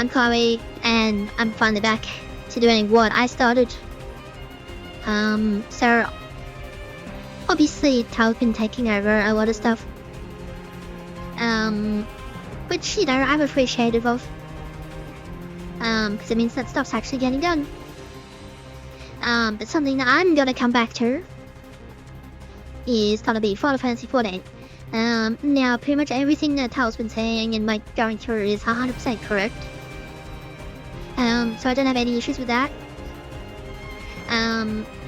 I'm Chloe, and I'm finally back to doing what I started. So obviously Tal's been taking over a lot of stuff, which, you know, I'm appreciative of, because it means that stuff's actually getting done. But something that I'm gonna come back to is gonna be Final Fantasy XIV. Now pretty much everything that Tal's been saying and going through is 100% correct. So I don't have any issues with that.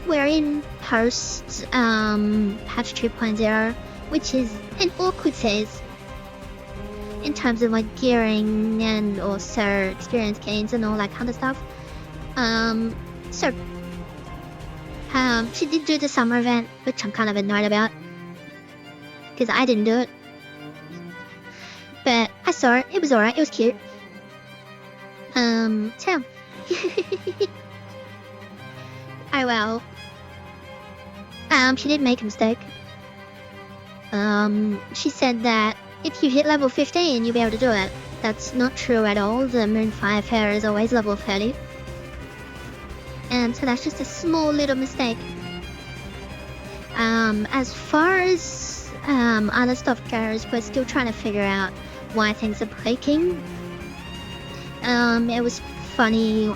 We're in post patch 2.0, which is an awkward phase in terms of like gearing and also experience gains and all that kind of stuff. She did do the summer event, which I'm kind of annoyed about because I didn't do it. But I saw it. It was alright. It was cute. So. Oh well. She did make a mistake. She said that if you hit level 15, you'll be able to do it. That's not true at all. The Moonfire Fair is always level 30. So that's just a small little mistake. As far as other stuff goes, we're still trying to figure out why things are breaking. It was funny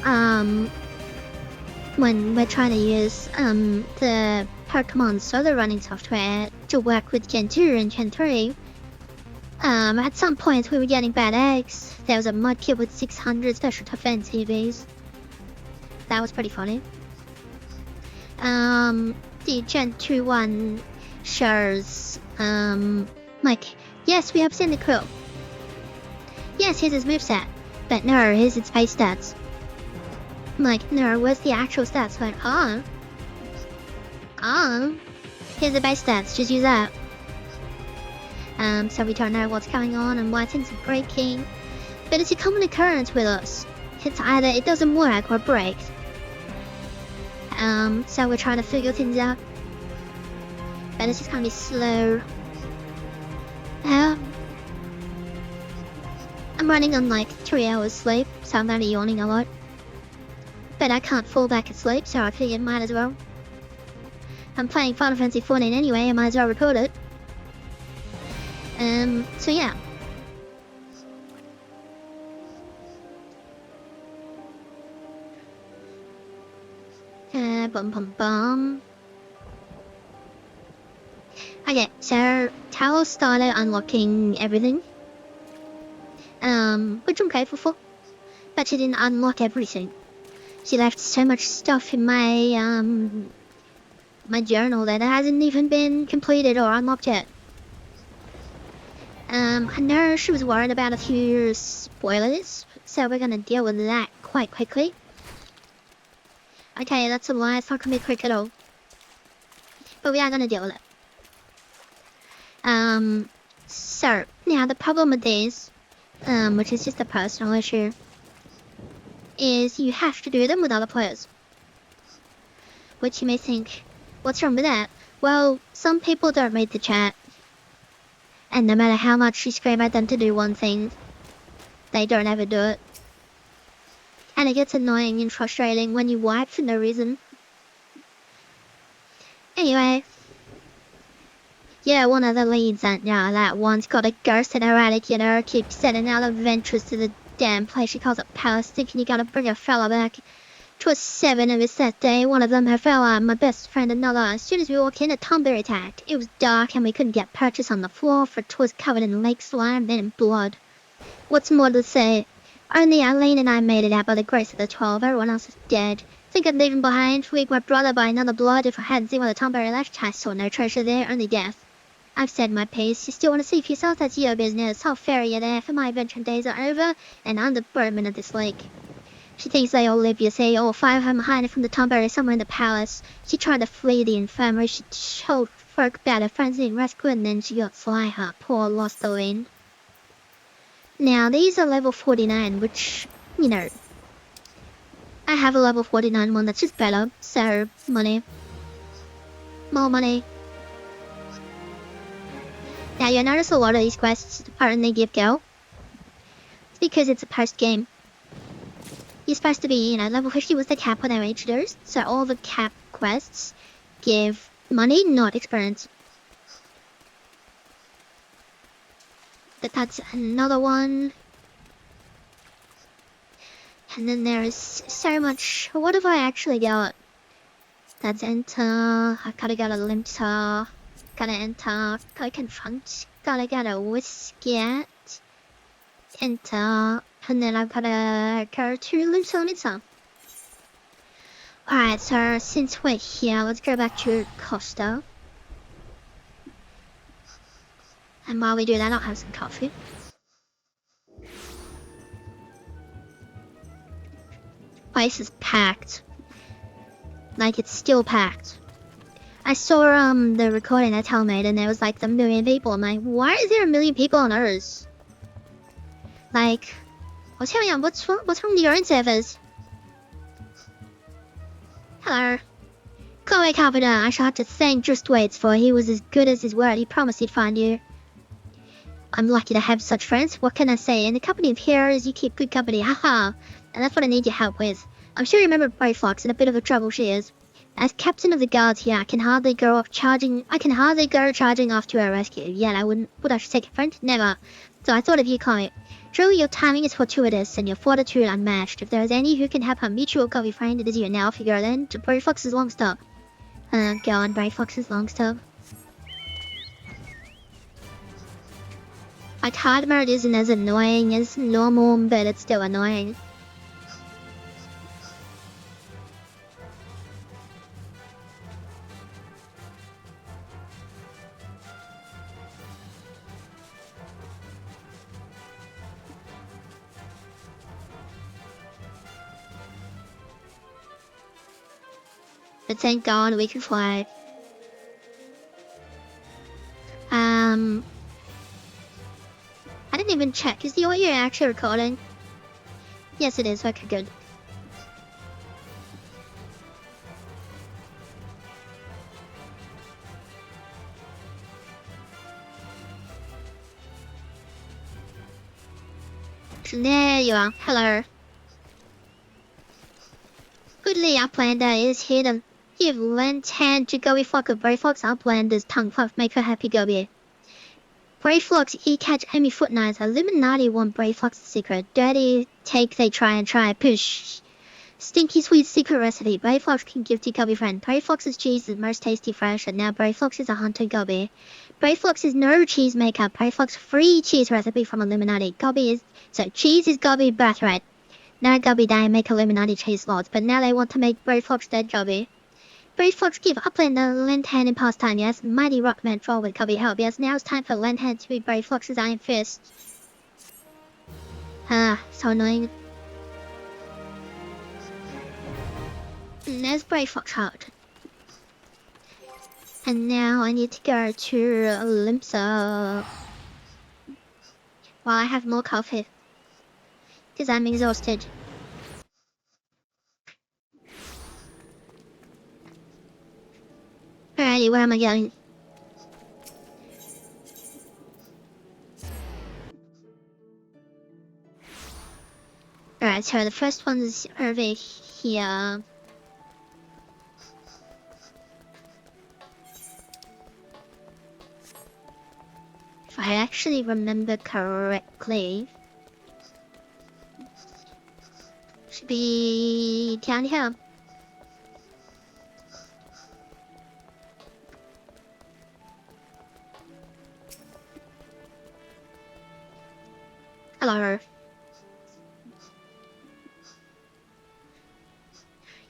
when we're trying to use the Pokemon solo running software to work with Gen 2 and Gen 3. At some point we were getting bad eggs. There was a mudkip with 600 special defense EVs. That was pretty funny. The Gen 2 one shows like, yes, we have seen the crew. Yes, here's his moveset. But no, here's its base stats. I'm like, no, where's the actual stats? Like, here's the base stats, just use that. So we don't know what's going on and why things are breaking. But it's a common occurrence with us. It's either it doesn't work or breaks. So we're trying to figure things out. But it's just gonna be slow. I'm running on like 3 hours sleep, so I'm only yawning a lot. But I can't fall back asleep, so I figured might as well. I'm playing Final Fantasy XIV anyway, I might as well record it. So yeah. Okay, so Tal started unlocking everything. Which I'm grateful for. But she didn't unlock everything. She left so much stuff in my my journal that hasn't even been completed or unlocked yet. I know she was worried about a few spoilers, so we're gonna deal with that quite quickly. Okay, that's a lie, it's not gonna be quick at all. But we are gonna deal with it. So, now the problem with these, which is just a personal issue, is you have to do them with other players. Which you may think, what's wrong with that? Well, some people don't read the chat. And no matter how much you scream at them to do one thing, they don't ever do it. And it gets annoying and frustrating when you wipe for no reason. Anyway. Yeah, one of the leads that one's got a ghost in her attic, you know, keeps sending out adventures to the damn place she calls a palace, thinking you gotta bring a fella back. 'Twas 7 of us that day, one of them her fella, my best friend another. As soon as we walked in, a tumbler attacked. It was dark and we couldn't get purchase on the floor, for 'twas covered in lake slime, then in blood. What's more to say? Only Eileen and I made it out by the grace of the 12, everyone else is dead. Think I'd leave him behind, weak my brother by another blood. If I hadn't seen where the tumbler left, I saw no treasure there, only death. I've said my piece. You still want to see for yourself? That's your business. I'll ferry you there, for my adventure days are over, and I'm the birdman of this lake. She thinks they all live, you see. All 5 of them hiding from the tumbler somewhere in the palace. She tried to flee the infirmary. She told folk about her friends in rescue, and then she got fly her. Poor lost Eileen. Now, these are level 49, which, you know, I have a level 49 one that's just better. So, money. More money. Now you'll notice a lot of these quests are in the give go. It's because it's a post game. He's supposed to be, level 50 was the cap when they were introduced, so all the cap quests give money, not experience. But that's another one. And then there's so much. What have I actually got? That's enter. I've gotta get a limiter. Gotta enter. Gotta confront. Gotta get a whisket. Enter. And then I've gotta go to limiter. Alright, so since we're here, let's go back to Costa. And while we do that, I'll have some coffee. Place is packed. Like, it's still packed. I saw the recording that Tal made, and there was like a million people. I'm like, why is there a million people on Earth? Like, what's wrong with your own servers? Hello. Chloe Carpenter, I shall have to thank Just Waits, for he was as good as his word. He promised he'd find you. I'm lucky to have such friends. What can I say? In the company of heroes, you keep good company. Haha. And that's what I need your help with. I'm sure you remember Brave Fox, and a bit of a trouble she is. As captain of the guards here, I can hardly go charging off to her rescue. Yet I would I take a friend? Never. So I thought of you, Chloe. Truly, your timing is fortuitous, and your fortitude unmatched. If there is any who can have a mutual coffee friend, it is you. Now, figure then to Brave Fox's long stop. Go on, Brave Fox's long stop. My hard mode isn't as annoying as normal, but it's still annoying. But thank God we can fly. I didn't even check. Is the audio actually recording? Yes, it is. Okay, good. There you are. Hello. Goodly Uplander is here to give lent hand to Goby Flock of Brave Fox Uplander's tongue puff. Make her happy, Goby. Brave Fox, catch Amy Foot Knights. Illuminati want Brave Fox's secret. Dirty take, they try. Push. Stinky sweet secret recipe. Brave Fox can give to Goby friend. Brave Fox's cheese is most tasty fresh, and now Brave Fox is a hunter Goby. Brave Fox is no cheese maker. Brave Fox free cheese recipe from Illuminati. Cheese is Goby birthright. Now Goby die make Illuminati cheese laws, but now they want to make Brave Fox dead Goby. Brave Fox give Uplander lent hand in pastime, yes. Mighty Rockman troll with Goby help, yes. Now it's time for lent hand to be Brave Fox's iron fist. So annoying. And there's Brave Fox heart. And now I need to go to Limsa. While I have more coffee. Because I'm exhausted. Alrighty, where am I going? Alright, so the first one is over here. If I actually remember correctly, should be down here. Hello.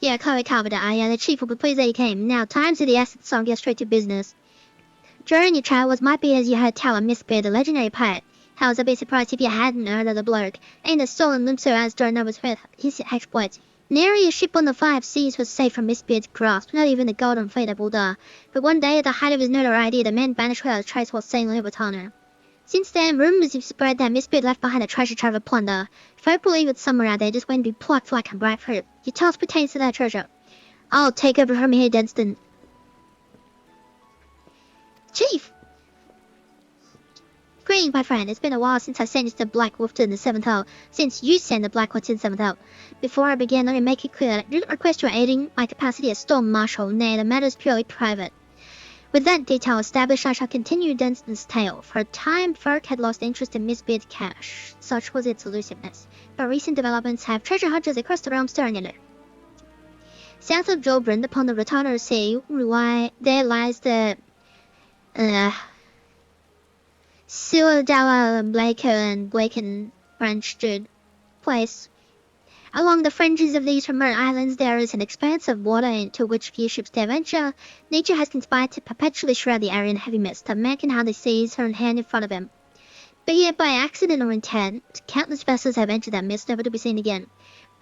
Yeah, Chloe Carpenter, the chief will be pleased that he came. Now, time to the essence, so I'll get straight to business. During your travels, might be as you heard tell of Miss Beard, the legendary pirate. I was a bit surprised if you hadn't heard of the bloke. Ain't a soul in Limso as Jordan knows with his exploits. Nary a ship on the 5 seas was safe from Miss Beard's grasp, not even the golden fleet of Bulda. But one day, at the height of his notoriety, the man vanished without a trace while sailing over Tana. Since then, rumors have spread that Miss Beard left behind a treasure trove of plunder. If I believe it's somewhere out there, just waiting to be plucked like a bright fruit. Your task pertains to that treasure. I'll take over from here, Dunstan. Chief! Greetings, my friend. It's been a while since I sent the Black Wolf to the 7th hole. Since you sent the Black Wolf to the 7th hole. Before I begin, let me make it clear that I do not request your aiding my capacity as Storm Marshal. Nay, the matter is purely private. With that detail established, I shall continue Dunstan's tale. For a time, Ferg had lost interest in Miss Beard's cache. Such was its elusiveness. But recent developments have treasure hunters across the realm staring at it. South of Jolbrand, upon the Returner Sea, there lies the Sildawa Blake and Blaken branched place. Along the fringes of these remote islands there is an expanse of water into which few ships dare venture. Nature has conspired to perpetually shroud the area in heavy mist, that man can hardly see his own hand in front of him. Be it by accident or intent, countless vessels have entered that mist, never to be seen again.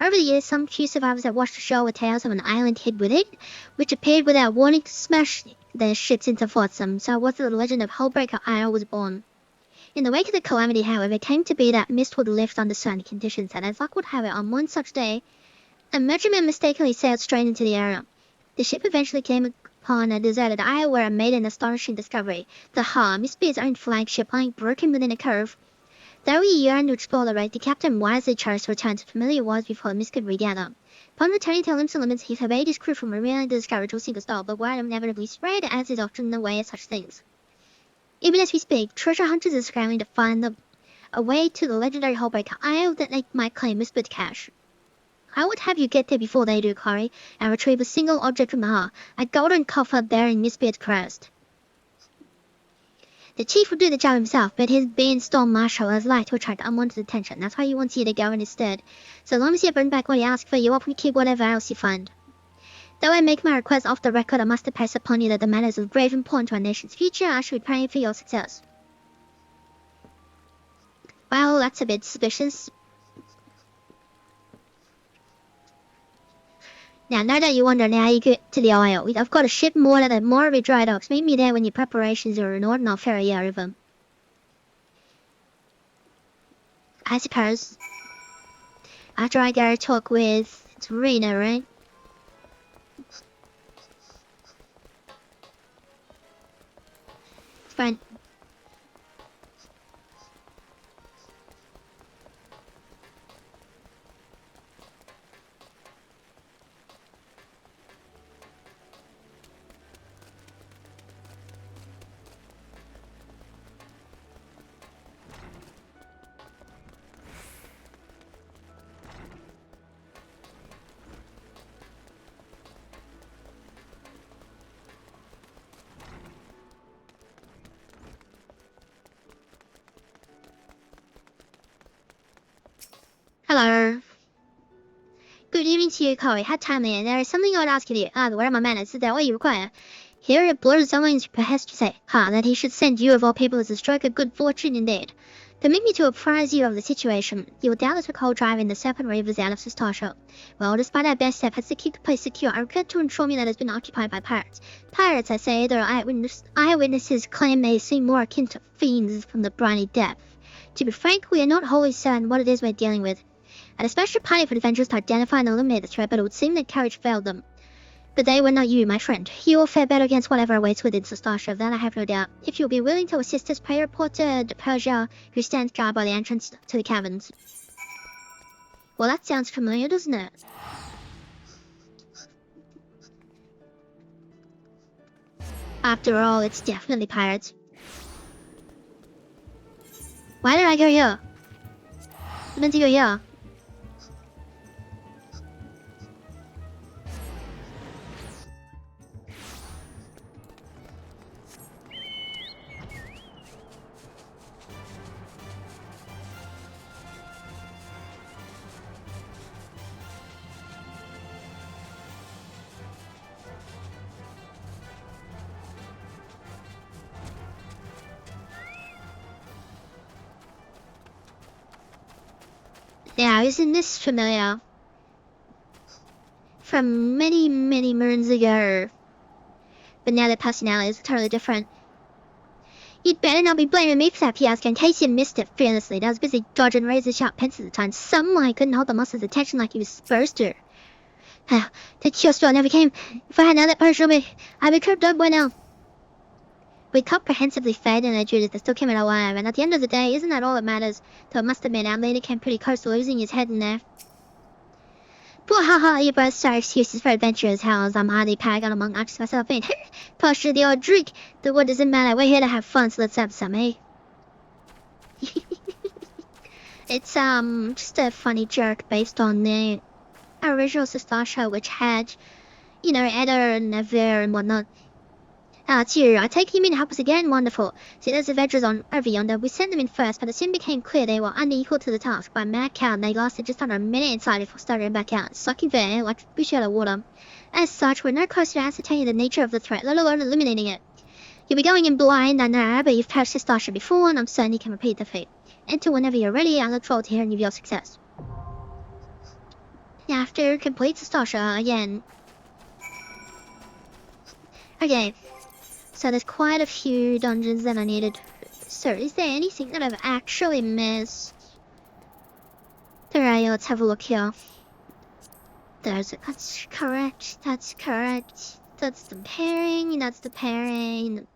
Over the years, some few survivors have watched ashore with tales of an island hid within, which appeared without warning to smash their ships into flotsam. So was the legend of Hullbreaker Isle was born. In the wake of the calamity, however, it came to be that mist would lift under certain conditions, and as luck would have it, on one such day, a merchantman mistakenly sailed straight into the area. The ship eventually came upon a deserted isle where it made an astonishing discovery. The Ha, Miss Beard's own flagship, lying broken within a cove. Though he yearned to explore the right, the captain wisely chose to return to familiar waters before the mist could regather. Upon returning to limits and limits, he forbade his crew from revealing the discovery to a single star, but word inevitably spread, as is often the way of such things. Even as we speak, treasure hunters are scrambling to find a way to the legendary Hullbreaker Isle that they might claim Miss Beard's cache. I would have you get there before they do, Corey, and retrieve a single object from the Ha, a golden coffer bearing Miss Beard's crest. The chief would do the job himself, but his being Storm Marshal is like to attract unwanted attention. That's why he wants you to go in his stead. So long as you bring back what he asked for, you will keep whatever else you find. Though I make my request off the record, I must impress upon you that the matter is of grave importance to our nation's future. I shall be praying for your success. Well, that's a bit suspicious. Now, no doubt you wonder how you get to the isle. I've got a ship moored at the Morby dry docks. Meet me there when your preparations are in order and I'll ferry you over. I suppose. After I go talk with Rena, right? Fine. Hello. Good evening to you, Corey. Had time in. There is something I would ask you. Where are my manners? Is that what you require? Here it blows someone's behest to say, that he should send you of all people as a stroke of good fortune indeed. Permit me to apprise you of the situation. You will doubtless recall driving the Serpent Reavers out of Sestasha. Well, despite our best efforts to keep the place secure, I regret to inform you that it has been occupied by pirates. Pirates, I say, though eyewitnesses claim they seem more akin to fiends from the briny depth. To be frank, we are not wholly certain what it is we're dealing with. I'd especially a party of adventurers to identify and eliminate the threat, but it would seem that courage failed them. But they were not you, my friend. You will fare better against whatever awaits within Sestasha, of that I have no doubt. If you'll be willing to assist us, pray report to Persia, who stands guard by the entrance to the caverns. Well, that sounds familiar, doesn't it? After all, it's definitely pirates. Why did I go here? I meant to go here. Now, isn't this familiar? From many, many moons ago. But now their personalities are totally different. You'd better not be blaming me for that fiasco in case you missed it fearlessly. I was busy dodging razor-sharp pencils at the time. Someone couldn't hold the muscles' attention like he was supposed to. The cure spell never came. If I had known that potion, I'd be curved up by now. We comprehensively fed and adjured that still came out alive, and at the end of the day, isn't that all that matters? Though it must admit, our leader came pretty close to losing his head in there. Bwahaha, you both start excuses for adventurous howls. I'm hardly paragon among artists myself in. Posture the old drink. The wood doesn't matter. We're here to have fun, so let's have some, eh? It's just a funny joke based on the original Sister show, which had, you know, Edda and Never and whatnot. Cheer, I take you mean to help us again? Wonderful. See, there's adventurers on over yonder. We sent them in first, but it soon became clear they were unequal to the task. By mad count, they lasted just under a minute inside before starting back out, sucking the air like fish out of water. As such, we're no closer to ascertaining the nature of the threat, let alone eliminating it. You'll be going in blind, I know, but you've perished this starship before, and I'm certain you can repeat the feat. Enter whenever you're ready. I look forward to hearing of your success. After complete the starship again. Okay. So there's quite a few dungeons that I needed. So is there anything that I've actually missed? Alright, let's have a look here. That's correct. That's correct. That's the pairing. That's the pairing.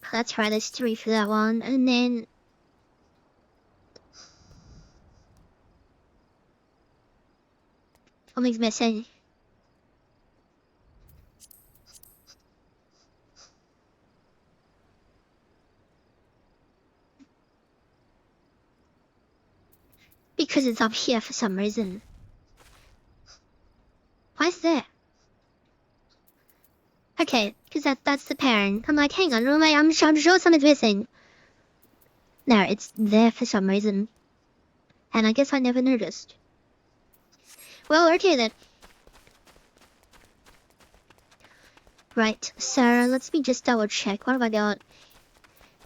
That's right, there's 3 for that one. And then... something's missing. Because it's up here for some reason. Why is that? Okay, because that's the pairing. I'm like, hang on, I'm sure something's missing. No, it's there for some reason. And I guess I never noticed. Well, okay then. Right, so let's me just double check. What have I got?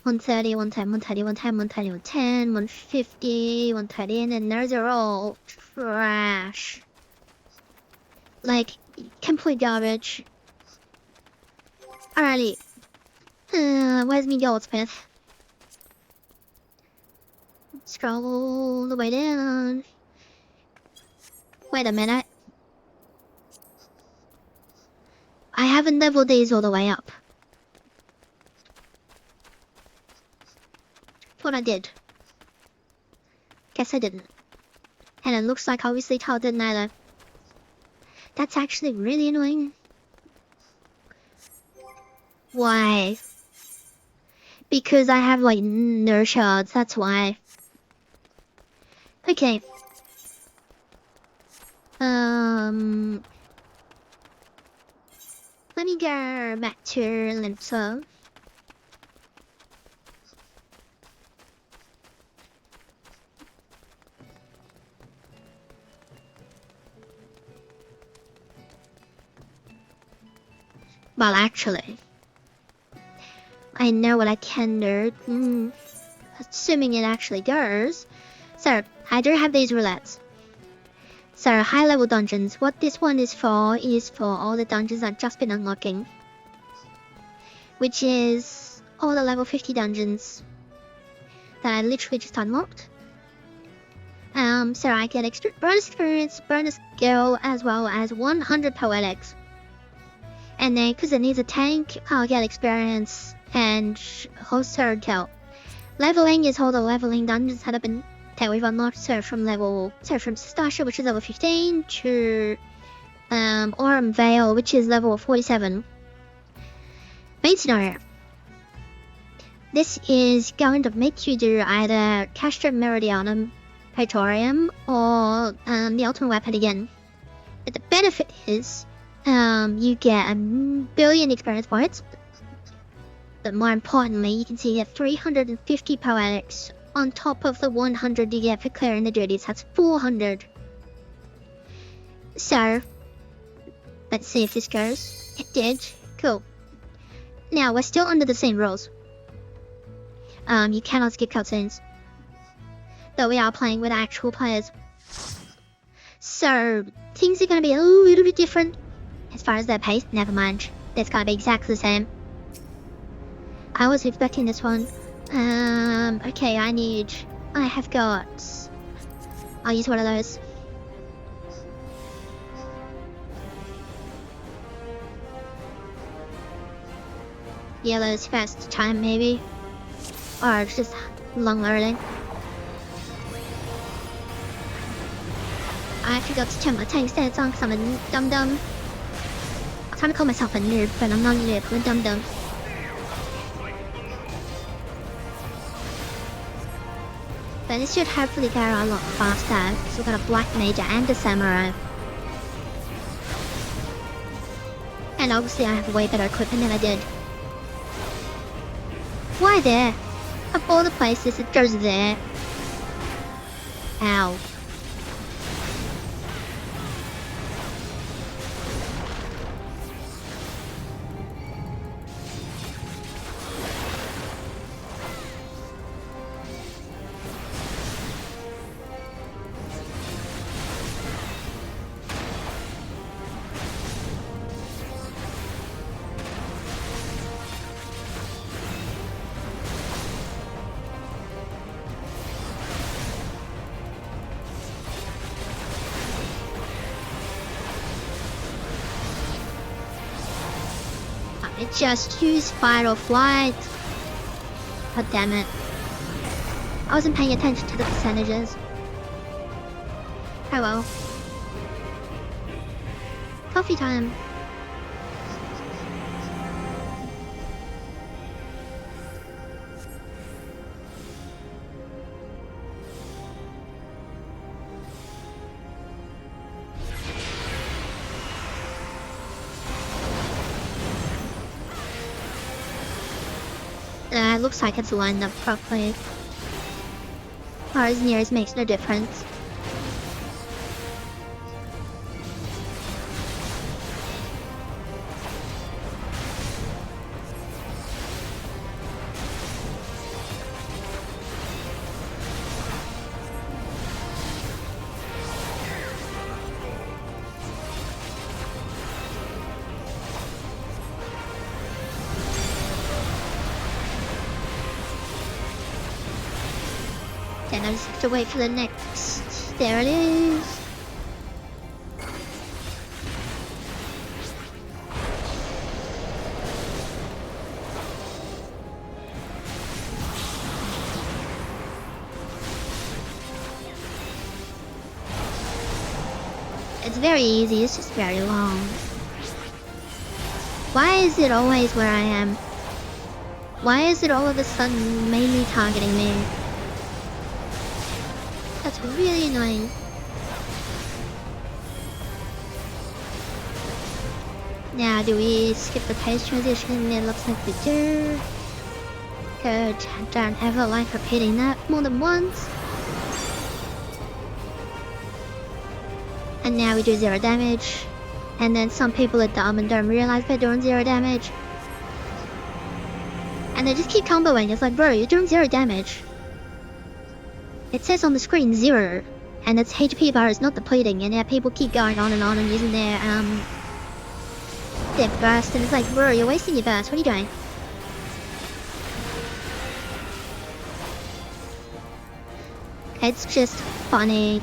130, 110, 130, 110, 130, 110, 150, 130, and then those are all trash. Like, complete garbage. Alrighty. Where's me goldsmith? Scroll all the way down. Wait a minute. I haven't leveled these all the way up. Thought I did. Guess I didn't. And it looks like obviously Tal didn't either. That's actually really annoying. Why? Because I have like no shards, that's why. Okay. Let me go back to Linso. Well, actually, I know what I can do. Assuming it actually goes. So, I do have these roulettes. So, high-level dungeons. What this one is for all the dungeons I've just been unlocking. Which is all the level 50 dungeons that I literally just unlocked. So I get extra bonus experience, bonus skill, as well as 100 poetics. And then, because it needs a tank, I'll get experience and also kill. Leveling is all the leveling dungeons that have been that we've unlocked. So from Starship, which is level 15, to Aurum Vale, which is level 47. Main scenario. This is going to make you do either Castrum Meridianum, Praetorium, or the Ultimate Weapon again. But the benefit is you get 1 billion experience points. But more importantly, you can see you get 350 poetics on top of the 100 you get for clearing the duties. That's 400. So, let's see if this goes. It did. Cool. Now, we're still under the same rules. You cannot skip cutscenes. Though we are playing with actual players. So, things are going to be a little bit different. As far as their pace, never mind. It's going to be exactly the same. I was expecting this one. Okay, I have got... I'll use one of those. yellow's fast time maybe. Or just long learning. I forgot to turn my tank stats on because I'm a dum-dum. I'm trying to call myself a nerd, but I'm not a nerd, I'm a dum-dum. But this should hopefully go a lot faster, because we've got a black mage and a samurai. And obviously I have way better equipment than I did. Why there? Of all the places, it goes there. Ow. I just used fight or flight. God damn it. I wasn't paying attention to the percentages. Oh well. Coffee time. Looks like it's lined up properly. Far as near as makes no difference. Then I just have to wait for the next. There it is. It's very easy, it's just very long. Why is it always where I am? Why is it all of a sudden mainly targeting me? That's really annoying. Now, do we skip the page transition? It looks like we do. Good. Don't ever like repeating that more than once. And now we do 0 damage. And then some people are dumb and don't realize they're doing 0 damage. And they just keep comboing. It's like, bro, you're doing 0 damage. It says on the screen 0, and its HP bar is not depleting, and yeah, people keep going on and using their burst, and it's like, bro, you're wasting your burst, what are you doing? It's just funny.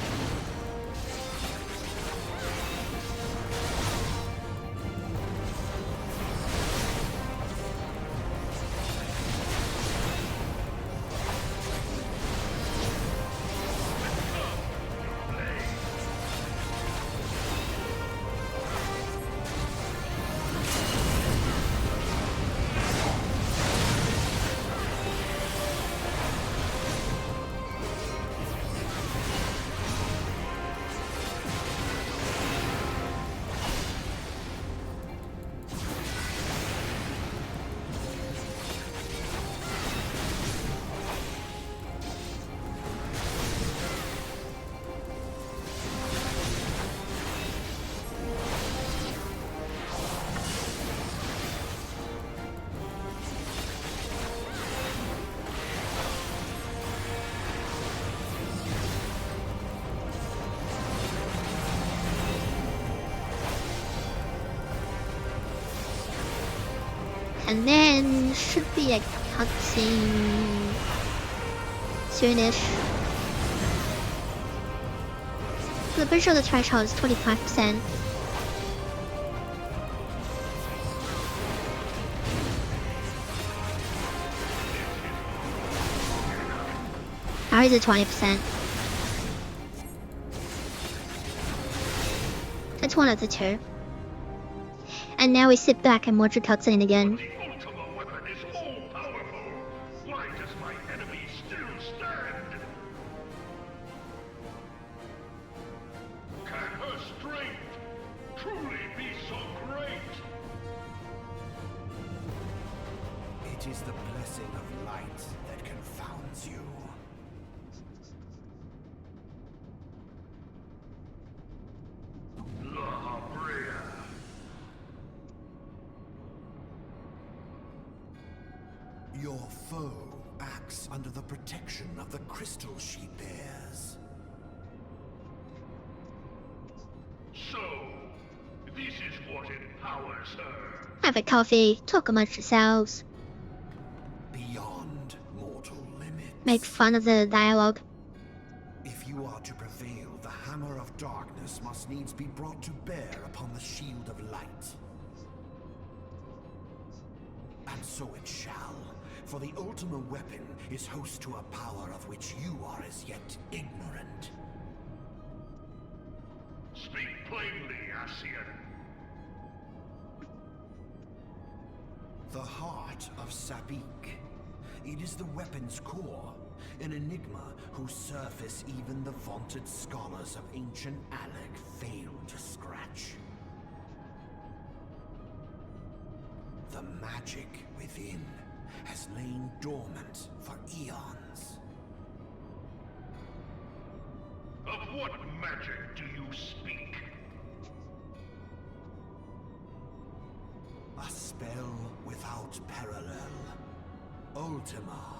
And then should be a cutscene soonish. I'm pretty sure the threshold is 25%. Now he's at 20%. That's one of the two. And now we sit back and watch the cutscene again. The ultimate weapon is all-powerful. Why does my enemy still stand? Can her strength truly be so great? It is the blessing of light that confounds you. La Brea. Your foe acts under the protection of the crystal she bears. So, this is what empowers her. Have a coffee, talk amongst yourselves, Beyond mortal limits. make fun of the dialogue. If you are to prevail, the hammer of darkness must needs be brought to bear upon the shield of light. And so it shall, for the ultimate weapon is host to a power of which you are as yet ignorant. Speak plainly, Ascian. The heart of Sabik. It is the weapon's core, an enigma whose surface even the vaunted scholars of ancient Alec failed to scratch. The magic within has lain dormant for eons. Of what magic do you speak? A spell without parallel. Ultima.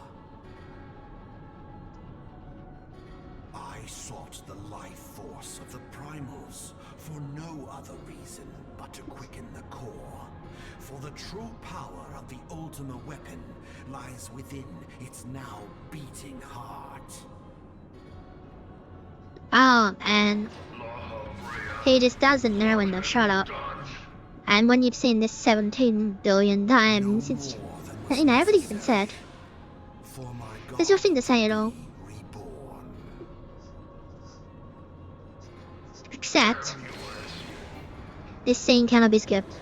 I sought the life force of the primals for no other reason but to quicken the core. For the true power of the Ultima weapon lies within its now beating heart. Oh man, La Brea. he just doesn't know when to shut up. And when you've seen this 17 billion times, it's, you know, everything's been said. For my God, There's nothing to say at all. reborn. Except, this scene cannot be skipped.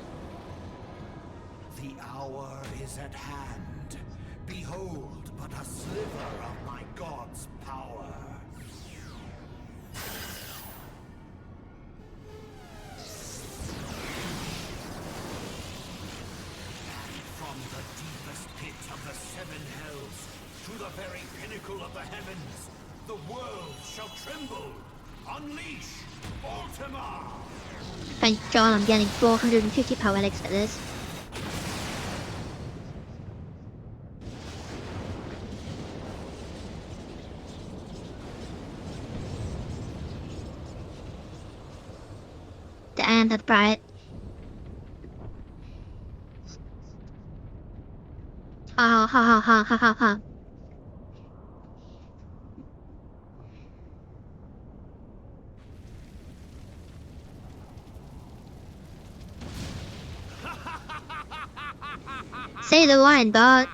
The hour is at hand. Behold but a sliver of my God's power. And from the deepest pit of the seven hells to the very pinnacle of the heavens, the world shall tremble. Unleash Ultima! Thank God I'm getting 450 poetics for this. The end of bright. Ha ha ha ha ha ha ha. Say the line, bud.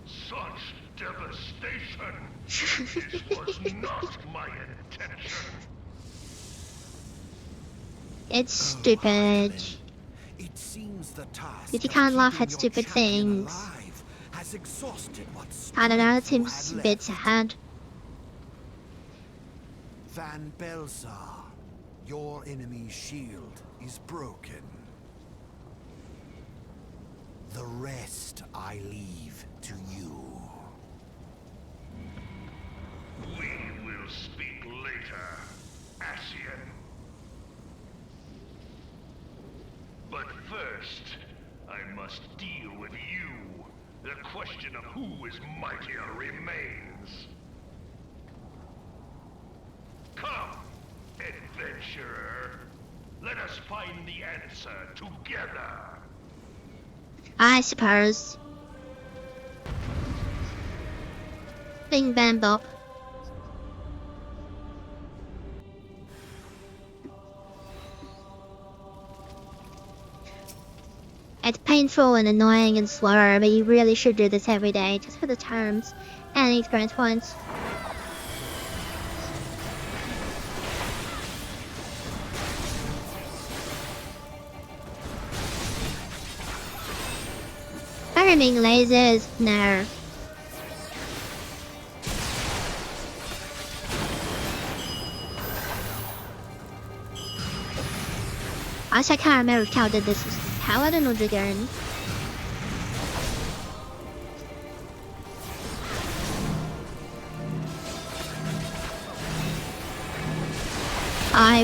Such devastation! This was not my intention. It's stupid. It seems the task If you of can't laugh keeping at your stupid champion things. alive has exhausted what I don't know, it strength you seems had a bit left. sad. Van Belsar, your enemy's shield is broken. The rest I leave to you. We will speak later, Ascian. But first, I must deal with you. The question of who is mightier remains. Come, adventurer. Let us find the answer together. I suppose. Bing bang bop. It's painful and annoying and slow, but you really should do this every day, just for the terms. and experience points. Farming lasers, no. 而且卡尔梅尔跳的是台湾的弄这个人。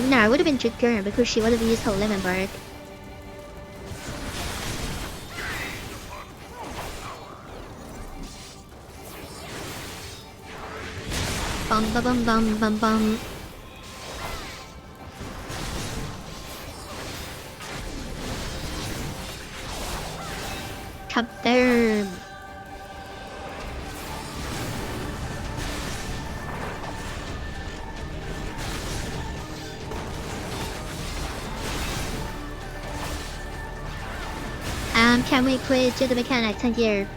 No, it would have been trigger because she would have used her lemon bird. Bum bum bum bum bum bum. Top there. Can we please do the mechanics in here?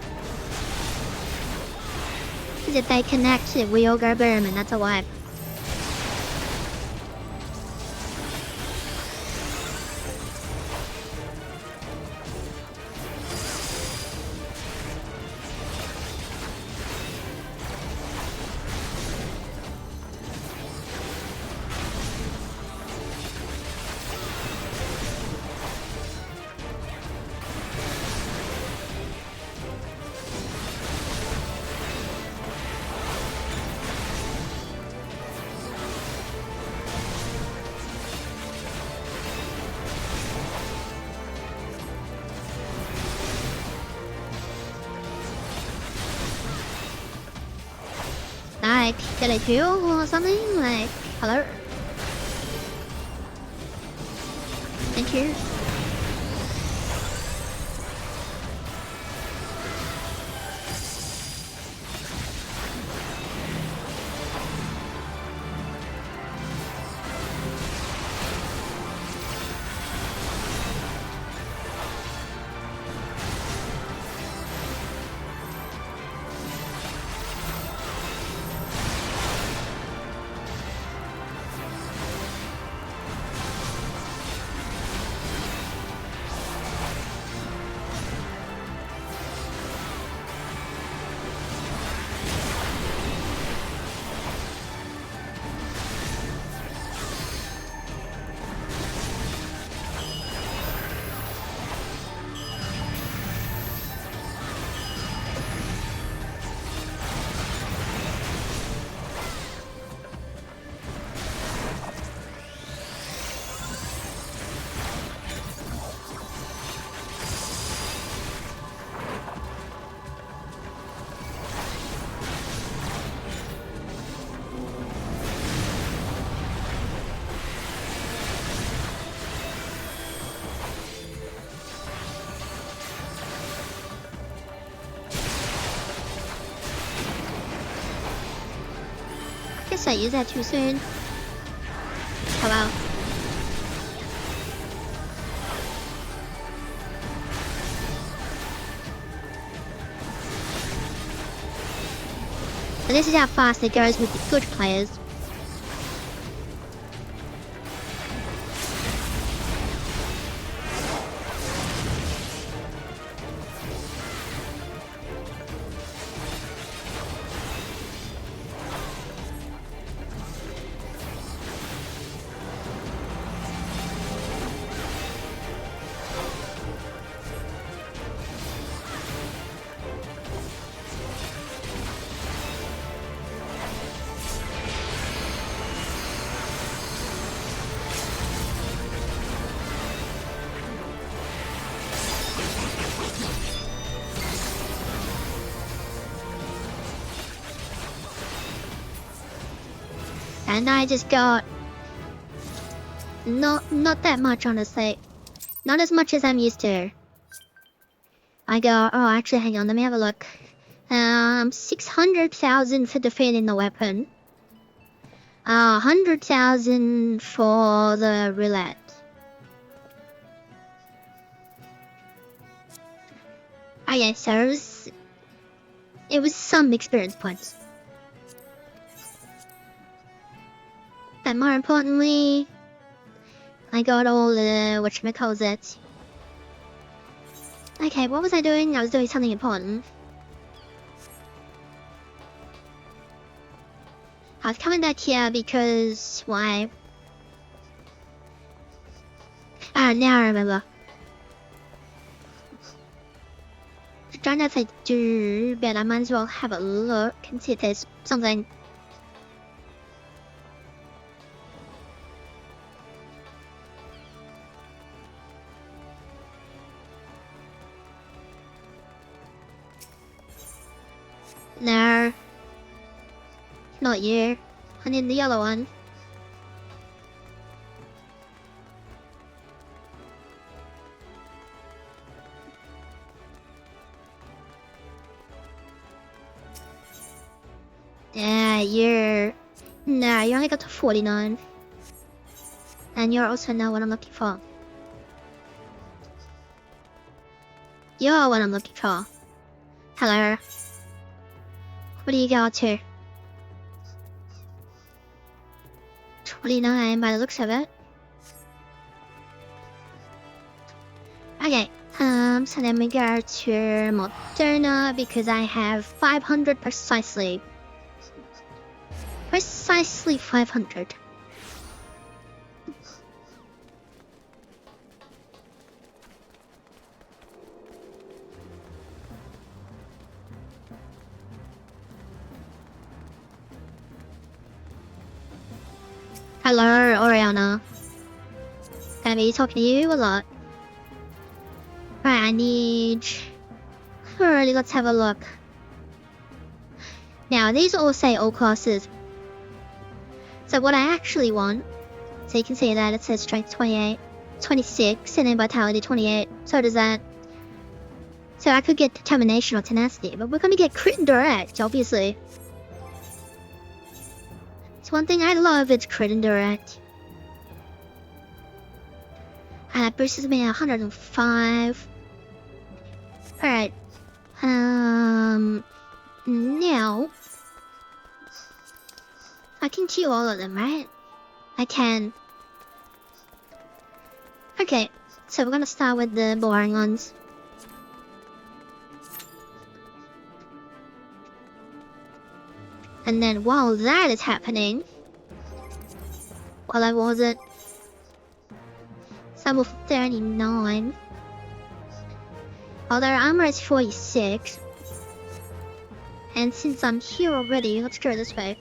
If they connect, we all go boom, and that's a wipe. Like, get a fuel or something? Like, hello? Thank you. Guess I used that too soon. Oh well. But this is how fast it goes with the good players. And I just got not that much, honestly. Not as much as I'm used to. I got, oh actually hang on, let me have a look. 600,000 for defeating the weapon. 100,000 for the roulette. Okay, so It was some experience points. But more importantly, I got all the whatchamacallit. Okay, what was I doing? I was doing something important. I was coming back here because why? Ah, now I remember. I don't know if I do, but I might as well have a look and see if there's something. No. Not you. I need the yellow one. Yeah, you're... Nah, you only got to 49. And you're also not what I'm looking for. You're what I'm looking for. Hello. What do you got to? 29 by the looks of it. Okay, so let me go to Moderna because I have 500 precisely. Precisely 500. Hello, Oriana. Gonna be talking to you a lot. Right, I need... Alrighty, let's have a look. Now, these all say all classes. So what I actually want, so you can see that it says strength 28, 26, and then vitality 28. So does that. So I could get determination or tenacity, but we're gonna get crit and direct, obviously. It's one thing I love, it's crit and direct. And that boosted me 105. Alright. Now I can do all of them, right? I can. Okay, so we're gonna start with the boring ones. And then while that is happening, what level was it? Level 39. Although armor is 46. And since I'm here already, let's go this way.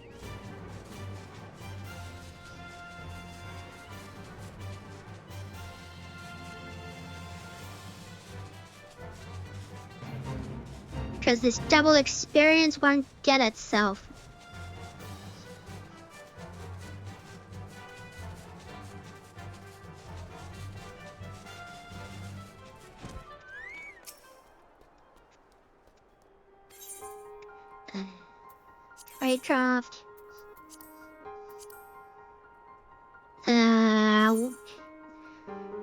Because this double experience won't get itself. Raycraft.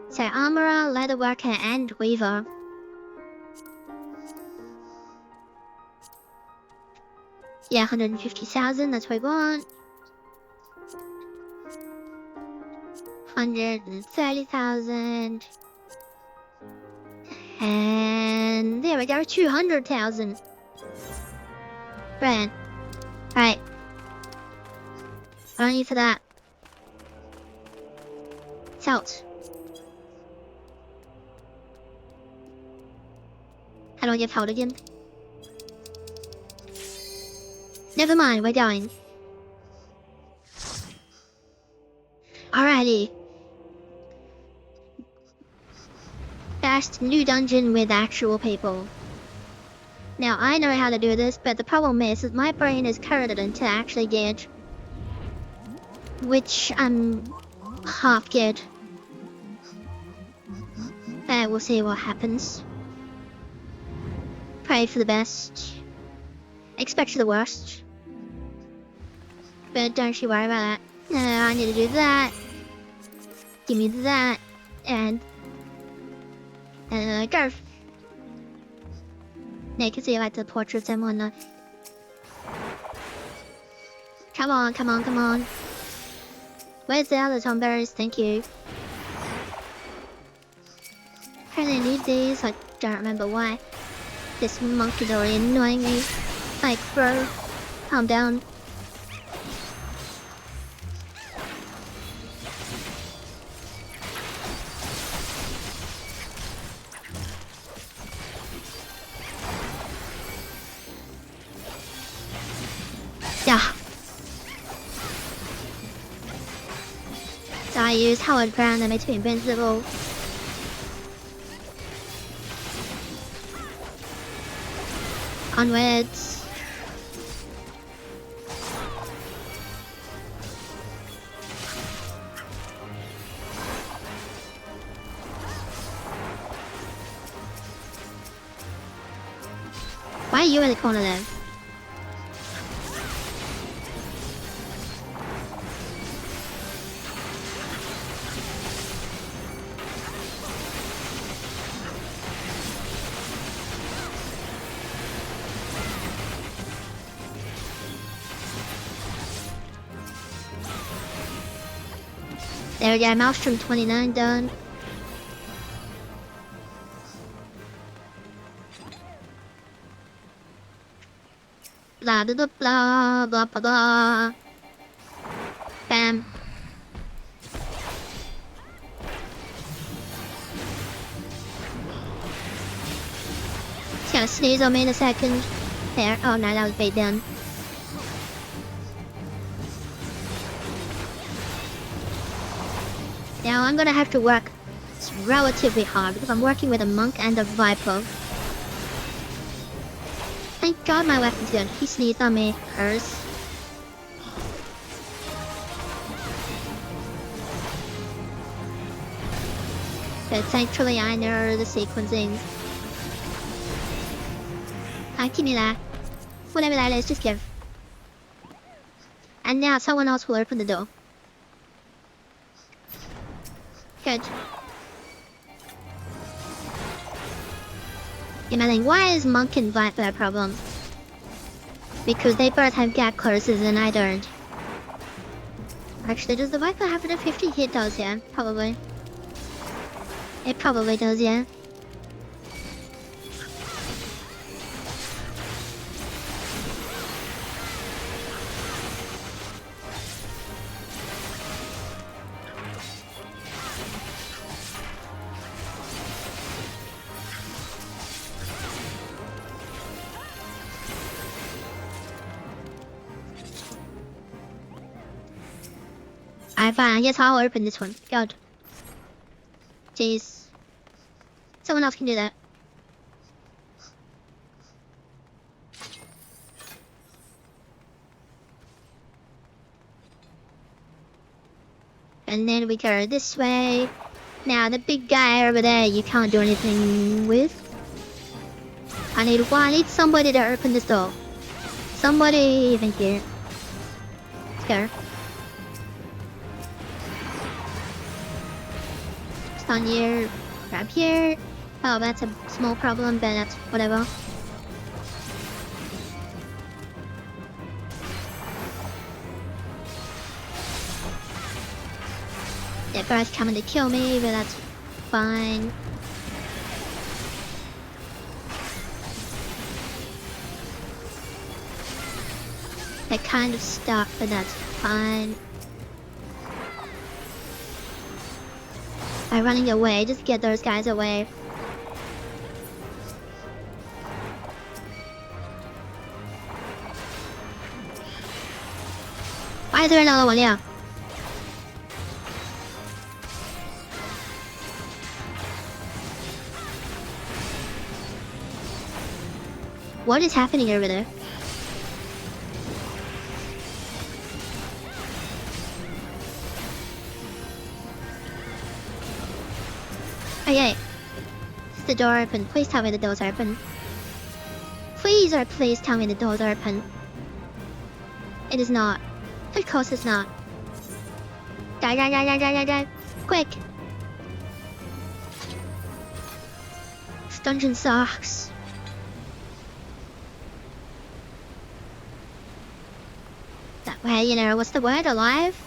So armorer, leatherworker, and weaver. Yeah, 150,000, that's what I want. 130,000. And there we go, 200,000. Right. Right. What do I need for that? Salt. How do I get powder again? Never mind, we're going. Alrighty. Fast new dungeon with actual people. Now I know how to do this, but the problem is that my brain is hesitant to actually get, which I'm half get. And we'll see what happens. Pray for the best. Expect the worst. But don't you worry about that. I need to do that. Give me that. And go. Now you can see like the portraits and whatnot. Come on, come on, come on. Where's the other zombies? Thank you. Apparently I need these, I don't remember why. This monk is already annoying me. Like, bro, calm down. Yeah. So I use Howard Brown that makes me invincible. Onwards. Why are you in the corner then? There we go, Maelstrom 29 done. Blah blah blah blah blah blah blah. Bam. He's gonna sneeze on me in a second. There. Oh no, that was bait done. Now I'm gonna have to work. It's relatively hard because I'm working with a monk and a viper. Thank God my weapon's good. He sneezed on me. Hers. But thankfully I know the sequencing. Give me that. Whatever that is, just give. And now someone else will open the door. Good. You might think, why is Monk and Viper a problem? Because they both have gap closes and I don't. Actually, does the Viper have a 50 hit? Does, yeah. Probably. It probably does, yeah. Fine, I guess I'll open this one. God. Jeez. Someone else can do that. And then we go this way. Now the big guy over there you can't do anything with. I need somebody to open this door. Somebody, thank you. Let's go. On here, grab here. Oh, that's a small problem, but that's whatever. They're both coming to kill me, but that's fine. They're kind of stuck, but that's fine. By running away, just get those guys away. Why is there another one? Yeah. What is happening over there? Okay. Is the door open? Please tell me the door's open. Please tell me the door's open. It is not. Of course it's not. Die. Quick! This dungeon sucks. That well, you know, what's the word? Alive?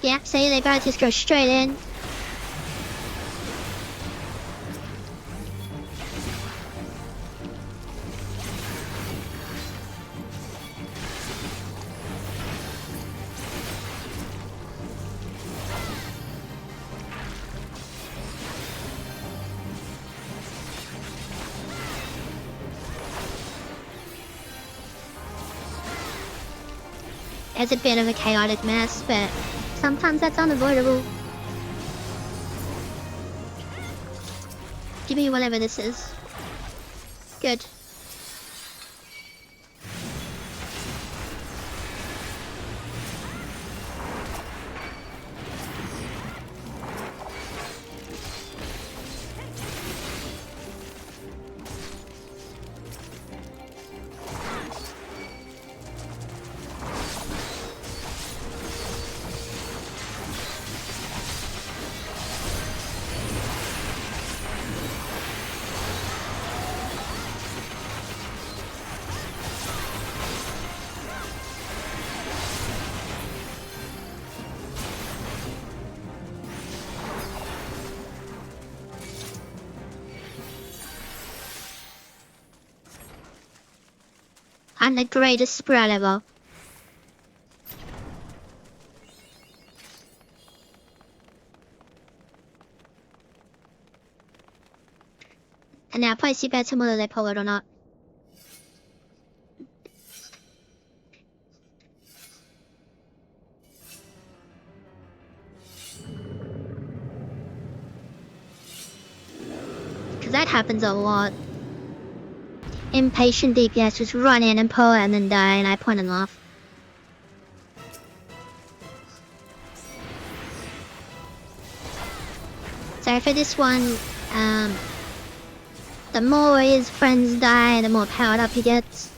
Yeah, see, they both just go straight in. It's a bit of a chaotic mess, but sometimes that's unavoidable. Give me whatever this is. Good. I'm the greatest spread ever. And now place you bet whether they pull it or not. Because that happens a lot. Impatient DPS just run in and pull it and then die, and I point them off. So for this one, the more his friends die, the more powered up he gets.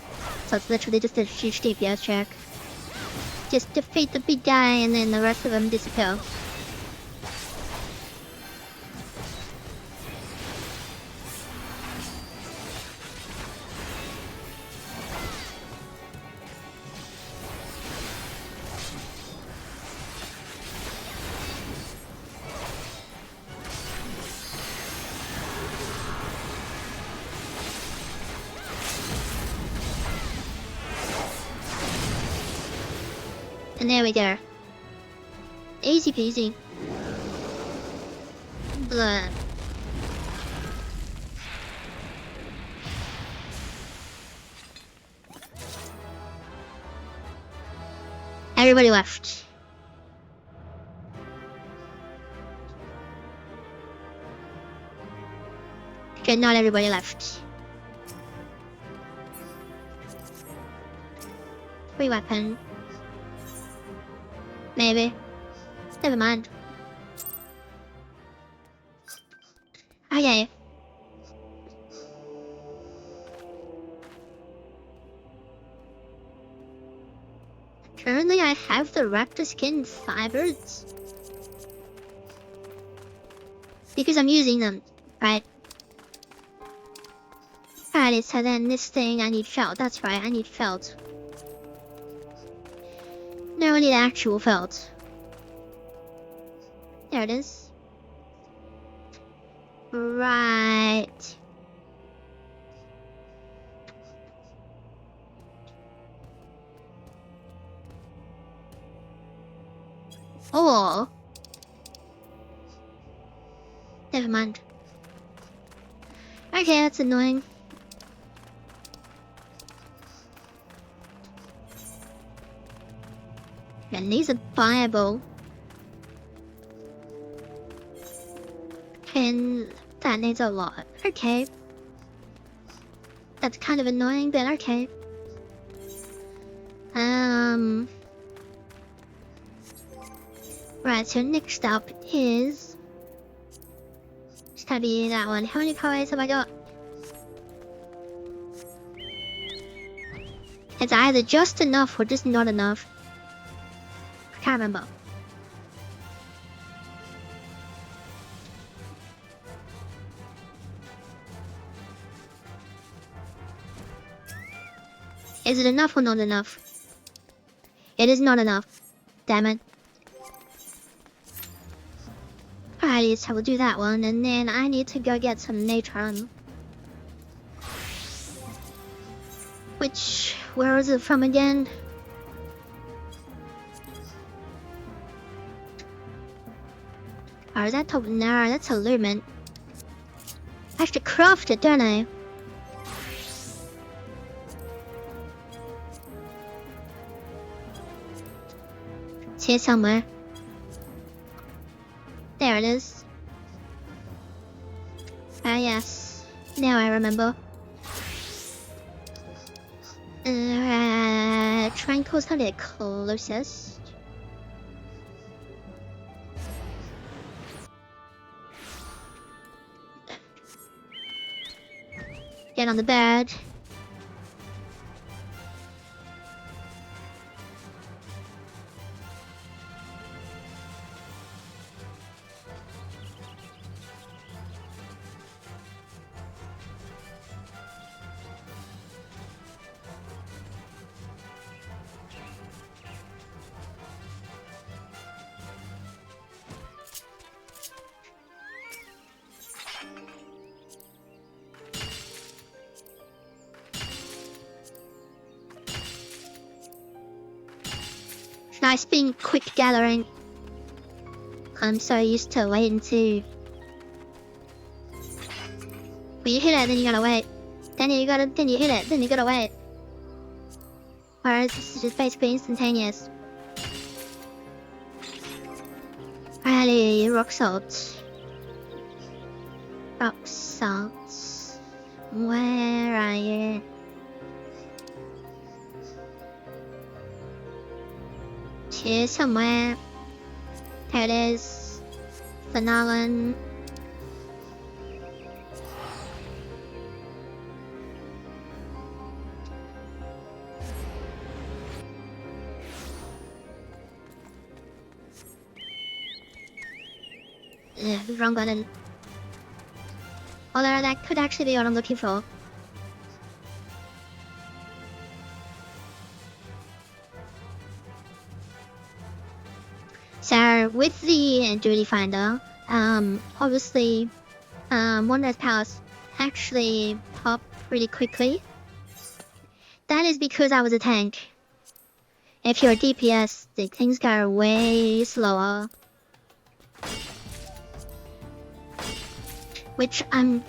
So it's literally just a huge DPS check. Just defeat the big guy and then the rest of them disappear. And there we go. Easy peasy. Blah. Everybody left. Okay, not everybody left. Free weapon. Maybe. Never mind. Okay. Currently I have the raptor skin fibers. Because I'm using them, right? Alrighty, so then this thing I need felt. That's right, I need felt. No, I need actual felt. There it is. Right. Oh. Never mind. Okay, that's annoying. And these are buyable. And that needs a lot. Okay. That's kind of annoying, but okay. Right, so next up is... It's gonna be that one. How many cards have I got? It's either just enough or just not enough. I can't remember. Is it enough or not enough? It is not enough. Damn it. Alrighty, so we'll do that one, and then I need to go get some natron. Which, where is it from again? Oh, is that no, that's a lumen. I have to craft it, don't I? It's here somewhere. There it is. Ah, yes. Now I remember. Try and call something closest. Get on the bed. Nice being quick gathering. I'm so used to waiting to. When you hit it, then you gotta wait. Then you hit it, then you gotta wait. Whereas this is just basically instantaneous. Alrighty, rock salt. Rock salt. Where are you? Here somewhere. There it is. Phenolon. Wrong button. Although that could actually be what I'm looking for. So with the duty finder, obviously, one of those powers actually pop pretty quickly. That is because I was a tank. If you're a DPS, the things go way slower. Which I'm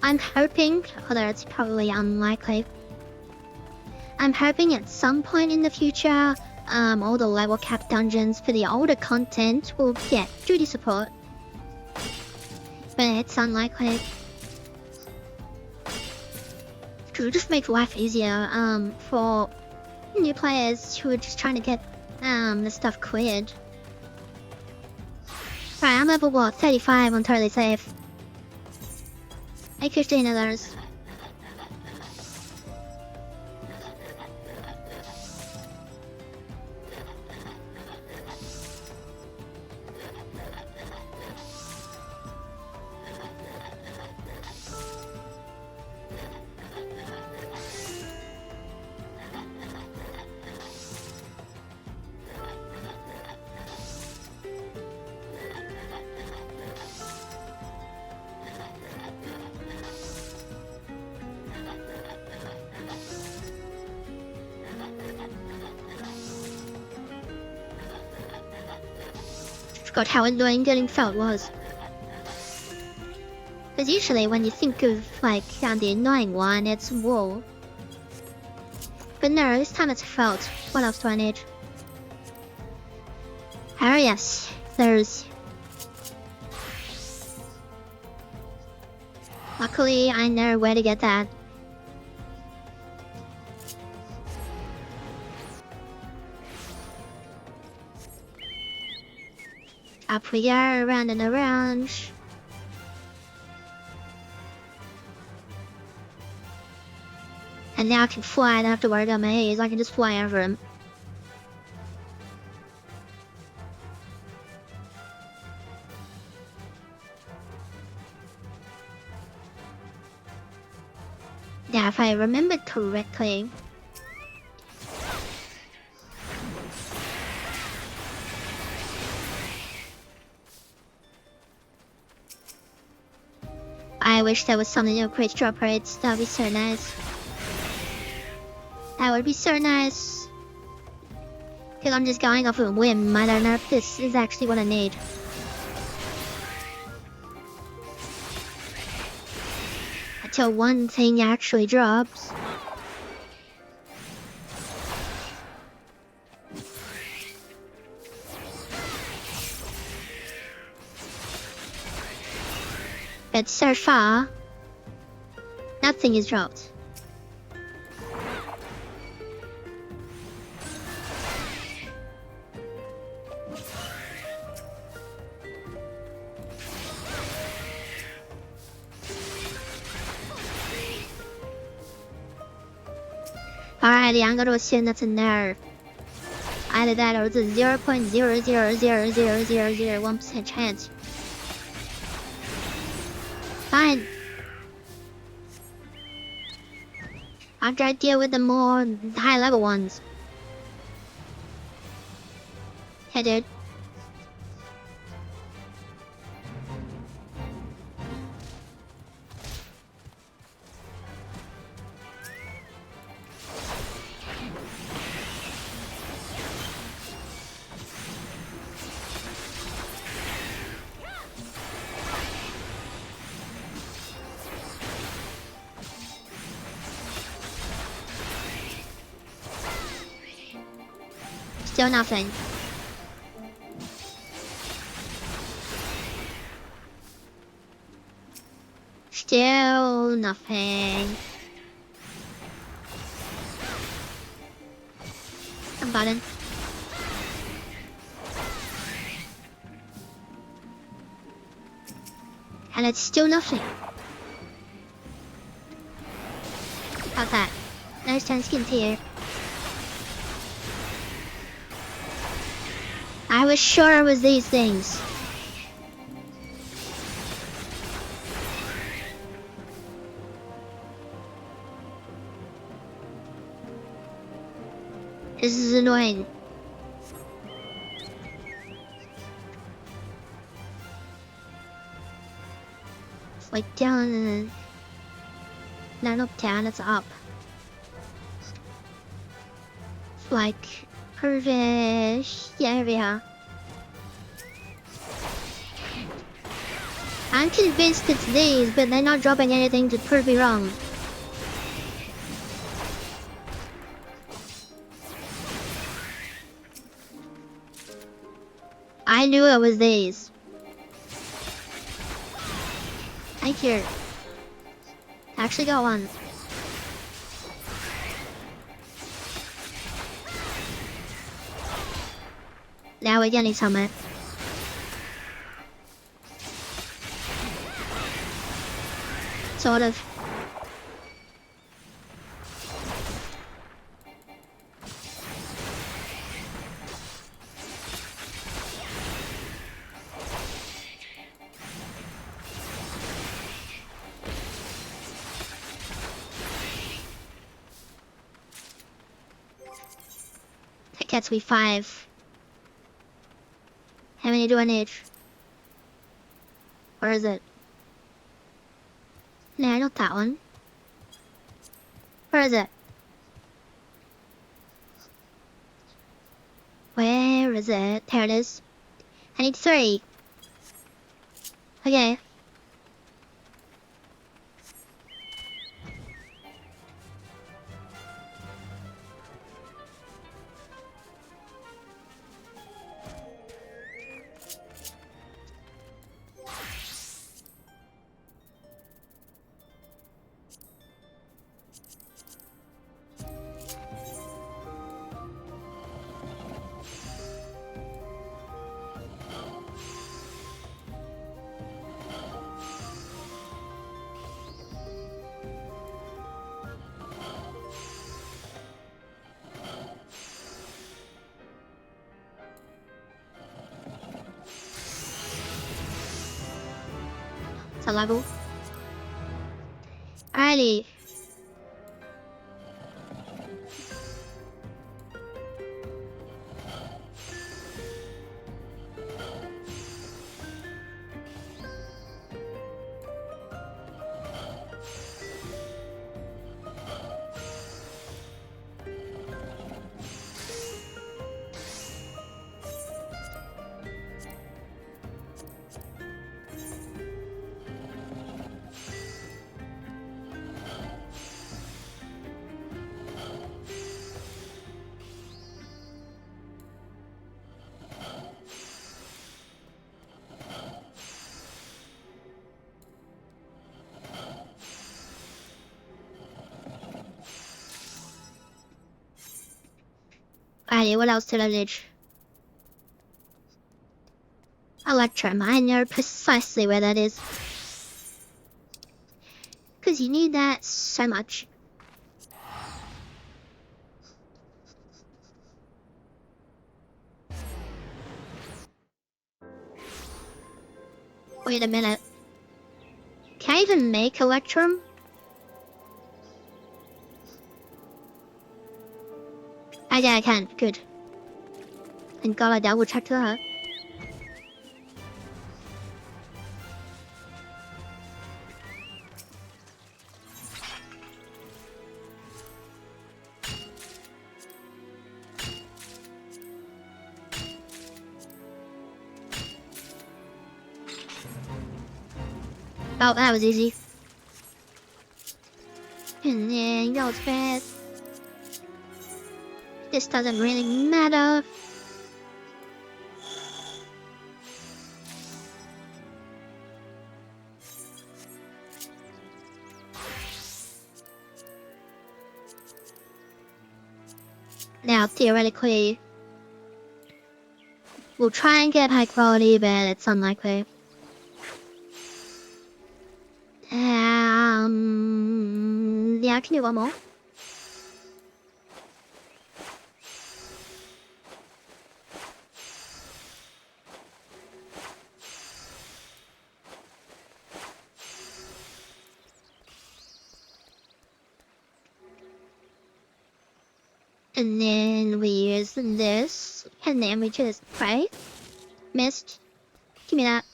hoping, although it's probably unlikely. I'm hoping at some point in the future, all the level cap dungeons for the older content will get duty support. But it's unlikely. It will just make life easier, for new players who are just trying to get, the stuff cleared. Right, I'm level what? 35, I'm totally safe. Make 15 of those. Forgot how annoying getting felt was. Because usually when you think of, like, the annoying one, it's wool. But no, this time it's felt. What else do I need? Oh yes, there's... Luckily, I know where to get that. Up we go, around and around. And now I can fly, I don't have to worry about my haze, I can just fly over him. Now if I remember correctly, I wish there was something to create drop rates. That would be so nice. That would be so nice. Because I'm just going off of a whim. I don't know if this is actually what I need. Until one thing actually drops. But so far, nothing is dropped. Alrighty, I'm gonna assume that's a nerve. Either that or it's a 0.0000001% chance. Fine. I'll try to deal with the more high level ones. Hey dude. Still nothing. Still nothing. A button. And it's still nothing. How's that? Nice 10 skins here. I was sure it was these things. This is annoying. It's like down and not up down, it's up. It's like curvish. Yeah, here we are. I'm convinced it's these, but they're not dropping anything to prove me wrong. I knew it was these. Thank you. Actually got one. Now we're getting somewhere. Sort of. That gets me 5. How many do I need? Where is it? Nah, not that one. Where is it? Where is it? There it is. I need 3. Okay. It's a level. Alrighty. Alrighty, what else did I need? Electrum. I know precisely where that is. Because you need that so much. Wait a minute. Can I even make Electrum? Yeah, I can. Good. Thank God I double checked that. Oh, that was easy. And then go to bed. This doesn't really matter. Now, theoretically, we'll try and get high quality, but it's unlikely. Yeah, I can do one more. And then we use this, and then we just pray. Missed. Give me that.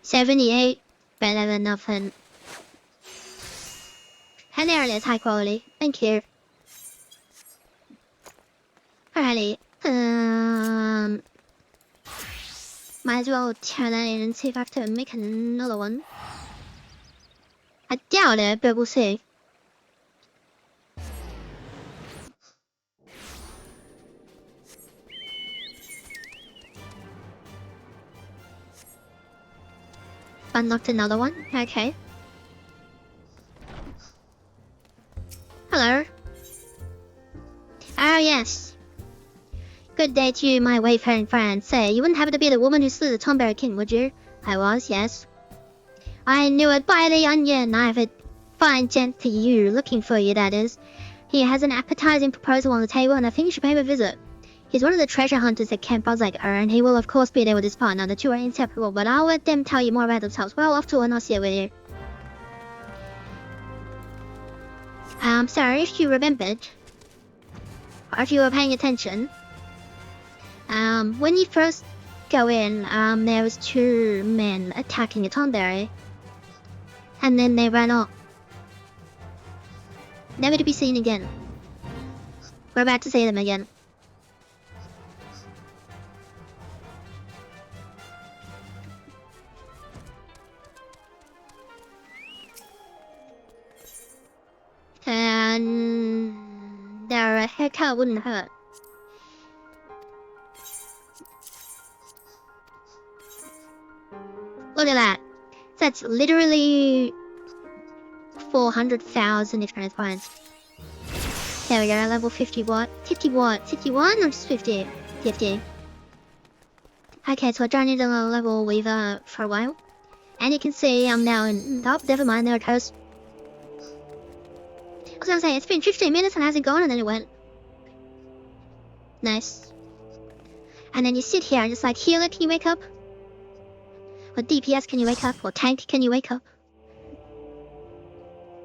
$78, better than nothing. And there it is, high quality. Thank you. Alrighty. Might as well turn that in and see if I have to make another one. I doubt it, but we'll see. Unlocked another one? Okay. Hello. Oh, yes. Good day to you, my wayfaring friend. Say, you wouldn't happen to be the woman who slew the Tomberry King, would you? I was, yes. I knew it by the onion. I have a fine gent to you, looking for you, that is. He has an appetizing proposal on the table, and I think you should pay him a visit. He's one of the treasure hunters at Camp Buzzlegger, and he will of course be there with his partner. The two are inseparable, but I'll let them tell you more about themselves. Well, off to, and I'll see you with you. Sorry if you remembered, or if you were paying attention. When you first go in, there was two men attacking a Tonberry, and then they ran off. Never to be seen again. We're about to see them again. And their haircut wouldn't hurt. Look at that. That's literally 400,000 experience points. There we go, level 50 what? 50 what? 51 or just 50? 50. Okay, so I don't need a level weaver for a while. And you can see I'm now in... Oh, never mind, there it goes. I was gonna say, it's been 15 minutes and hasn't gone, and then it went. Nice. And then you sit here and it's like, healer, can you wake up? Or DPS, can you wake up? Or tank, can you wake up?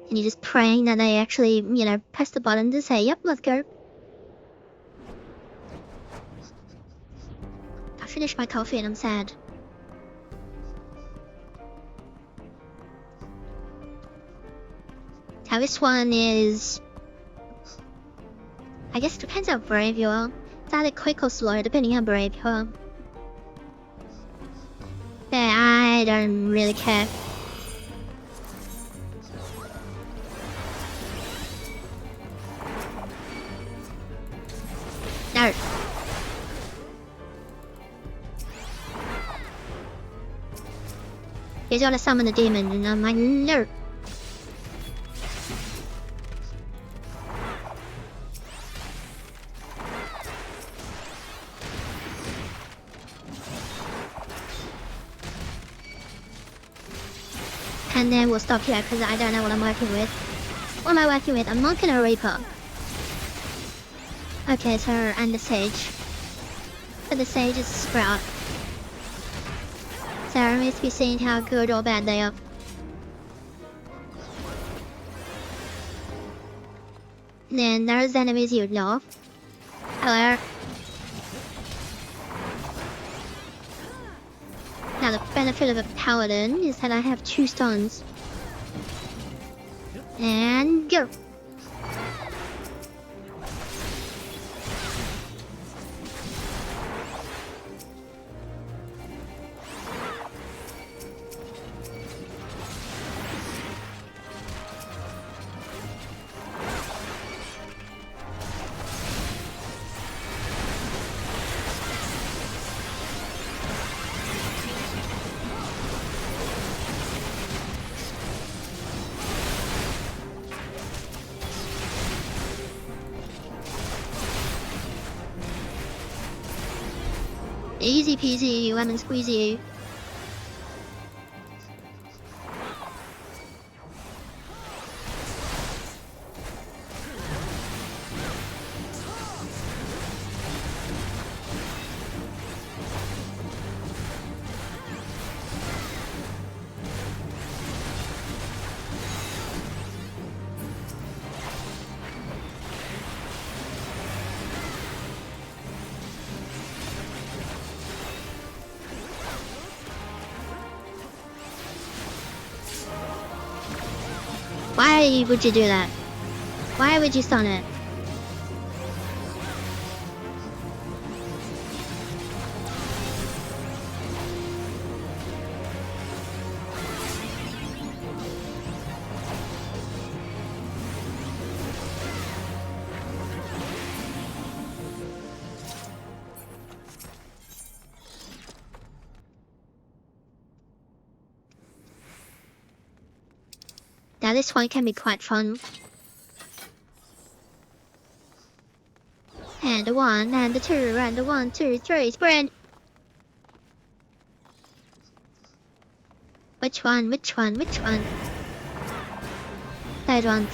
And you're just praying that they actually, you know, press the button to say, yep, let's go. I finished my coffee and I'm sad. Now this one is... I guess it depends how brave you are. It's either quick or slow, depending how brave you are. But I don't really care. No. He's gonna summon the demon, and I'm like, no. And then we'll stop here because I don't know what I'm working with. What am I working with? A monk and a reaper. Okay, so and the sage. But the sage is sprout. So I remains to be seen how good or bad they are. Then there's enemies you know. Hello. Now the benefit of a paladin is that I have 2 stuns. And go. Easy peasy, lemon squeezy. Why would you do that? Why would you stun it? Now this one can be quite fun. And the 1, and the 2, and the 1, 2, 3, sprint! Which one? Which one? Which one? Third one.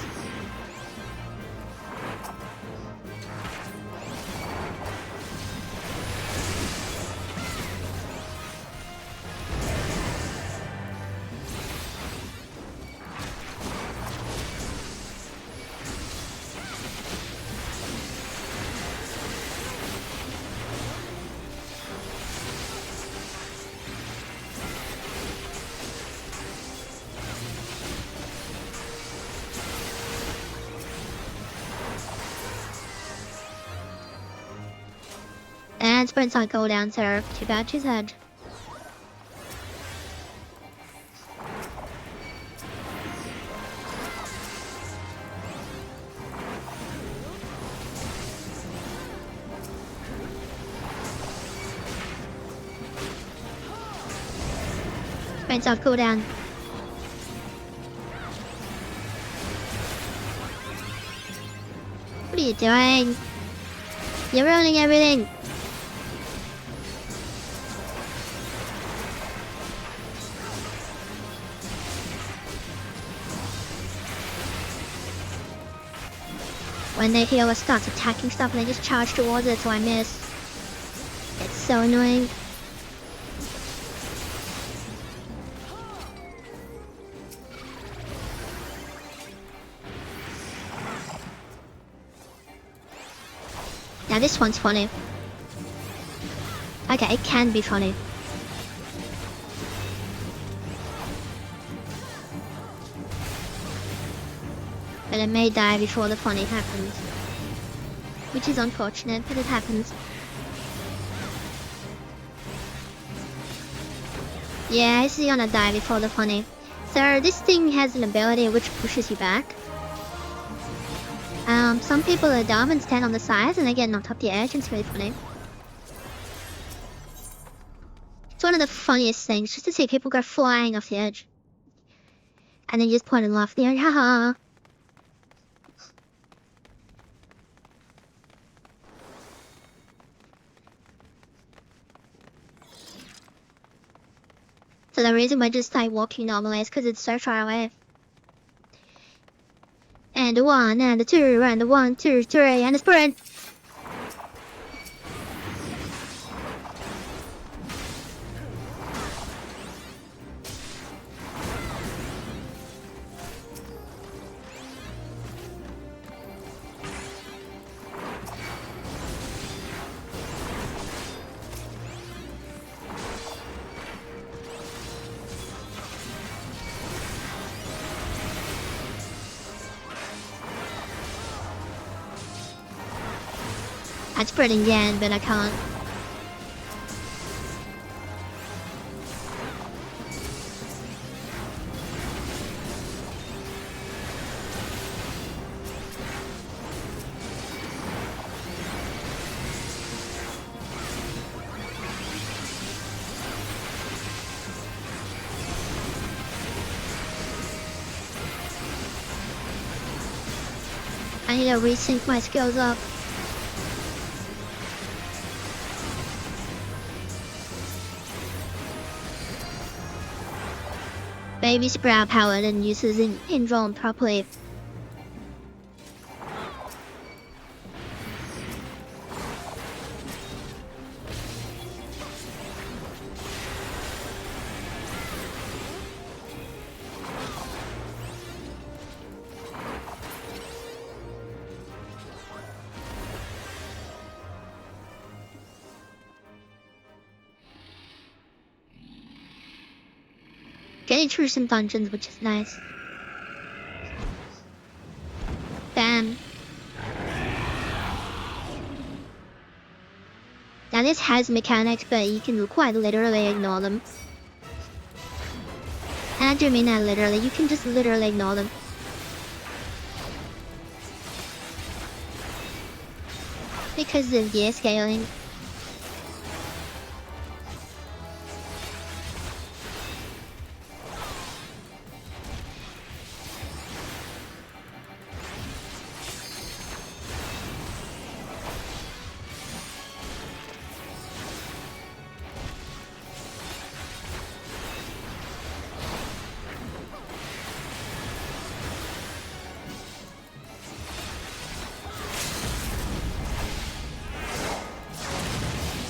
And sprints on cooldown, so too bad she's head. Sprints on cooldown. What are you doing? You're ruining everything! When the healer starts attacking stuff and they just charge towards it so I miss. It's so annoying. Now this one's funny. Okay, it can be funny. But it may die before the funny happens. Which is unfortunate, but it happens. Yeah, it's gonna die before the funny. So this thing has an ability which pushes you back. Some people are dumb and stand on the sides and they get knocked off the edge and it's really funny. It's one of the funniest things, just to see people go flying off the edge. And then you just point and laugh at the edge, haha. So the reason why I just start walking normally is because it's so far away. And a 1, and a 2, and a 1, 2, 3, and a sprint. I'd sprint again, but I can't. I need to resync my skills up. Baby sprout powered and uses in drone properly. Getting through some dungeons, which is nice. Bam. Now this has mechanics, but you can quite literally ignore them. And I do mean that literally, you can just literally ignore them. Because of gear scaling.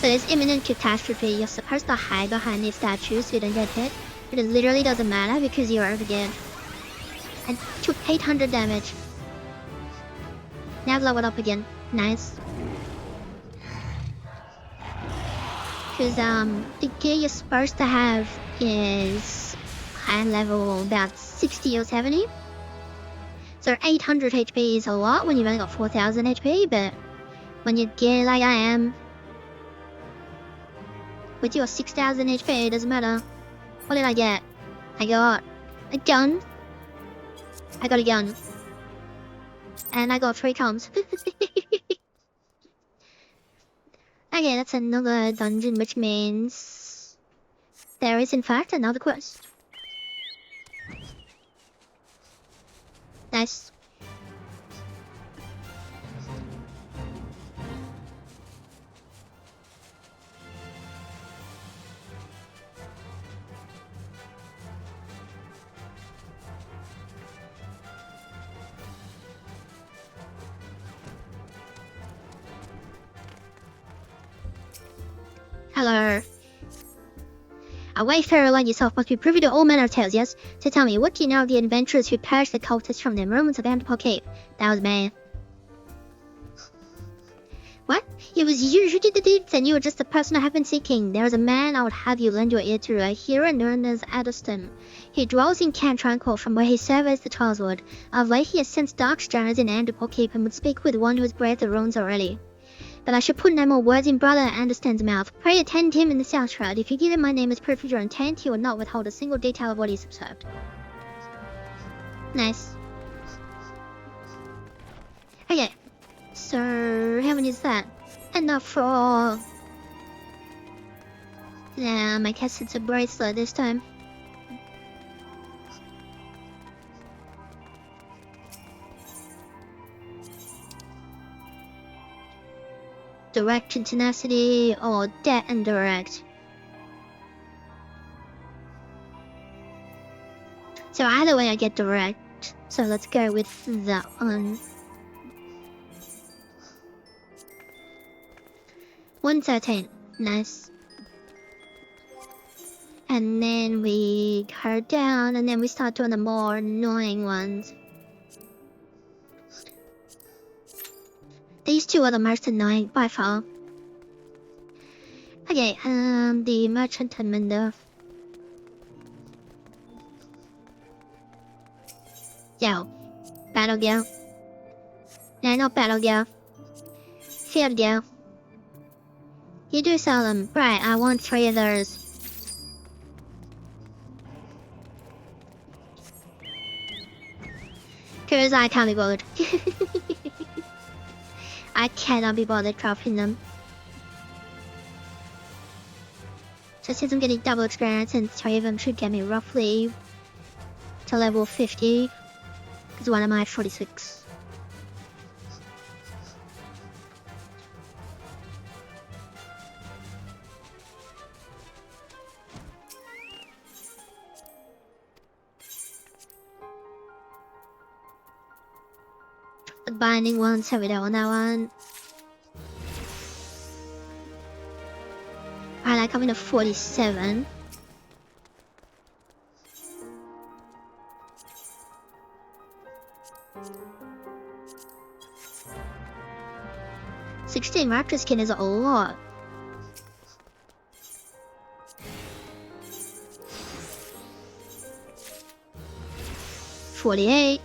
So there's imminent catastrophe. You're supposed to hide behind these statues so you don't get hit. But it literally doesn't matter because you're over again. I took 800 damage. Now I've leveled up again. Nice. Because the gear you're supposed to have is high level about 60 or 70. So 800 HP is a lot when you've only got 4000 HP, but when you gear like I am, with your 6000 HP, it doesn't matter. What did I get? I got a gun. I got a gun. And I got 3 comms. Okay, that's another dungeon, which means there is in fact another quest. Nice. Hello. A wayfarer like yourself must be privy to all manner of tales, yes? So tell me, what do you know of the adventurers who perished the cultists from the ruins of Antipole Cave? That was me. What? It was you who did the deeds, and you were just the person I have been seeking. There is a man I would have you lend your ear to, a hero known as Addiston. He dwells in Camp Tranquil, from where he surveys the Charleswood. Of late he has sensed dark shadows in Antipole Cave and would speak with one who has braved the ruins already. But I should put no more words in Brother Anderson's mouth. Pray attend him in the South Shroud. If you give him my name as proof of your intent, he will not withhold a single detail of what he's observed. Nice. Okay. So, how many is that? Enough for Yeah, I guess it's a bracelet this time. Direct and tenacity or dead and direct. So either way I get direct. So let's go with that one. 113. Nice. And then we go down and then we start doing the more annoying ones. These two are the most annoying by far. Okay, the merchant commander. Yo, battle gear. No, not battle gear. Field gear. You do sell them. Right, I want 3 of those. Cause I can't be bothered. I cannot be bothered dropping them. So since I'm getting double experience and 3 of them should get me roughly to level 50. Because one of my 46. The binding one, so we don't want that one. Alright, I come in at 47. $16 Raptor skin is a lot. $48.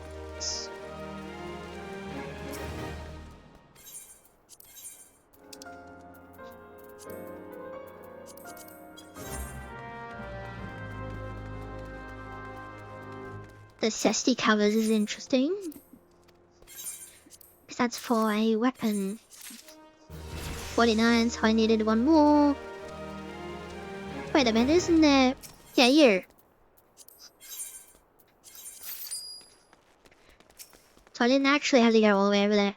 The Cesti covers is interesting. Because that's for a weapon. 49, so I needed one more. Wait a minute, isn't there? Yeah, here. So I didn't actually have to go all the way over there.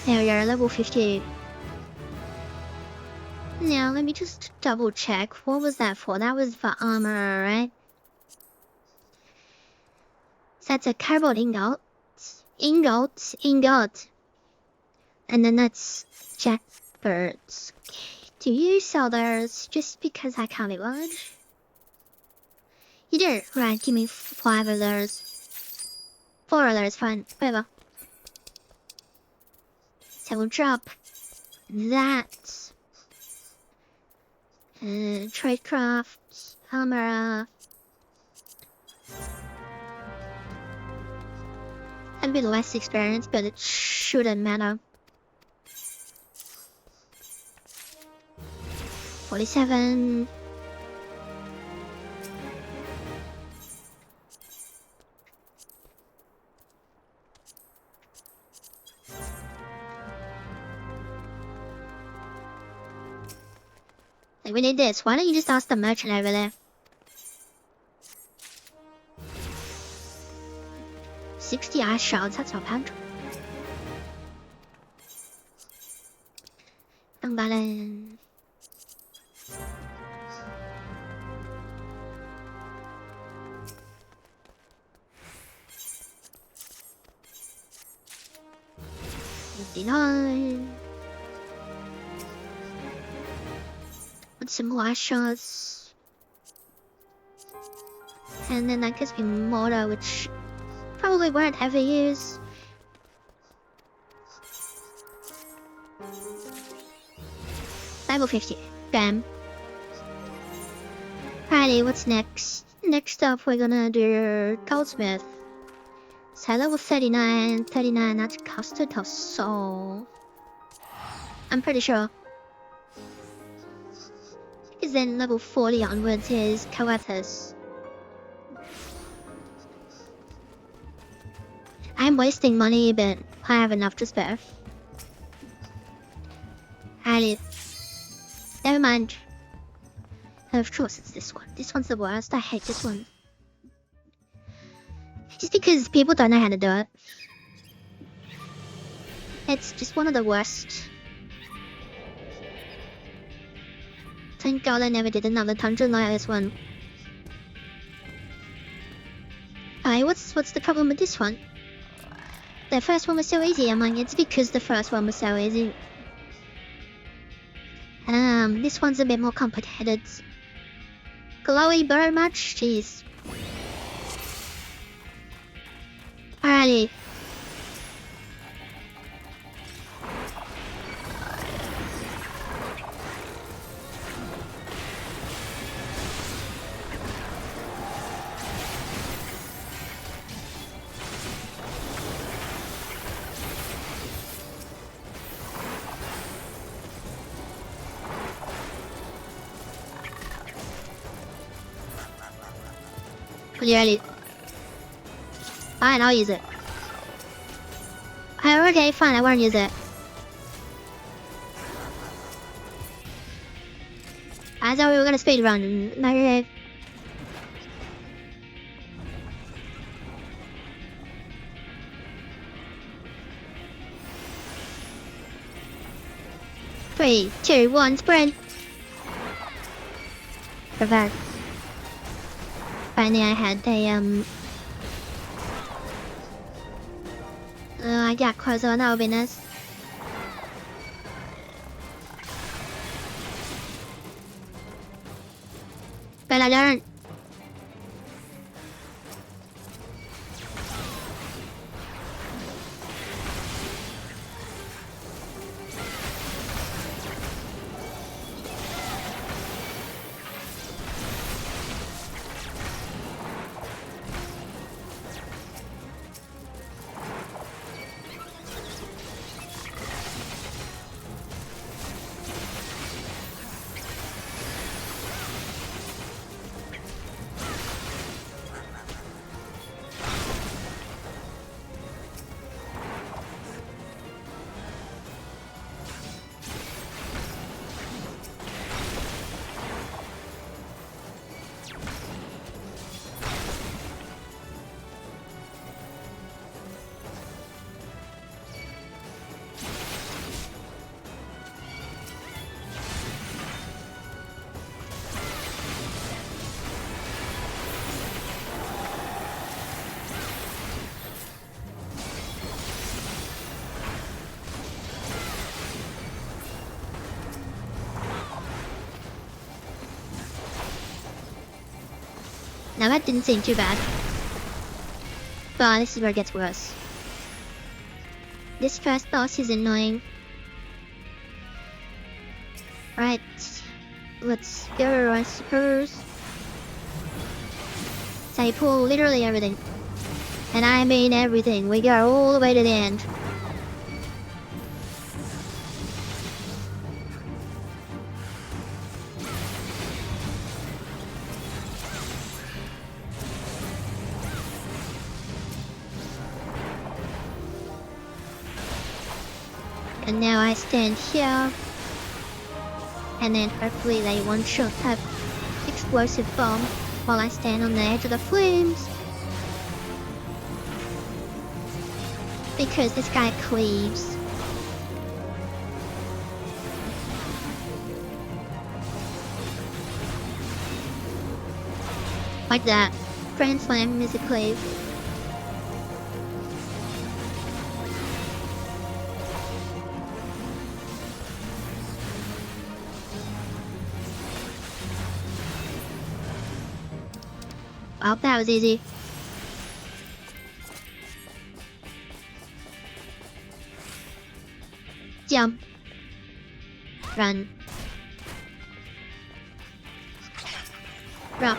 There we are, level 50. Now, let me just double check. What was that for? That was for armor, right? So that's a cardboard ingot. Ingot. And then that's jackbirds. Okay. Do you sell those just because I can't be bothered? You do? Right, give me 5 of those. 4 of those, fine. Whatever. So we'll drop that. Tradecraft, armor. A bit less experience, but it shouldn't matter. 47. Like, we need this. Why don't you just ask the merchant over there? 60 ice shards, that's not bad. Balance. $59. With some last shots. And then that gives me mortar, which probably won't ever use. Level 50. Bam. Alrighty, what's next? Next up, we're gonna do Goldsmith. So level 39, that's custard of soul. I'm pretty sure. Is then level 40 onwards is Coethus. I'm wasting money, but I have enough to spare. Never mind. Of course it's this one. This one's the worst. I hate this one. Just because people don't know how to do it. It's just one of the worst. Thank God I never did another dungeon like this one. Alright, what's the problem with this one? The first one was so easy. I'm like, it's because the first one was so easy. This one's a bit more complicated. Glowy bird match? Jeez. Alrighty. Clearly. Fine, I'll use it. Okay, fine, I won't use it. I thought we were gonna speedrun. Okay. Three, two, one, sprint. Perfect. Finally, I had a I got closer, that would be nice. But I don't. Now that didn't seem too bad. But this is where it gets worse. This first boss is annoying. Right. Let's go, I suppose. So you pull literally everything. And I mean everything. We go all the way to the end. And now I stand here, and then hopefully they one-shot that explosive bomb while I stand on the edge of the flames. Because this guy cleaves. Like that. Grand Slam is a cleave. I hope that was easy. Jump. Run. Rock.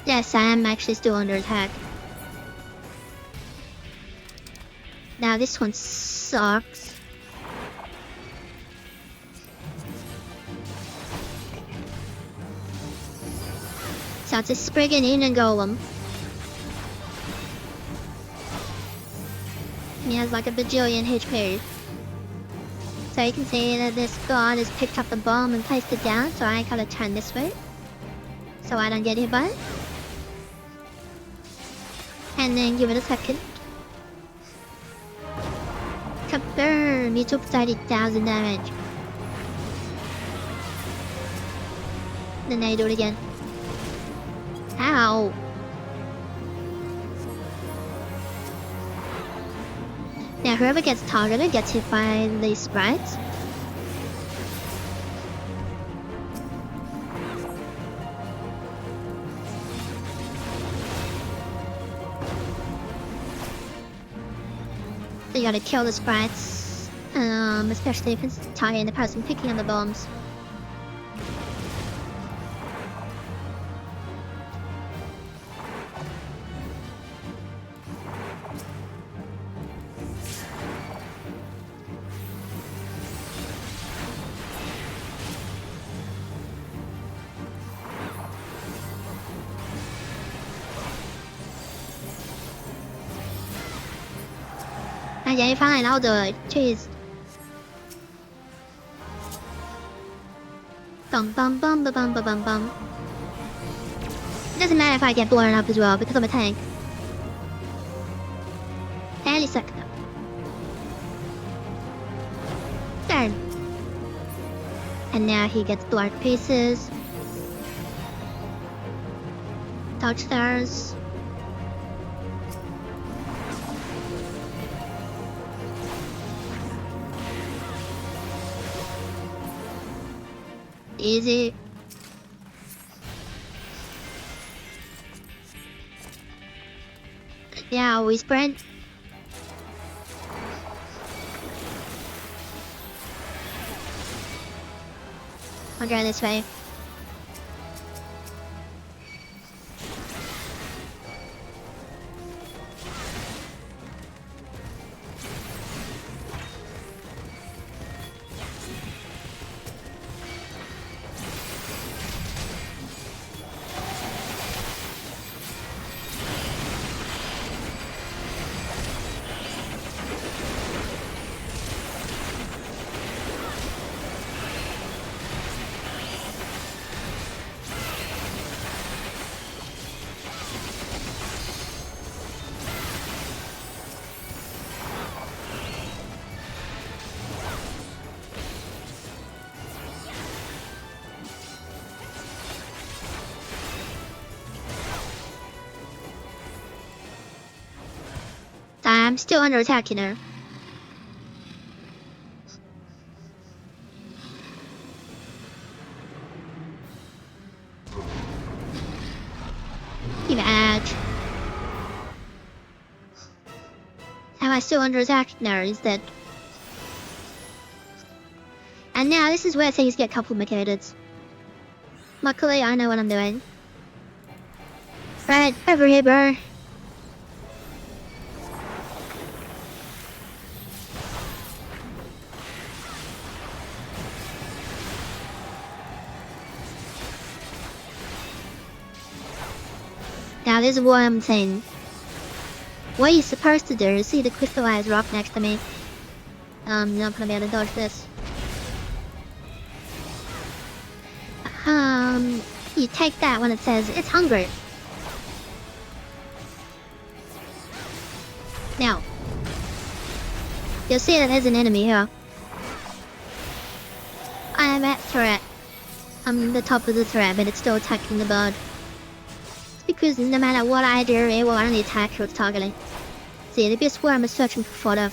Yes, I am actually still under attack. Now this one sucks. So it's a Spriggan in and Golem. He has like a bajillion HP. So you can see that this god has picked up the bomb and placed it down, so I gotta turn this way. So I don't get hit by it. And then give it a second. Confirm, you took 30,000 damage. Then now you do it again. Ow! Now whoever gets targeted gets hit by these sprites. So you gotta kill the sprites, especially if it's targeting the person picking up the bombs. Yeah, fine, I'll do it. Jeez. Bum bum bum ba bum ba bum bum. It doesn't matter if I get blown up as well because I'm a tank. Any second. There. And now he gets blown to pieces. Touch stars. Easy. Yeah, we spread. I'll go this way. I'm still under attack, you know. Give edge. Am I still under attack? No, he's dead. And now this is where things get complicated. Luckily, I know what I'm doing. Right, over here, bro. Now this is what I'm saying. What you're supposed to do is see the crystallized rock next to me. I'm not gonna be able to dodge this. You take that when it says it's hungry. Now, you'll see that there's an enemy here. I am at threat. I'm the top of the threat, but it's still attacking the bird. Because no matter what I do, it will only attack who it's targeting. See, the best where I'm searching for fodder.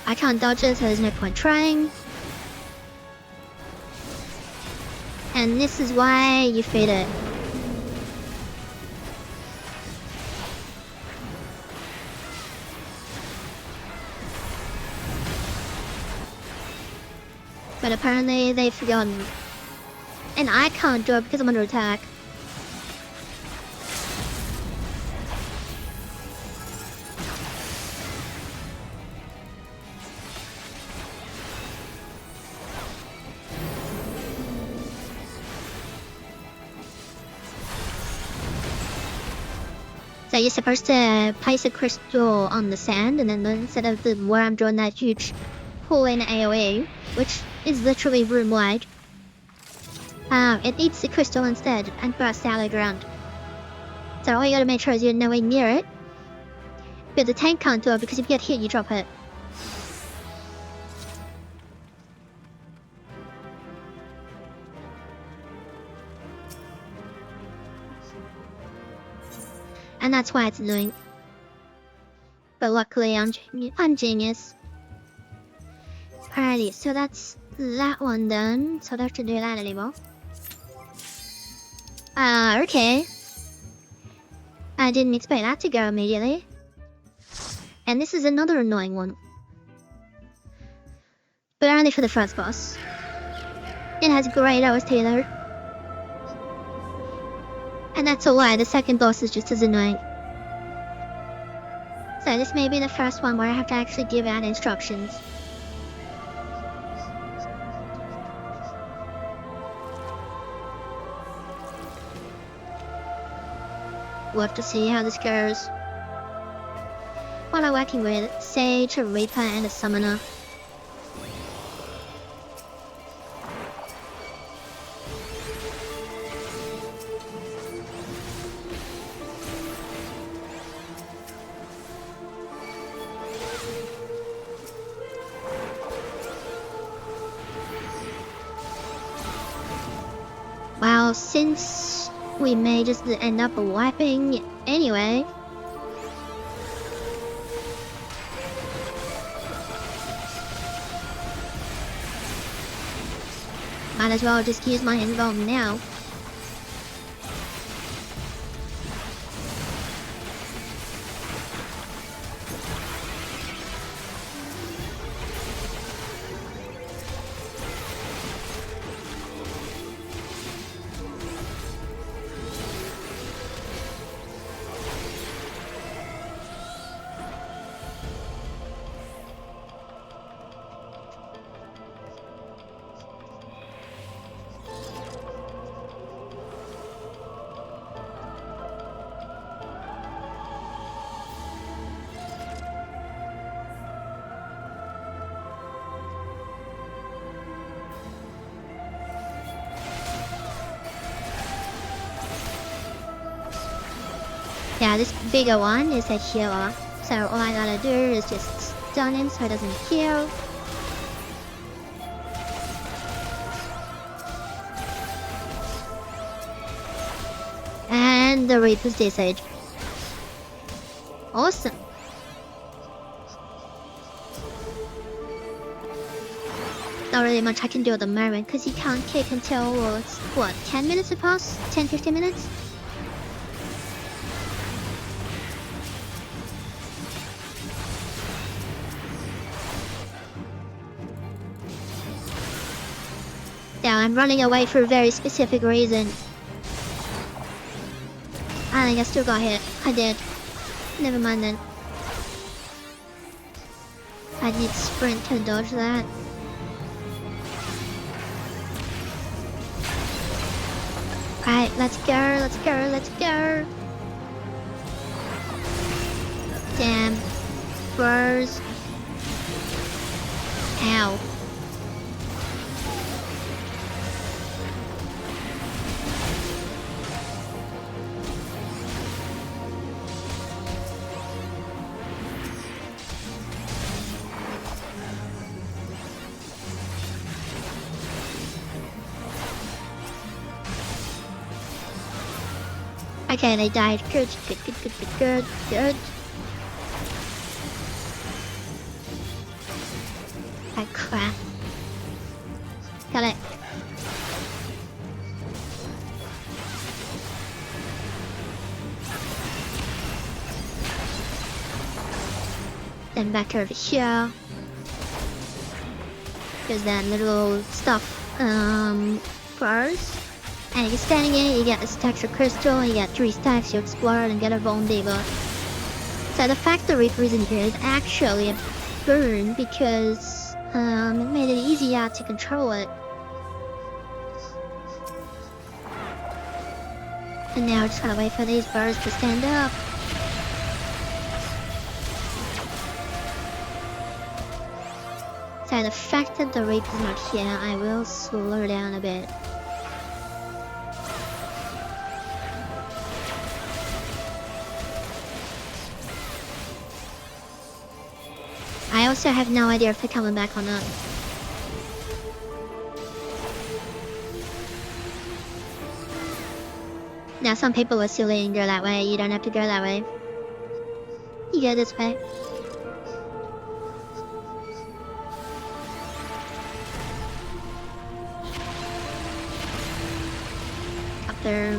I can't dodge it, so there's no point trying. And this is why you feed it. But apparently they've forgotten. And I can't do it because I'm under attack. So you're supposed to place a crystal on the sand, and then instead of the worm doing that huge pull in AoE, which is literally room wide, it eats the crystal instead and bursts out of the ground. So all you gotta make sure is you're nowhere near it. But the tank can't do it because if you get hit, you drop it. And that's why it's annoying. But luckily, I'm genius. Alrighty, so that's that one done. So I don't have to do that anymore. Okay. I didn't expect that to go immediately. And this is another annoying one. But only for the first boss. It has great OST though. And that's a lie, the second boss is just as annoying. So this may be the first one where I have to actually give out instructions. We'll have to see how this goes. What I'm working with, Sage, a Reaper, and a Summoner. Well, since we may just end up wiping anyway. Might as well just use my involve now. Yeah, this bigger one is a healer, so all I gotta do is just stun him so he doesn't heal. And the Reaper's Sage. Awesome. Not really much I can do at the moment because he can't kick until, what, 10 minutes have passed? 10-15 minutes? Yeah, I'm running away for a very specific reason. I think I still got hit. I did. Never mind then. I need sprint to dodge that. Alright, let's go, let's go, let's go. Damn. Bros. Ow. Okay, they died. Good, good, good, good, good, good, good. Ah, crap. Got it. Then back over here. There's that little stuff first. And you're standing in it, you get this texture crystal, and you get 3 stacks, you explore and get a bone debuff. So the fact the Reaper isn't here is actually a burn because it made it easier to control it. And now we're just gotta wait for these birds to stand up. So the fact that the Reaper's not here, I will slow her down a bit. I also have no idea if they're coming back or not. Now some people will still letting go that way, you don't have to go that way. You go this way. Up there.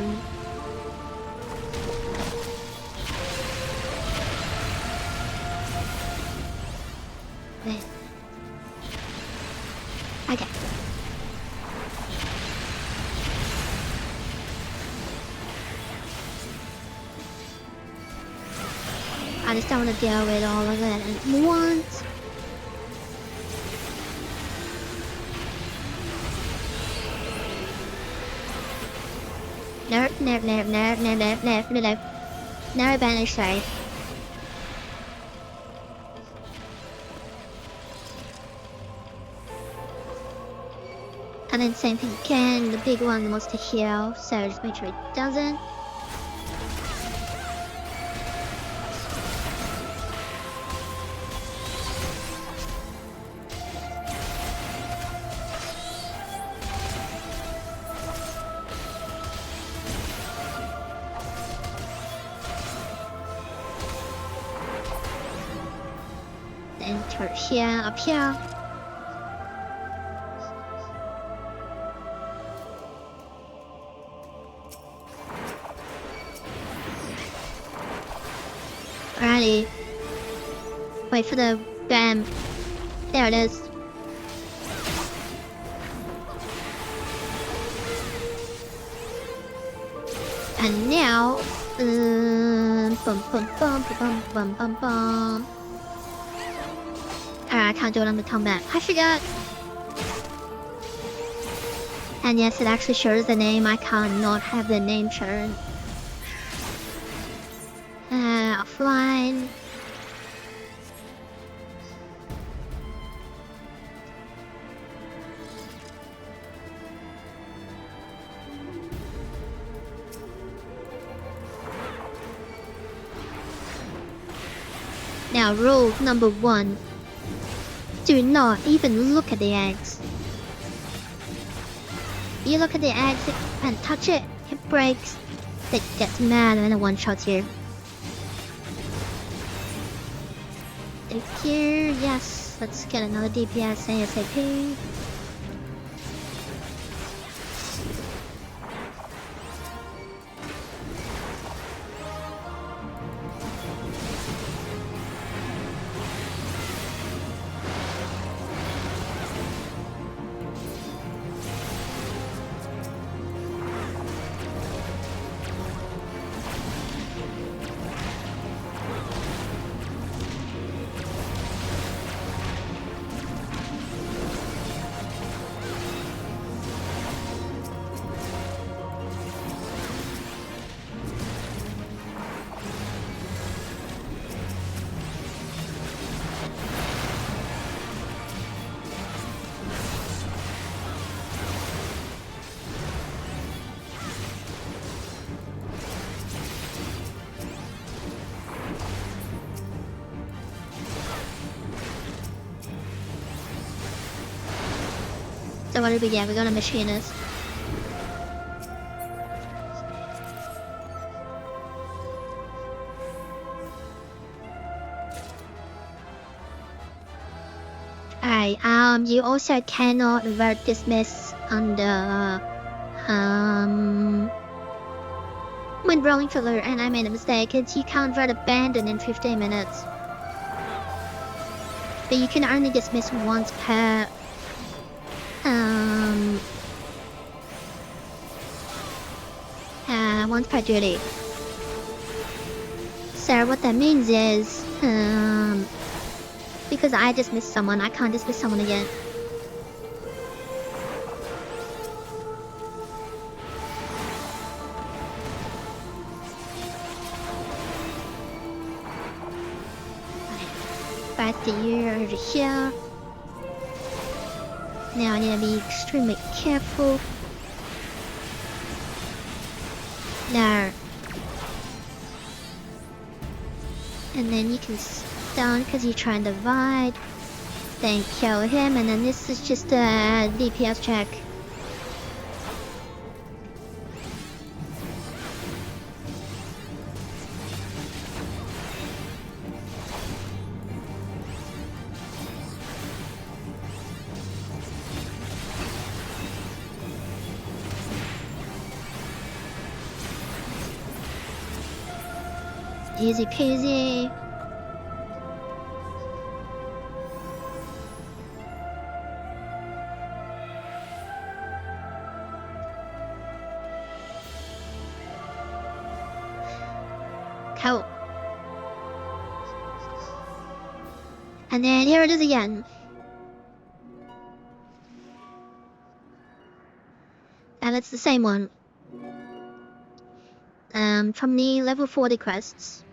Wait. Okay. I just don't want to deal with all of that at once. No. Now banish side. And then same thing again, the big one wants to heal, so just make sure it doesn't. Enter here, up here. Alrighty. Wait for the bam. There it is. And now, bum. Alright, I can't do it on the combat. I forgot. And yes, it actually shows the name. I can't not have the name shown. Offline. Now, rule number 1. Do not even look at the eggs. You look at the eggs and touch it, it breaks. It gets mad and it one-shots you. Thank you. Yes, let's get another DPS ASAP. So what did we get? We got a machinist. Alright, you also cannot revert dismiss under when rolling filler, and I made a mistake. It's you can't revert abandon in 15 minutes. But you can only dismiss once per once per duty. So what that means is, because I dismissed someone, I can't dismiss someone again. Back the year over here. Now I need to be extremely careful. Now. And then you can stun because you're trying to divide. Then kill him, and then this is just a DPS check. Easy peasy. Cool. And then here it is again. And it's the same one. From the level 40 quests.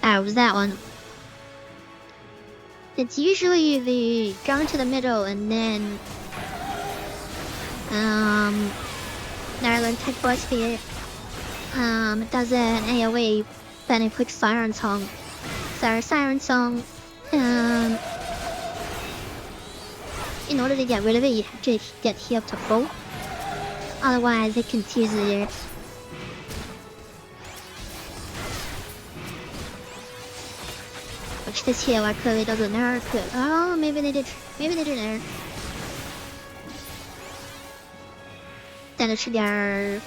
That was that one. It's usually the go into the middle and then Ireland Tech Boy Spear does an AoE, then it clicks Siren Song. So Siren Song, in order to get rid of it, you have to get healed to full. Otherwise, it confuses you. Which this healer clearly doesn't know. Oh, maybe they did. Maybe they didn't know. Then it should go.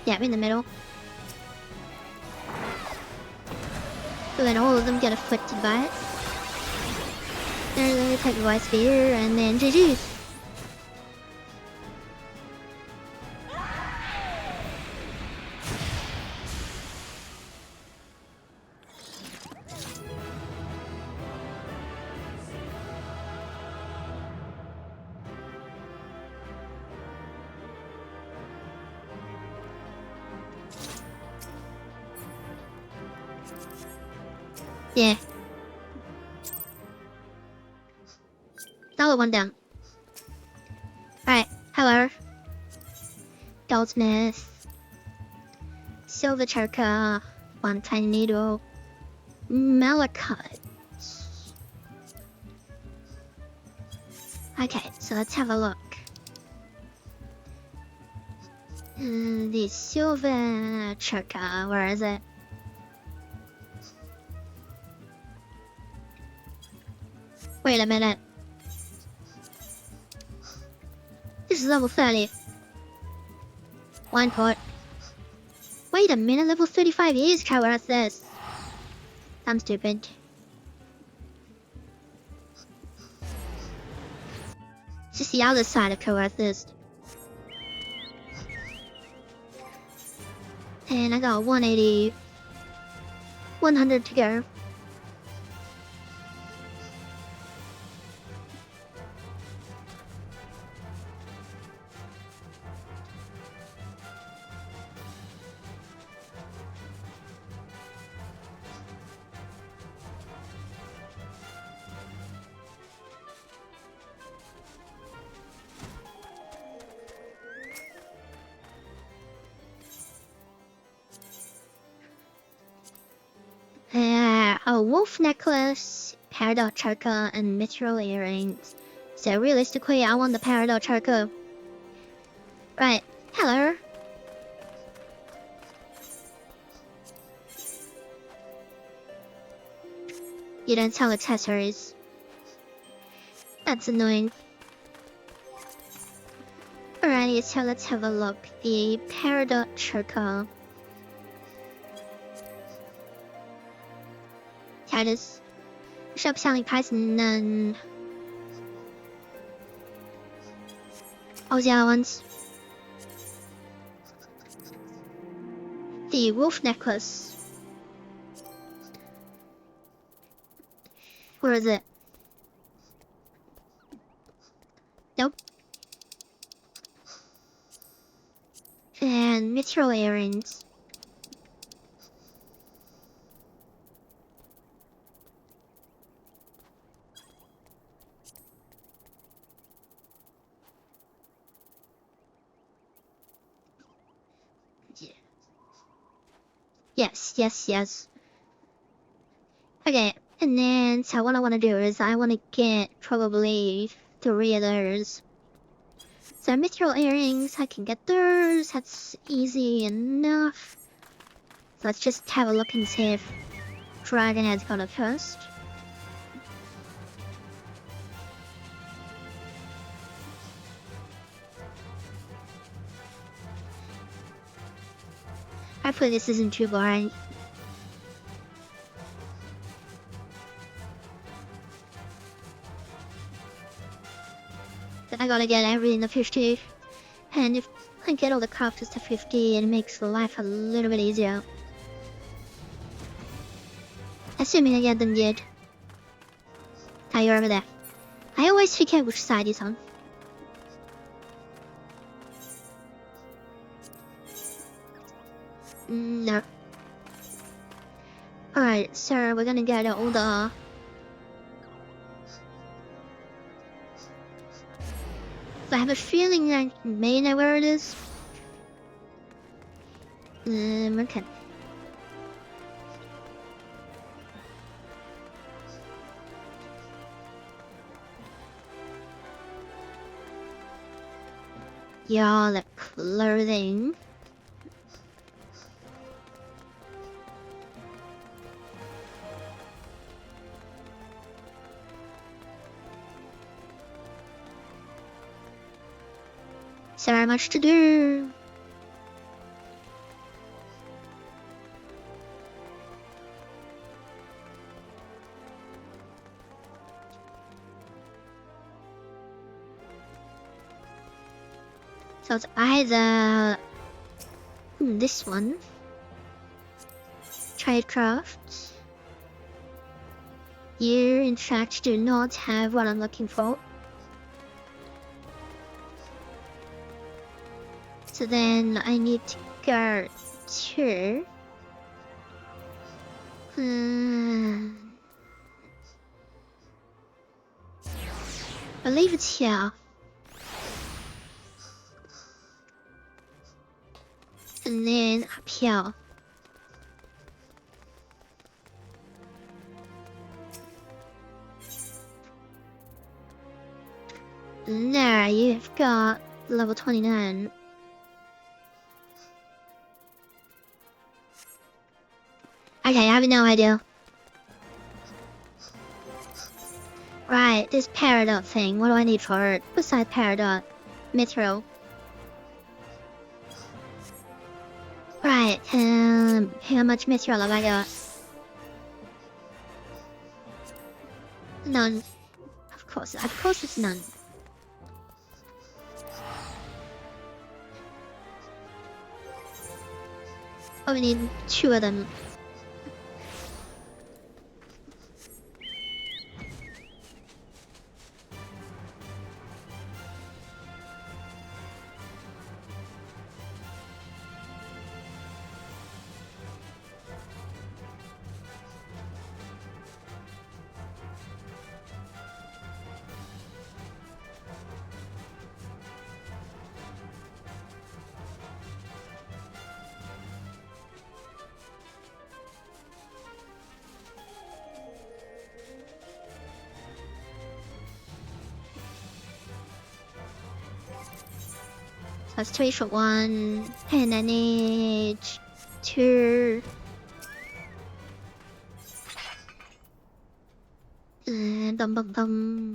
Yeah, in the middle. So then all of them get afflicted by it. Then they take the White Spear and then GG's. Yeah. Another one down. Alright, hello. Goldsmith. Silver choker. One tiny needle. Malachite. Okay, so let's have a look. The silver choker, where is it? Wait a minute. This is level 30. One port. Wait a minute, level 35 is covered this. I'm stupid. It's just the other side of Coerthus. And I got 180. 100 to go. a wolf necklace, peridot choker, and mithril earrings. So realistically, I want the peridot choker. Right, hello. You don't sell accessories. That's annoying. Alrighty, so let's have a look. The peridot choker. Titus. 是不像一开始能 Oh, the other ones. The wolf necklace. Where is it? Nope. And mithril earrings. Yes. Okay, and then, so what I want to do is I want to get probably 3 of those. So mithril earrings, I can get those, that's easy enough. So let's just have a look and see if Dragon has got it first. Hopefully this isn't too boring. Then I gotta get everything to 50. And if I get all the crafters to 50, it makes life a little bit easier. Assuming I get them good. Ah, you're over there. I always forget which side he's on. No. Alright, so we're gonna get all the... I have a feeling I may know where it is. Okay. Yeah, the clothing. So much to do. So it's either this one, Tradecraft. You, in fact, do not have what I'm looking for. So then I need to go to... I believe it's here. And then up here. And there you've got level 29. Okay, I have no idea. Right, this peridot thing, what do I need for it? Besides peridot? Mithril. Right, how much mithril have I got? None. Of course it's none. Oh, we need 2 of them. Plus 2 short 1. And I need 2.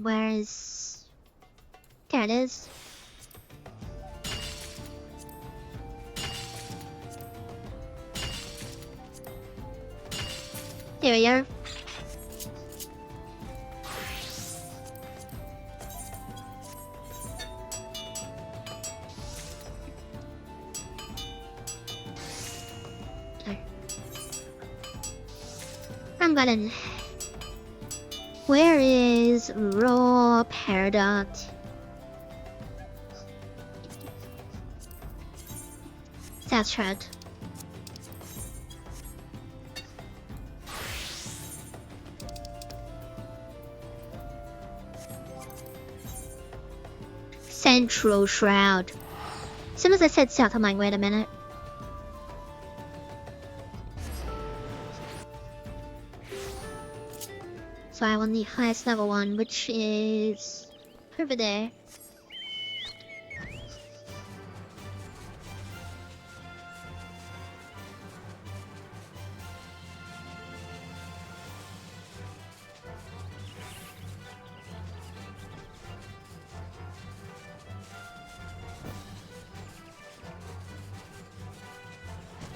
Where is... There it is. Here we go. I'm gonna... Where is raw paradox? That's right. Central Shroud. As soon as I said south, I'm like, wait a minute. So I want the highest level one, which is over there.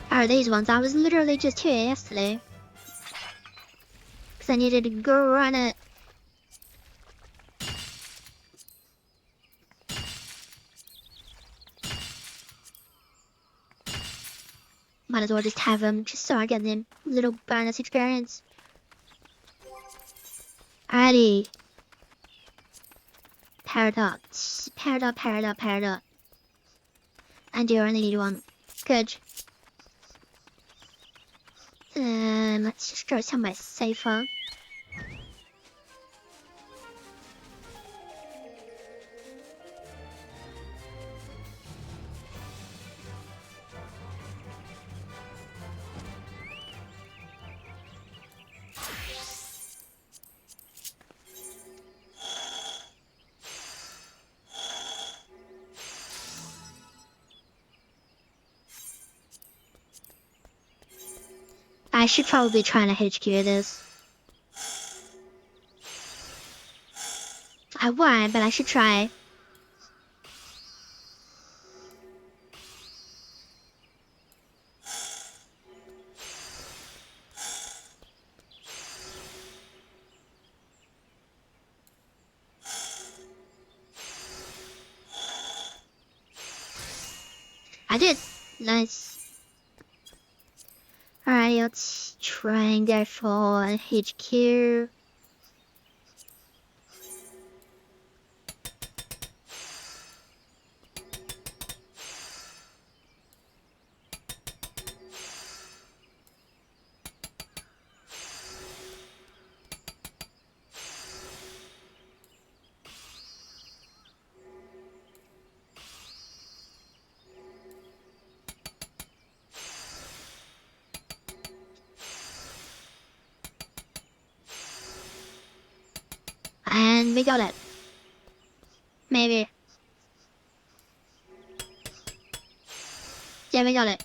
Are these ones? I was literally just here yesterday. Because I needed to go run it. Might as well just have them, just so I get them little bonus experience. Alrighty. Paradox. Paradox. And you only need one. Good. Let's just go somewhere safer. I should probably try to HQ this. I won't, but I should try. I did. Nice. Alright, let's try and go for an HQ. And we got it. Maybe. Yeah, we got it.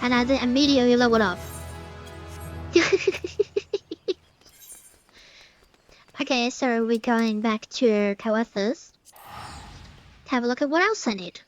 And I then immediately leveled up. Okay, so we're going back to Kawathas to have a look at what else I need.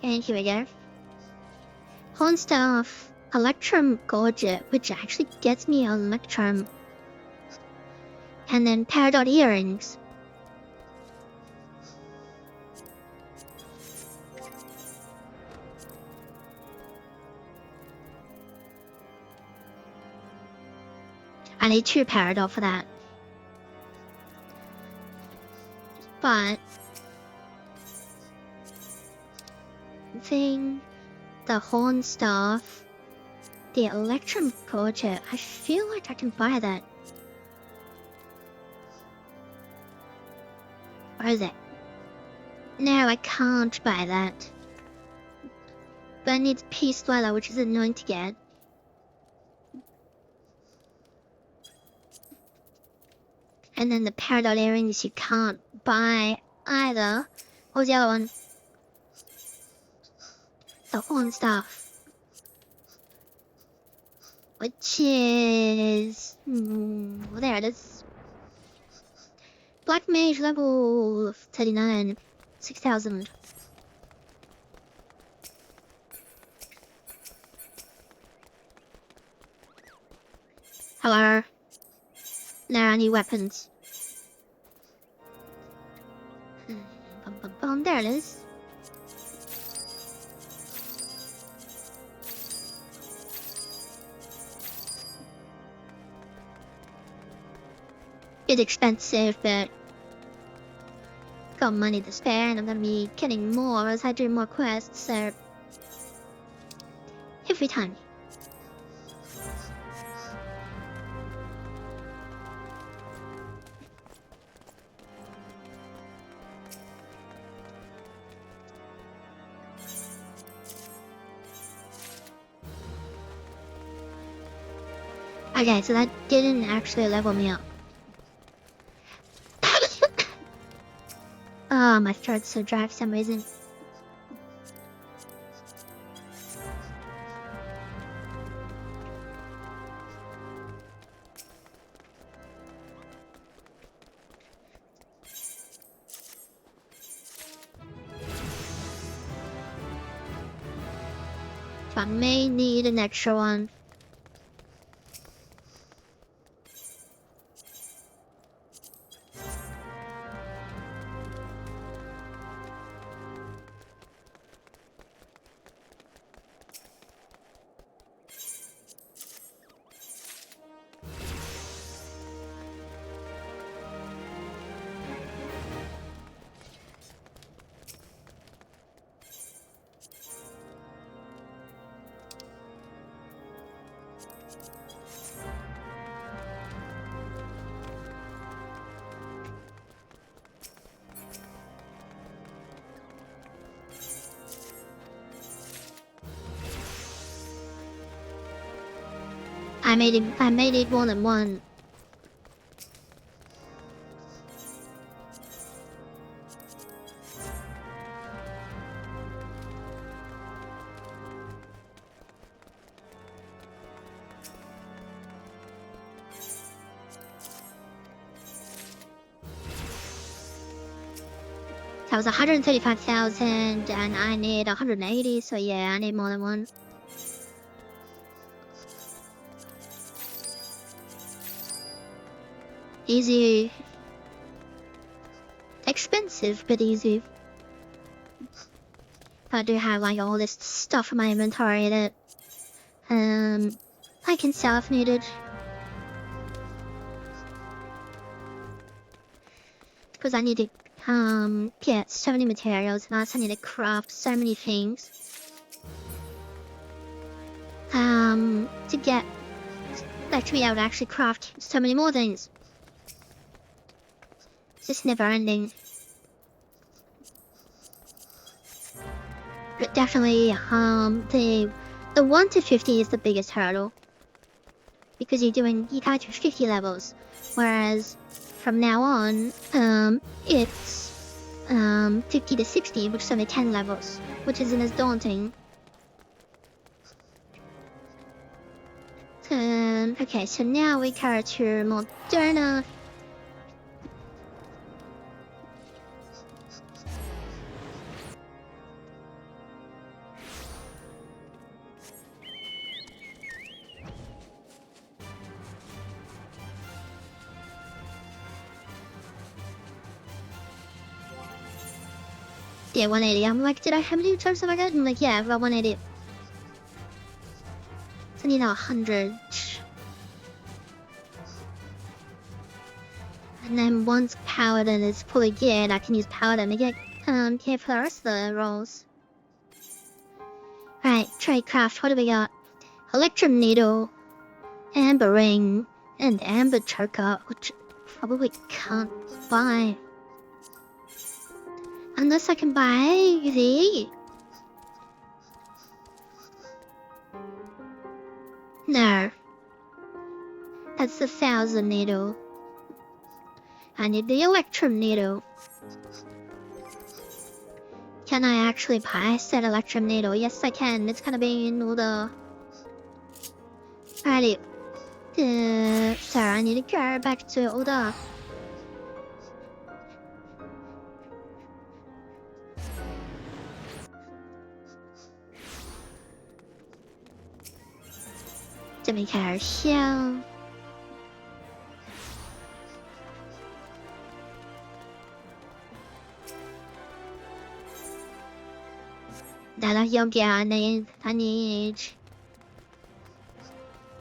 And here we go. Hornstaff, Electrum Gorget, which actually gets me Electrum. And then peridot earrings. I need 2 peridot for that. But the horn staff, the electrum portrait, I feel like I can buy that. Or is it? No, I can't buy that. But I need Peace Dweller, which is annoying to get. And then the peridot earrings you can't buy either. What was the other one? The horn staff. Which is... there it is. Black Mage level 39. 6,000. Hello. Now I need weapons. There it is. It's expensive, but got money to spare, and I'm gonna be getting more as I do more quests, so every time. Okay, so that didn't actually level me up. Oh, my throat's so dry for some reason. So I may need an extra one. I made it more than one. That was 135,000 and I need 180, so yeah, I need more than one. Easy. Expensive, but easy. I do have like all this stuff in my inventory that I can sell if needed. Because I need to get so many materials, and also I need to craft so many things. To get like to be able to actually craft so many more things. It's just never ending. But definitely, the 1 to 50 is the biggest hurdle. Because you gotta do 50 levels. Whereas, from now on, it's 50 to 60, which is only 10 levels. Which isn't as daunting. Okay, so now we go to Moderna. Yeah, 180. I'm like, did I how many times have I got? I'm like, yeah, about 180. So I need 100. And then once Paladin is fully geared, I can use Paladin to get care for the rest of the rolls. Right, tradecraft, what do we got? Electrum Needle, Amber Ring, and Amber Choker, which probably can't buy. Unless I can buy the... No. That's the 1000 Needle. I need the Electrum Needle. Can I actually buy said Electrum Needle? Yes, I can. It's gonna be in all the... Alrighty. Sorry, I need to go back to order.这边开始笑。That'll help you. I need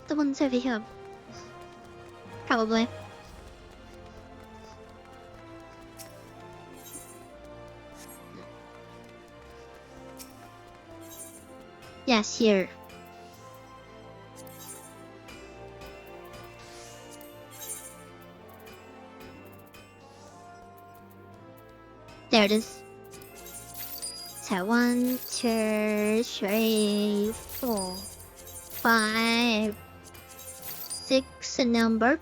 the ones over here. Probably. Yes, here. There it is. So 1, 2, 3, 4, 5, 6 number.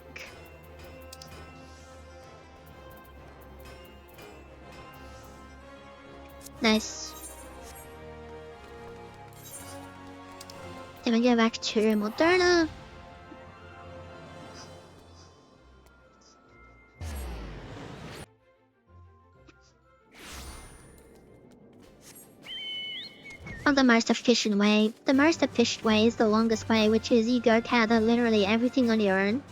Nice. Then we go back to Moderna. On the most efficient way. The most efficient way is the longest way, which is you go gather literally everything on your own.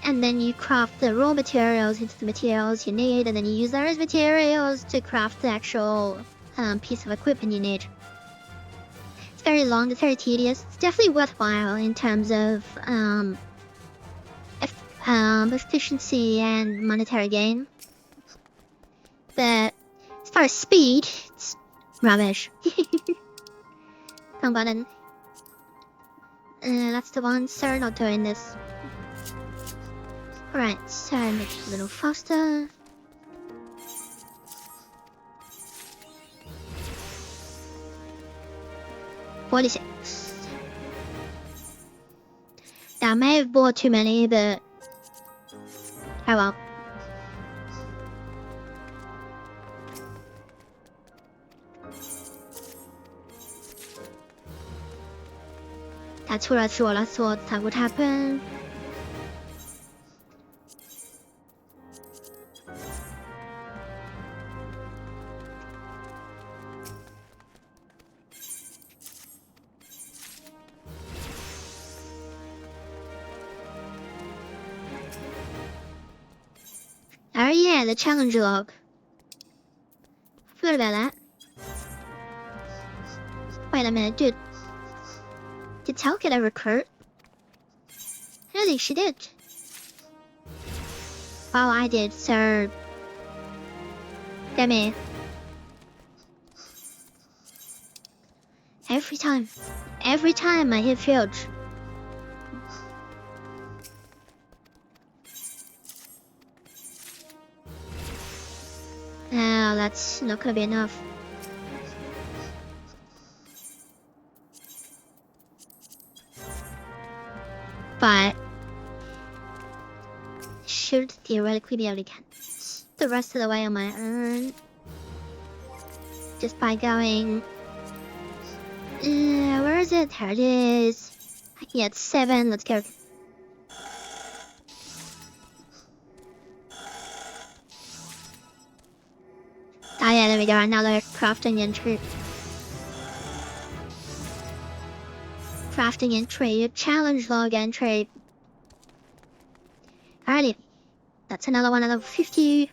And then you craft the raw materials into the materials you need, and then you use those materials to craft the actual piece of equipment you need. It's very long, it's very tedious. It's definitely worthwhile in terms of efficiency and monetary gain. But as far as speed, it's rubbish. Come button. That's the one, sir, not doing this. Alright, so make it a little faster. $46. Now, I may have bought too many, but oh well. That's what I thought that would happen. Oh yeah, the challenge log. Forgot about that. Wait a minute, dude. Did Tal get a recruit? I don't think she did. Well, I did, so... Damn it. Every time I hit field. Oh, that's not gonna be enough. But should theoretically be able to get the rest of the way on my own. Just by going... where is it? There it is. I can get 7, let's go. Oh yeah, there we go, another crafting entry. Crafting entry, challenge log entry. Alrighty, that's another one of the 50.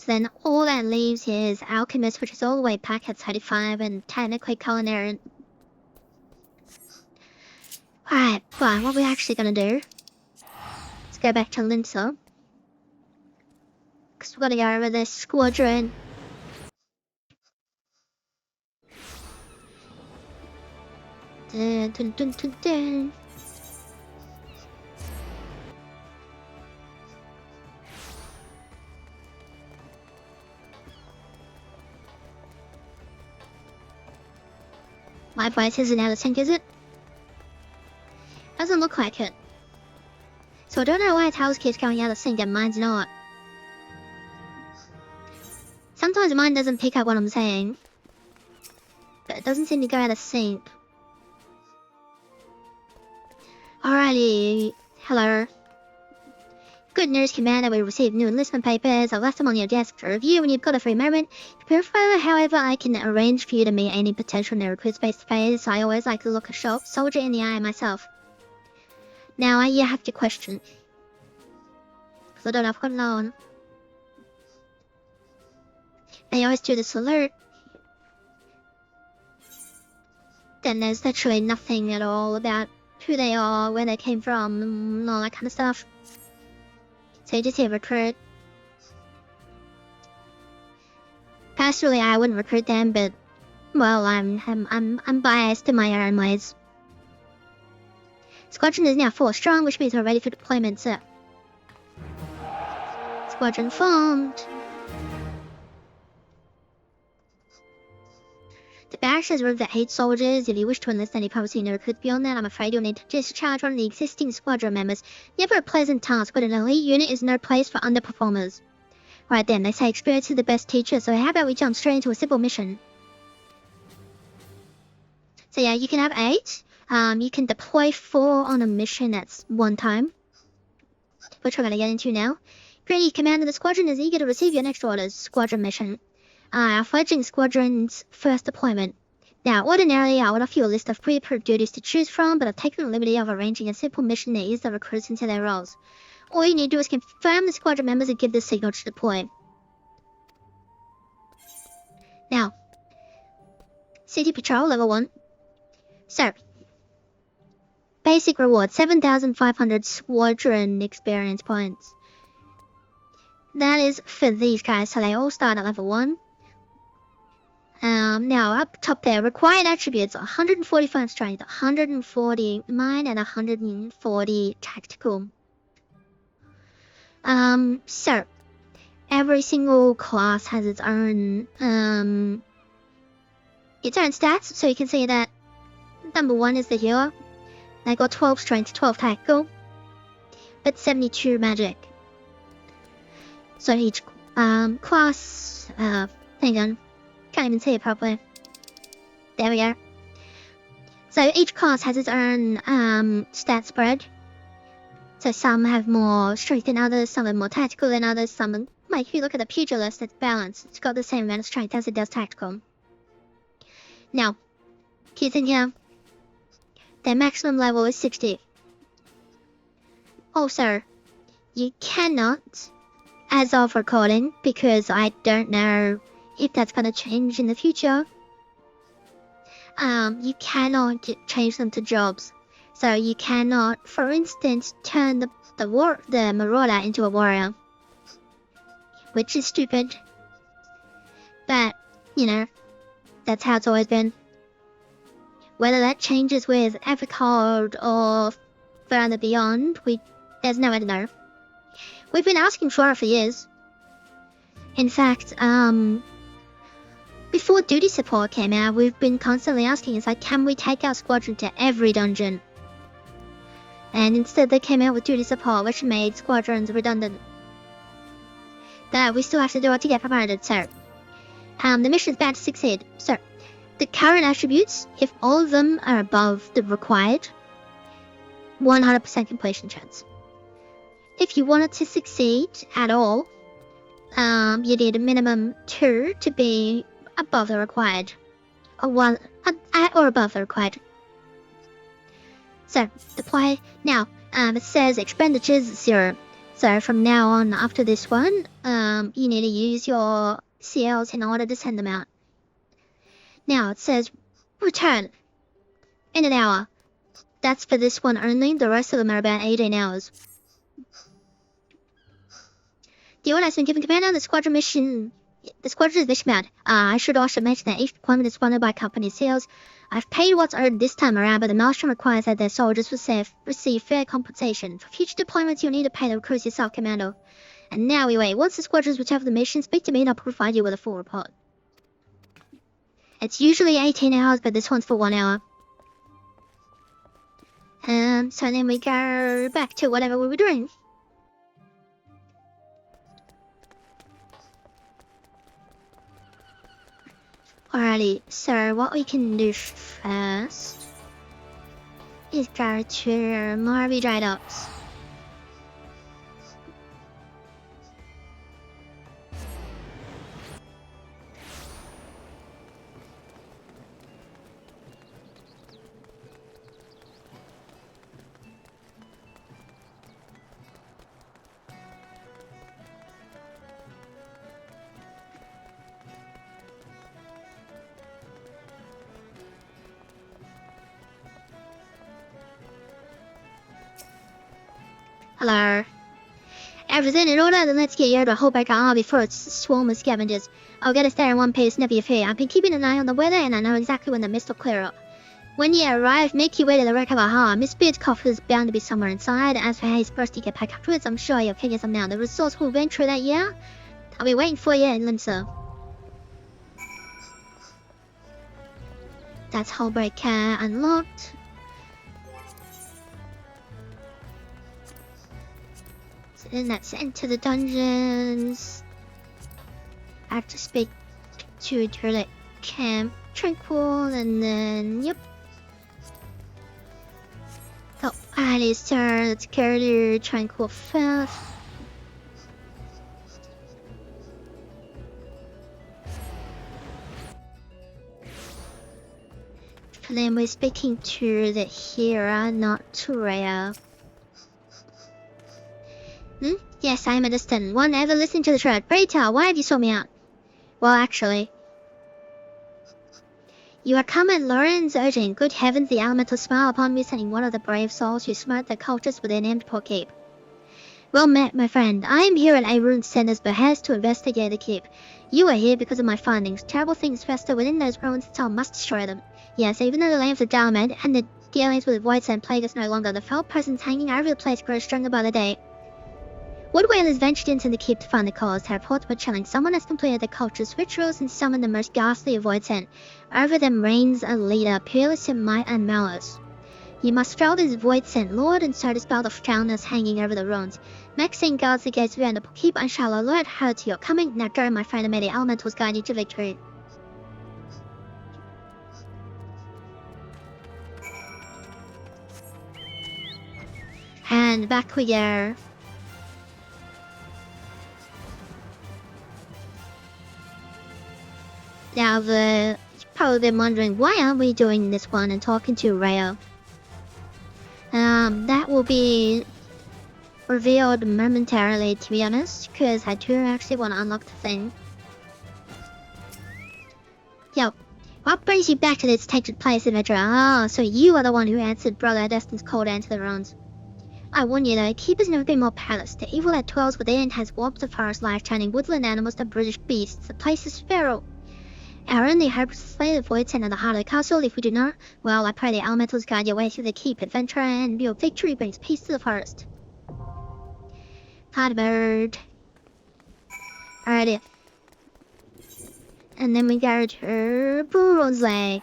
So then all that leaves is Alchemist, which is all the way back at 35, and technically Culinary. Alright, fine, what we're actually gonna do, let's go back to Lindsay. Because we've got to go over this squadron. Dun, dun, dun, dun, dun. My voice isn't out of sync, is it? Doesn't look like it. So I don't know why Tao's keeps going out of sync and mine's not. Sometimes mine doesn't pick up what I'm saying. But it doesn't seem to go out of sync. Alrighty. Hello. Good news, Commander. We received new enlistment papers. I left them on your desk to review when you've got a free moment. If you prefer, however, I can arrange for you to meet any potential new recruits face to face. I always like to look a soldier in the eye myself. Now, I have to question. Because I don't have one on. They always do this alert. Then there's literally nothing at all about who they are, where they came from, and all that kind of stuff. So you just say recruit. Personally, I wouldn't recruit them, but well, I'm biased in my own ways. Squadron is now 4 strong, which means we're ready for deployment, sir. Squadron formed. The barracks has room for 8 soldiers. If you wish to enlist any promising recruits beyond that, I'm afraid you'll need to discharge one of the existing squadron members. Never a pleasant task, but an elite unit is no place for underperformers. Right then, they say experience is the best teacher, so how about we jump straight into a simple mission? So yeah, you can have 8. You can deploy 4 on a mission at one time, which we're going to get into now. Great, Commander, the squadron is eager to receive your next orders. Squadron mission. Our fledgling squadron's first deployment. Now, ordinarily, I would offer you a list of pre-approved duties to choose from, but I've taken the liberty of arranging a simple mission that eases the recruits into their roles. All you need to do is confirm the squadron members and give the signal to deploy. Now, City Patrol, level 1. So, basic reward, 7,500 squadron experience points. That is for these guys, so they all start at level 1. Now up top there, required attributes, 145 strength, 140 mine, and 140 tactical. So, every single class has its own stats, so you can see that number 1 is the healer. They got 12 strength, 12 tactical, but 72 magic. So each class, hang on, can't even see it properly. There we go. So each class has its own stat spread. So some have more strength than others, some have more tactical than others, some, like if you look at the pugilist, it's balanced. It's got the same amount of strength as it does tactical. Now, kids in here, their maximum level is 60. Also, you cannot, as of recording, because I don't know if that's going to change in the future, you cannot change them to jobs. So you cannot, for instance, turn the marauder into a warrior, which is stupid. But, you know, that's how it's always been. Whether that changes with FFXIV or further beyond, there's no way to know. We've been asking for it for years. In fact, before duty support came out, we've been constantly asking, it's like, can we take our squadron to every dungeon? And instead they came out with duty support, which made squadrons redundant. That we still have to do it to get promoted, so. The mission's bound to succeed. So, the current attributes, if all of them are above the required, 100% completion chance. If you wanted to succeed at all, you need a minimum 2 to be above the required, or 1 or above the required. So, deploy now. It says expenditures 0. So from now on, after this one, you need to use your CLs in order to send them out. Now it says, return in an hour. That's for this one only, the rest of them are about 18 hours. The order has been given command on the squadron mission. The squadron is mission bound. I should also mention that each deployment is funded by company sales. I've paid what's owed this time around, but the maelstrom requires that their soldiers receive fair compensation. For future deployments, you'll need to pay the recruits yourself, Commando. And now we wait. Once the squadrons return from the mission, speak to me and I'll provide you with a full report. It's usually 18 hours, but this one's for 1 hour. So then we go back to whatever we were doing. Alrighty, so what we can do first is go to Marvy Dry Docks. Hello. Everything in order, then let's get you to a whole back on before it's swarm with scavengers. I'll get us there in one piece, never you fear. I've been keeping an eye on the weather and I know exactly when the mist will clear up. When you arrive, make your way to the wreck of a hull. Miss Beard's coffee is bound to be somewhere inside. As for Hayes' burst, you get back afterwards. I'm sure you'll kick some now. The resourceful venture that year, I'll be waiting for you in Limsa. That's Hullbreak unlocked. So then that's into the dungeons. I have to speak to Turlet Camp Tranquil, and then, yep. So, alrighty, so let's carry to Tranquil first. And then we're speaking to the Hera, not to Rhea. Yes, I am a distant one. Ever listened to the thread? Pray tell, why have you sought me out? Well, actually, you are come at Lauren's urging. Good heavens, the elemental smile upon me, sending one of the brave souls who smote the cultists within Empor Keep. Well met, my friend. I am here at Arun Sender's behest to investigate the keep. You are here because of my findings. Terrible things fester within those ruins, so I must destroy them. Yes, even though the lamps are Dalamed and the dealings with Voids and Plague is no longer, the fell presence hanging over the place grows stronger by the day. Wood Whalers ventured into the keep to find the cause. Their reports were chilling. Someone has completed the culture's rituals and summoned the most ghastly of Void Sent. Over them reigns a leader, peerless in might and malice. You must fell this Void Sent Lord and so dispel the foulness hanging over the ruins. Maxine guards the gates around the keep and shall alert her to your coming. Now go, my friend, and may the elementals guide you to victory. And back we go. Now you've probably been wondering, why aren't we doing this one and talking to Rhea? That will be revealed momentarily, to be honest, because I do actually want to unlock the thing. Yo, what brings you back to this tainted place, adventurer? Ah, so you are the one who answered Brother Destin's call to enter the ruins. I warn you though, Keep has never been more perilous. The evil that dwells within has warped the forest life, turning woodland animals to brutish beasts. The place is feral. Our only hope is to slay the Void Sent in the heart of the castle. If we do not, well, I pray the elementals guide your way through the keep, adventure, and your victory brings peace to the forest. Bird. Alrighty. And then we go to Burrows Lake.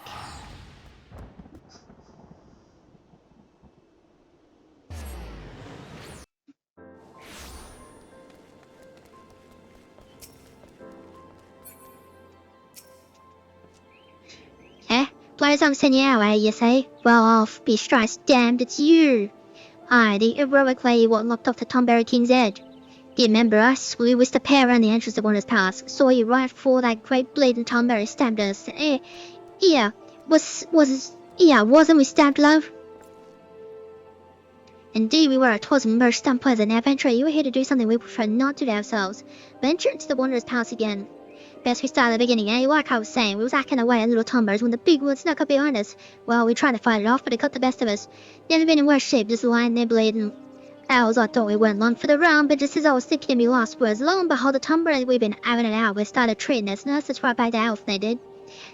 Blows I'm sending our way, you say? Well, I'll be striced damned, it's you! I, the heroic lady what locked off the Tomberry King's edge. Do you remember us? We was the pair around the entrance of Wonders Palace. Saw you right before that great bleeding Tomberry stabbed us. Wasn't we stabbed, love? Indeed, we were. 'Twas most unpleasant adventure. You were here to do something we prefer not to do ourselves. Venture into the wondrous palace again. Best we start at the beginning, eh? Like I was saying, we was acting away in little tumbers when the big one snuck up behind us. Well, we tried to fight it off, but it got the best of us. Never been in worse shape, just lying there bleeding. Owls, I thought we weren't long for the round, but just as I was thinking of me last words, lo and behold, the tumblers we've been having it out with started treating us nurses right back to health, they did.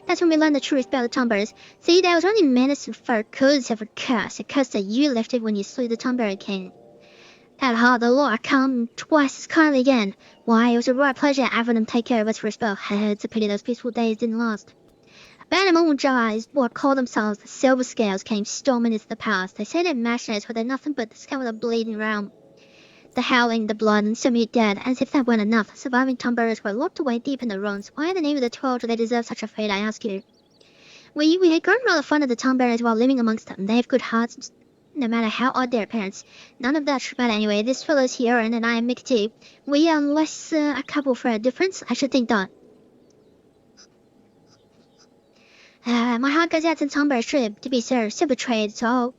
That's when we learned the truth about the tumblers. See, they was only medicine for a curse of a curse that you lifted when you slew the tumbler king. At heart, the Lord come twice as kindly again. Why, it was a right pleasure having them take care of us for a spell. It's a pity those peaceful days didn't last. About a moment is what called themselves the Silver Scales came storming into the palace. They say they're mercenaries, but they're nothing but the scale of the bleeding realm. The howling, the blood, and so many dead, as if that weren't enough. Surviving tumblers were locked away deep in the ruins. Why in the name of the 12 do they deserve such a fate, I ask you? We had grown rather fond of the tumblers while living amongst them. They have good hearts, no matter how odd their appearance. None of that should matter anyway. This fellow's here, and I am Mickey. We are less a couple for a difference. I should think not. My heart goes out to Tumblr ship, to be so betrayed, so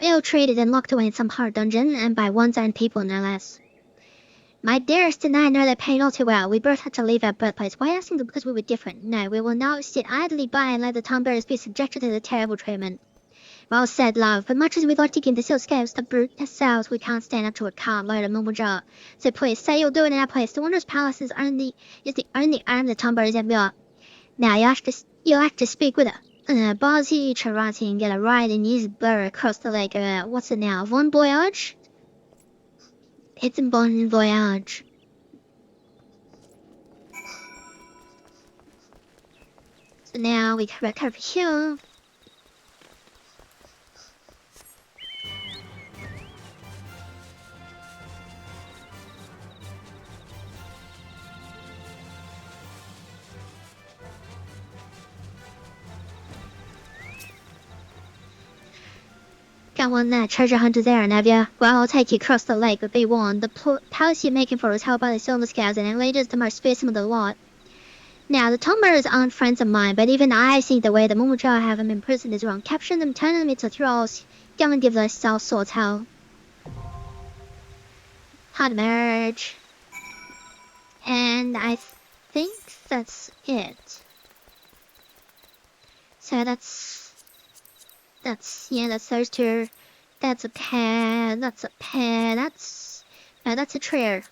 ill-treated and locked away in some hard dungeon, and by one's own people, no less. My dearest and I know their pain all too well. We both had to leave our birthplace. Why asking them because we were different? No, we will not sit idly by and let the Tumblers be subjected to the terrible treatment. Well said, love, but much as we'd like to give the Silk Scales the brute ourselves, we can't stand up to a cartload of mumble jar. So please, say you'll do it in our place. The Wondrous Palace is the only arm the Tumblers have got. Now, you'll have to speak with her. Bossy Charati and get a ride in his burr across the lake. What's it now? Bon voyage? It's a bon voyage. So now we come back over here. Got one treasure hunter there, Navia. Well, I'll take you across the lake, but be warned, the palace you're making for is held by the Silver Scales, and it leaders the most fearsome of the lot. Now, the Tumblers aren't friends of mine, but even I see the way the Mumuja have them imprisoned is wrong. Capturing them, turning them into thralls, go and give their self swords hell. Hard merge. And I think that's it. So that's those two. That's a pair, that's a trio.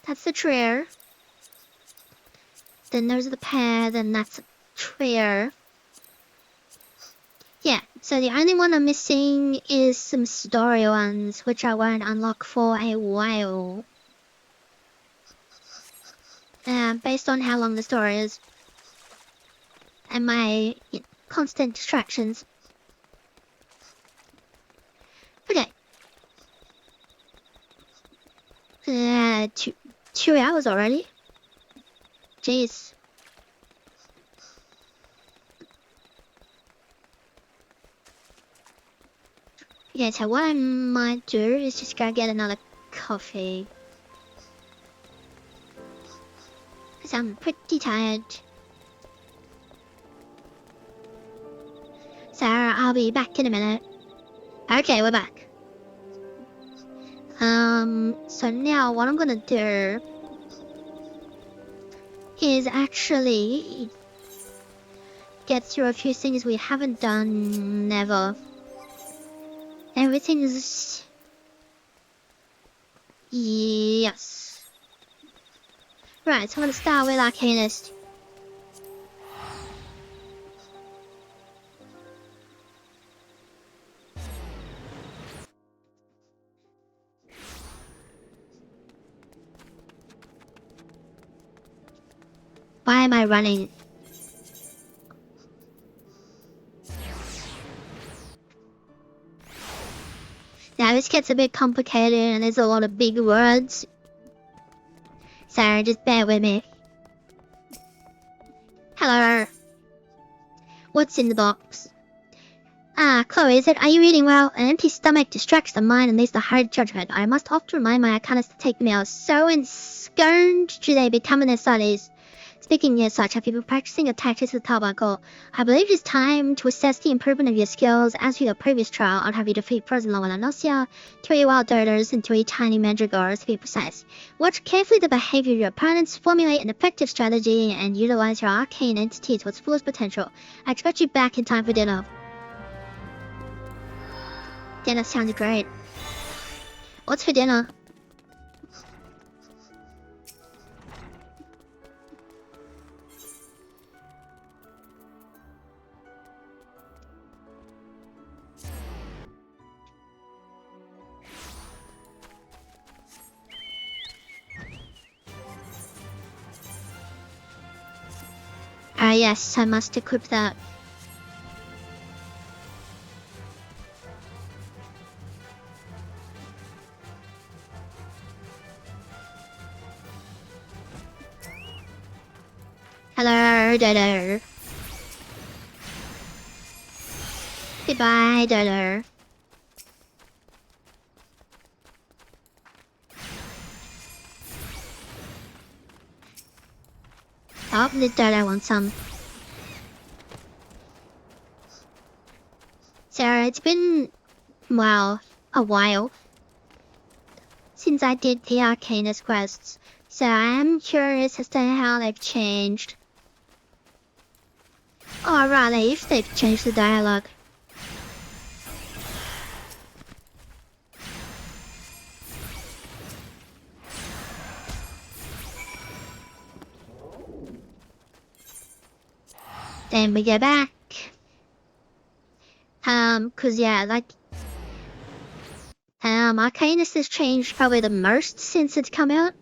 That's the trio. Then there's the pair, then that's a trio. Yeah, so the only one I'm missing is some story ones, which I won't unlock for a while. Based on how long the story is. And my constant distractions. Okay. 2 hours already? Jeez. Okay, so what I might do is just go get another coffee. Because I'm pretty tired. So I'll be back in a minute. Okay, we're back. So now what I'm gonna do is actually get through a few things we haven't done ever. Everything is... Yes. Right, so I'm gonna start with Arcanist. Why am I running? Now this gets a bit complicated and there's a lot of big words. So just bear with me. Hello. What's in the box? Ah, Chloe, is it? Are you eating well? An empty stomach distracts the mind and leads to hard judgment. I must often remind my arcanists to take meals. So ensconced do they become in their studies. Speaking as such, have you been practicing your tactics with Tabako? I believe it's time to assess the improvement of your skills. As with your previous trial, I'll have you defeat Frozen Lawalanosia, 3 wild darters, and 3 tiny mandragores to be precise. Watch carefully the behavior of your opponents, formulate an effective strategy, and utilize your arcane entity to its fullest potential. I expect you back in time for dinner. Dinner sounds great. What's for dinner? Yes, I must equip that. Hello, Dodo. Goodbye, Dodo. Oh, the Dodo wants some. Sarah, it's been, well, a while since I did the Arcanist quests, so I'm curious as to how they've changed. Or rather, if they've changed the dialogue. Then we go back. Cause yeah, like, Arcanist has changed probably the most since it's come out.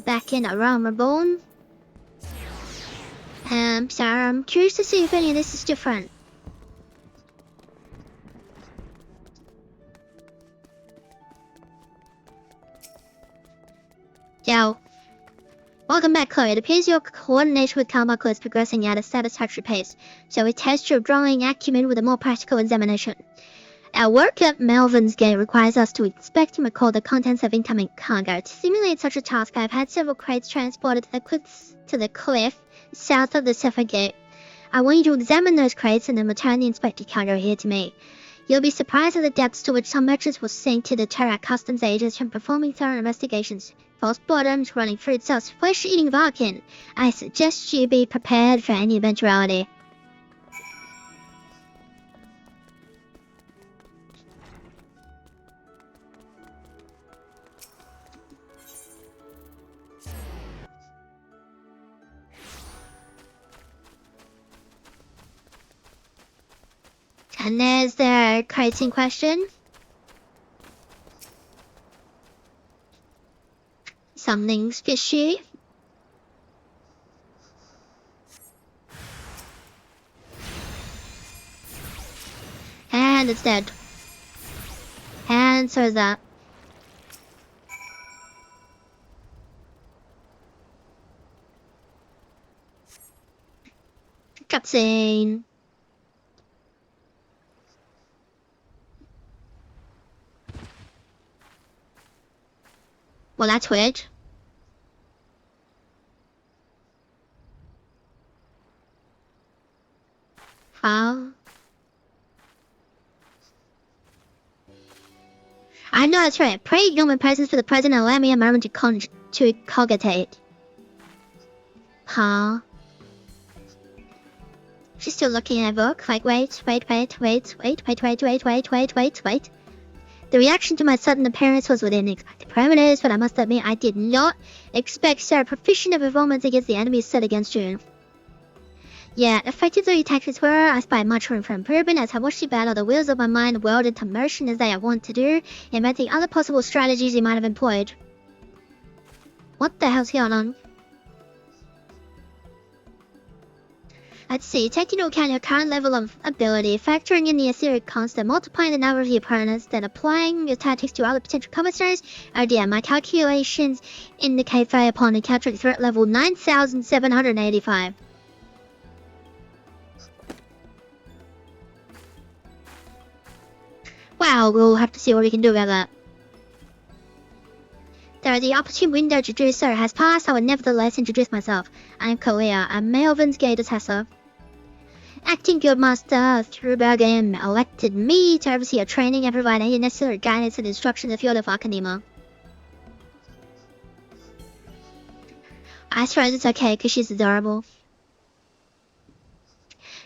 Back in A Realm Reborn. So I'm curious to see if any of this is different. Yo. Welcome back, Chloe. It appears your coordination with Carmichael is progressing at a satisfactory pace, so we test your drawing acumen with a more practical examination. Our work at Melvin's Gate requires us to inspect and record the contents of incoming cargo. To simulate such a task, I've had several crates transported to the cliff south of the XIV Gate. I want you to examine those crates and then return the inspected cargo here to me. You'll be surprised at the depths to which some merchants will sink to deter our customs agents from performing thorough investigations. False bottoms, running fruit cells, flesh-eating Varkin. I suggest you be prepared for any eventuality. And there's the crates in question. Something's fishy. And it's dead. And so is that. Cutscene. Well, that's weird. Wow. I know that's right. Pray ignore my presence for the present and allow me a moment to cogitate. Huh? She's still looking at her book, like wait. The reaction to my sudden appearance was within expected parameters, but I must admit I did not expect so proficient a performance against the enemy set against you. Yeah, effective though your tactics were, I spied much room for improvement. As I watched you battle, the wheels of my mind whirled into motion as they are wont to do, inventing other possible strategies you might have employed. What the hell's going on? Let's see, taking into account your current level of ability, factoring in the etheric constant, multiplying the number of your opponents, then applying your tactics to other potential combat scenarios. Oh dear, my calculations indicate failure upon encountering threat level 9,785. Wow, we'll have to see what we can do about that. Though the opportune window to do so has passed, I would nevertheless introduce myself. I am Kalia, a Melvin's Gate assessor. Acting Guildmaster Thurbergen elected me to oversee your training and provide any necessary guidance and instruction in the field of Arcanema. I suppose it's okay because she's adorable.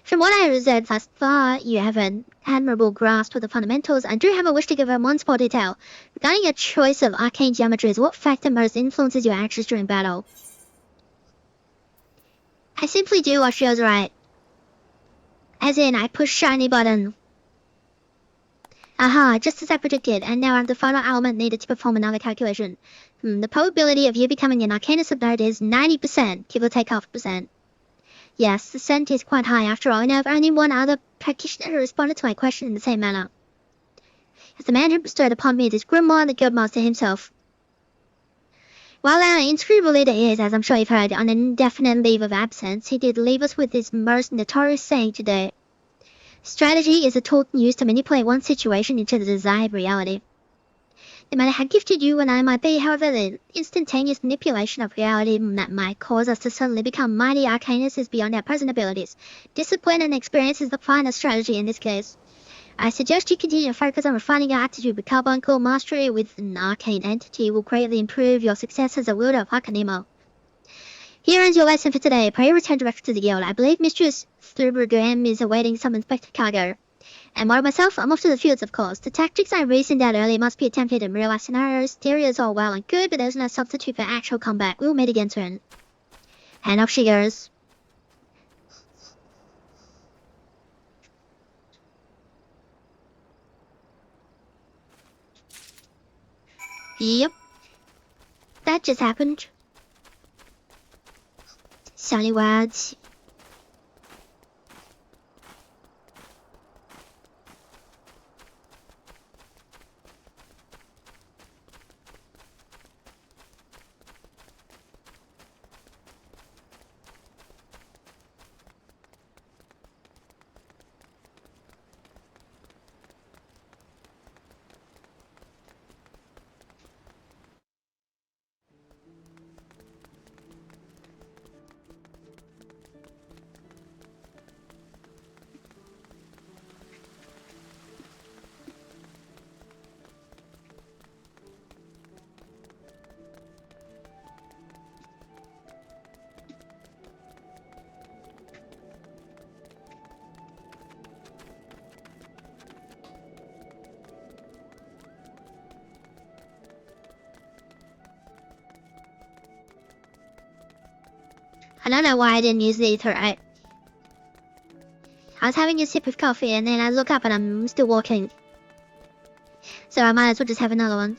From what I have observed thus far, you have an admirable grasp of the fundamentals. I do have a wish to give her one small detail. Regarding your choice of arcane geometries, what factor most influences your actions during battle? I simply do what feels right. As in, I push shiny button. Aha, just as I predicted, and now I have the final element needed to perform another calculation. The probability of you becoming an Arcanist of note is 90%, give or take half a percent. Yes, the percent is quite high after all, and I have only one other practitioner who responded to my question in the same manner. As the man who bestowed upon me this grimoire, the Guildmaster himself. While our inscrutable leader is, as I'm sure you've heard, on an indefinite leave of absence, he did leave us with this most notorious saying today. Strategy is a tool used to manipulate one situation into the desired reality. No matter how gifted you and I might be, however, the instantaneous manipulation of reality that might cause us to suddenly become mighty arcanists is beyond our present abilities. Discipline and experience is the finest strategy in this case. I suggest you continue to focus on refining your aptitude with carbuncle mastery with an arcane entity will greatly improve your success as a wielder of Arcanemo. Here ends your lesson for today. Pray return directly to the guild. I believe Mistress Thurbergam is awaiting some inspected cargo. And what of myself? I'm off to the fields, of course. The tactics I reasoned out earlier must be attempted in real-life scenarios. Theory is all well and good, but there's no substitute for actual combat. We'll meet again soon. And off she goes. Yep. That just happened. Sunny words. I don't know why I didn't use the ether. I was having a sip of coffee and then I look up and I'm still walking. So I might as well just have another one.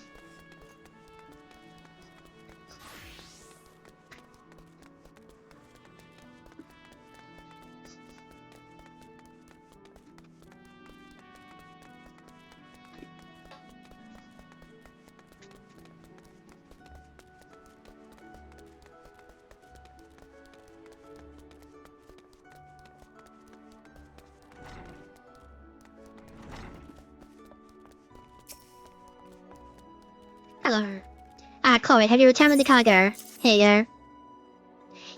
Hello. Chloe, have you returned the cargo? Here you go.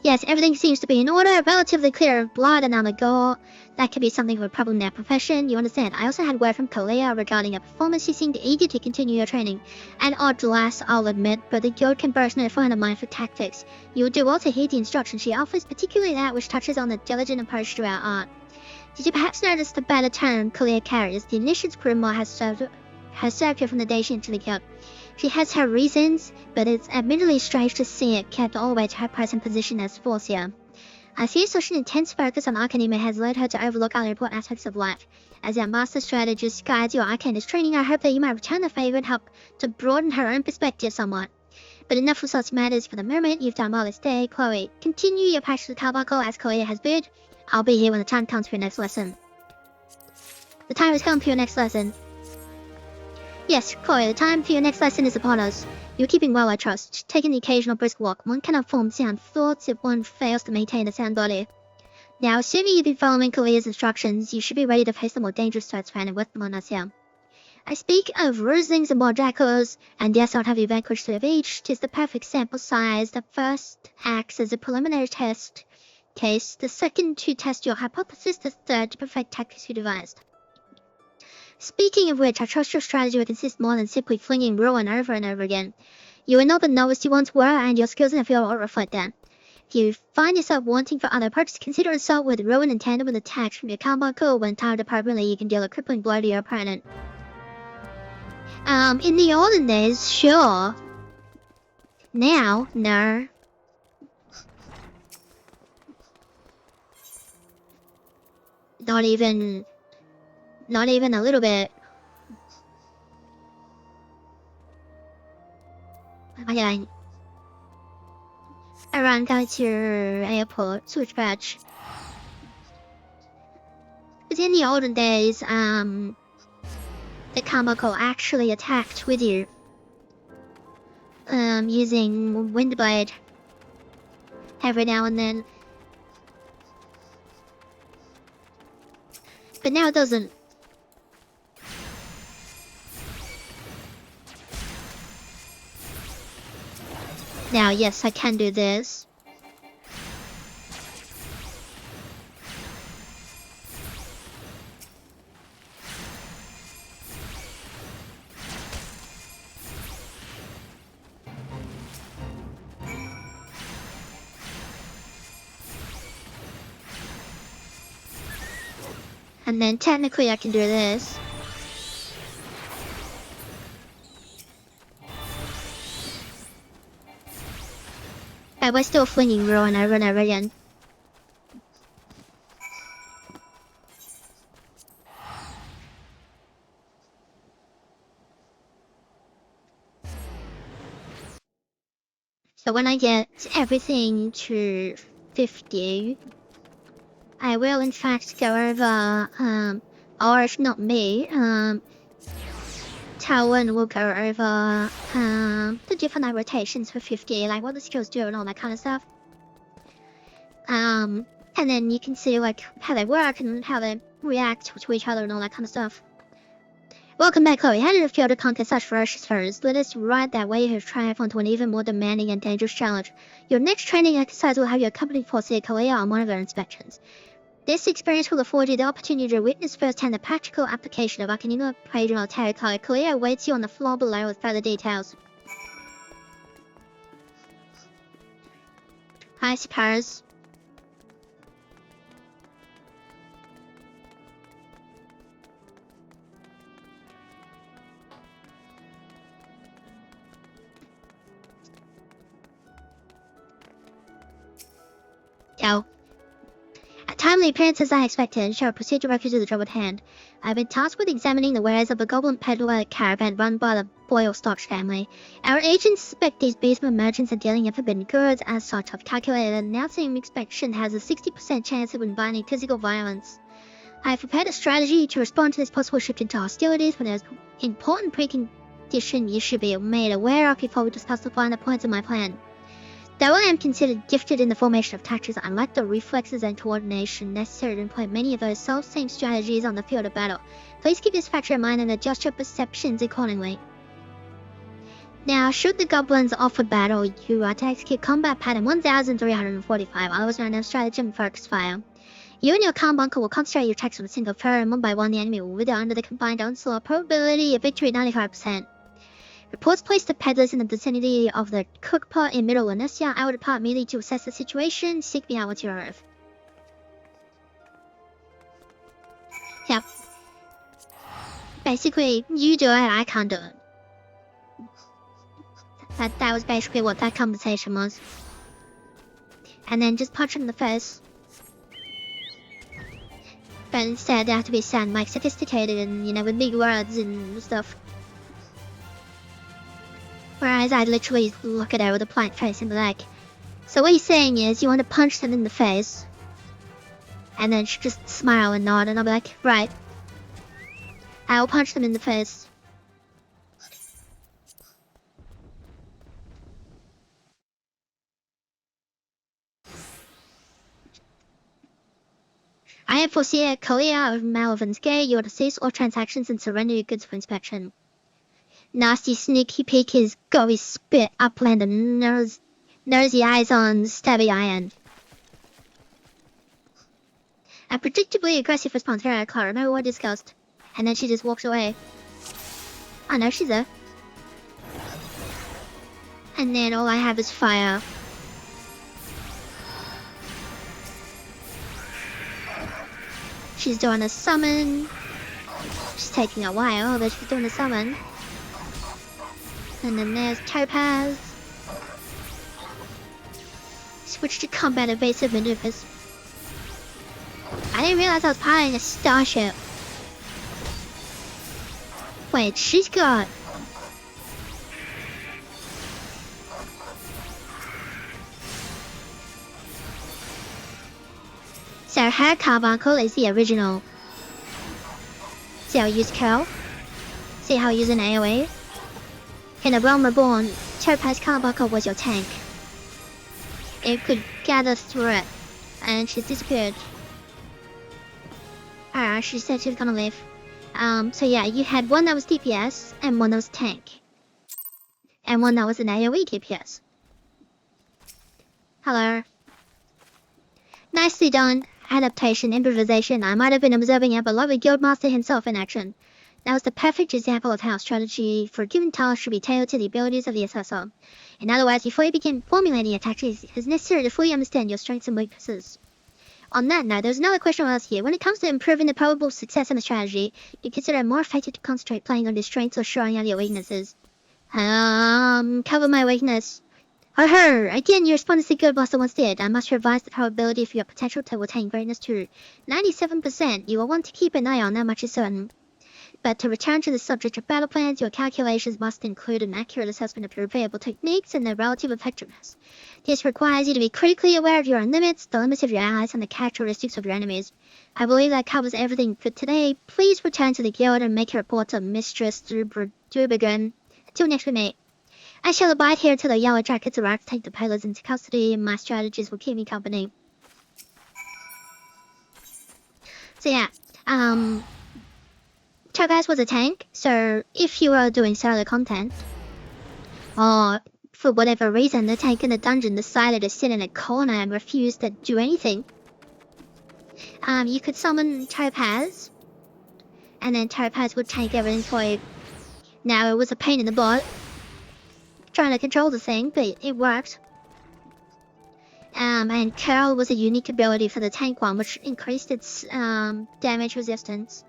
Yes, everything seems to be in order, relatively clear of blood and gore. That could be something of a problem in our profession, you understand. I also had word from Kalia regarding your performance. She seemed eager to continue your training. An odd lass, I'll admit, but the guild can boast no friend of mine for tactics. You will do well to heed the instructions she offers, particularly that which touches on the diligent approach to our art. Did you perhaps notice the better term Kalia carries? The initiate's grimoire has served her from the day she entered the guild. She has her reasons, but it's admittedly strange to see it kept all the way to her present position as Forcia. I fear such an intense focus on Arcanema has led her to overlook other important aspects of life. As our master strategist guides your Arcanist training, I hope that you might return the favor and help to broaden her own perspective somewhat. But enough of such matters for the moment. You've done well this day, Chloe. Continue your practice with Carbuncle as Chloe has bid. I'll be here when the time comes for your next lesson. The time has come for your next lesson. Yes, Chloe, the time for your next lesson is upon us. You're keeping well, I trust. Taking the occasional brisk walk. One cannot form sound thoughts if one fails to maintain a sound body. Now, assuming you've been following Kalia's instructions, you should be ready to face the more dangerous threats found with them on us here. I speak of Roslings and Barjackals, and yes, I'll have you vanquished 3 of each. 'Tis the perfect sample size. The first acts as a preliminary test case, the second to test your hypothesis, the third to perfect tactics you devised. Speaking of which, I trust your strategy will consist more than simply flinging ruin over and over again. You are not the novice you once were, and your skills in the field will reflect that. If you find yourself wanting for other purposes, consider assault with ruin in tandem with attacks from your combo core. When timed appropriately, you can deal a crippling blow to your opponent. In the olden days, sure. Now, no. Not even a little bit. Okay. Around going to airport, switch badge. But in the olden days, the combo core actually attacked with you. Using Windblade. Every now and then. But now it doesn't. Now, yes, I can do this. And then technically I can do this. But we're still flinging ruin over and over again. So when I get everything to 50, I will in fact go over, or if not me, Talon will go over, the different rotations for 50, like what the skills do and all that kind of stuff. And then you can see like how they work and how they react to each other and all that kind of stuff. Welcome back, Chloe. How did it feel to conquer such ferocious foes? Let us ride that wave of triumph onto an even more demanding and dangerous challenge. Your next training exercise will have you accompanied for Korea on one of our inspections. This experience will afford you the opportunity to witness firsthand the practical application of Akanino Pradral Territory. Korea awaits you on the floor below with further details. I suppose. Yo. A timely appearance as I expected, show a procedure record to the job at hand. I've been tasked with examining the wares of a goblin peddler caravan run by the Boyle-Stocks family. Our agents suspect these basement merchants are dealing in forbidden goods. As such, I've calculated that announcing inspection has a 60% chance of inviting physical violence. I've prepared a strategy to respond to this possible shift into hostilities, but there's an important precondition you should be made aware of before we discuss the finer points of my plan. Though I am considered gifted in the formation of tactics, I lack the reflexes and coordination necessary to employ many of those self-same strategies on the field of battle. Please keep this factor in mind and adjust your perceptions accordingly. Now, should the goblins offer battle, you are to execute combat pattern 1345, otherwise known as stratagem focus fire. You and your carbuncle will concentrate your attacks on a single foe, and one by one the enemy will wither under the combined onslaught. Probability of victory 95%. Reports place the peddlers in the vicinity of the cookpot in Middle Venetia. I will depart immediately to assess the situation. Seek me out once you arrive. Yep. Basically, you do it, I can't do it. That was basically what that conversation was. And then just punch him in the face. But instead, they have to be said like sophisticated and, with big words and stuff. Whereas I'd literally look at her with a blank face and be like, so what you're saying is you want to punch them in the face? And then she'd just smile and nod and I'll be like, right. I'll punch them in the face. I may foresee a career of malevolence, your decease or transactions and surrender your goods for inspection. Nasty sneaky peek his goey spit upland and nosy eyes on stabby iron. A predictably aggressive response. Here, Clara, no word discussed. And then she just walks away. Oh no, she's there. And then all I have is fire. She's doing a summon. She's taking a while, but she's doing a summon. And then there's Topaz. Switch to combat evasive maneuvers. I didn't realize I was piloting a starship. Wait, she's got... So her carbuncle is the original. See how I use Curl? See how I use an AoE? In the realm reborn, Topaz carbuncle was your tank. It could gather through it, and she's disappeared. She said she was gonna leave. So yeah, you had one that was DPS, and one that was tank. And one that was an AoE DPS. Hello. Nicely done. Adaptation, improvisation. I might have been observing your beloved Guildmaster himself in action. That was the perfect example of how strategy for a given task should be tailored to the abilities of the assessor. In other words, before you begin formulating attacks, it is necessary to fully understand your strengths and weaknesses. On that note, there's another question I'll ask you. When it comes to improving the probable success of a strategy, you consider it more effective to concentrate playing on your strengths or showing out your weaknesses? Cover my weakness. Again, your response to Guildmaster once did. I must revise the probability for your potential to attain greatness to 97%. You will want to keep an eye on, that much is certain. But to return to the subject of battle plans, your calculations must include an accurate assessment of your available techniques and their relative effectiveness. This requires you to be critically aware of your own limits, the limits of your allies, and the characteristics of your enemies. I believe that covers everything for today. Please return to the guild and make a report to Mistress Dubergen. Until next we meet. I shall abide here until the Yellow Jackets arrive to take the payloads into custody, and my strategies will keep me company. So yeah, Topaz was a tank, so if you were doing solo content, or for whatever reason the tank in the dungeon decided to sit in a corner and refuse to do anything, you could summon Topaz, and then Topaz would take everything for you. Now, it was a pain in the butt trying to control the thing, but it worked. And Curl was a unique ability for the tank one, which increased its damage resistance.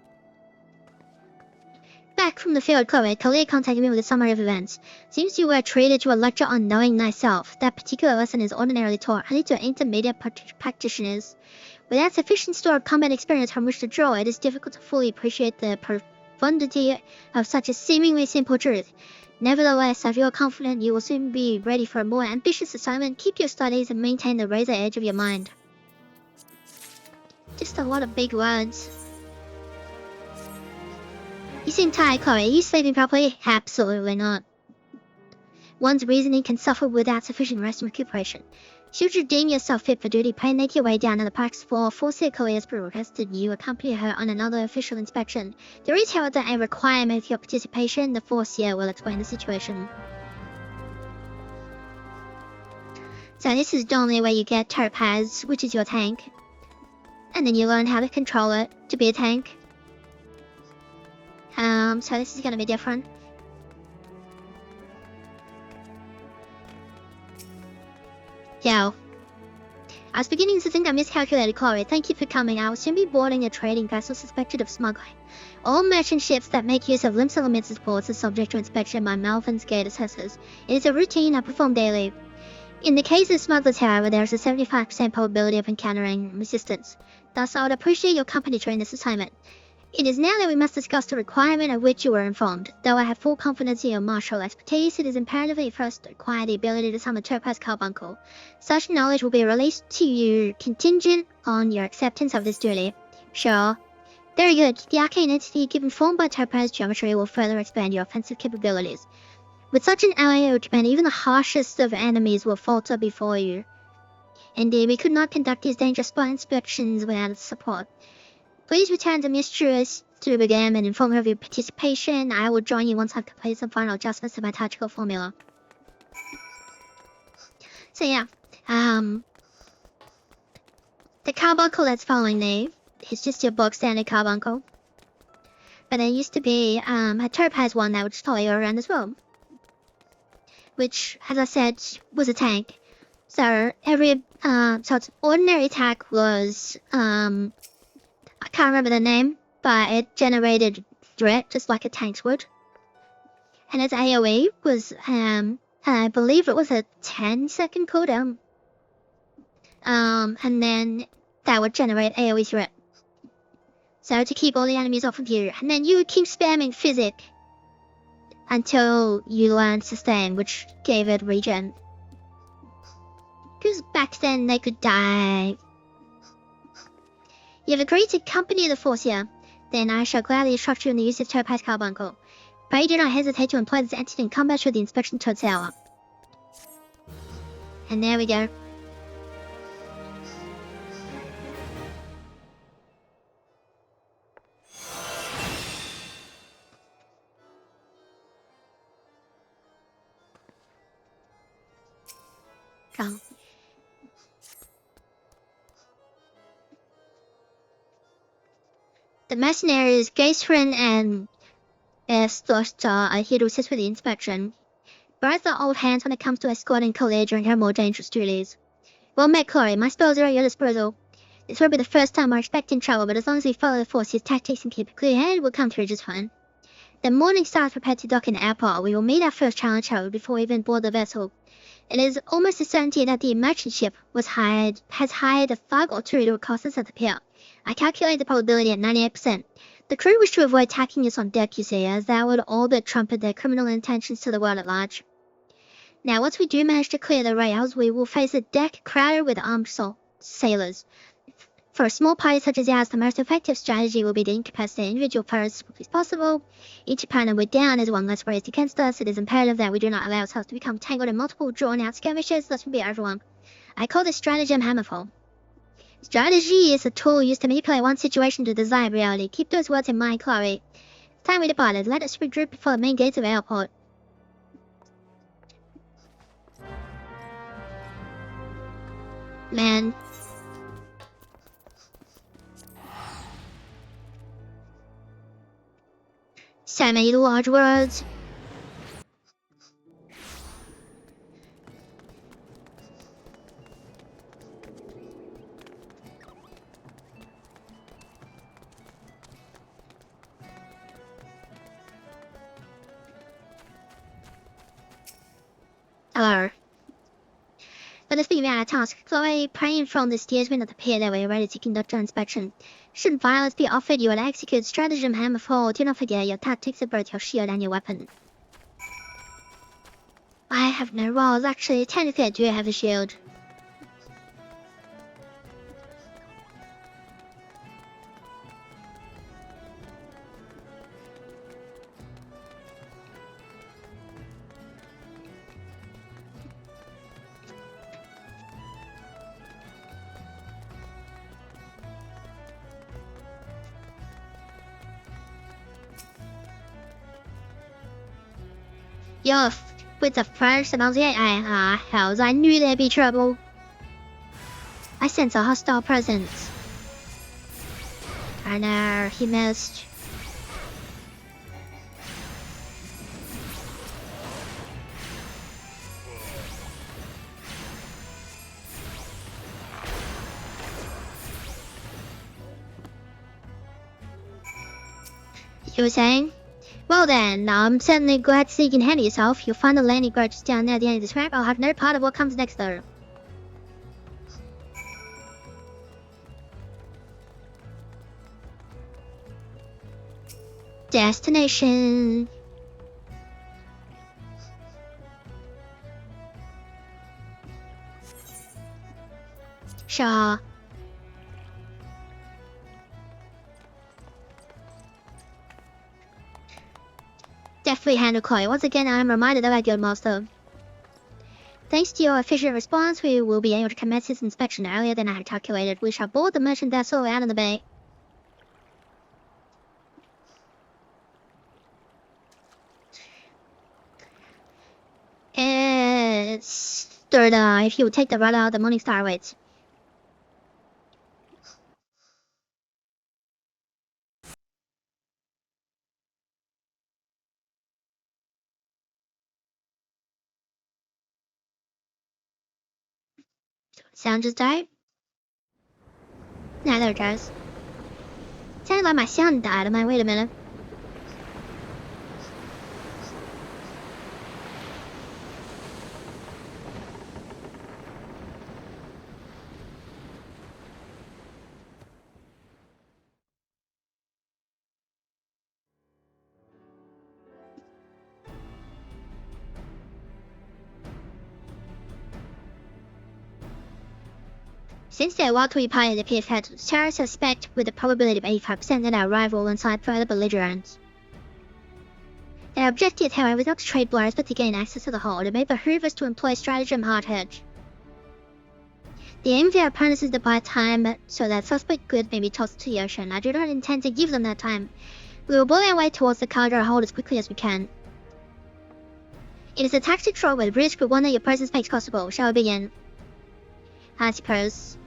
Back from the field, Chloe, Kalia contacted me with a summary of events. Seems you were treated to a lecture on knowing thyself. That particular lesson is ordinarily taught only to intermediate practitioners. Without sufficient store of combat experience from which to draw, it is difficult to fully appreciate the profundity of such a seemingly simple truth. Nevertheless, I feel confident you will soon be ready for a more ambitious assignment. Keep your studies and maintain the razor edge of your mind. Just a lot of big words. You seem tired, Chloe. Are you sleeping properly? Absolutely not. One's reasoning can suffer without sufficient rest and recuperation. Should you deem yourself fit for duty, pray make your way down to the practice floor. Foresight Chloe has requested you accompany her on another official inspection. There is, however, a requirement for your participation. The Foresight will explain the situation. So this is normally where you get Topaz, which is your tank. And then you learn how to control it to be a tank. So this is going to be different. Yo. I was beginning to think I miscalculated, Chloe. Thank you for coming. I will soon be boarding a trading vessel suspected of smuggling. All merchant ships that make use of limits and ports are subject to inspection by Malvin's Gate assessors. It is a routine I perform daily. In the case of smugglers, however, there is a 75% probability of encountering resistance. Thus, I would appreciate your company during this assignment. It is now that we must discuss the requirement of which you were informed. Though I have full confidence in your martial expertise, it is imperative that you first acquire the ability to summon Topaz Carbuncle. Such knowledge will be released to you contingent on your acceptance of this duty. Sure. Very good. The arcane entity given form by Topaz geometry will further expand your offensive capabilities. With such an ally of command, even the harshest of enemies will falter before you. Indeed, we could not conduct these dangerous spot inspections without its support. Please return the mistress to the game and inform her of your participation. I will join you once I've completed some final adjustments to my tactical formula. So yeah, the carbuncle that's following me is just your box standard carbuncle. But there used to be a topaz one that would follow you around as well, which, as I said, was a tank. So so its ordinary attack was I can't remember the name, but it generated threat just like a tank's would. And its AoE was I believe it was a 10-second cooldown. And then that would generate AoE threat. So to keep all the enemies off of you, and then you would keep spamming physic until you learned sustain, which gave it regen. Because back then they could die. You have agreed to accompany the force here, then I shall gladly instruct you in the use of Topaz Carbuncle. Pray do not hesitate to employ this entity in combat should the inspection turn sour. And there we go. Go. The mercenaries Gaisrin and Stosta are here to assist with the inspection. Both are old hands when it comes to escorting Khalid during her more dangerous duties. Well met, Chloe. My spells are at your disposal. This will be the first time we're expecting trouble, but as long as we follow the force's tactics and keep a clear head, we'll come through just fine. The Morning Star is prepared to dock in the airport. We will meet our first challenge hour before we even board the vessel. It is almost a certainty that the merchant ship has hired a thug or two to accost us at the pier. I calculate the probability at 98%. The crew wish to avoid attacking us on deck, you see, as that would all but trumpet their criminal intentions to the world at large. Now, once we do manage to clear the rails, we will face a deck crowded with armed sailors. For a small party such as ours, the most effective strategy will be to incapacitate individual pirates as quickly as possible. Each opponent we're down is one less raised against us. It is imperative that we do not allow ourselves to become tangled in multiple drawn-out skirmishes, lest we be overwhelmed. I call this stratagem hammerfall. Strategy is a tool used to manipulate one situation to the desired reality. Keep those words in mind, Chloe. It's time we departed. Let us regroup before the main gates of the airport. Man. So many large words. Hello. Let us begin our task. Chloe, praying from the steersman of the pier that we are ready to conduct our inspection. Should violence be offered, you will execute stratagem hammerfall. Do not forget your tactics of both your shield and your weapon. I have no rolls. Actually, technically I do have a shield. Yo, with the French pronunciation, hells, I knew there'd be trouble. I sense a hostile presence. I know, he missed. You were saying? Well then, I'm certainly glad to see you can handle yourself. You'll find the landing guard just down there at the end of this ramp. I'll have no part of what comes next though. Destination. Sure. Definitely handle Chloe. Once again, I am reminded of our guildmaster. Thanks to your efficient response, we will be able to commence this inspection earlier than I had calculated. We shall board the merchant vessel out in the bay. wondered if he would take the route out the Morningstar waits. Sound just died? Nah, there it goes. Sounded like my sound died. Am I? Wait a minute. Since they walked to be part of the PFX, Sarah suspect with a probability of 85% that our rival will incite further belligerence. Their objective, however, is not to trade blows but to gain access to the hold. It may behoove us to employ stratagem hard hedge. The aim of their opponents is to buy time so that suspect goods may be tossed to the ocean. I do not intend to give them that time. We will bully our way towards the cargo hold as quickly as we can. It is a tactic fraught with risk, but one that your presence makes possible. Shall we begin? I suppose.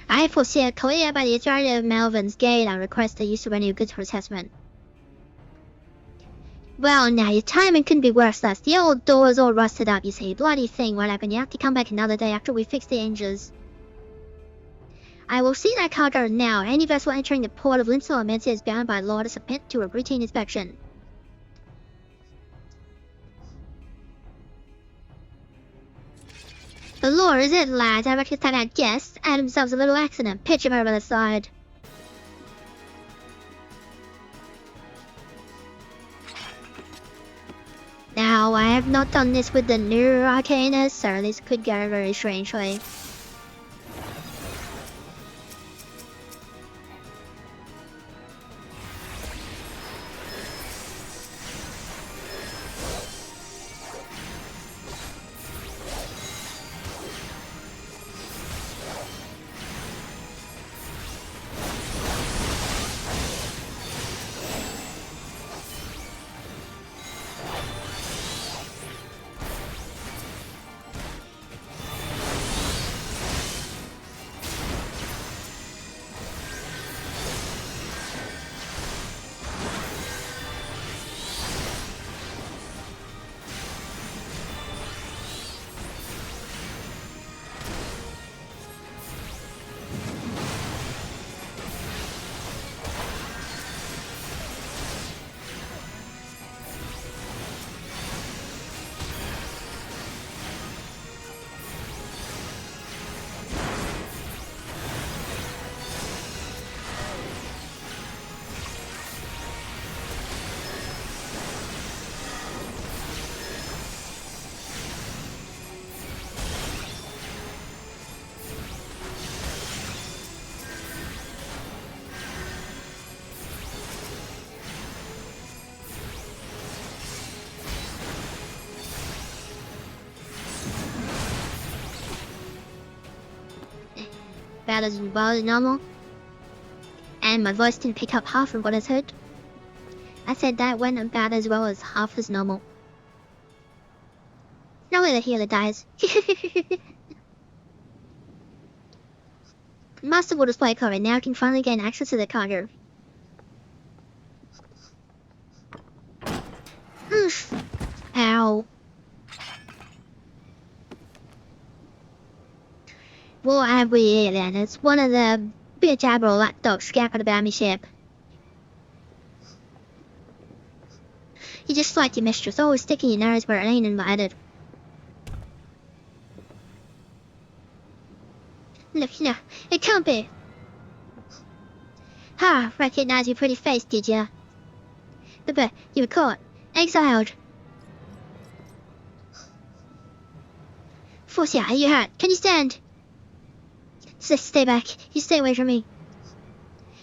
I foresee a clear by the authority of Melvin's Gate and request that you surrender your goods for assessment. Well, now, your timing couldn't be worse, lass. The old door is all rusted up, you see. Bloody thing, what happened? You have to come back another day after we fix the engines. I will see that cargo now. Any vessel entering the port of Linsel or Mencia is bound by law to submit to a routine inspection. The law is it, lads. I reckon that guest had himself a little accident. Pitch him over the side. Now, I have not done this with the new Arcanus, so this could go very strangely. About as well as normal. And my voice didn't pick up half of what I heard. I said that went about as well as half as normal. No way the healer dies. Master will display cover. Now I can finally gain access to the cargo. Ow. What have we here then? It's one of the big jabber lapdogs scattered about my ship. You just like your mistress, always sticking your nose where it ain't invited. Look, no, it can't be. Ha! Recognize your pretty face, did ya? But, you were caught. Exiled. Forcia, are you hurt? Can you stand? Stay back. You stay away from me.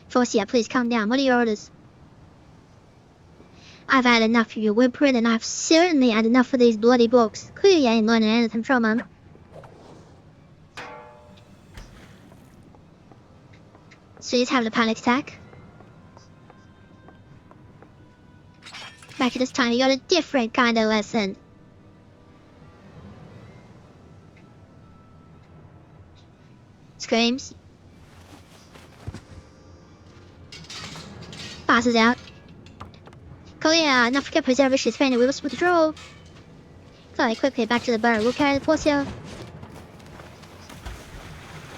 Forcia, please calm down. What are your orders? I've had enough of your whimpering, and I've certainly had enough of these bloody books. Clearly you ain't learning anything from them. So he's having a panic attack. Back at this time, you got a different kind of lesson. Screams. Passes out. Kalia, not forget preserve she's fainted. We will split the draw. Kalia, quickly back to the bar. We'll carry the Portia.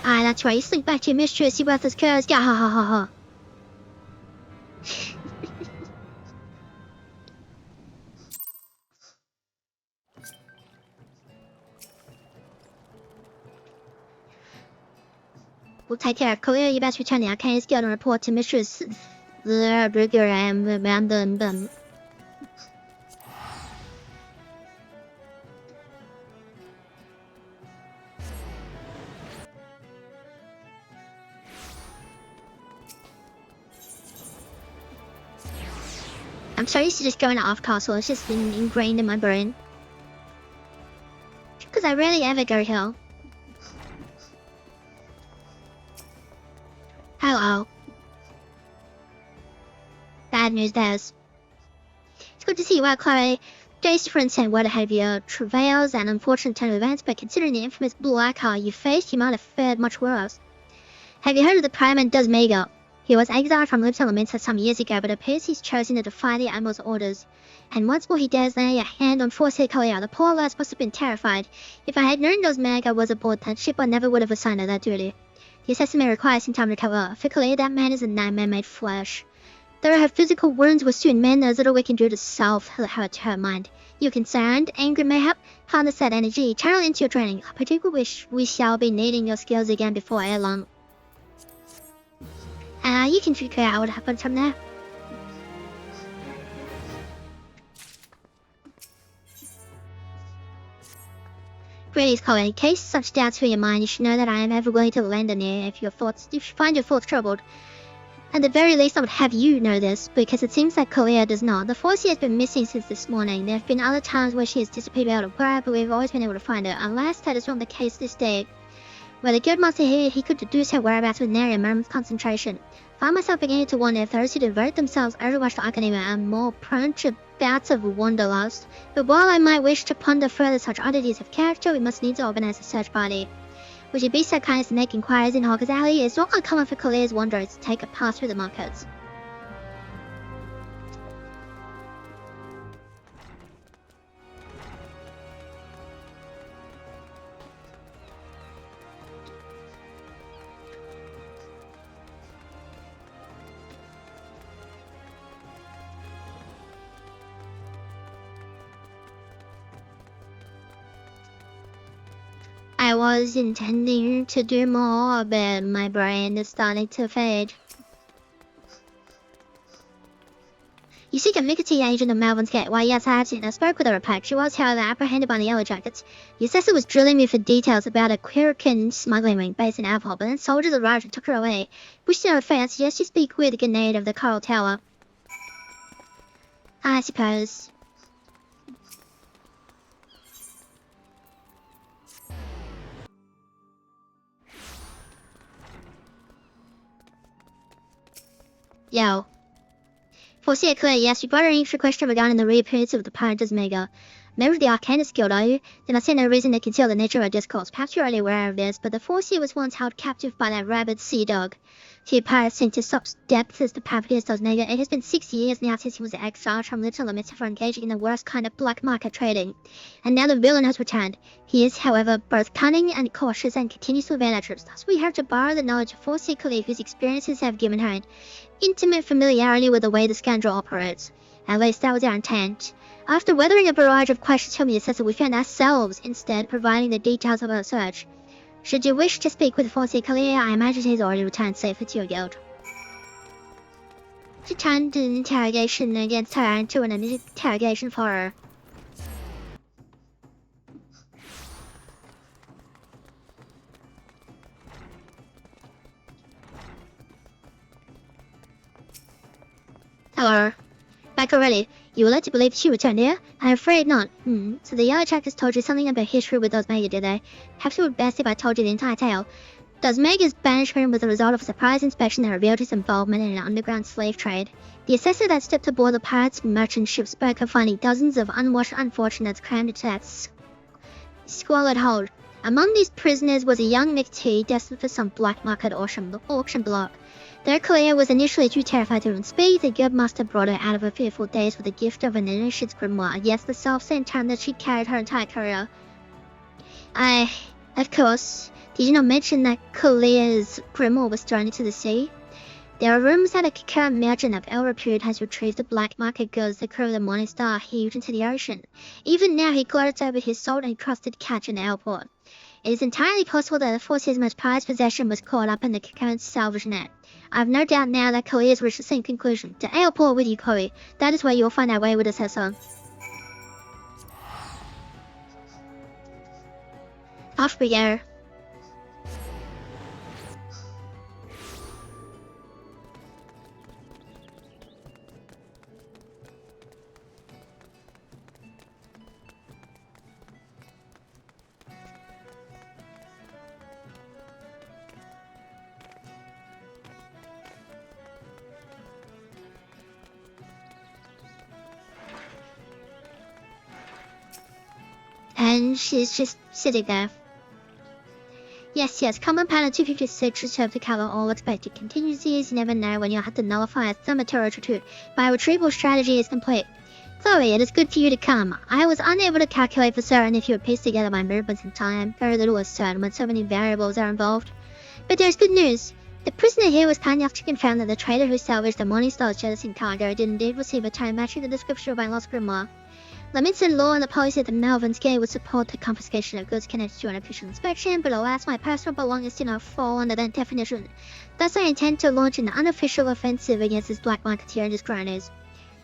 Ah, that's right. You slink back to your mistress. You worthless curs. Yeah, ha ha ha ha. We'll take care of Kalia. You best return the Arcane's Guild and report to Mistress the Brigger and I'm so used to just going off castle. It's just been ingrained in my brain. Because I rarely ever go hill. Hello. Bad news, there's. It's good to see you out, Chloe. Days difference and what have your travails and unfortunate turn of events, but considering the infamous black hole you faced, you might have fared much worse. Have you heard of the Primal Dusmago? He was exiled from Lips Elemental some years ago, but it appears he's chosen to defy the Admiral's orders. And once more he dares lay a hand on Forsyth Collier. The poor lads must have been terrified. If I had known Dusmago was aboard that ship, I never would have assigned her that duty. The assassin may require some time to recover. For Collier, that man is a nightmare made flesh. Though her physical wounds will soon mend, there's little we can do to salve her mind. You concerned, angry mayhap, harness that energy, channel into your training. I particularly wish we shall be needing your skills again before long. You can figure out what happens from there. Greetings, Colin. In case such doubts fill your mind, you should know that I am ever willing to lend an ear if you find your thoughts troubled. At the very least, I would have you know this, because it seems that Collier does not. The Force has been missing since this morning. There have been other times where she has disappeared out of where, but we've always been able to find her. Unless that is not the case this day. Where the Guildmaster here, he could deduce her whereabouts with nary a moment's concentration. I find myself beginning to wonder if those who devote themselves overmuch to academia are more prone to bouts of wanderlust. But while I might wish to ponder further such oddities of character, we must needs organize a search party. Would you be so kind as to make inquiries in Hawker's Alley? It's not uncommon for Collier's wanderers to take a pass through the markets. I was intending to do more, but my brain is starting to fade. You seek a nicotine agent of Melvin's Gate. Why, yes, I have seen. I spoke with her repack. She was, however, apprehended by the Yellow Jackets. The assessor was drilling me for details about a Quirican smuggling ring based in Alcohol, but then soldiers arrived and took her away. Wish to know if I suggest you speak with the grenade of the Coral Tower. I suppose. Yo. Foresee clear, yes, you brought an extra question regarding the reappearance of the pirate Dusmago. Member of the Arcanist Guild, are you? Then I see no reason to conceal the nature of our discourse. Perhaps you're already aware of this, but the Foresee was once held captive by that rabid sea dog. Few pirates sink to such depths as the Papyrus Dusmago. It has been 6 years now since he was exiled from Little Limits for engaging in the worst kind of black market trading. And now the villain has returned. He is, however, both cunning and cautious and continues to evade our troops. Thus we have to borrow the knowledge of Foresee Collier, whose experiences have given her an intimate familiarity with the way the scoundrel operates. At least that was our intent. After weathering a barrage of questions from the assessor, we found ourselves instead providing the details of our search. Should you wish to speak with Foresee Collier, I imagine he's already returned safely to your guild. She turned an interrogation against her into an interrogation for her. However, Machiavelli, you would like to believe she returned here? I'm afraid not. So the Yellow Jackets told you something about history with those Meg, did they? Perhaps it would be best if I told you the entire tale. Those Meg's banishment was the result of a surprise inspection that revealed his involvement in an underground slave trade. The assessor that stepped aboard the pirates' merchant ship spoke of finding dozens of unwashed unfortunates crammed into that squalid hold. Among these prisoners was a young McT destined for some black market auction block. Their career was initially too terrified to speak. The good master brought her out of her fearful days with the gift of an initiate's grimoire. Yes, the self-same term that she carried her entire career. Of course, did you not mention that Kalia's grimoire was thrown into the sea? There are rumors that a current merchant of ill repute has retrieved the black market goods the crew of the Morning Star heaved into the ocean. Even now, he gloats over his salt-encrusted catch in the airport. It is entirely possible that the Force's most prized possession was caught up in the current salvage net. I have no doubt now that Chloe has reached the same conclusion. To airport with you, Chloe. That is where you'll find our way with assessor. Off we go. And she's just sitting there. Yes, common panel 256 should serve to cover all expected contingencies. You never know when you'll have to nullify a cemetery retreat. My retrieval strategy is complete. Chloe, it is good for you to come. I was unable to calculate for certain if you would piece together my movements in time. Very little is certain when so many variables are involved. But there's good news. The prisoner here was kind enough to confirm that the trader who salvaged the Morning Star's jettison cargo did indeed receive a time matching the description of my lost grimoire. Limited law and the policy of the Melvin's Gate would support the confiscation of goods connected to an official inspection, but alas, my personal belongings do not fall under that definition. Thus, I intend to launch an unofficial offensive against this black marketeer and his cronies.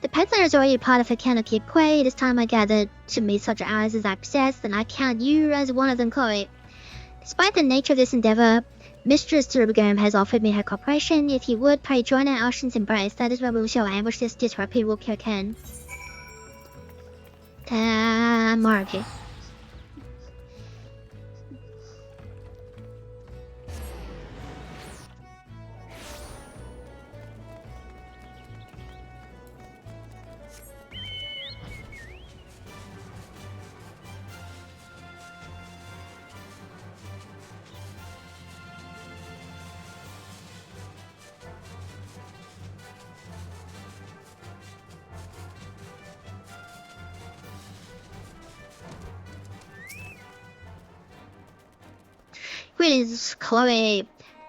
The peddler is already part of a Kanoki Quay. It is time I gathered to meet such allies as I possess, and I count you as one of them, Chloe. Despite the nature of this endeavor, Mistress Durugam has offered me her cooperation. If you would, pray join our ocean's embrace. That is where we shall ambush this disreputable Kirkan. Marby. Greetings, Chloe.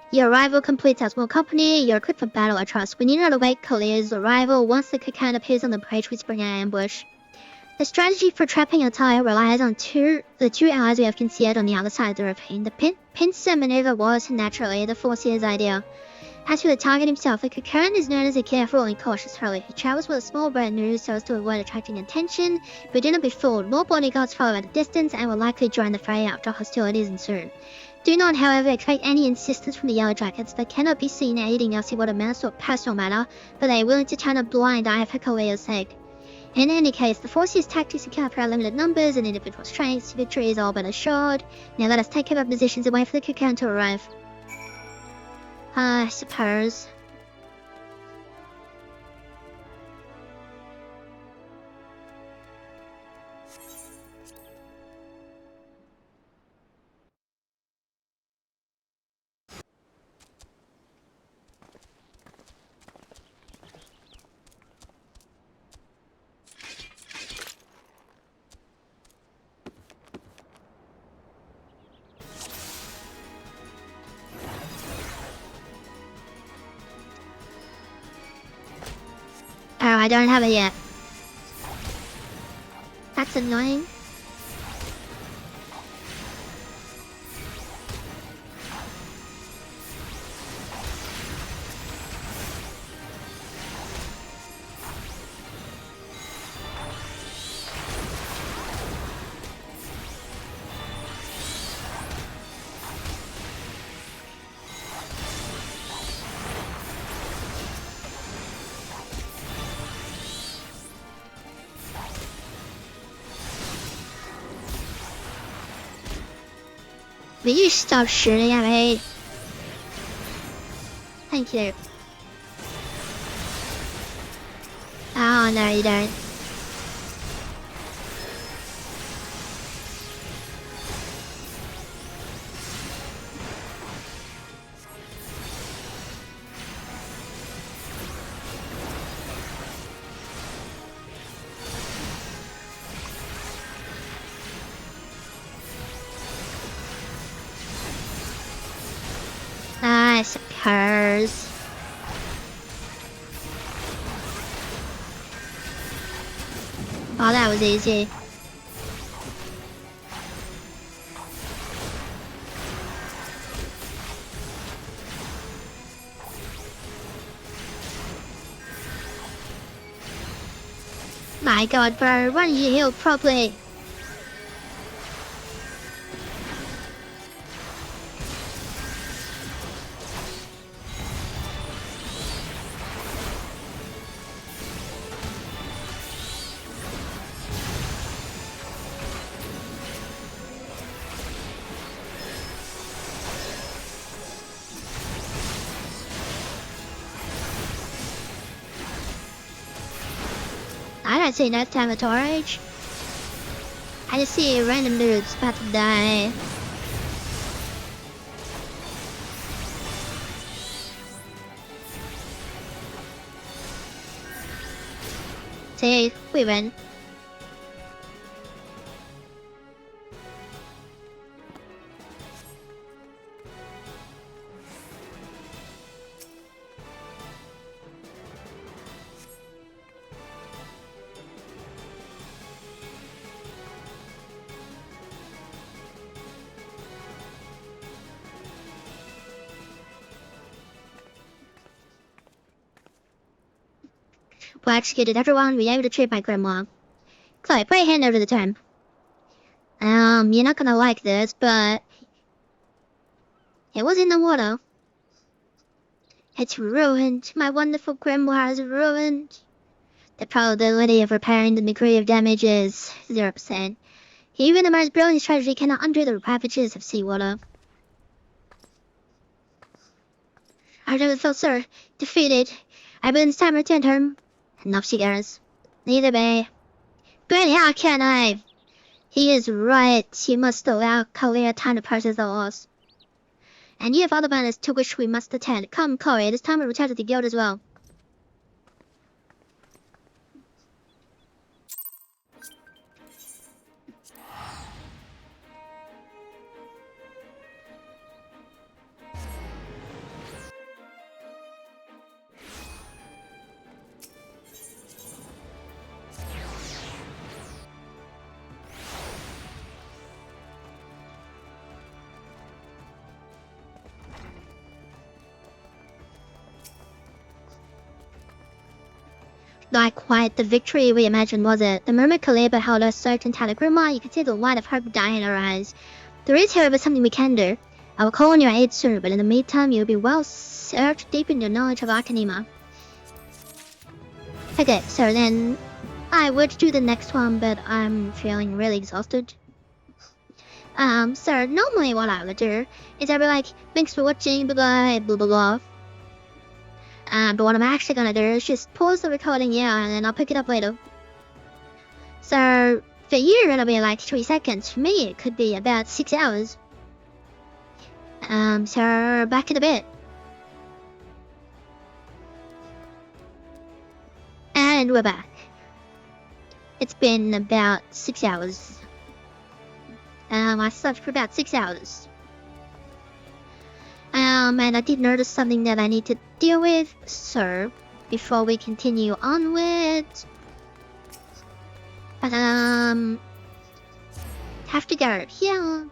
Your arrival completes our small company. You're equipped for battle, I trust. We need not await Chloe's arrival. Once the Kakan appears on the bridge, we spring our ambush. The strategy for trapping Attire relies on the two allies we have concealed on the other side of the ravine. The pincer maneuver was, naturally, the Forcier's idea. As for the target himself, the Kakan is known as a careful and cautious hurler. He travels with a small retinue so as to avoid attracting attention, but do not be fooled. More bodyguards follow at a distance and will likely join the fray after hostilities ensue. Do not, however, expect any insistence from the Yellow Jackets. They cannot be seen aiding us in what amounts to a personal matter, but they are willing to turn a blind eye for Kaleo's sake. In any case, the Force's tactics account for our limited numbers and individual strengths. Victory is all but assured. Now let us take care of our positions and wait for the Kakan to arrive. I suppose. Oh, I don't have it yet. That's annoying. 1小时呀喂。Thank you. Oh, no, you don't. I suppose. Oh, that was easy. My god, bro, why don't you heal properly? I don't see no time at orange. I just see random dudes about to die. See, we win. We executed everyone. We able to treat my grandma. Chloe, put your hand over the time. You're not gonna like this, but it was in the water. It's ruined. My wonderful grandma is ruined. The probability of repairing the degree of damage is 0%. Even the most brilliant strategy cannot undo the ravages of seawater. I never felt so defeated. I believe it's time to return home. Enough she goes. Neither may. Granny, how can I? He is right. You must allow Kalia time to process the loss. And you have other matters to which we must attend. Come, Corey, it is time to return to the guild as well. Not quite the victory we imagined, was it? The moment Kaleba held a certain telegrama, you could see the light of hope die in her eyes. There is, however, something we can do. I will call on your aid soon, but in the meantime, you'll be well searched deep in your knowledge of Arcanema. Okay, so then I would do the next one, but I'm feeling really exhausted. So normally what I would do is I'd be like, thanks for watching, bye blah, blah blah. But what I'm actually gonna do is just pause the recording, and then I'll pick it up later. So, for you, it'll be like 3 seconds. For me, it could be about 6 hours. So back in a bit. And we're back. It's been about 6 hours. I slept for about 6 hours. And I did notice something that I need to deal with, so before we continue onward, have to go here.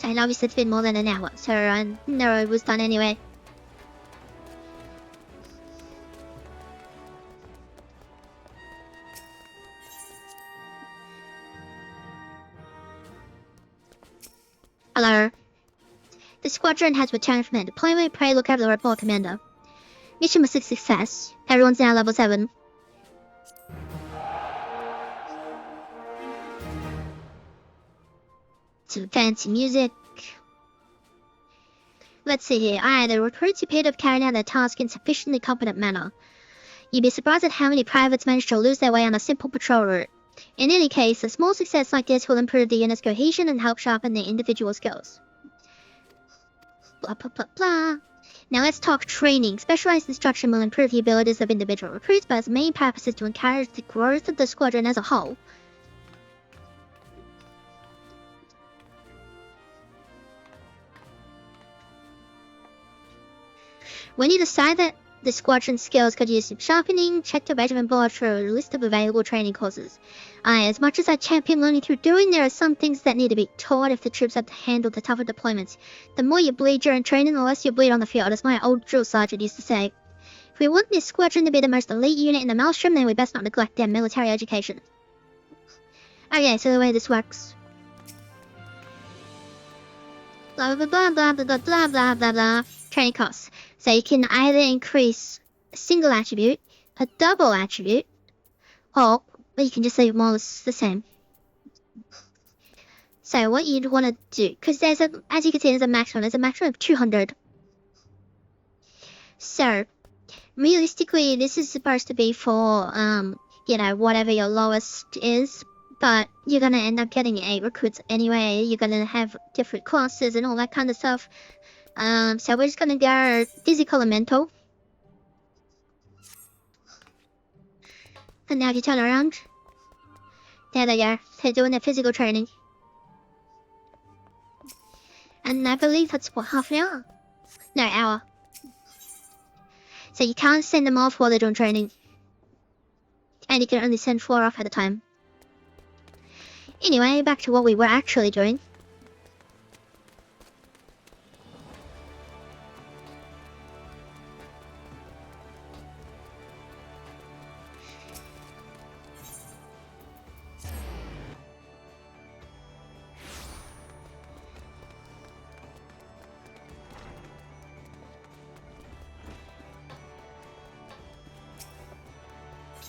And obviously it's been more than an hour, so I know it was done anyway. Hello. The squadron has returned from their deployment. Pray look over the report, Commander. Mission was a success. Everyone's now level 7. to fancy music. Let's see here. The recruits appear to have carried out their task in sufficiently competent manner. You'd be surprised at how many privates manage to lose their way on a simple patrol route. In any case, a small success like this will improve the unit's cohesion and help sharpen their individual skills. Blah, blah, blah, blah. Now let's talk training. Specialized instruction will improve the abilities of individual recruits, but its main purpose is to encourage the growth of the squadron as a whole. When you decide that the squadron skills could use some sharpening, check the regiment board for a list of available training courses. As much as I champion learning through doing, there are some things that need to be taught if the troops have to handle the tougher deployments. The more you bleed during training, the less you bleed on the field, as my old drill sergeant used to say. If we want this squadron to be the most elite unit in the Maelstrom, then we best not neglect their military education. Okay, so the way this works. Blah blah blah blah blah blah blah blah blah blah. Training costs. So you can either increase a single attribute, a double attribute, or you can just leave more or less the same. So what you'd want to do, because there's a, as you can see, there's a maximum of 200. So realistically, this is supposed to be for whatever your lowest is, but you're gonna end up getting 8 recruits anyway. You're gonna have different classes and all that kind of stuff. So we're just gonna go physical and mental. And now if you turn around, there they are. They're doing their physical training. And I believe that's what, half an hour? No, hour. So you can't send them off while they're doing training. And you can only send 4 off at a time. Anyway, back to what we were actually doing.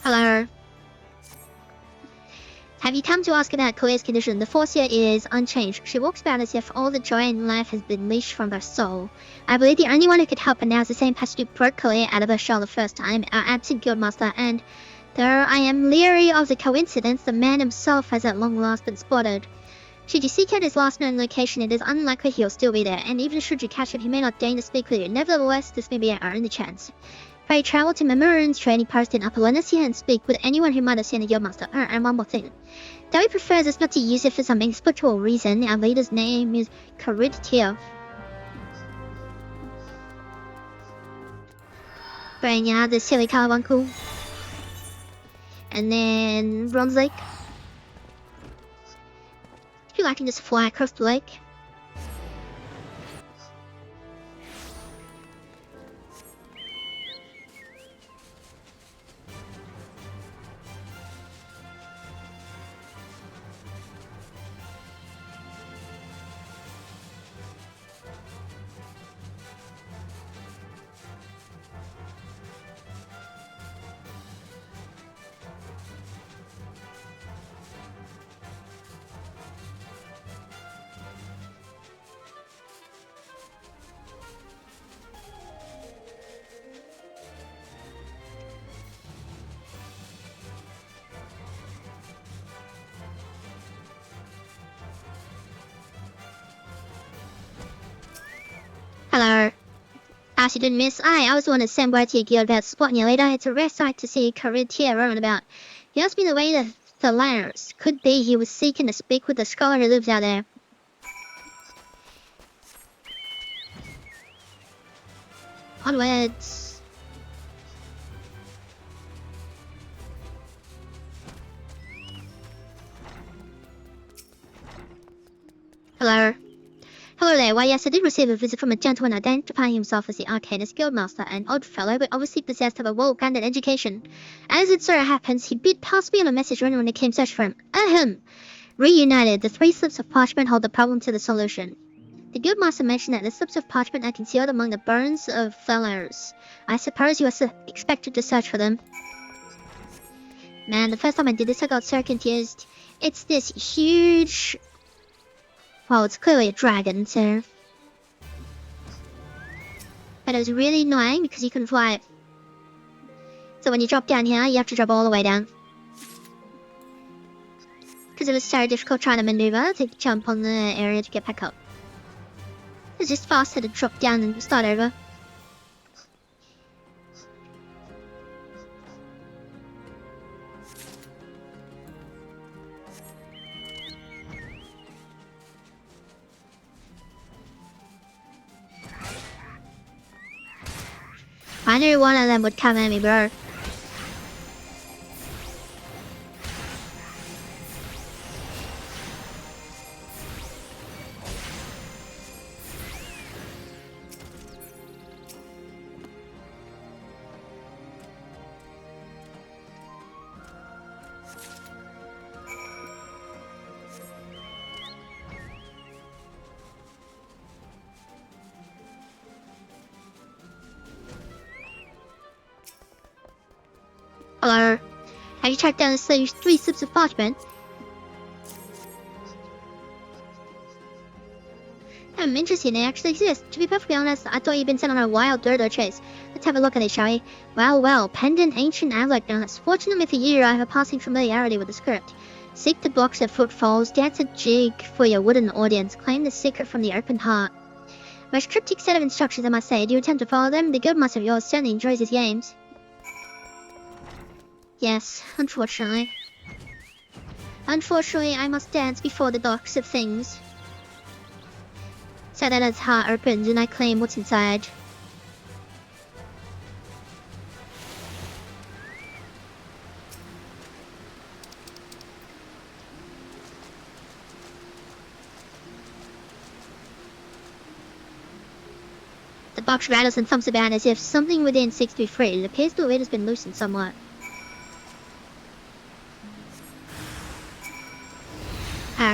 Hello. Have you come to ask about Kalea's condition? The force here is unchanged. She walks about as if all the joy in life has been leashed from her soul. I believe the only one who could help her now is the same person who broke Kalea out of her shell the first time, our absent guildmaster, and though I am leery of the coincidence, the man himself has at long last been spotted. Should you seek out his last known location, it is unlikely he'll still be there, and even should you catch him, he may not deign to speak with you. Nevertheless, this may be our only chance. Pray travel to Mamurin's training post in Upper Lenasia and speak with anyone who might have seen the Guildmaster. And one more thing. Though he prefers us not to use it for some inexplicable reason, our leader's name is Karid. Bring out the silly carbuncle. And then Bronze Lake. If you like, I can just fly across the lake. Hello. As you didn't miss, I was the one to send word to your guild about spotting you later. It's a rare sight to see Karid roaming about. He asked me the way to the Lairs. Could be he was seeking to speak with the scholar who lives out there. Onwards. Hello. Hello there. Why, yes, I did receive a visit from a gentleman identifying himself as the Arcanist Guildmaster, an odd fellow, but obviously possessed of a well-grounded education. As it so happens, he did pass me on a message when I came search for him. Ahem! Reunited, the 3 slips of parchment hold the problem to the solution. The Guildmaster mentioned that the slips of parchment are concealed among the bones of fellows. I suppose you are expected to search for them. Man, the first time I did this, I got so confused. It's this huge Well, it's clearly a dragon, so... But it was really annoying because you couldn't fly it. So when you drop down here, you have to drop all the way down. Because it was so difficult trying to maneuver to jump on the area to get back up. It's just faster to drop down and start over. I knew one of them would come at me, bro. Hello. Have you tracked down the three slips of parchment? I'm interested they actually exist. To be perfectly honest, I thought you'd been sent on a wild dodo chase. Let's have a look at it, shall we? Well, pendant ancient anecdotes. Fortunately for you, I have a passing familiarity with the script. Seek the box of footfalls, dance a jig for your wooden audience, claim the secret from the open heart. Most cryptic set of instructions, I must say. Do you attempt to follow them? The good master of yours certainly enjoys his games. Yes, unfortunately. Unfortunately, I must dance before the box of things. So that its heart opens and I claim what's inside. The box rattles and thumps about as if something within seeks to be freed. It appears the lid has been loosened somewhat.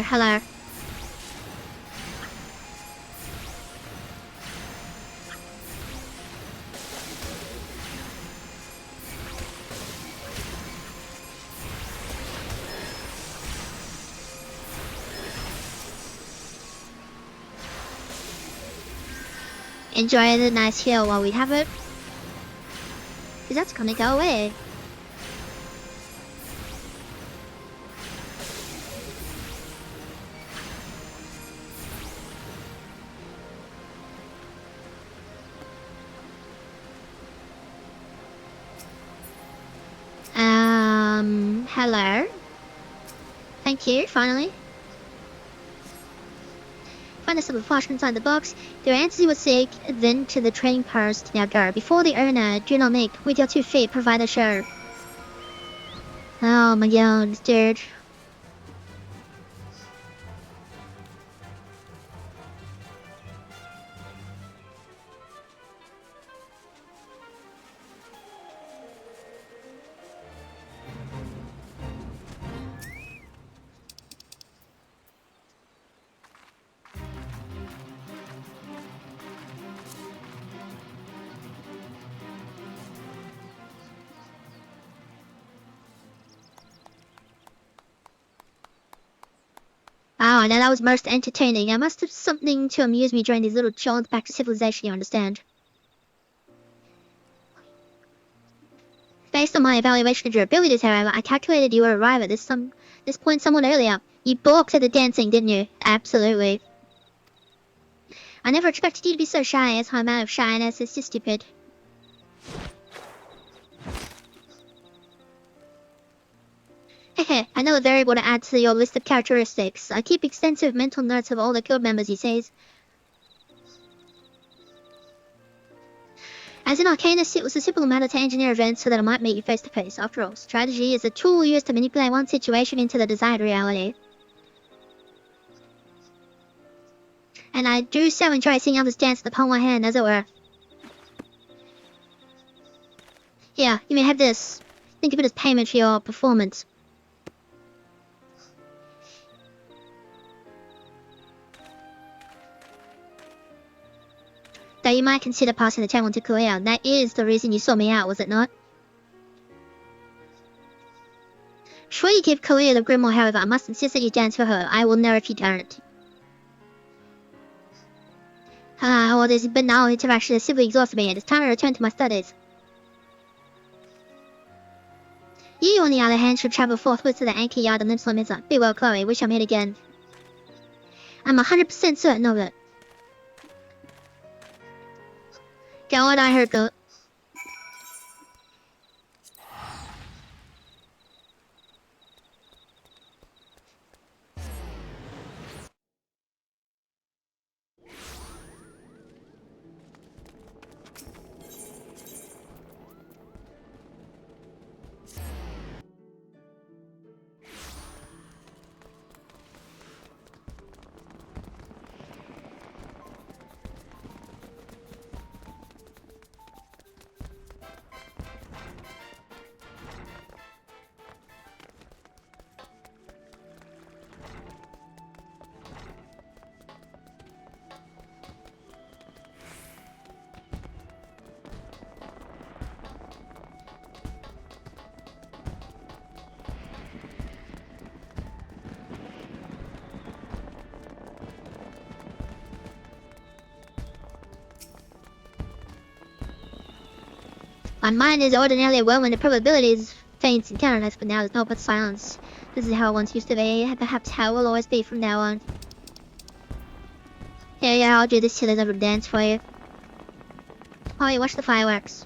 Hello. Enjoy the nice hill while we have it. Because that's gonna go away. Hello. Thank you, finally. Find the slip of parchment inside the box. There are answers you will seek, then to the trading post. Now go. Before the owner, do not make. With your 2 feet, provide a show. Oh my god, dude. Oh, now that was most entertaining. I must have something to amuse me during these little jaunts back to civilization, you understand. Based on my evaluation of your abilities, however, I calculated you would arrive at this point somewhat earlier. You balked at the dancing, didn't you? Absolutely. I never expected you to be so shy, as her amount of shyness is just stupid. Hehe, another variable to add to your list of characteristics. I keep extensive mental notes of all the guild members, he says. As an arcanist, it was a simple matter to engineer events so that I might meet you face to face. After all, strategy is a tool used to manipulate one situation into the desired reality. And I do so enjoy seeing others dance the palm of my hand, as it were. Here, you may have this. Think of it as payment for your performance. Though you might consider passing the table to Korea, that is the reason you saw me out, was it not? Sure you give Korea the Grimoire, however, I must insist that you dance for her. I will know if you don't. All this banal interaction is simply exhausted me. It's time to return to my studies. You, on the other hand, should travel forthwith to the anchor yard on this limit. Be well, Chloe. We shall meet again. I'm 100% certain of it. Go on, I heard good. My mind is ordinarily well when the probabilities faints in countless, but now there's no but silence. This is how it once used to be, perhaps how it will always be from now on. Yeah, I'll do this silly little dance for you. Chloe, watch the fireworks.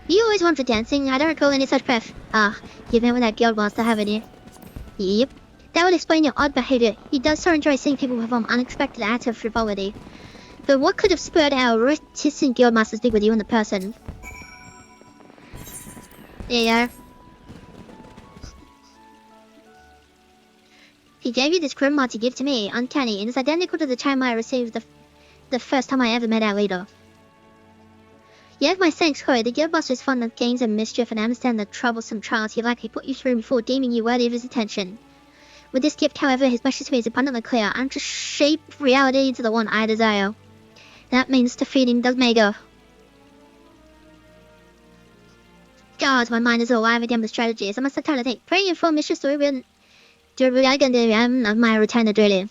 You always want for dancing. I don't recall any such pref. You've been with that guild master, haven't you? Yep. That would explain your odd behavior. He does so enjoy seeing people perform unexpected acts of frivolity. But what could have spurred our reticent guildmaster to speak with you in the person? Yeah. He gave you this grim to give to me, uncanny, and it's identical to the charm I received the first time I ever met our leader. You have my thanks, Chloe. The guildmaster is fond of games and mischief, and I understand the troublesome trials he likely put you through before deeming you worthy of his attention. With this gift, however, his message to me is abundantly clear. I'm to shape reality into the one I desire. That means defeating Dosmega. God, my mind is alive again with strategies. I must have time to think. Pray for Mr. Story of my return to drilling.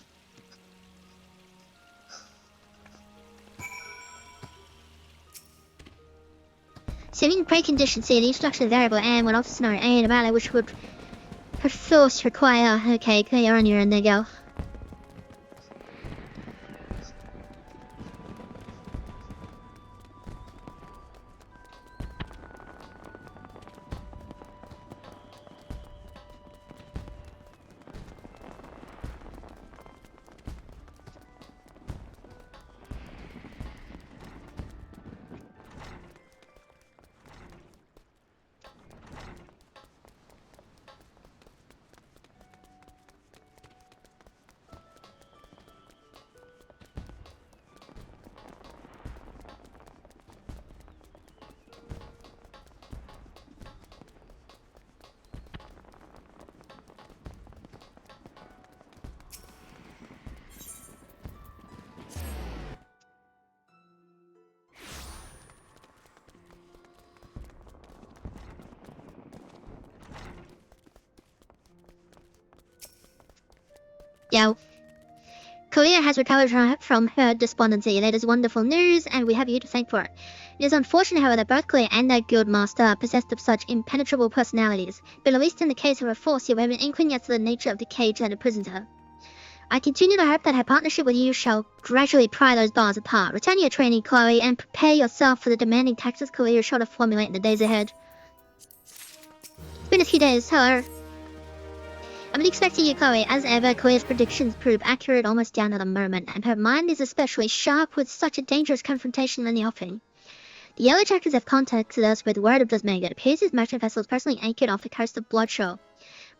Assuming preconditions say the instruction variable and when officer scenario A in a battle which would perforce require. Okay, you're on your end, there you go. Yo. Korea has recovered from her despondency. That is wonderful news, and we have you to thank for it. It is unfortunate, however, that both Korea and their guild master are possessed of such impenetrable personalities, but at least in the case of her force, you have an inkling as to the nature of the cage that imprisons her. I continue to hope that her partnership with you shall gradually pry those bars apart. Return your training, Chloe, and prepare yourself for the demanding tactics Korea is sure to formulate in the days ahead. It's been a few days, hello. I've been expecting you, Chloe. As ever, Chloe's predictions prove accurate almost down to the moment, and her mind is especially sharp with such a dangerous confrontation in the offing. The Yellow Jackets have contacted us with word of Dosmega. It appears his merchant vessel is personally anchored off the coast of Bloodshore.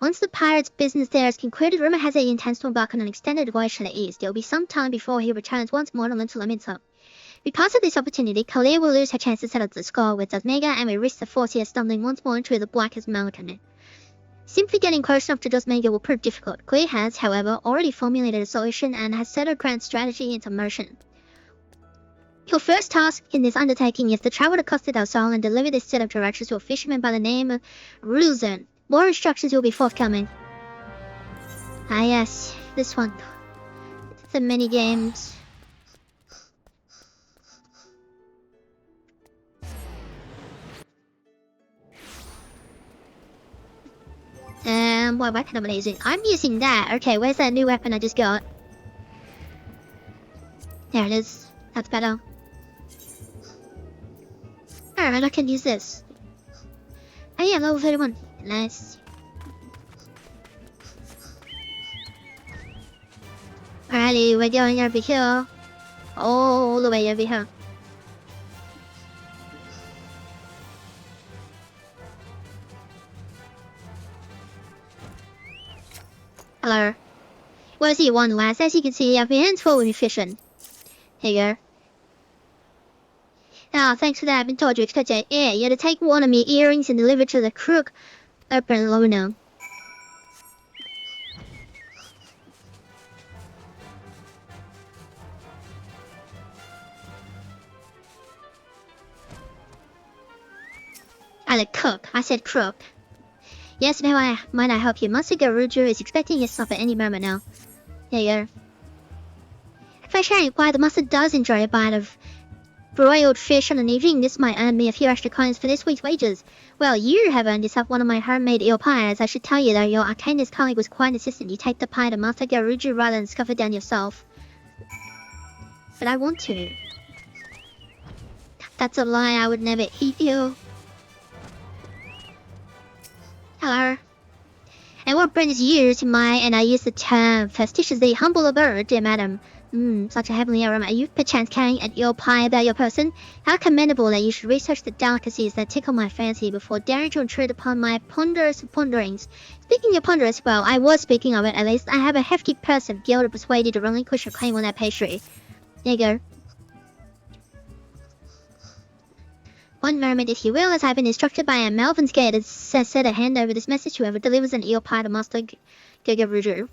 Once the pirate's business there is concluded, rumor has it he intends to embark on an extended voyage to the east. It will be some time before he returns once more to Little Lamenta. If we pass up this opportunity, Chloe will lose her chance to settle the score with Dosmega, and we risk the force here stumbling once more into the blackest mountain. Simply getting close enough to Dosmega will prove difficult. Chloe has, however, already formulated a solution and has set her grand strategy into motion. Your first task in this undertaking is to travel to Costa del Sol and deliver this set of directions to a fisherman by the name of Ruzan. More instructions will be forthcoming. Ah yes, this one. The mini games. What weapon am I using? I'm using that. Okay, where's that new weapon I just got? There it is. That's better. Alright, I can use this. Oh yeah, level 31. Nice. Alrighty, we're going over here. All the way over here. Hello. What do you want, lads? As you can see, I've been hands full with fishing. Here you go. Ah, thanks for that. I've been told you expect it. Yeah, you had to take one of my earrings and deliver it to the crook up in Lona. I said cook. I said crook. Yes, now might I help you? Master Garuju is expecting his stuff at any moment now. There you go. If I share inquire, the master does enjoy a bite of broiled fish on an evening. This might earn me a few extra coins for this week's wages. Well, you have earned yourself one of my homemade eel pies. I should tell you, though, your arcanist colleague was quite insistent you take the pie to Master Garuju rather than scuff it down yourself. But I want to. That's a lie. I would never eat you. Hello. And what brings you to my, and I use the term facetiously, humble abode, dear madam? Such a heavenly aroma. Are you perchance carrying an eel pie about your person? How commendable that you should research the delicacies that tickle my fancy before daring to intrude upon my ponderous ponderings. Speaking of ponderous, well, I was speaking of it at least. I have a hefty purse of gil to persuade you to relinquish your claim on that pastry. There you go. One moment, if you will, as I've been instructed by a Melvin's Gate, it says to hand over this message to whoever delivers an eel pie to Master Garuju.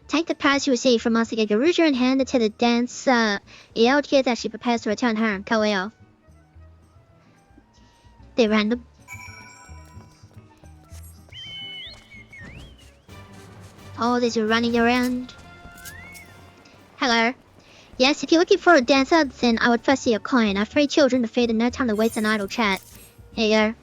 Take the prize you receive from Master Garuju and hand it to the dancer Eldkid as she prepares to return home. Kaweo. They're random. Oh, these are running around. Hello. Yes, if you're looking for a dancer, then I would first see a coin. I have 3 children to feed and no time to waste an idle chat. Here you go.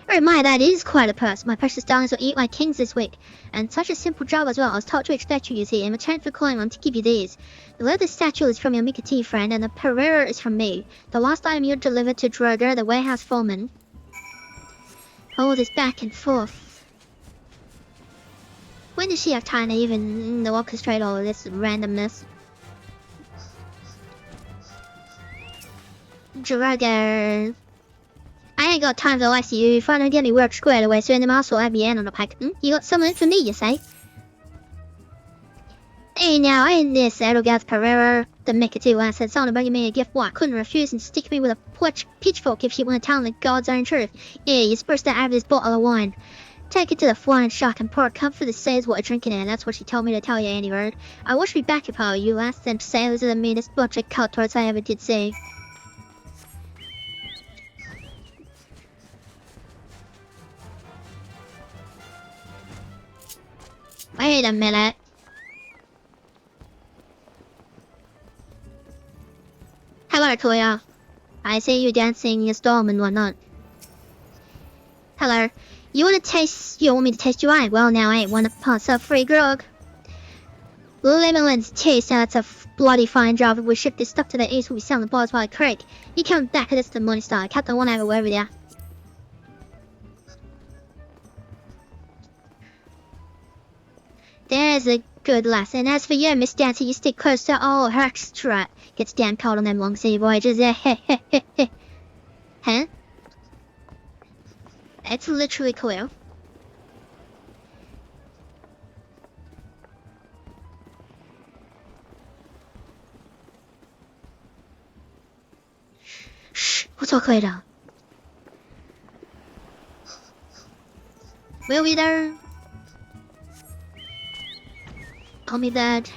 Oh my, that is quite a purse. My precious darlings will eat like kings this week. And such a simple job as well. I was taught to expect you see. In return for calling them to give you these. The leather statue is from your Mikati friend, and the Pereira is from me. The last item you delivered to Droger, the warehouse foreman. All this back and forth. When does she have time to even orchestrate all of this randomness? Droger. I ain't got time to lie to you. If I don't get any work squared away soon, then I'll sort out the end on the pack. You got something for me, you say? Hey now, I ain't this Edelgath Pereira. The Mikati lad said someone bringing me a gift. What, I couldn't refuse and stick me with a pitchfork if she wanted to tell me God's own truth. Yeah, you're supposed to have this bottle of wine. Take it to the flying shark and pour a cup for the sailors what are drinking in. That's what she told me to tell you, any word. I wish me back if I were you, lass. Them sailors are the meanest bunch of cutthroats I ever did see. Wait a minute. Hello, Toya. I see you dancing in your storm and whatnot. Hello. You want me to taste your wine? Well, now I ain't one to pass up free grog. Lemon's taste, that's a bloody fine job. If we ship this stuff to the east, we'll be selling bars by the creek. You come back, this the money star. Captain one over wherever there. There's a good lass. And as for you, Miss Dancer, you stick close to all her extra. Gets damn cold on them long sea voyages. Huh? It's literally cool. Shh, we'll talk later. Will we there? Call me Dad.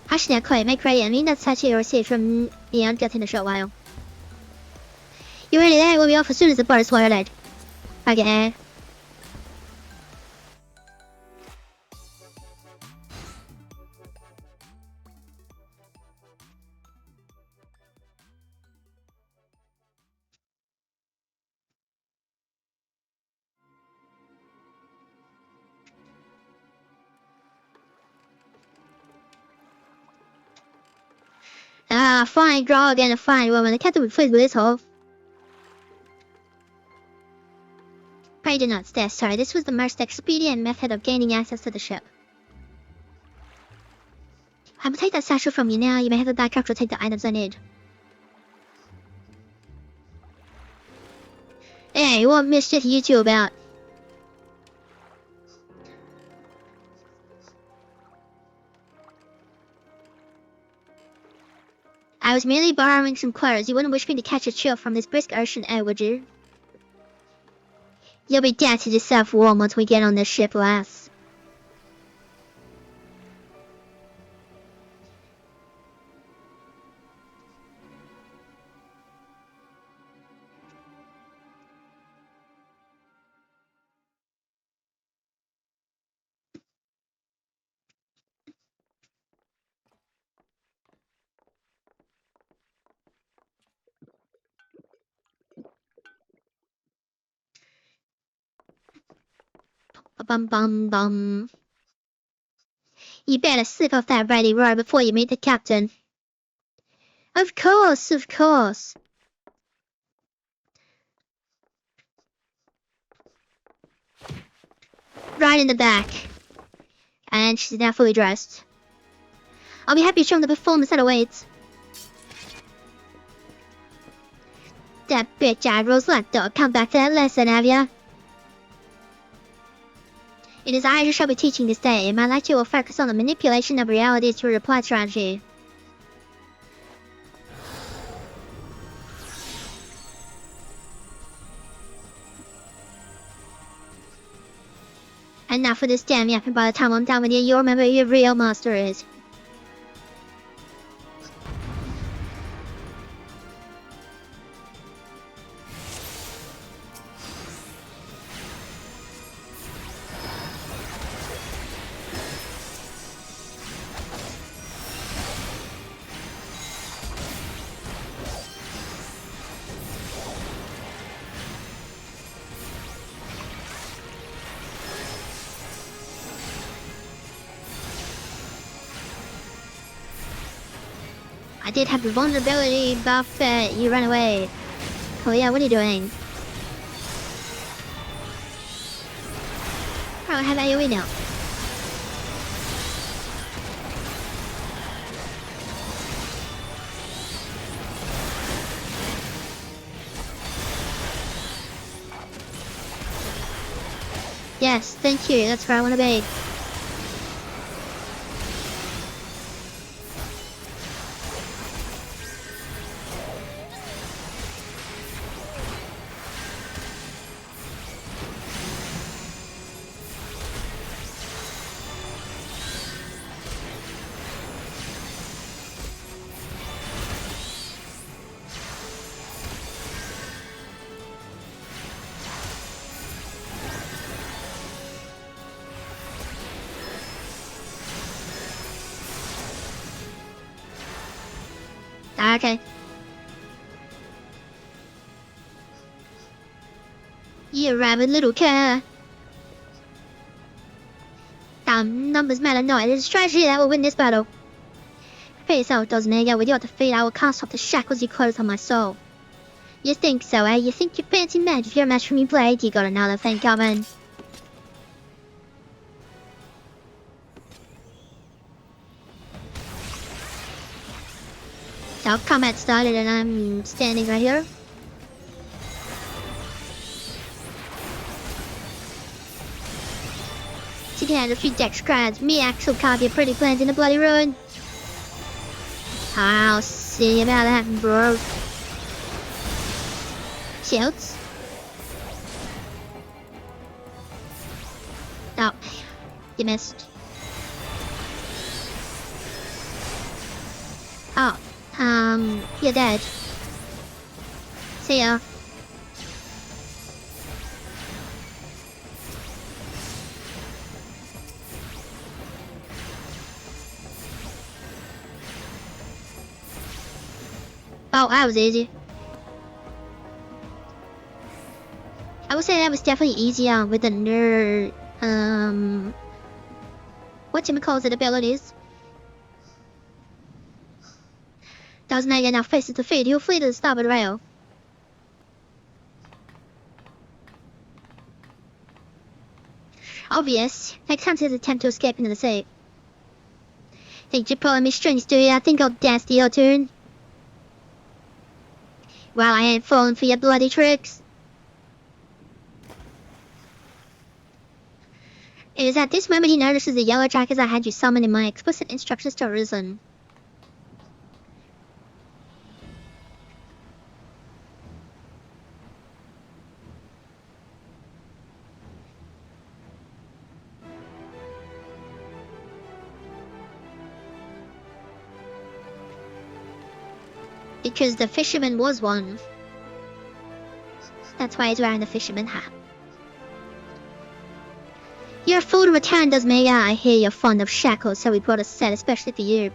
Actually, I quite make ready. I mean, that's actually a receipt from the getting a short while. You ready there? We'll be off as soon as the bar is swallowed. Okay. Fine, draw again, fine. Woman, the captain will please with this off. Pray do not stay, sir. This was the most expedient method of gaining access to the ship. I will take that satchel from you now. You may have the backup to take the items I need. Hey, what mischief are you two about? I was merely borrowing some clothes. You wouldn't wish me to catch a chill from this brisk ocean air, would you? You'll be down to yourself warm once we get on this ship, lass. Bum bum bum. You better slip off that ready roar before you meet the captain. Of course, of course. Right in the back. And she's now fully dressed. I'll be happy to show them the performance that awaits. That bitch-eyed Rosette dog, come back to that lesson, have ya? It is I who shall be teaching this day, and my lecture will focus on the manipulation of reality through reply strategy. And now for this damn yapping. By the time I'm done with you, you'll remember who your real master is. I did have the vulnerability buff, you ran away. Oh yeah, what are you doing? Oh, how about you now? Yes, thank you, that's where I want to be. Okay. You rabid little cat. Damn, numbers matter not. It is strategy that will win this battle. Prepare yourself, Dozinaga. With your defeat, I will cast off the shackles you close on my soul. You think so, eh? You think you fancy magic? You're a match for me, Blade. You got another thing coming. So combat started and I'm standing right here. She can handle 3 dex cards. Me actual copy of pretty plans in the bloody ruin. I'll see about that, bro. Shields. Oh, you missed. Oh. You're dead. See ya. Oh, that was easy. I would say that was definitely easier with the nerd, whatchamacallit abilities. Doesn't matter now faces the feed, he'll flee to the starboard rail. Obvious. Next time his attempt to escape into the sea. Think you're pulling me strings, do you? I think I'll dance to your tune. Well, I ain't falling for your bloody tricks. It is at this moment he notices the yellow jackets I had you summon in my explicit instructions to Arisen. Because the fisherman was one. That's why he's wearing the fisherman hat. You're a fool to return, does me? I hear you're fond of shackles, so we brought a set especially for you.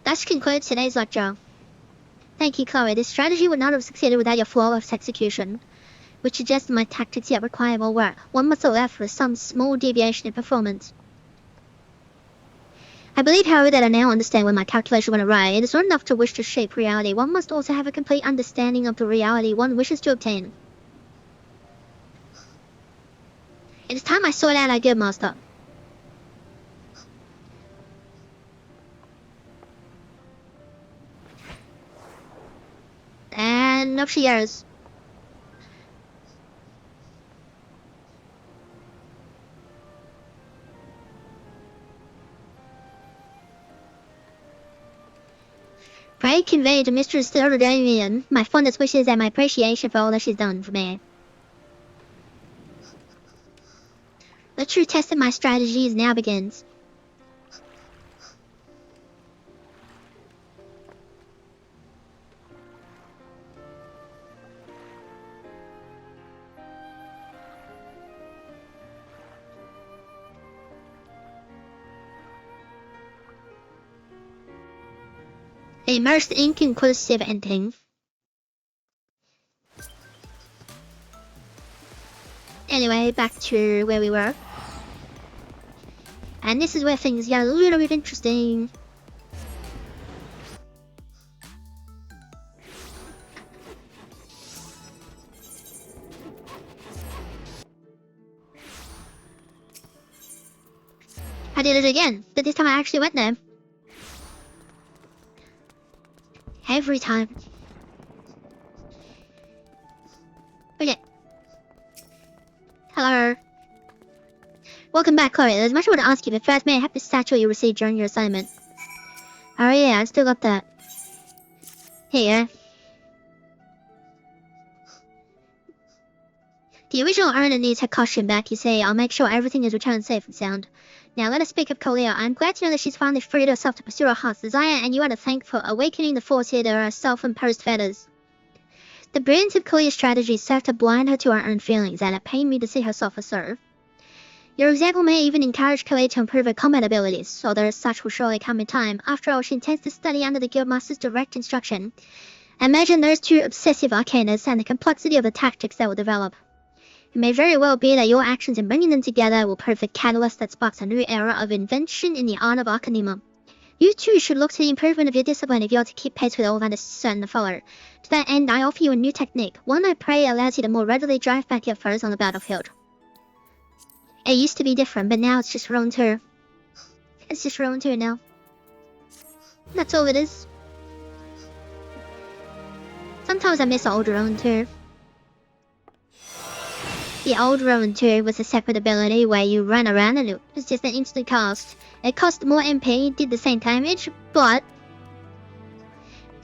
That concludes today's lecture. Thank you, Chloe. This strategy would not have succeeded without your flawless execution, which suggests my tactics yet require more work. One must allow for some small deviation in performance. I believe, however, that I now understand when my calculation went awry. It is not enough to wish to shape reality. One must also have a complete understanding of the reality one wishes to obtain. It is time I sort out our Guildmaster. And up she goes. Pray convey to Mistress Theodorian my fondest wishes and my appreciation for all that she's done for me. The true test of my strategies now begins. A most inconclusive ending. Anyway, back to where we were. And this is where things get a little bit interesting. I did it again, but this time I actually went there. Every time. Okay. Hello. Welcome back, Chloe. There's much I want to ask you, but first, may I have the statue you received during your assignment? Oh yeah, I still got that. Here. The original owner needs her costume back, you see. I'll make sure everything is returned safe and sound. Now let us speak of Kalia. I'm glad to know that she's finally freed herself to pursue her heart's desire, and you are to thank for awakening the force here to her self-imposed fetters. The brilliance of Kalia's strategy served to blind her to her own feelings, and it pained me to see her suffer so. Your example may even encourage Kalia to improve her combat abilities, although such will surely come in time. After all, she intends to study under the Guildmaster's direct instruction. Imagine those two obsessive arcanists and the complexity of the tactics that will develop. It may very well be that your actions in bringing them together will prove the catalyst that sparks a new era of invention in the art of Arcanema. You too should look to the improvement of your discipline if you are to keep pace with all that is certain to follow. To that end, I offer you a new technique, one I pray allows you to more readily drive back your foes on the battlefield. It used to be different, but now it's just Rowan 2. It's just Rowan 2 now. That's all it is. Sometimes I miss old Rowan 2. The old Rowan 2 was a separate ability where you run around and it was just an instant cast. It cost more MP, did the same damage, but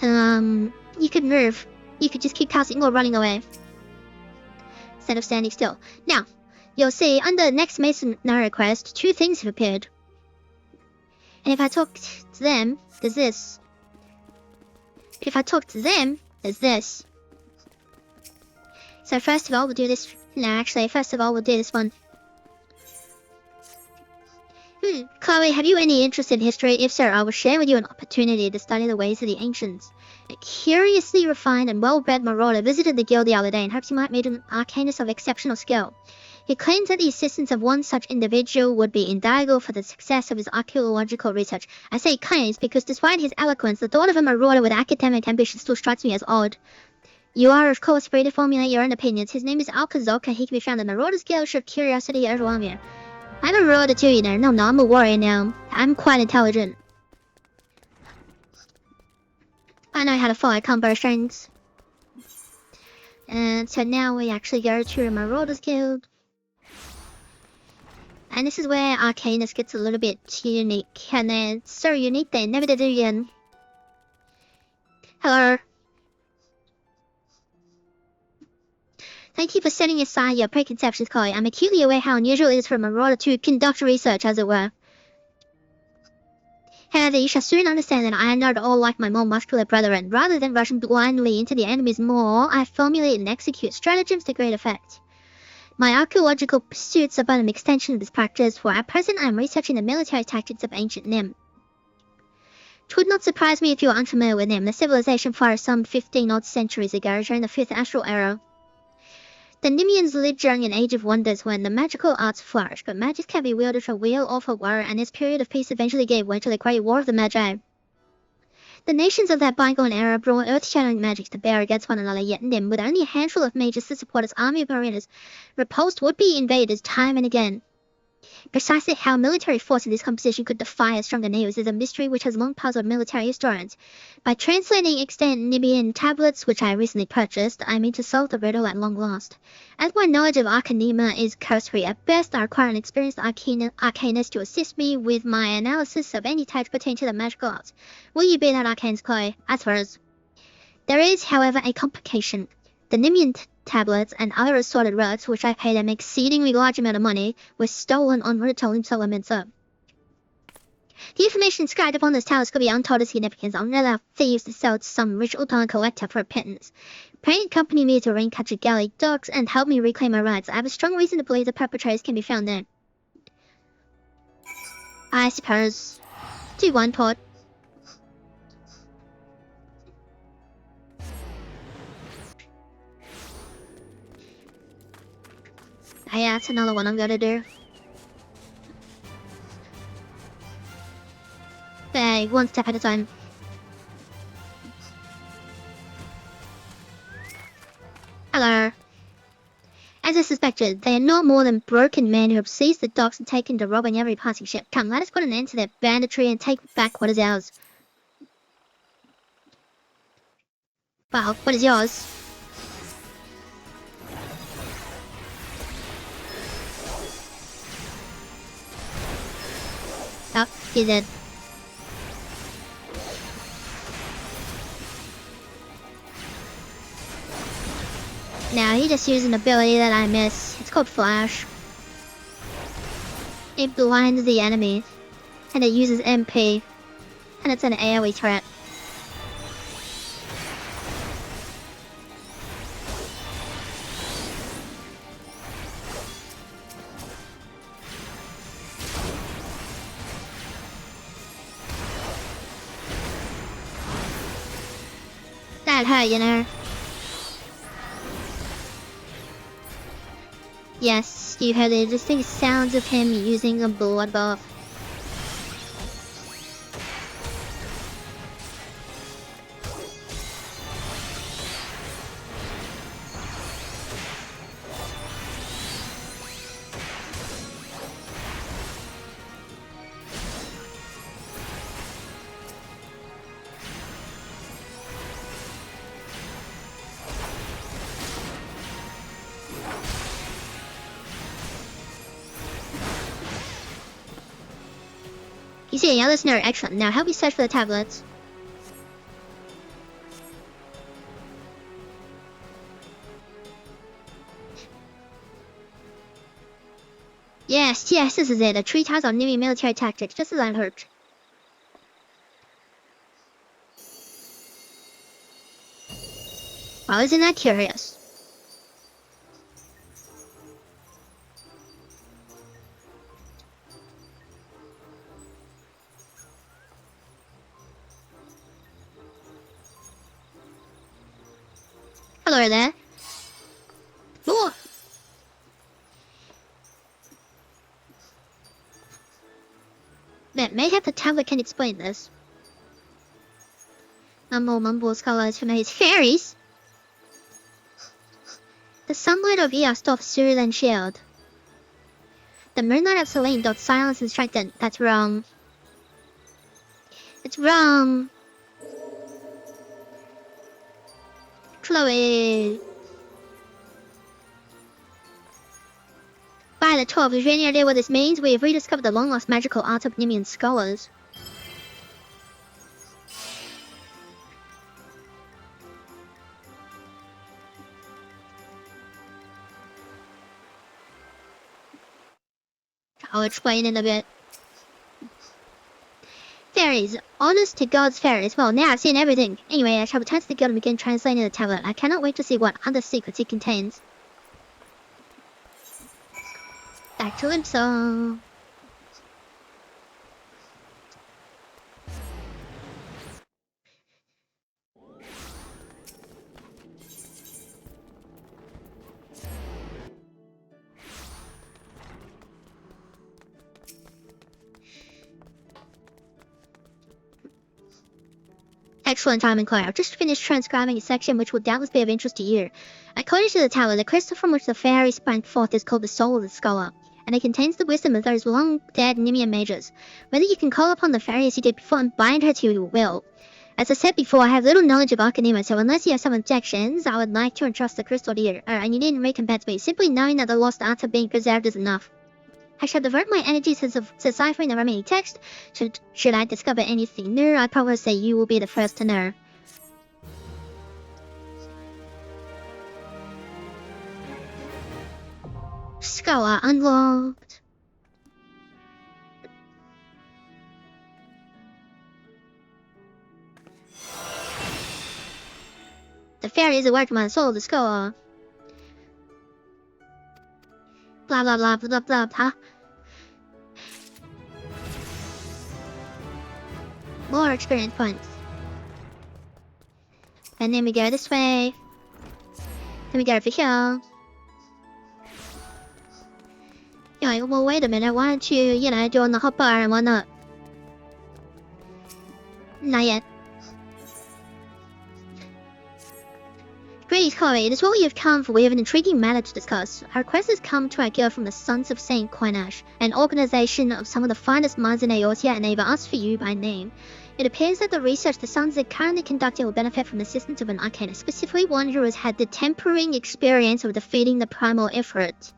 you could move. You could just keep casting or running away instead of standing still. Now, You'll see, under the next mercenary quest, 2 things have appeared. And if I talk to them, there's this. If I talk to them, there's this. So first of all, we'll do this. No, actually, first of all, we'll do this one. Chloe, have you any interest in history? If so, I will share with you an opportunity to study the ways of the ancients. A curiously refined and well-bred marauder visited the guild the other day and hopes he might meet an arcanist of exceptional skill. He claims that the assistance of one such individual would be invaluable for the success of his archaeological research. I say claims because despite his eloquence, the thought of a marauder with academic ambition still strikes me as odd. You are, of course, free to formulate your own opinions. His name is Alkazoka. He can be found in the Marauder's Guild should curiosity overwhelm you. I'm a marauder too, you know. No, I'm a warrior now. I'm quite intelligent. I know how to follow combo strings. And so now we actually go to Marauder's Guild. And this is where Arcanist gets a little bit unique. And they're so unique they never did it again. Hello. Thank you for setting aside your preconceptions, Chloe. I'm acutely aware how unusual it is for a marauder to conduct research, as it were. However, you shall soon understand that I am not at all like my more muscular brethren. Rather than rushing blindly into the enemy's maw, I formulate and execute stratagems to great effect. My archaeological pursuits are but an extension of this practice, for at present I am researching the military tactics of ancient Nim. 'Twould not surprise me if you are unfamiliar with Nim. The civilization flourished some 15-odd centuries ago during the 5th Astral Era. The Nimians lived during an age of wonders when the magical arts flourished, but magic can be wielded for weal or for war, and this period of peace eventually gave way to the Great War of the Magi. The nations of that bygone era brought earth-shattering magic to bear against one another, yet Nim, with only a handful of mages to support its army of mariners, repulsed would-be invaders time and again. Precisely how military force in this composition could defy a stronger neighbors is a mystery which has long puzzled military historians. By translating extant Nimian tablets, which I recently purchased, I mean to solve the riddle at long last. As my knowledge of Arcanema is cursory at best, I require an experienced arcanist to assist me with my analysis of any text pertaining to the magical arts. Will you be that arcanist, Chloe? I suppose. There is, however, a complication. The Nimian tablets and other assorted relics, which I paid an exceedingly large amount of money, were stolen en route to Limsa. The information inscribed upon those tablets could be untold of significance. I'll not allow thieves to sell it to some rich Ultron collector for a pittance. Pray accompany me to Raincatcher Galley docks and help me reclaim my rights. I have a strong reason to believe the perpetrators can be found there. I suppose. Do one pot. Yeah, that's another one I'm gonna do. Hey, one step at a time. Hello. As I suspected, they are no more than broken men who have seized the docks and taken to robbing every passing ship. Come, let us put an end to their banditry and take back what is ours. Well, what is yours? Oh, he's dead. Now he just used an ability that I miss. It's called Flash. It blinds the enemy, and it uses MP, and it's an AoE threat. That hurt, you know. Yes, you heard the distinct sounds of him using a blood bath. You see, yeah, listener, excellent. Now help me search for the tablets. Yes, yes, this is it. The treetops are new military tactics, just as I heard. Well, isn't that curious? Hello there. Oh! Mayhap the tablet can explain this. Mumbles colors from his fairies. The sunlight of Eos doth shield and shield. The moonlight of Selene doth silence and strengthen. That's wrong. It's wrong. Chloe. By the 12th, if any idea what this means, we have rediscovered the long-lost magical art of Nemean scholars. I'll explain in a bit. Fairies. Honest to God's fairies. Well, now I've seen everything. Anyway, I shall return to the guild and begin translating the tablet. I cannot wait to see what other secrets it contains. Back to Limpso. Excellent timing, Claire. I've just finished transcribing a section which will doubtless be of interest to you. According to the tablet, the crystal from which the fairy sprang forth is called the soul of the scholar, and it contains the wisdom of those long-dead Nemean mages. Whether you can call upon the fairy as you did before and bind her to your will. As I said before, I have little knowledge of Arcanema, so unless you have some objections, I would like to entrust the crystal to you. And you needn't recompense me. Simply knowing that the lost arts are being preserved is enough. I shall divert my energies to deciphering the remaining text. Should I discover anything new, I'd probably say you will be the first to know. Scholar unlocked. The fairy is a word from the soul of the scholar. Blah blah blah blah blah blah. More experience points. And then we go this way. Then we go over here. Yeah, well, wait a minute. Why don't you, join the hot bar and whatnot? Not yet. Greetings, Corey. It is what we have come for. We have an intriguing matter to discuss. Our request has come to our guild from the Sons of Saint Coinash, an organization of some of the finest minds in Aortia, and they've asked for you by name. It appears that the research the Sons are currently conducting will benefit from the assistance of an arcanist, specifically one who has had the tempering experience of defeating the primal Ifrit.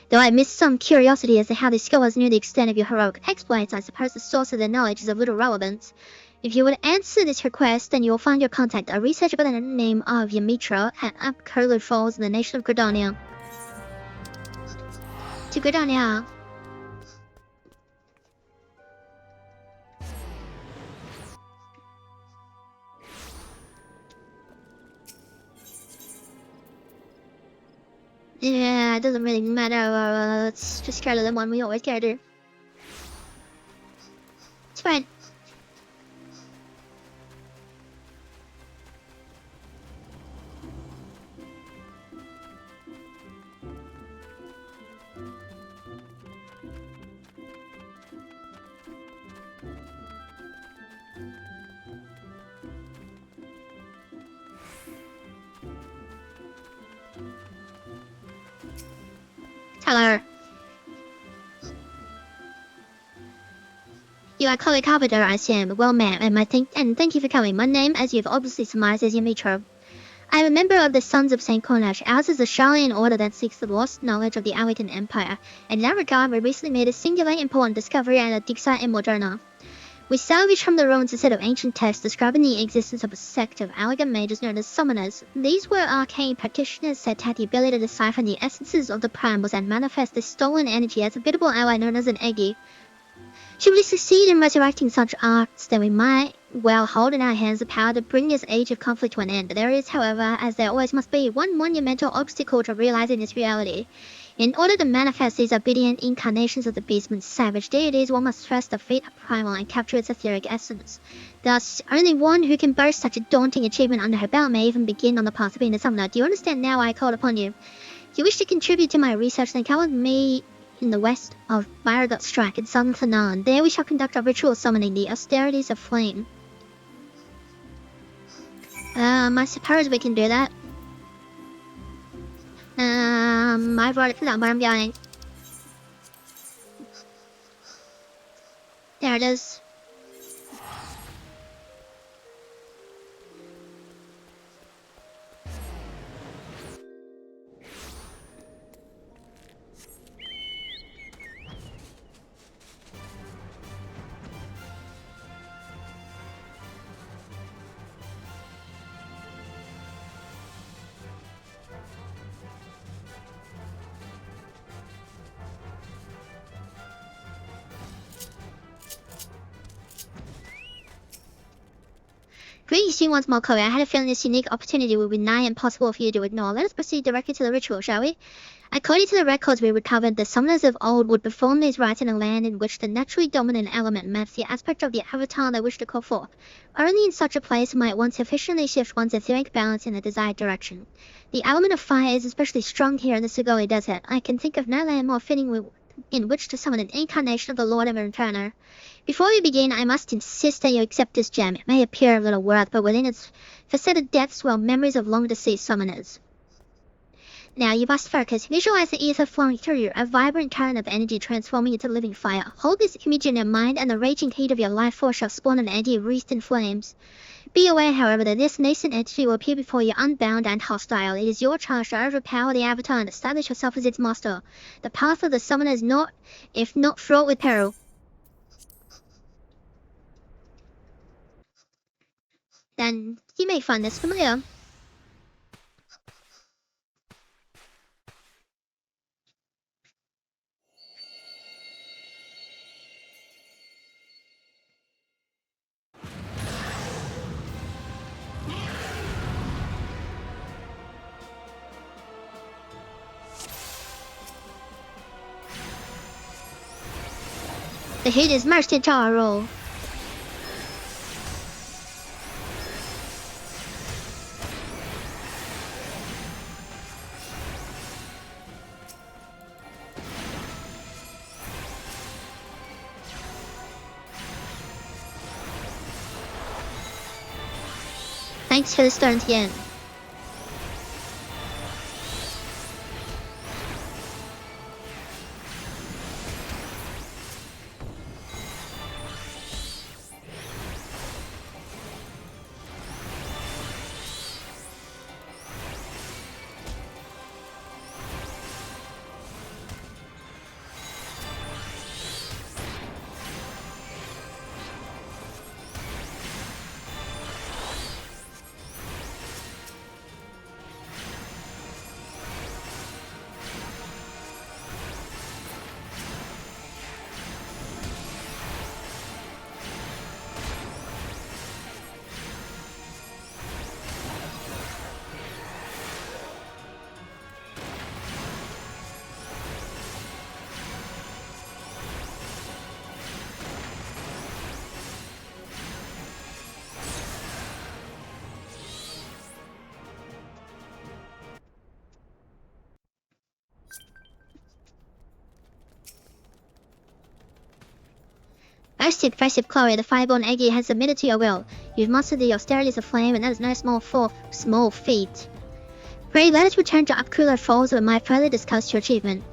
Though I missed some curiosity as to how these scholars knew the extent of your heroic exploits, I suppose the source of their knowledge is of little relevance. If you would answer this request, then you will find your contact, a researcher by the name of Yamitra at Upcurled Falls in the nation of Gradonia. To Gradonia. Yeah, it doesn't really matter. Let's just carry the one we always carry. It's fine. Hello. You are Chloe Carpenter, I assume. Well, ma'am, and thank you for coming. My name, as you've obviously surmised, is Yamitra. I am a member of the Sons of Saint Coinash. Ours is a Charlian order that seeks the lost knowledge of the Awakened Empire. In that regard, we recently made a singular important discovery at a dig site in Moderna. We salvaged from the ruins a set of ancient texts describing the existence of a sect of elegant mages known as summoners. These were arcane practitioners said to have the ability to decipher the essences of the primals and manifest this stolen energy as a biddable ally known as an Eggy. Should we succeed in resurrecting such arts, then we might well hold in our hands the power to bring this age of conflict to an end. There is, however, as there always must be, one monumental obstacle to realizing this reality. In order to manifest these obedient incarnations of the beastman's savage deities, one must first defeat a primal and capture its etheric essence. Thus, only one who can boast such a daunting achievement under her belt may even begin on the path of being a summoner. Do you understand now why I called upon you? If you wish to contribute to my research, then come with me in the west of Strike in southern Thanan. There we shall conduct a ritual summoning the austerities of flame. I suppose we can do that. I've already put out where I'm going. There it is. Greetings to you once more, Chloe. I had a feeling this unique opportunity would be nigh impossible for you to ignore. Let us proceed directly to the ritual, shall we? According to the records we recovered, the summoners of old would perform these rites in a land in which the naturally dominant element maps the aspect of the avatar they wish to call forth. Only in such a place might one sufficiently shift one's etheric balance in the desired direction. The element of fire is especially strong here in the Sugoi Desert. I can think of no land more fitting in which to summon an incarnation of the Lord of Inferno. Before we begin, I must insist that you accept this gem. It may appear of little worth, but within its faceted depths dwell memories of long-deceased summoners. Now you must focus. Visualize the ether flowing through you, a vibrant current of energy transforming into living fire. Hold this image in your mind, and the raging heat of your life force shall spawn an entity wreathed in flames. Be aware, however, that this nascent entity will appear before you unbound and hostile. It is your charge to overpower the avatar and establish yourself as its master. The path of the summoner is not, if not fraught with peril. Then you may find this familiar. The heat is merged into our role. Thanks for the stone again. Most impressive, Chloe. The fireborn Eggy has submitted to your will. You've mastered the austerities of flame, and that is no small feat. Pray, let us return to Upcooler Falls where might further discuss your achievement.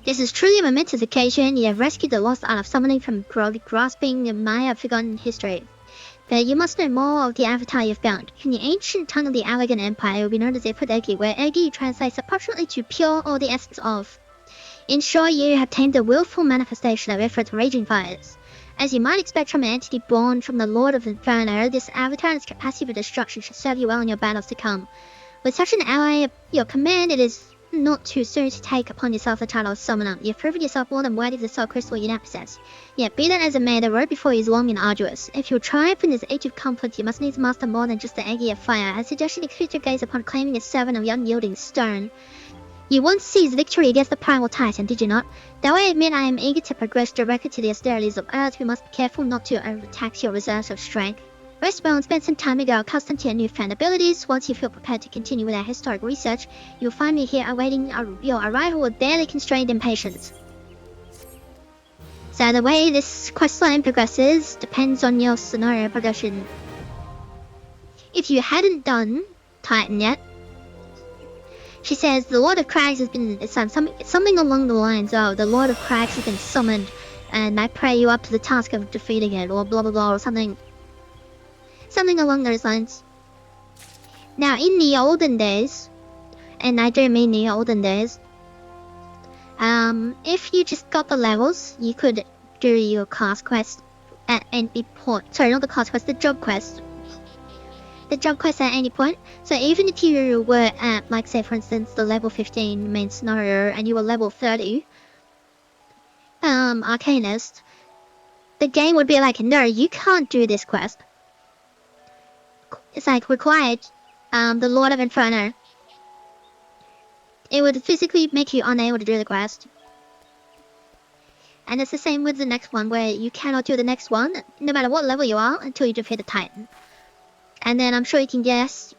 This is truly a momentous occasion. You have rescued the lost art of summoning from grasping a Maya forgotten history. But you must know more of the avatar you've found. In the ancient tongue of the Allegan Empire, it will be known as FFXIV, where Egi translates approximately to pure or the essence of. In short, you have tamed the willful manifestation of Ifrit's raging fires. As you might expect from an entity born from the Lord of Inferno, this avatar and its capacity for destruction should serve you well in your battles to come. With such an ally at your command, it is not too soon to take upon yourself the title of Summoner. You have proven yourself more than worthy of the soul crystal you now possess. Yet, be that as it may, the road before you is long and arduous. If you triumph in this age of conflict, you must needs master more than just the Egi of fire. I suggest you fix your gaze upon claiming a servant of the unyielding stone. You once seized victory against the primal titan, did you not? Though I admit I am eager to progress directly to the austerities of earth, we must be careful not to overtax your reserves of strength. Rest well and spend some time ago accustomed to your newfound abilities. Once you feel prepared to continue with our historic research, you'll find me here awaiting your arrival with barely constrained impatience. So the way this questline progresses depends on your scenario progression. If you hadn't done Titan yet, she says the Lord of Crags has been something along the lines of the Lord of Crags has been summoned, and I pray you up to the task of defeating it, or blah blah blah, or something along those lines. Now, in the olden days, and I do mean the olden days, if you just got the levels, you could do your class quest at any point. Sorry, not the class quest, the job quest. The job quest at any point. So even if you were at, like, say for instance, the level 15 main scenario, and you were level 30, Arcanist, the game would be like, no, you can't do this quest. It's like required, the Lord of Inferno. It would physically make you unable to do the quest. And it's the same with the next one, where you cannot do the next one, no matter what level you are, until you defeat the Titan. And then I'm sure you can guess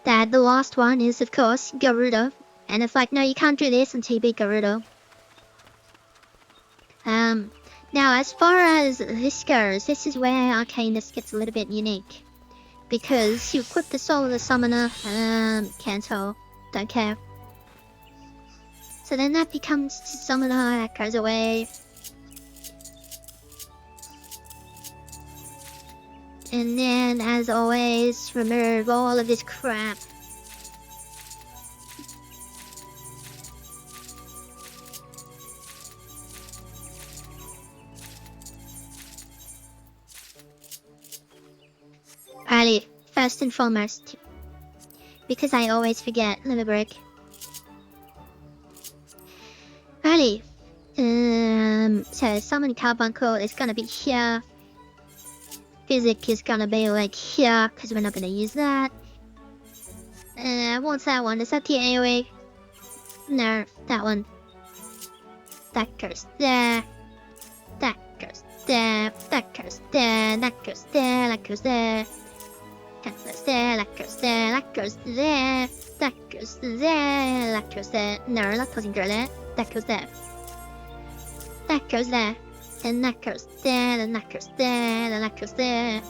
that the last one is, of course, Garuda. And it's like, no, you can't do this until you beat Garuda. Now, as far as this goes, this is where Arcanist gets a little bit unique. Because you equip the soul of the summoner, cancel, don't care. So then that becomes summoner, that goes away. And then, as always, remove all of this crap. Alrighty, first and foremost, because I always forget, let me break. Alrighty, so summon carbuncle is gonna be here. Physic is gonna be like here, because we're not gonna use that. What's that one? Is that the AoE? No, that one. That goes there. That goes there. That goes there. That goes there. That goes there. That goes there. That goes there. That goes there. That goes there. That goes there. No, that doesn't go there. That goes there. That goes there. Then that goes there. Then that goes there. Then that goes there.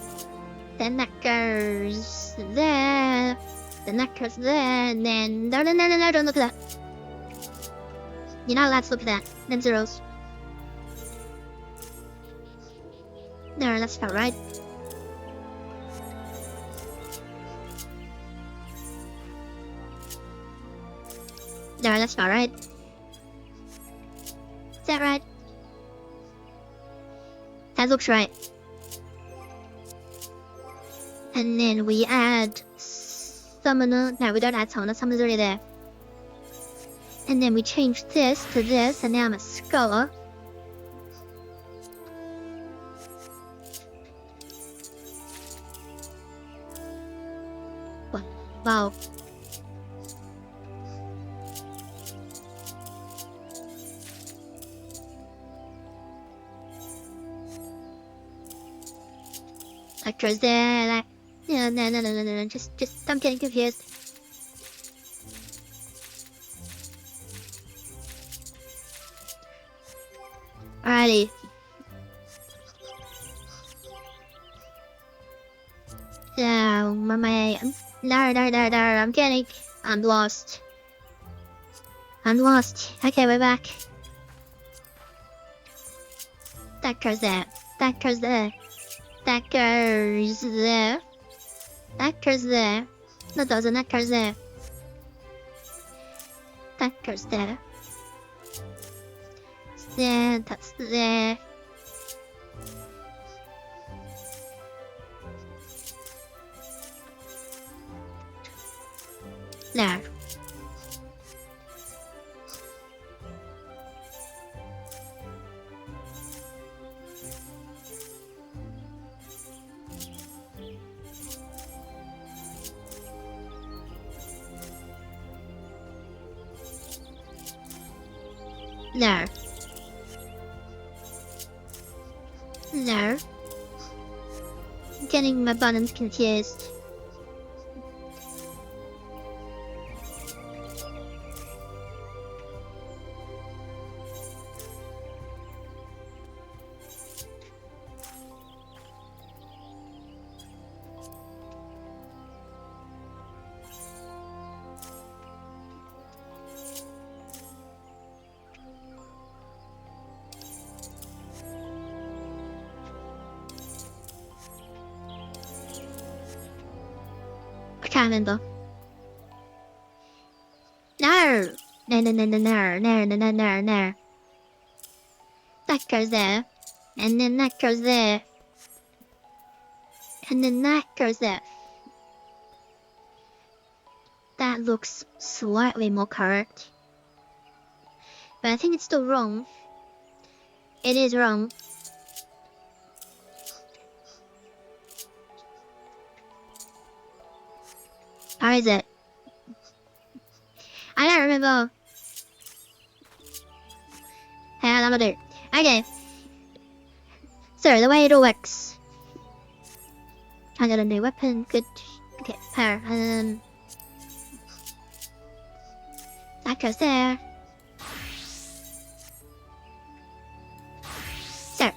Then that goes there. Then that goes there. And then no, don't look at that. You're not allowed to look at that. Them zeros. No, that's not right. No, that's not right. Is that right? That looks right. And then we add summoner. No, we don't add summoner. Summoner's already there. And then we change this to this, and now I'm a scholar. Wow. Lectures there, like, no, just, I'm getting confused. Alrighty. Yeah, no, I'm lost. I'm lost. Okay, we're back. That goes there. That goes there. That goes there. That goes there. No, doesn't. That goes there. That goes there. There. That's there. There. No. No. I'm getting my buttons confused. I can't remember. No! No, no, no, no, no, no, no, no, no, no. That goes there. And then that goes there. And then that goes there. That looks slightly more correct. But I think it's still wrong. It is wrong. How is it? I don't remember. Hey, I'm gonna do. Okay. So, the way it all works. I got a new weapon. Good. Okay, power. That goes there. So.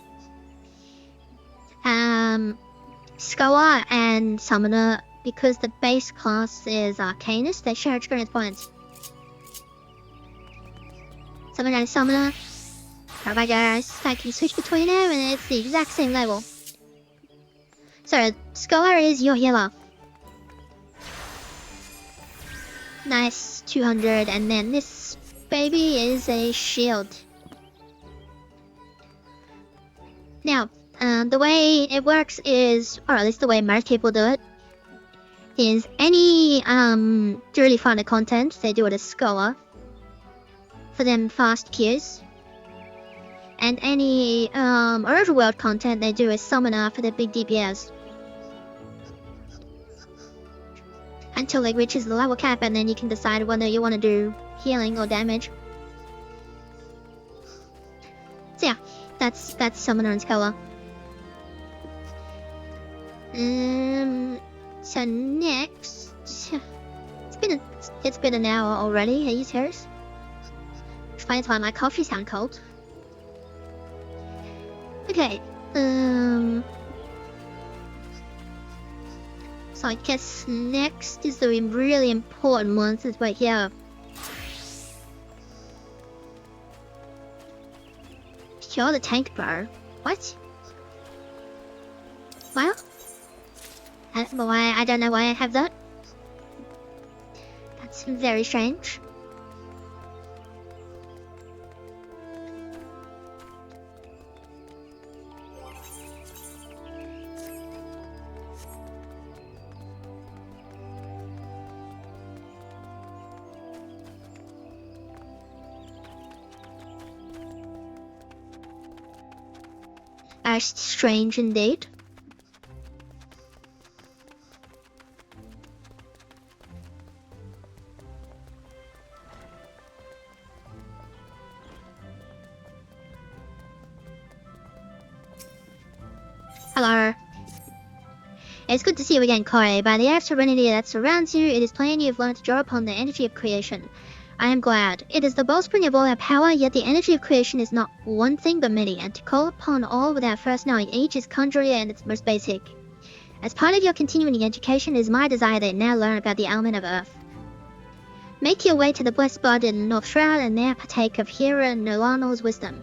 Scholar and Summoner, because the base class is Arcanist, they share experience points. Summoner and Summoner. Alright guys, I can switch between them and it's the exact same level. So, Scholar is your healer. Nice, 200, and then this baby is a shield. Now, the way it works is, or at least the way most people do it, is any really fun content, they do it as Scholar. For them fast queues. And any overworld content they do as Summoner for the big DPS. Until it reaches the level cap and then you can decide whether you want to do healing or damage. So yeah, that's Summoner and Scholar. So next, it's been an hour already. Are you serious? Explains why my coffee sound cold. Okay, so I guess next is the really important one, this right here. Cure the tank bar. What? Well, I don't know why I have that. That's very strange. Strange indeed. Hello. It's good to see you again, Corey. By the air of serenity that surrounds you, it is plain you have learned to draw upon the energy of creation. I am glad. It is the wellspring of all our power, yet the energy of creation is not one thing but many, and to call upon all without first knowing each is conjuring and its most basic. As part of your continuing education, it is my desire that you now learn about the element of earth. Make your way to the blessed spot in the North Shroud and there partake of Hera and Nolano's wisdom.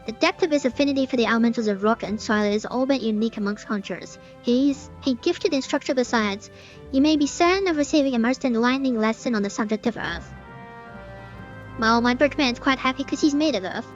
The depth of his affinity for the elementals of rock and soil is all but unique amongst conjurers. He gifted instructor besides. You may be certain of receiving a most enlightening lesson on the subject of Earth. Well, my Birdman's quite happy because he's made of Earth.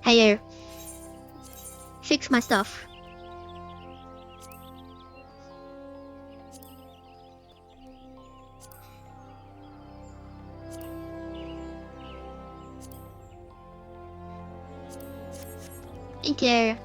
Hey, you. Fix my stuff. Thank you.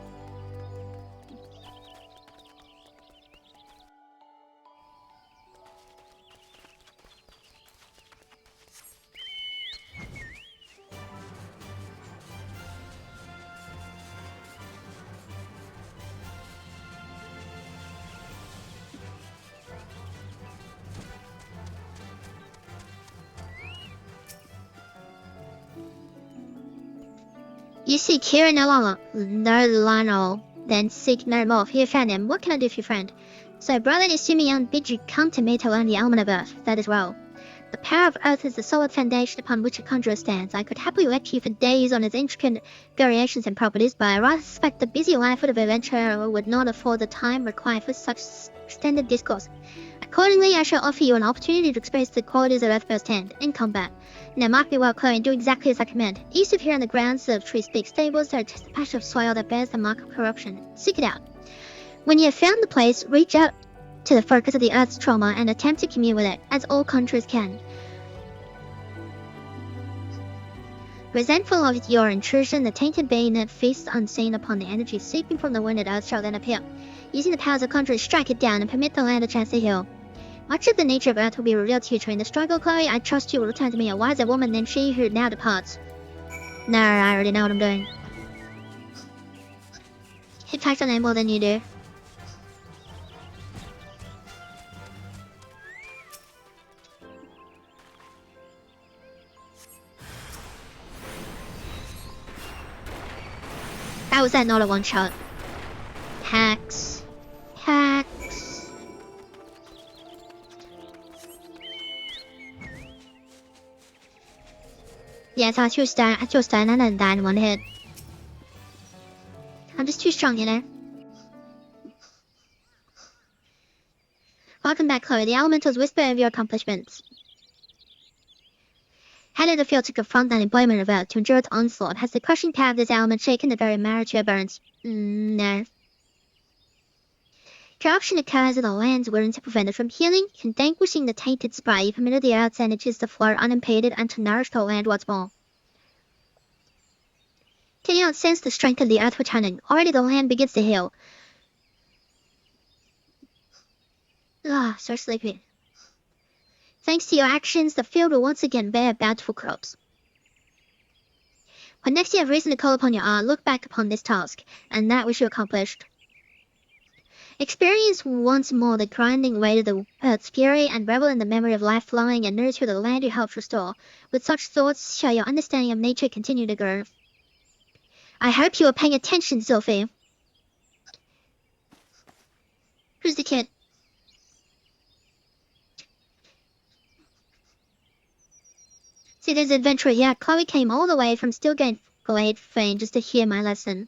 You seek here no longer, no Lionel, then seek no more. Here found him. What can I do for you, friend? So, brother, assuming young bid you come to me to learn the element of Earth. That is well. The power of Earth is the solid foundation upon which a conjurer stands. I could happily lecture you for days on its intricate variations and properties, but I rather suspect the busy life of an adventurer would not afford the time required for such extended discourse. Accordingly, I shall offer you an opportunity to experience the qualities of Earth firsthand, in combat. Now mark me well, Chloe, and do exactly as I command. East of here on the grounds of Tree Speak Stables, there is a patch of soil that bears the mark of corruption. Seek it out. When you have found the place, reach out to the focus of the Earth's trauma and attempt to commune with it, as all conjurers can. Resentful of your intrusion, the tainted being that feasts unseen upon the energy seeping from the wounded Earth shall then appear. Using the powers of conjurers, strike it down and permit the land a chance to heal. Much of the nature of Earth will be revealed to you during the struggle, Chloe. I trust you will return to me a wiser woman than she who now departs. No, I already know what I'm doing. In fact, I know more than you do. How was that not a one-shot? Hacks. Hacks. Yeah, so I just died and died in one hit. I'm just too strong, you know? Welcome back, Chloe. The elementals whisper of your accomplishments. How did it feel to confront that employment of Earth, to endure its onslaught? Has the crushing power of this element shaken the very marrow to your bones? No. Corruption occurs in the lands wherein to prevent it from healing, vanquishing the tainted spray. You permitted the Earth's energies to flow unimpeded and to nourish the land once more. Can you not sense the strength of the Earth returning? Already the land begins to heal. Ah, so sleepy. Thanks to your actions, the field will once again bear bountiful crops. When next you have reason to call upon your art, look back upon this task, and that which you accomplished. Experience once more the grinding weight of the Earth's fury, and revel in the memory of life flowing and nourished through the land you helped restore. With such thoughts shall your understanding of nature continue to grow. I hope you are paying attention, Sophie. Who's the kid? See, there's an adventurer here. Chloe came all the way from Stillgate Glade Fane just to hear my lesson.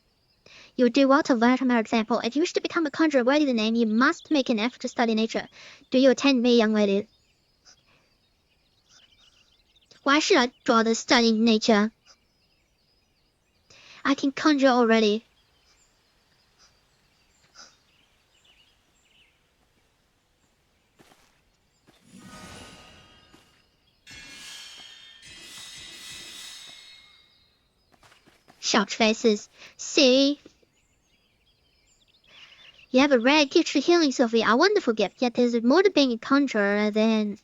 You would do well to learn from our example. If you wish to become a conjurer worthy of the name, you must make an effort to study nature. Do you attend me, young lady? Why should I bother studying nature? I can conjure already. Shocked faces. See? You have a rare gift for healing, Sophie, a wonderful gift, yet there's more to being a conjurer than...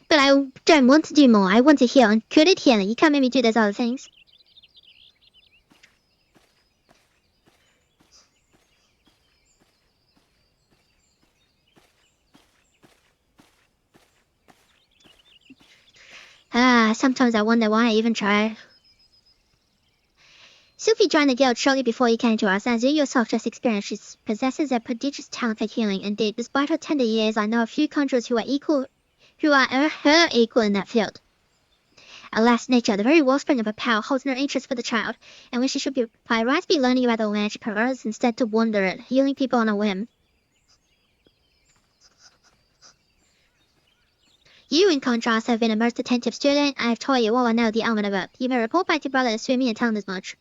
But I don't want to do more. I want to heal, and good at healing. You can't make me do those other things. Sometimes I wonder why I even try. Sophie joined the guild shortly before you came to us, as you yourself just experienced. She possesses a prodigious talent for healing. Indeed, despite her tender years, I know a few conjurers who are her equal in that field. Alas, nature, the very wellspring of her power, holds no interest for the child, and when she should be by rights be learning about the land, she prefers instead to wander it, healing people on a whim. You, in contrast, have been a most attentive student. I have taught you all I know the element of it. You may report back to your brother to sue me and tell him as much.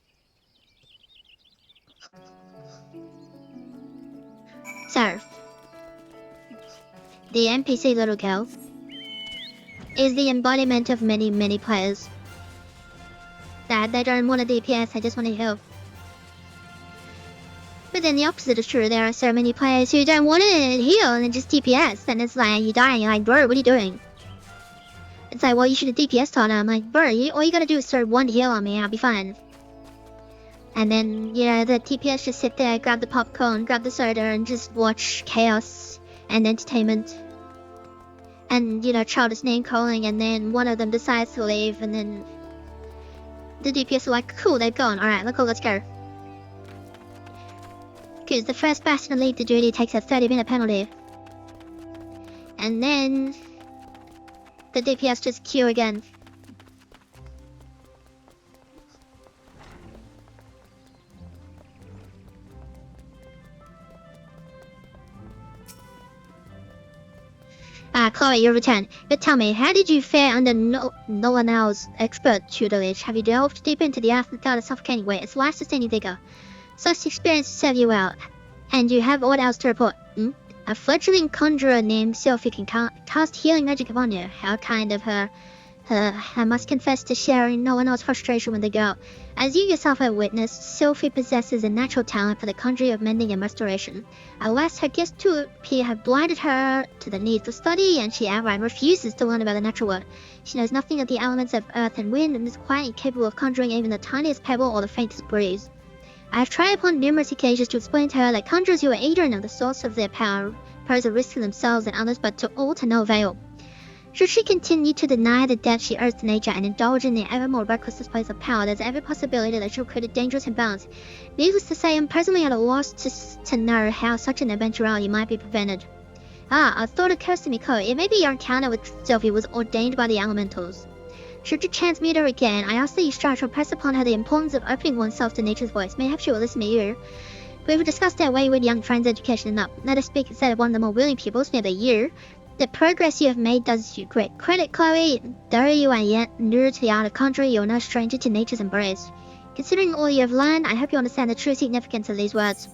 So, the NPC little girl is the embodiment of many, many players. That they don't want a DPS, they just want to heal. But then the opposite is true. There are so many players who don't want to heal and just DPS. And it's like, you die and you're like, bro, what are you doing? It's like, well, you should have DPS taught him. I'm like, bro, all you gotta do is throw one heal on me, I'll be fine. And then, the TPS just sit there, grab the popcorn, grab the soda, and just watch chaos and entertainment. And, childish name calling, and then one of them decides to leave, and then the DPS are like, cool, they've gone. Alright, let's go. Because the first bastion to leave the duty takes a 30-minute penalty. And then the DPS just queue again. Chloe, your return. But tell me, how did you fare under Nolanel's expert tutelage? Have you delved deep into the earth without a suffocating weight? Its life-sustaining vigor. Such experience serve you well. And you have what else to report? A fledgling conjurer named Sophie can cast healing magic upon you. How kind of her. I must confess to sharing Nolanel's frustration with the girl. As you yourself have witnessed, Sophie possesses a natural talent for the conjuring of mending and restoration. Alas, her gifts to appear have blinded her to the need for study, and she outright refuses to learn about the natural world. She knows nothing of the elements of earth and wind, and is quite incapable of conjuring even the tiniest pebble or the faintest breeze. I have tried upon numerous occasions to explain to her that conjurers who are ignorant of the source of their power pose a risk to themselves and others, but all to no avail. Should she continue to deny the debt she owes to nature and indulge in the ever more reckless displays of power, there's every possibility that she'll create a dangerous imbalance. Needless to say, I'm presently at a loss to know how such an eventuality might be prevented. A thought occurs to me, Chloe. It may be your encounter with Sophie was ordained by the elementals. Should you chance meet her again, I ask that you strive to impress upon her the importance of opening oneself to nature's voice. Mayhap she will listen to you. We've discussed our wayward young friend's education enough. Let us speak instead of one of the more willing pupils, near the year. The progress you have made does you great credit, Chloe. Though you are yet new to the art of conjuring, you are no stranger to nature's embrace. Considering all you have learned, I hope you understand the true significance of these words.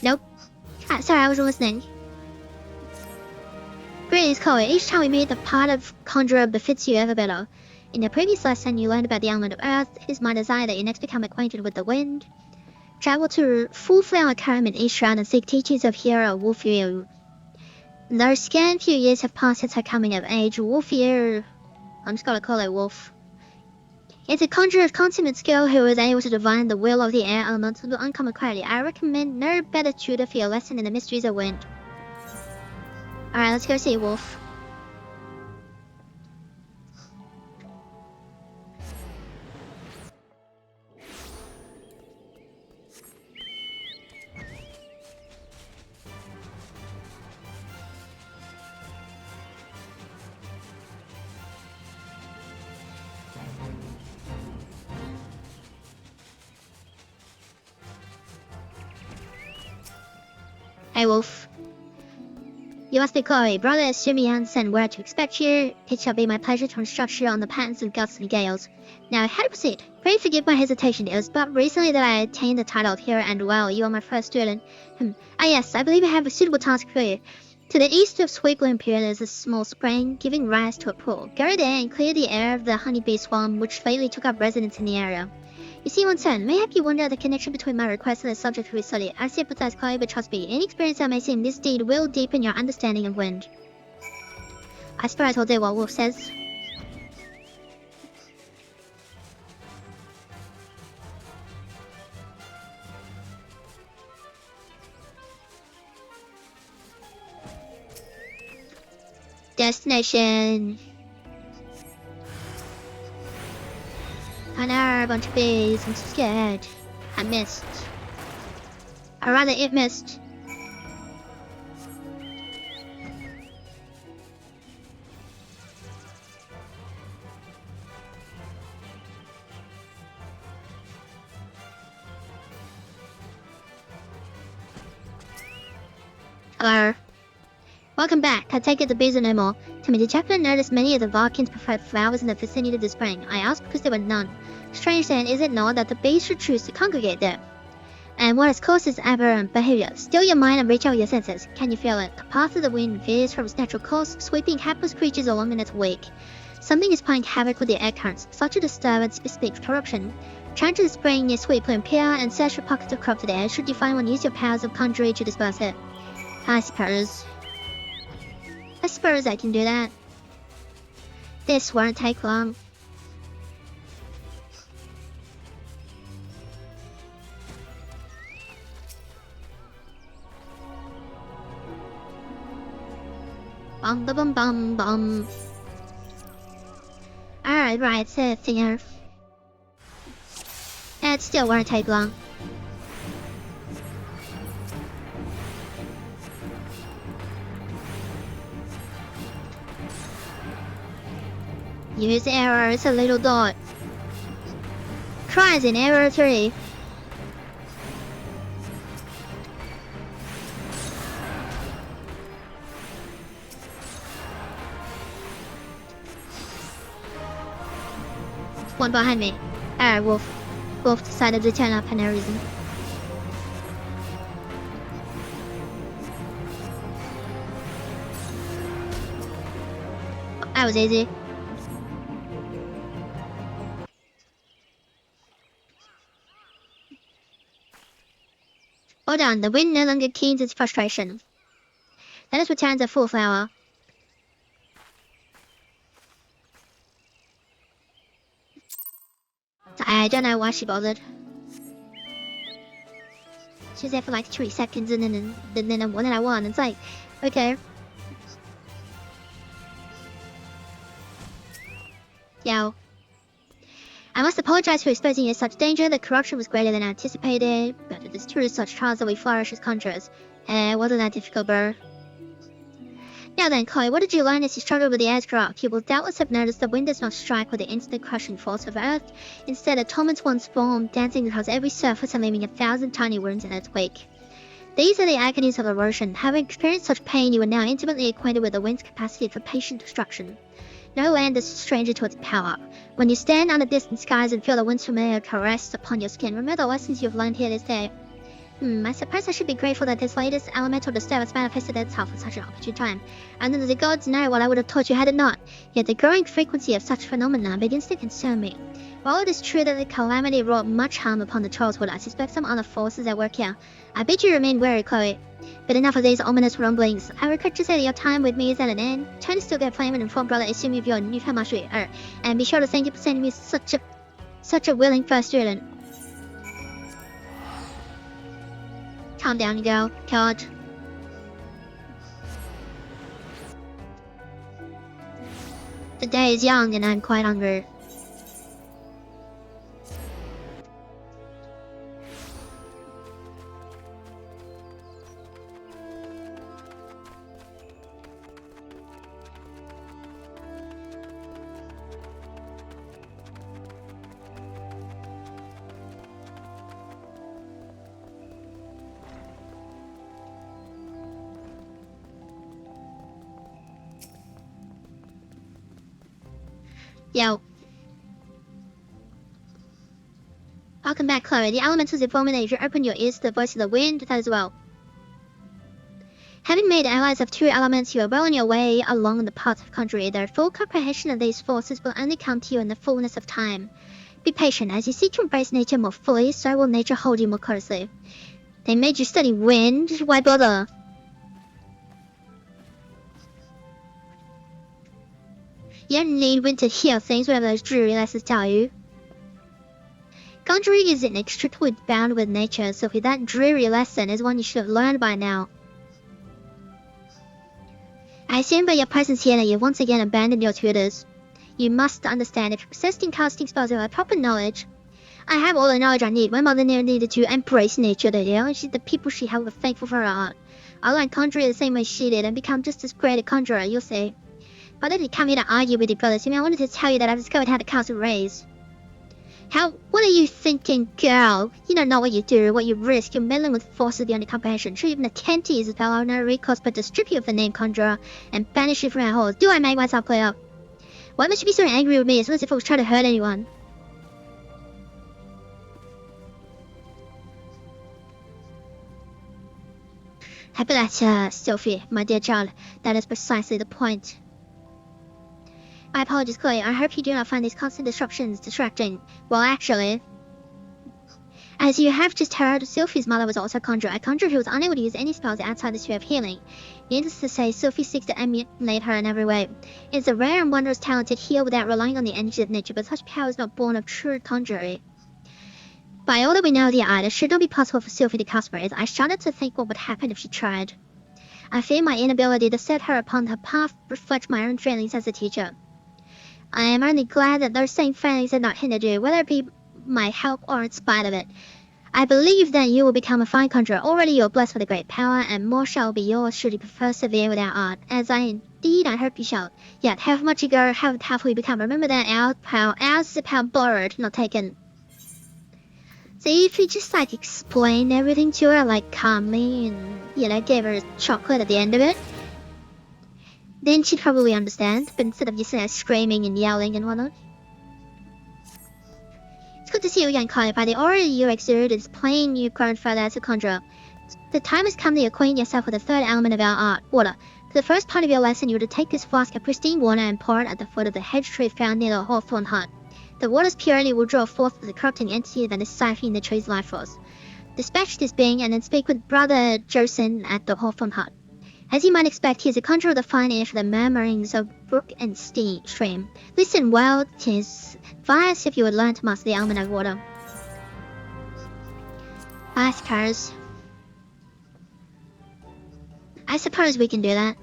Nope. Sorry, I wasn't listening. Greetings, Chloe. Each time we meet, the part of conjurer befits you ever better. In the previous lesson, you learned about the element of earth. It is my desire that you next become acquainted with the wind. Travel to Full Flower Comb in East Round and seek teachings of hero Wolfir. Though scant few years have passed since her coming of age, Wolfir, I'm just gonna call her Wolf, is a conjurer of consummate skill who is able to divine the will of the air elements with uncommon clarity. I recommend no better tutor for your lesson in the mysteries of wind. Alright, let's go see Wolf. Hey Wolf. You must be Chloe. Brother Sumian sent word to expect you. It shall be my pleasure to instruct you on the patterns of ghastly gales. Now, how to proceed? Pray forgive my hesitation. It was but recently that I attained the title of hero, and well, you are my first student. Yes, I believe I have a suitable task for you. To the east of Sweetbloom Pier, there is a small spring, giving rise to a pool. Go there and clear the air of the honeybee swarm, which lately took up residence in the area. You see, One-Son, may have you wonder the connection between my request and the subject we study. I sympathize, Chloe, but trust me, any experience I may see in this deed will deepen your understanding of wind. I swear I told you what Wolf says. Destination. I know, a bunch of bees. I'm so scared. I missed. Or rather, it missed. Hello. Welcome back. I take it the bees are no more. Tell me, did Chaplain notice many of the Varkins preferred flowers in the vicinity of the spring? I asked because there were none. Strange then, is it not, that the bees should choose to congregate there? And what has caused this aberrant behavior? Still your mind and reach out your senses. Can you feel it? The path of the wind veers from its natural course, sweeping hapless creatures along in its wake. Something is playing havoc with the air currents. Such a disturbance bespeaks corruption. Turn to the spring near Sweet Plume Pier and search for pockets of crop there. Should you find one, use your powers of conjuring to disperse it. I suppose I can do that. This won't take long. Bum bum bum bum bum. Alright, right, thinger. It still won't take long. Use error, it's a little dot. Tries in error 3. One behind me. Alright, Wolf. Wolf decided to turn up for no reason. That was easy. Hold on, the wind no longer keens its frustration. Let us return to full flower. I don't know why she bothered. She was there for like 3 seconds and then I won. It's like, okay. Yo. I must apologize for exposing you to such danger. The corruption was greater than anticipated, but it is true such trials that we flourish as conjurers. Wasn't that difficult, bro? Now then, Chloe, what did you learn as you struggled with the edge drop? You will doubtless have noticed the wind does not strike with the instant crushing force of earth. Instead, it torments one's form, dancing across every surface and leaving 1,000 tiny wounds in its wake. These are the agonies of erosion. Having experienced such pain, you are now intimately acquainted with the wind's capacity for patient destruction. No land is a stranger to its power. When you stand under distant skies and feel the wind's familiar caress upon your skin, remember the lessons you've learned here this day. I suppose I should be grateful that this latest elemental disturbance manifested itself at such an opportune time. And then the gods know what I would have taught you had it not. Yet the growing frequency of such phenomena begins to concern me. While it is true that the calamity wrought much harm upon the Trollswood, I suspect some other forces at work here. I bid you remain wary, Chloe. But enough of these ominous rumblings. I regret to say that your time with me is at an end. Try to still get flame and inform brother assume of your newfound mastery. And be sure to thank you for sending me such a willing first student. Calm down, you girl. God. The day is young and I'm quite hungry. Yo. Welcome back, Chloe. The elementals inform me that if you open your ears to the voice of the wind, that as well. Having made allies of 2 elements, you are well on your way along the path of conjury. Their full comprehension of these forces will only come to you in the fullness of time. Be patient. As you seek to embrace nature more fully, so will nature hold you more closely. They made you study wind. Why bother? You don't need wind to heal things, whatever those dreary lessons tell you. Conjuring is inextricably bound with nature, so that dreary lesson is one you should have learned by now. I assume by your presence here that you've once again abandoned your tutors. You must understand, if you're possessed in casting spells without proper knowledge, I have all the knowledge I need. My mother needed to embrace nature, the people she held were thankful for her art. I'll learn conjuring the same way she did and become just as great a conjurer, you'll see. But I didn't come here to argue with you, brothers. I wanted to tell you that I've discovered how the castle raise. What are you thinking, girl? You don't know what you do, what you risk. You're meddling with forces beyond your comprehension. Sure, even attempt to use a spell, I have no recourse but to strip you of the name conjurer and banish you from our halls. Do I make myself clear? Why must you be so angry with me? It's not as if I was trying to hurt anyone. Happy that, Sophie, my dear child. That is precisely the point. My apologies, Chloe. I hope you do not find these constant disruptions distracting. Well, actually, as you have just heard, Sophie's mother was also a conjurer who was unable to use any spells outside the sphere of healing. Needless to say, Sophie seeks to emulate her in every way. It is a rare and wondrous talent to heal without relying on the energy of nature, but such power is not born of true conjuring. By all that we know of the art, it should not be possible for Sophie to cast spells. I shudder to think what would happen if she tried. I fear my inability to set her upon her path reflects my own failings as a teacher. I am only glad that those same failings have not hindered you, whether it be my help or in spite of it. I believe that you will become a fine conjurer. Already you are blessed with a great power, and more shall be yours should you persevere with our art, as I hope you shall. Yet, however much you go, how tough we become, remember that ours is a power borrowed, not taken. So if you just explained everything to her calmly and, gave her a chocolate at the end of it, then she'd probably understand, but instead of just screaming and yelling and whatnot. It's good to see you again, Chloe. By the aura you exude, it's plain you've grown further as a conjurer. The time has come to acquaint yourself with the third element of our art, water. For the first part of your lesson, you are to take this flask of pristine water and pour it at the foot of the hedge tree found near the hawthorn hut. The water's purity will draw forth the corrupting entity that is siphoning the tree's life force. Dispatch this being and then speak with Brother Josen at the hawthorn hut. As you might expect, he is a conjurer of the fine air for the murmurings of brook and stream. Listen well, 'tis advised if you would learn to master the element of water. I suppose we can do that.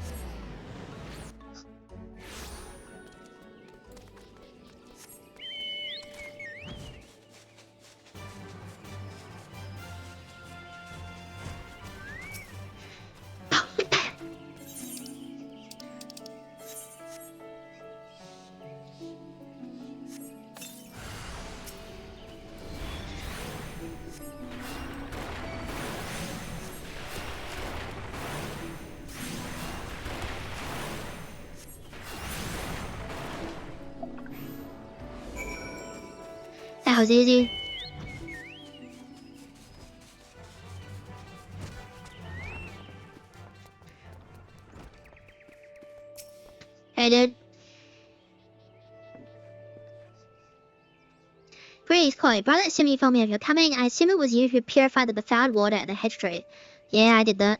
That was easy. Hey, dude. Greetings, Chloe. Brother, assume you informed me of your coming. I assume it was you who purified the befouled water at the hedge tree. Yeah, I did that.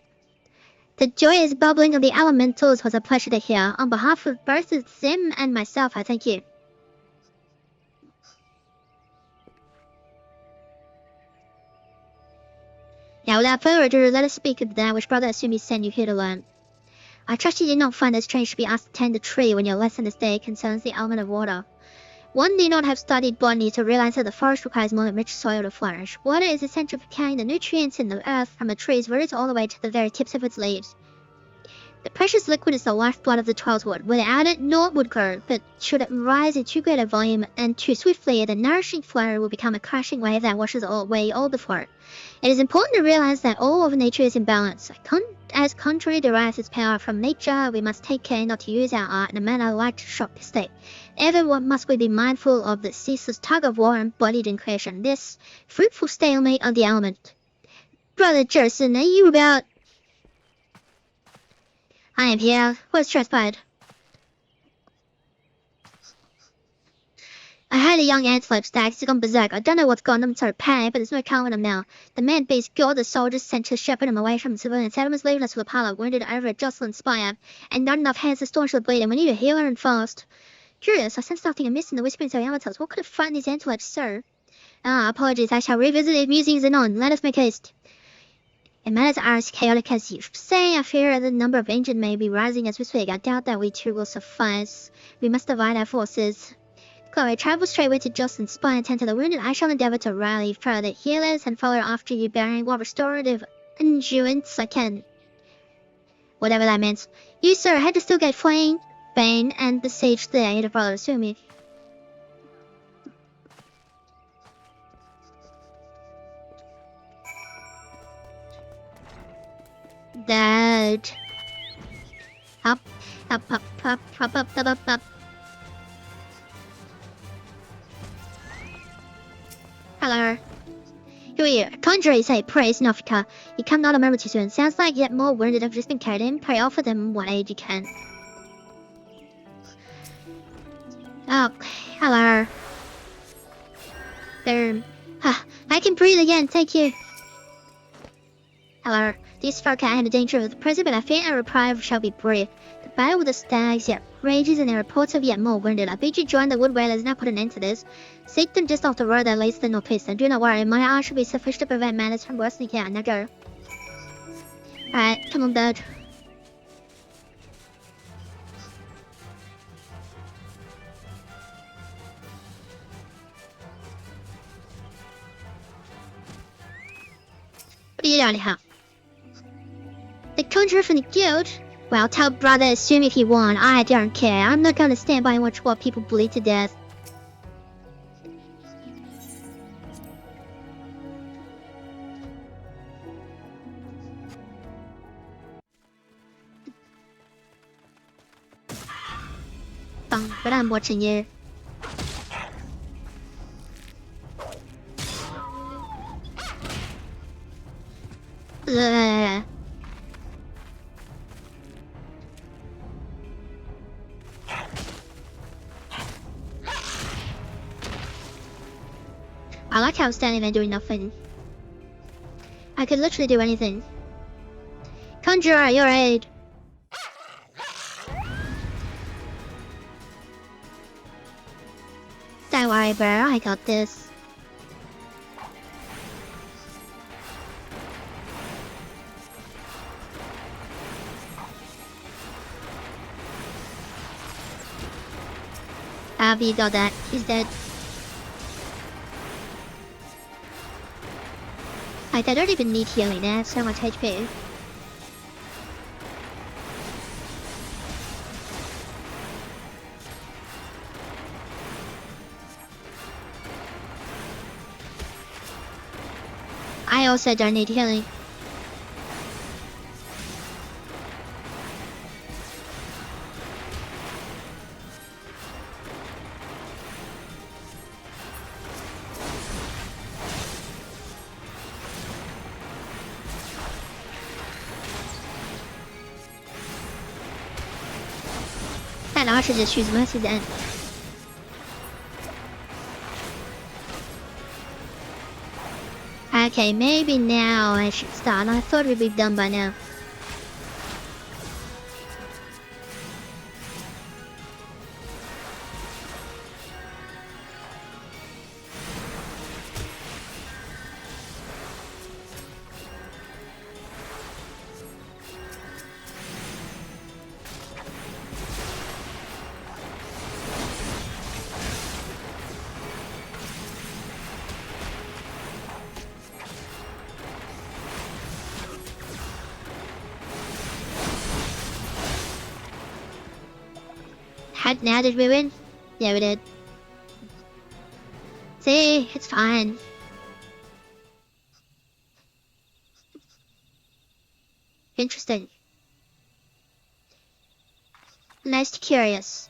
The joyous bubbling of the elementals was a pleasure to hear. On behalf of both them and myself, I thank you. Now, without further ado, let us speak of that which Brother Asumi sent you here to learn. I trust you did not find it strange to be asked to tend the tree when your lesson this day concerns the element of water. One need not have studied botany to realize that the forest requires more than rich soil to flourish. Water is essential for carrying the nutrients in the earth from the tree's roots all the way to the very tips of its leaves. The precious liquid is the lifeblood of the childhood. Without it, naught would grow, but should it rise in too great a volume and too swiftly, the nourishing flow will become a crashing wave that washes away all before it. It is important to realize that all of nature is in balance. As contrary derives its power from nature, we must take care not to use our art in a manner like to shock the state. Ever must we be mindful of the ceaseless tug of war embodied in creation, this fruitful stalemate of the element. Brother Jerson, are you about... I am here. What's transpired? I heard a young antelope stacks have gone berserk. I don't know what's gone them so panic, but there's no calming them now. The man beast killed the soldiers sent to shepherd him away from civilian settlements, leaving us with Apollo wounded over at Jocelyn's spire, and not enough hands to staunch the bleeding. We need a healer and fast. Curious, I sense something amiss in the whispering of avatars. What could have frightened these antelopes so? Apologies, I shall revisit these musings anon. Let us make haste. And matters are as chaotic as you say. I fear the number of injured may be rising as we speak. I doubt that we two will suffice. We must divide our forces. Chloe, travel straightway to Jocelyn's spine and tend to the wounded. I shall endeavor to rally further healers and follow after you, bearing what restorative endurance I can. Whatever that means. You, sir, head to Stillgate Flaying, Bane, and besiege the aid of Brother Sumi. That. Up. Hello. Here, conjurer say praise Nofika. You come not a moment too soon. Sounds like yet more wounded have just been carried in. Pray offer them what aid you can. Oh, hello. There. I can breathe again, thank you. Hello. These folk are in danger of the prison, but I fear a reprieve shall be brief. The battle with the stags yet rages, and there are reports of yet more wounded. I bid you join the wood whalers and now put an end to this. Seek them just off the road that leads to the northeast, and do not worry, my eye should be sufficient to prevent matters from worsening here. Now go. Alright, come on, bird. What are you doing here? The conjurer from the guild? Well, tell brother assume if you want. I don't care. I'm not gonna stand by and watch while people bleed to death. But I'm watching you. Ugh. I like how I'm standing there doing nothing. I could literally do anything. Conjurer, your aid. Don't worry, bro. I got this. You got that. He's dead. I don't even need healing. I have so much HP. I also don't need healing. And I should just choose mercy then. Okay, maybe now I should start. I thought we'd be done by now. Now did we win? Yeah, we did. See, it's fine. Interesting. Nice to curious.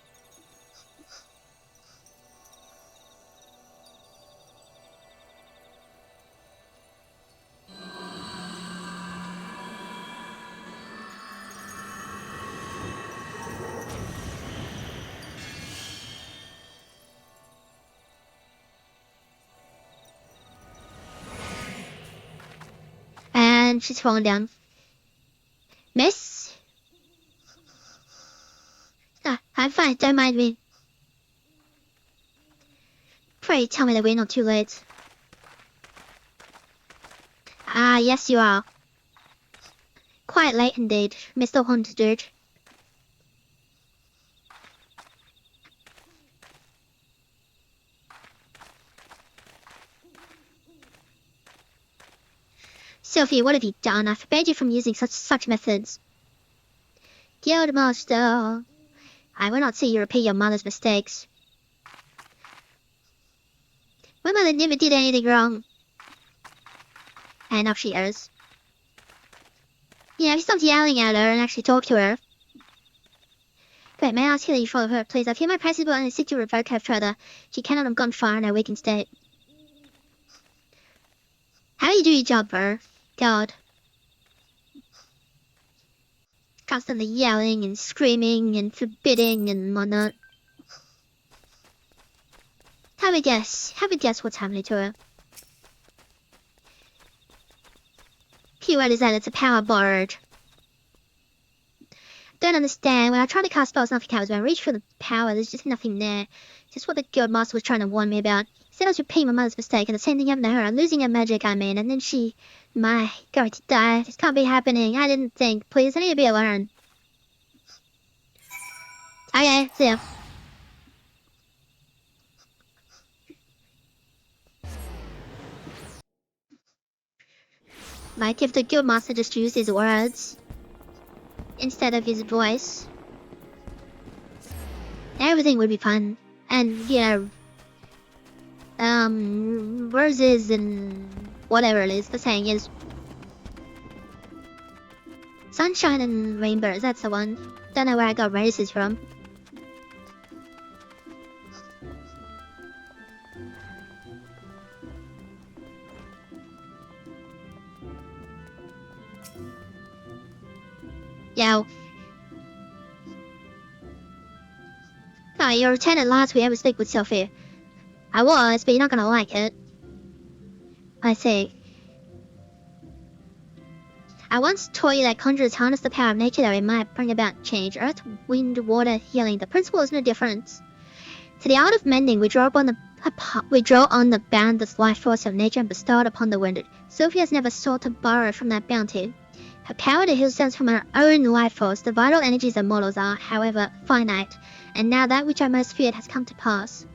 then she's fallen down. Miss? Ah, I'm fine, don't mind me. Pray tell me that we're not too late. Ah, yes you are. Quite late indeed, Mr. Hunter. Sophie, what have you done? I forbade you from using such methods. Guild Master, I will not see you repeat your mother's mistakes. My mother never did anything wrong. And off she goes. Yeah, if you stopped yelling at her and actually talk to her. Wait, may I ask you that you follow her, please? I've hit my principal and seek to revoke her further. She cannot have gone far in her weakened state. How do you do your job, Burr? God. Constantly yelling and screaming and forbidding and whatnot. Have a guess what's happening to her. Keyword is that it's a power board. Don't understand. When I try to cast spells, nothing happens. When I reach for the power, there's just nothing there. Just what the guild master was trying to warn me about. He said I was repeating my mother's mistake, and the same thing happened to her. I'm losing her magic, I mean, and then she... My, going to die. This can't be happening. I didn't think. Please, I need to be alone. Okay, see ya. Like if the guild master just used his words instead of his voice, everything would be fun. And, you know, roses and whatever it is, the saying is sunshine and rainbows, that's the one. Don't know where I got roses from. Yo. Oh, you returned at last we ever speak with Sophie. I was, but you're not gonna like it. I see. I once taught you that conjurers harness the power of nature that it might bring about change. Earth, wind, water, healing. The principle is no different. To the art of mending, we draw on the boundless life force of nature and bestow it upon the wounded. Sophie has never sought to borrow from that bounty. Her power to heal stems from her own life force. The vital energies of mortals are, however, finite, and now that which I most feared has come to pass.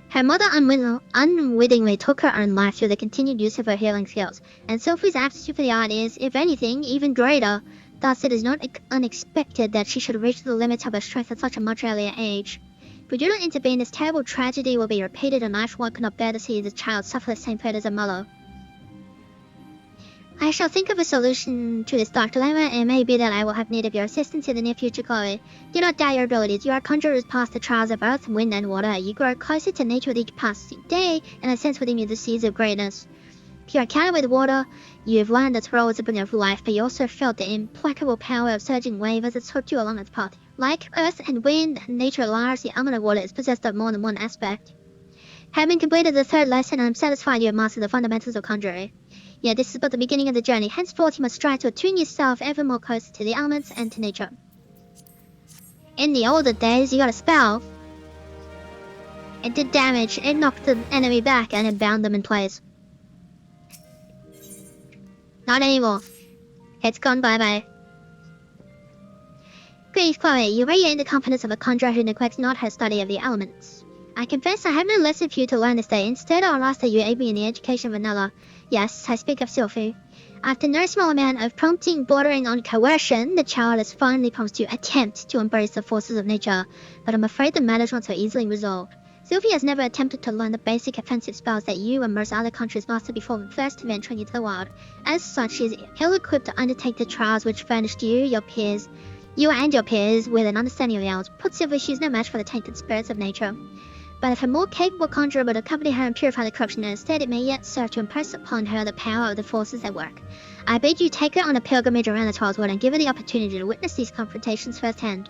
Her mother unwittingly took her own life through the continued use of her healing skills, and Sophie's aptitude for the art is, if anything, even greater. Thus, it is not unexpected that she should reach the limits of her strength at such a much earlier age. If we do not intervene, this terrible tragedy will be repeated, and I, for one, cannot bear to see the child suffer the same fate as her mother. I shall think of a solution to this dark dilemma, and it may be that I will have need of your assistance in the near future, Chloe. Do not doubt your abilities. You are conjurers past the trials of earth, wind, and water. You grow closer to nature with each passing day, and I sense within you the seeds of greatness. If you are counted with water, you have learned its role as a bringer of life, but you also felt the implacable power of surging wave as it swept you along its path. Like earth and wind, nature at large, the element of water is possessed of more than one aspect. Having completed the third lesson, I am satisfied you have mastered the fundamentals of conjuring. Yet this is but the beginning of the journey. Henceforth, you must strive to attune yourself ever more closer to the elements and to nature. In the older days, you got a spell. It did damage, it knocked the enemy back, and it bound them in place. Not anymore. It's gone bye-bye. Greetings, Chloe. You radiate the confidence of a conjurer who neglects not her study of the elements. I confess I have no lesson for you to learn this day. Instead, I'll ask that you aid me in the education of Vanilla. Yes, I speak of Sophie. After no small amount of prompting bordering on coercion, the child has finally promised to attempt to embrace the forces of nature, but I'm afraid the matter is not so easily resolved. Sophie has never attempted to learn the basic offensive spells that you and most other conjurers mastered before first venturing into the wild. As such, she is ill-equipped to undertake the trials which furnished you and your peers with an understanding of the elements. Put simply, she is no match for the tainted spirits of nature. But if a more capable conjurer would accompany her and purify the corruption, instead it may yet serve to impress upon her the power of the forces at work. I bid you take her on a pilgrimage around the Trials World and give her the opportunity to witness these confrontations firsthand.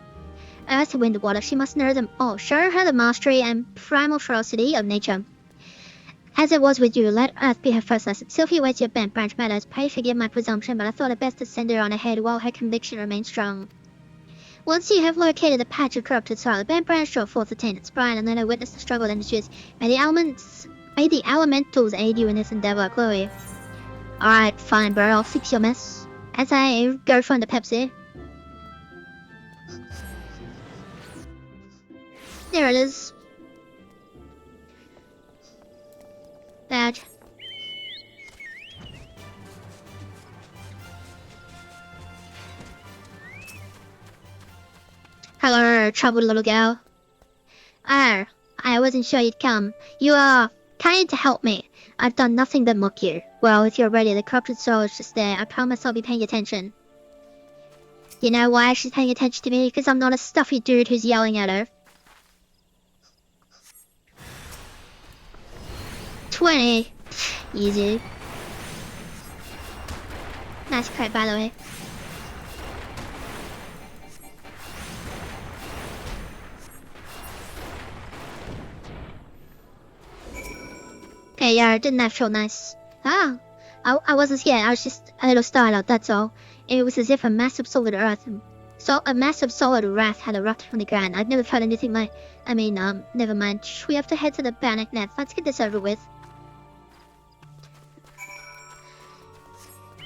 Earth, wind, water, she must know them all. Show her the mastery and primal ferocity of nature. As it was with you, let Earth be her first lesson. Sylvie waits your bent branch matters. Pray forgive my presumption, but I thought it best to send her on ahead while her conviction remains strong. Once you have located the patch of corrupted soil, the bent branch shall forth attain its pride, and let her witness the struggle that ensues. May the elementals aid you in this endeavor, Chloe. Alright, fine, bro, I'll fix your mess. As I go find the Pepsi. There it is. Badge. Hello, troubled little girl. I wasn't sure you'd come. You are kind to help me. I've done nothing but mock you. Well, if you're ready, the corrupted soul is just there. I promise I'll be paying attention. You know why she's paying attention to me? Because I'm not a stuffy dude who's yelling at her. 20. Easy. Nice crit, by the way. Okay, yeah, didn't that feel nice? Ah, I wasn't scared. I was just a little startled, that's all. It was as if a massive solid wrath had erupted from the ground. I'd never felt anything like... never mind. We have to head to the Bannock Net. Let's get this over with.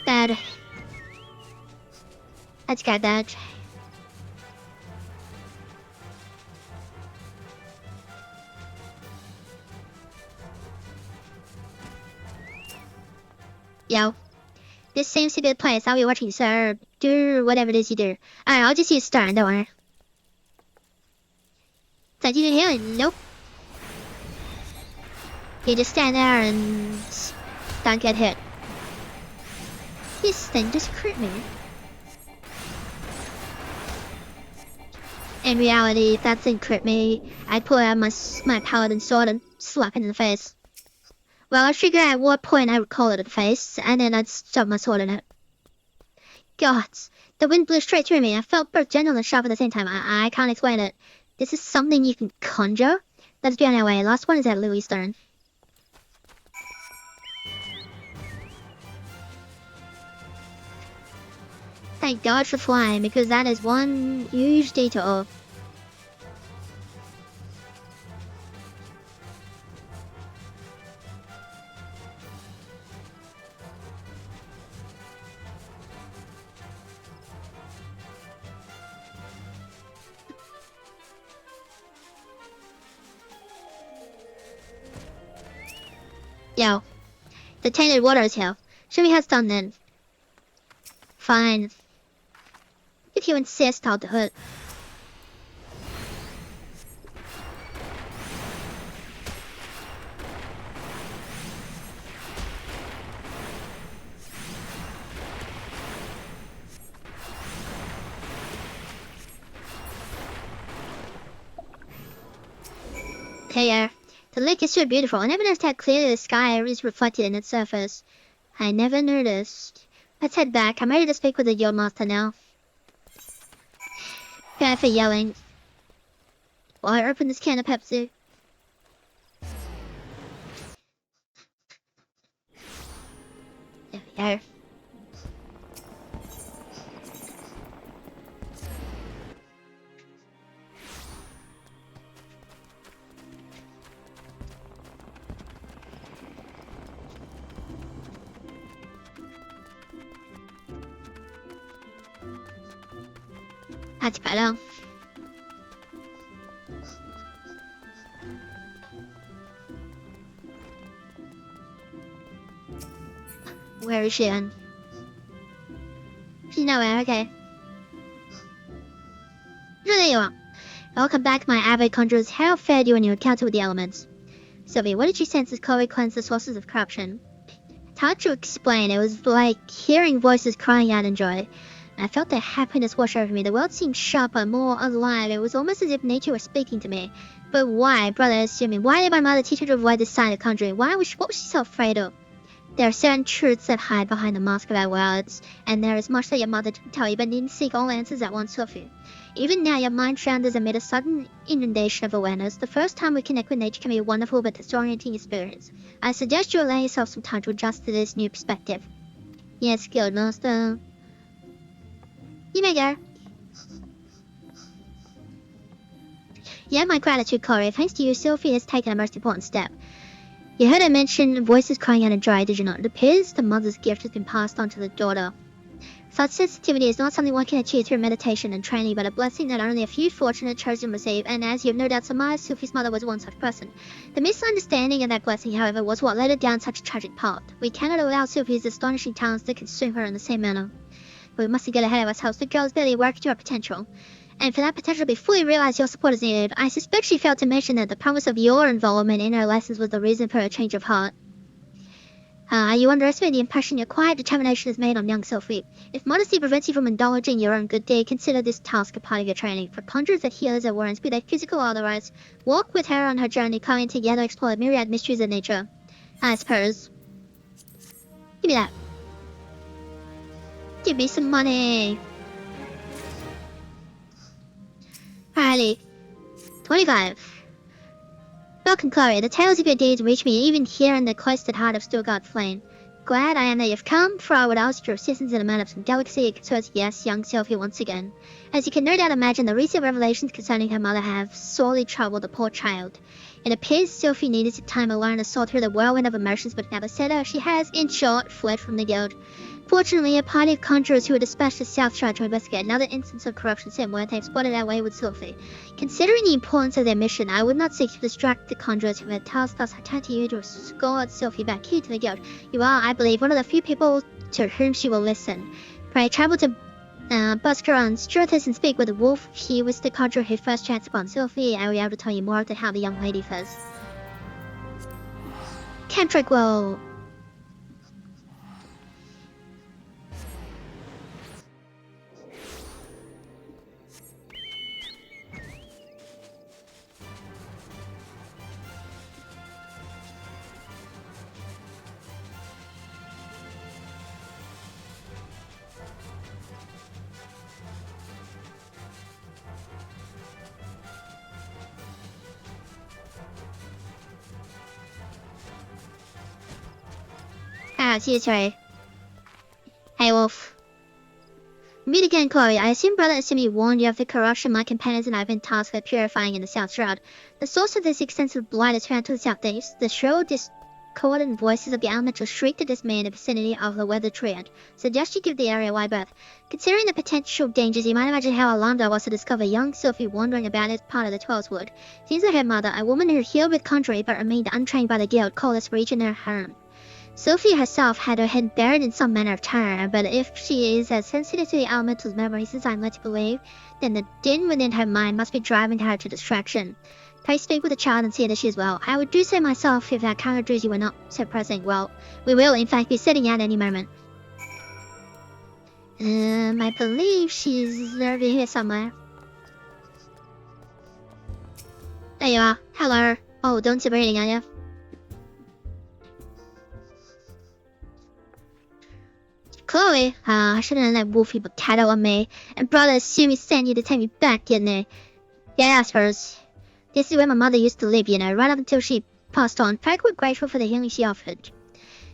Bad. Let's get that. Yo. This seems to be the place. I'll be watching, sir. Do whatever it is you do. Alright, I'll just use Stern, don't worry. Did you hear it? Nope. You just stand there and don't get hit. This thing just crit me. In reality, if that thing crit me, I'd pull out my paladin sword and slap it in the face. Well, I'd figure out what point I would call it in the face, and then I'd shove my sword in it. Gods, the wind blew straight through me. I felt both gentle and sharp at the same time. I can't explain it. This is something you can conjure? Let's be on our way. Last one is at Louis Stern. Thank God for flying, because that is one huge detour. Yo, the tainted water is here. Should we head down then? Fine. If you insist, I'll do it. Hey, the lake is so beautiful. I never noticed how clearly the sky is reflected in its surface. I never noticed. Let's head back. I'm ready to speak with the Guild Master now. Sorry for yelling. While I open this can of Pepsi. There we go. That's better. Where is she then? She's nowhere, okay. So there you are. Welcome back, my avid conjurers. How fared you in your encounter with the elements? Sylvie, what did you sense as Chloe cleansed the sources of corruption? It's hard to explain. It was like hearing voices crying out in joy. I felt their happiness wash over me. The world seemed sharper, more alive. It was almost as if nature was speaking to me. But why, brother, assuming, why did my mother teach her to avoid this sign of conjuring? What was she so afraid of? There are certain truths that hide behind the mask of our words, and there is much that your mother didn't tell you but didn't seek all answers at once, Sophie. Even now, your mind flounders amid a sudden inundation of awareness. The first time we connect with nature can be a wonderful but disorienting experience. I suggest you allow yourself some time to adjust to this new perspective. Yes, Guild Master. You may go. Yeah, my gratitude, Corey. Thanks to you, Sophie has taken a most important step. You heard her mention voices crying out in dry, did you not? It appears the mother's gift has been passed on to the daughter. Such sensitivity is not something one can achieve through meditation and training, but a blessing that only a few fortunate chosen receive, and as you have no doubt surmised, Sophie's mother was one such person. The misunderstanding of that blessing, however, was what led her down such a tragic path. We cannot allow Sophie's astonishing talents to consume her in the same manner. But we mustn't get ahead of ourselves. The girl is barely working to her potential. And for that potential to be fully realized, your support is needed. I suspect she failed to mention that the promise of your involvement in her lessons was the reason for her change of heart. You underestimate the impression your quiet determination has made on young Sophie. If modesty prevents you from indulging your own good deed, consider this task a part of your training. For conjurers and healers or warrants, be they physical or otherwise, walk with her on her journey, coming together explore the myriad mysteries of nature. I suppose. Give me that. Give me some money. Riley. 25. Welcome, Chloe. The tales of your deeds reach me even here in the cloistered heart of Stilgard Flame. Glad I am that you've come, for I would ask your assistance in a matter of some delicacy. Concerns, yes, young Sophie once again. As you can no doubt imagine, the recent revelations concerning her mother have sorely troubled the poor child. It appears Sophie needed some time alone to sort through the whirlwind of emotions, but never said her. She has, in short, fled from the guild. Fortunately, a party of conjurers who were dispatched to Southshire to investigate another instance of corruption sent word they have spotted our way with Sophie. Considering the importance of their mission, I would not seek to distract the conjurers from their task, thus I turn to you to escort Sophie back here to the guild. You are, I believe, one of the few people to whom she will listen. Pray travel to Buscaron, Stratus, and speak with the wolf. He was the conjurer who first chanced upon Sophie. I will be able to tell you more about how the young lady fares. Cantrickwell. Sorry. Hey, Wolf. Meet again, Chloe. I assume Brother Assimi warned you of the corruption my companions and I have been tasked with purifying in the South Shroud. The source of this extensive blight is found to the southeast. The shrill, discordant voices of the elemental shriek to dismay in the vicinity of the weather triad. Suggest you give the area a wide berth. Considering the potential dangers, you might imagine how alarmed I was to discover young Sophie wandering about as part of the Twelves Wood. Seems like her mother, a woman who healed with conjuring but remained untrained by the guild, called this region her harem. Sophie herself had her head buried in some manner of terror, but if she is as sensitive to the elemental's memories as I'm led to believe, then the din within her mind must be driving her to distraction. Pray speak with the child and see that she is well. I would do so myself if our characters were not so pressing. Well, we will in fact be setting out any moment. I believe she's over here somewhere. There you are. Hello. Oh, don't stop reading, are you? Chloe, I shouldn't have let Wolfie but tattle on me. And Brother Assumi sent you to take me back, didn't he? Yeah, I suppose. This is where my mother used to live, you know, right up until she passed on. Very quite grateful for the healing she offered.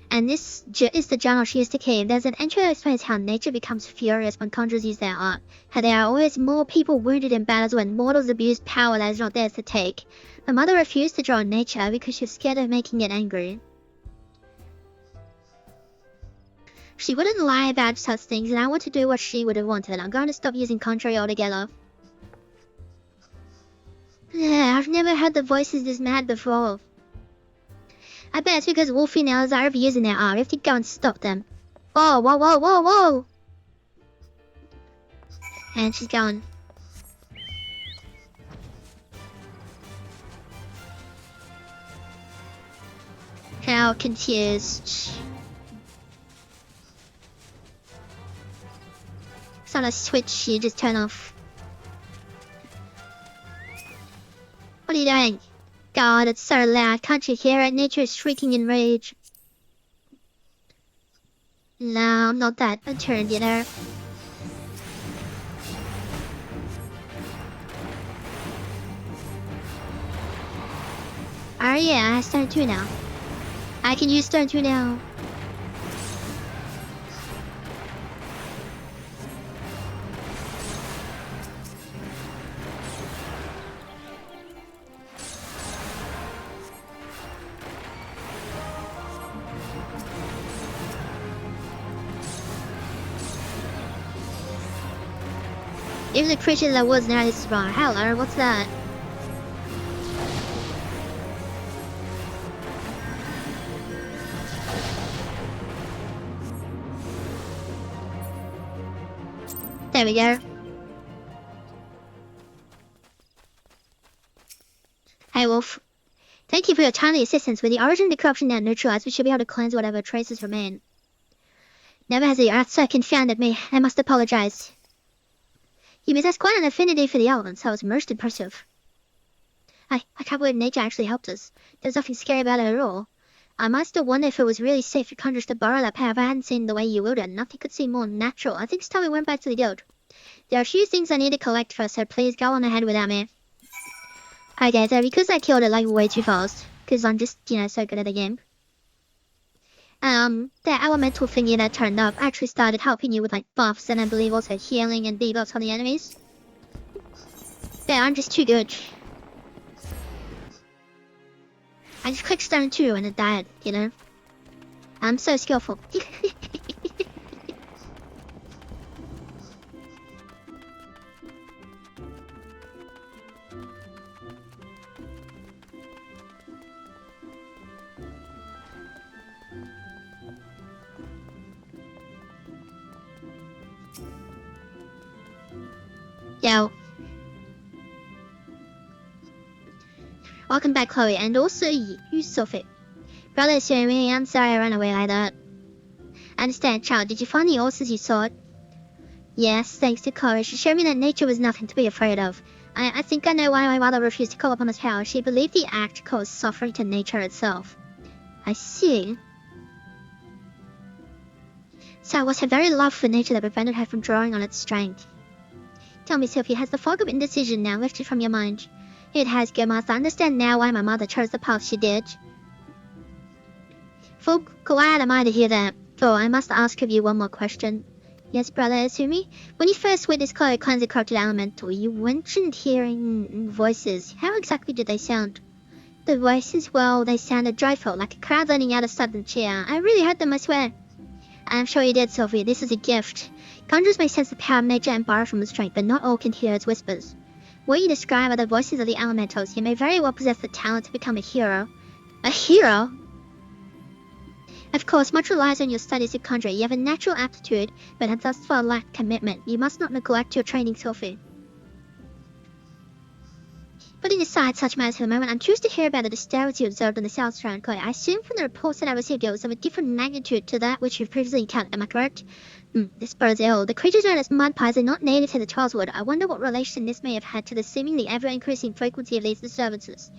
And this is the journal she used to keep. There's an entry that explains how nature becomes furious when conjurers use their art. How there are always more people wounded in battles when mortals abuse power that is not theirs to take. My mother refused to draw nature because she was scared of making it angry. She wouldn't lie about such things, and I want to do what she would have wanted. I'm going to stop using contrary altogether. I've never heard the voices this mad before. I bet it's because Wolfie and Elsa are overusing their art. We have to go and stop them. Whoa, whoa, whoa, whoa, whoa! And she's gone. How confused. It's not a switch you just turn off. What are you doing? God, it's so loud. Can't you hear it? Nature is shrieking in rage. No, not that. A turn, you know. Oh yeah, I start 2 now. I can use turn 2 now. Even the creature that was near this bar. Hello, what's that? There we go. Hey Wolf. Thank you for your timely assistance. With the origin of the corruption now neutralized, we should be able to cleanse whatever traces remain. Never has the earth so confounded me. I must apologize. You possess quite an affinity for the elements. I was most impressive. I can't believe nature actually helped us. There's nothing scary about it at all. I might still wonder if it was really safe for conjurers to borrow that power if I hadn't seen the way you wielded. Nothing could seem more natural. I think it's time we went back to the guild. There are a few things I need to collect first, so please go on ahead without me. Okay, so because I killed it like way too fast, because I'm just, so good at the game. The elemental thingy that turned up actually started helping you with like buffs and I believe also healing and debuffs on the enemies. Yeah, I'm just too good. I just clicked stone 2 and it died, I'm so skillful. Yo. Welcome back, Chloe, and also you, Sophie. Brother, it's me. I'm sorry I ran away like that. I understand, child. Did you find the horses you sought? Yes, thanks to Chloe. She showed me that nature was nothing to be afraid of. I think I know why my mother refused to call upon his power. She believed the act caused suffering to nature itself. I see. So it was her very love for nature that prevented her from drawing on its strength. Tell me, Sophie, has the fog of indecision now lifted from your mind? It has, good master. I understand now why my mother chose the path she did. Full glad am I to hear that. Though I must ask of you one more question. Yes, brother Asumi? When you first witnessed Chloe cleanse the corrupted elemental, you mentioned hearing voices. How exactly did they sound? The voices, well, they sounded joyful, like a crowd letting out a sudden cheer. I really heard them, I swear. I'm sure you did, Sophie. This is a gift. Conjurers may sense the power of nature and borrow from its strength, but not all can hear its whispers. What you describe are the voices of the elementals. You may very well possess the talent to become a hero. A hero? Of course, much relies on your studies of conjuring. You have a natural aptitude, but have thus far lacked commitment. You must not neglect your training, Sophie. Putting aside such matters for the moment, I'm curious to hear about the disturbance you observed on the South Strand Clay. I assume from the reports that I received it was of a different magnitude to that which you've previously encountered. Am I correct? This bodes ill. The creatures known as mud pies are not native to the Charleswood. I wonder what relation this may have had to the seemingly ever-increasing frequency of these disturbances.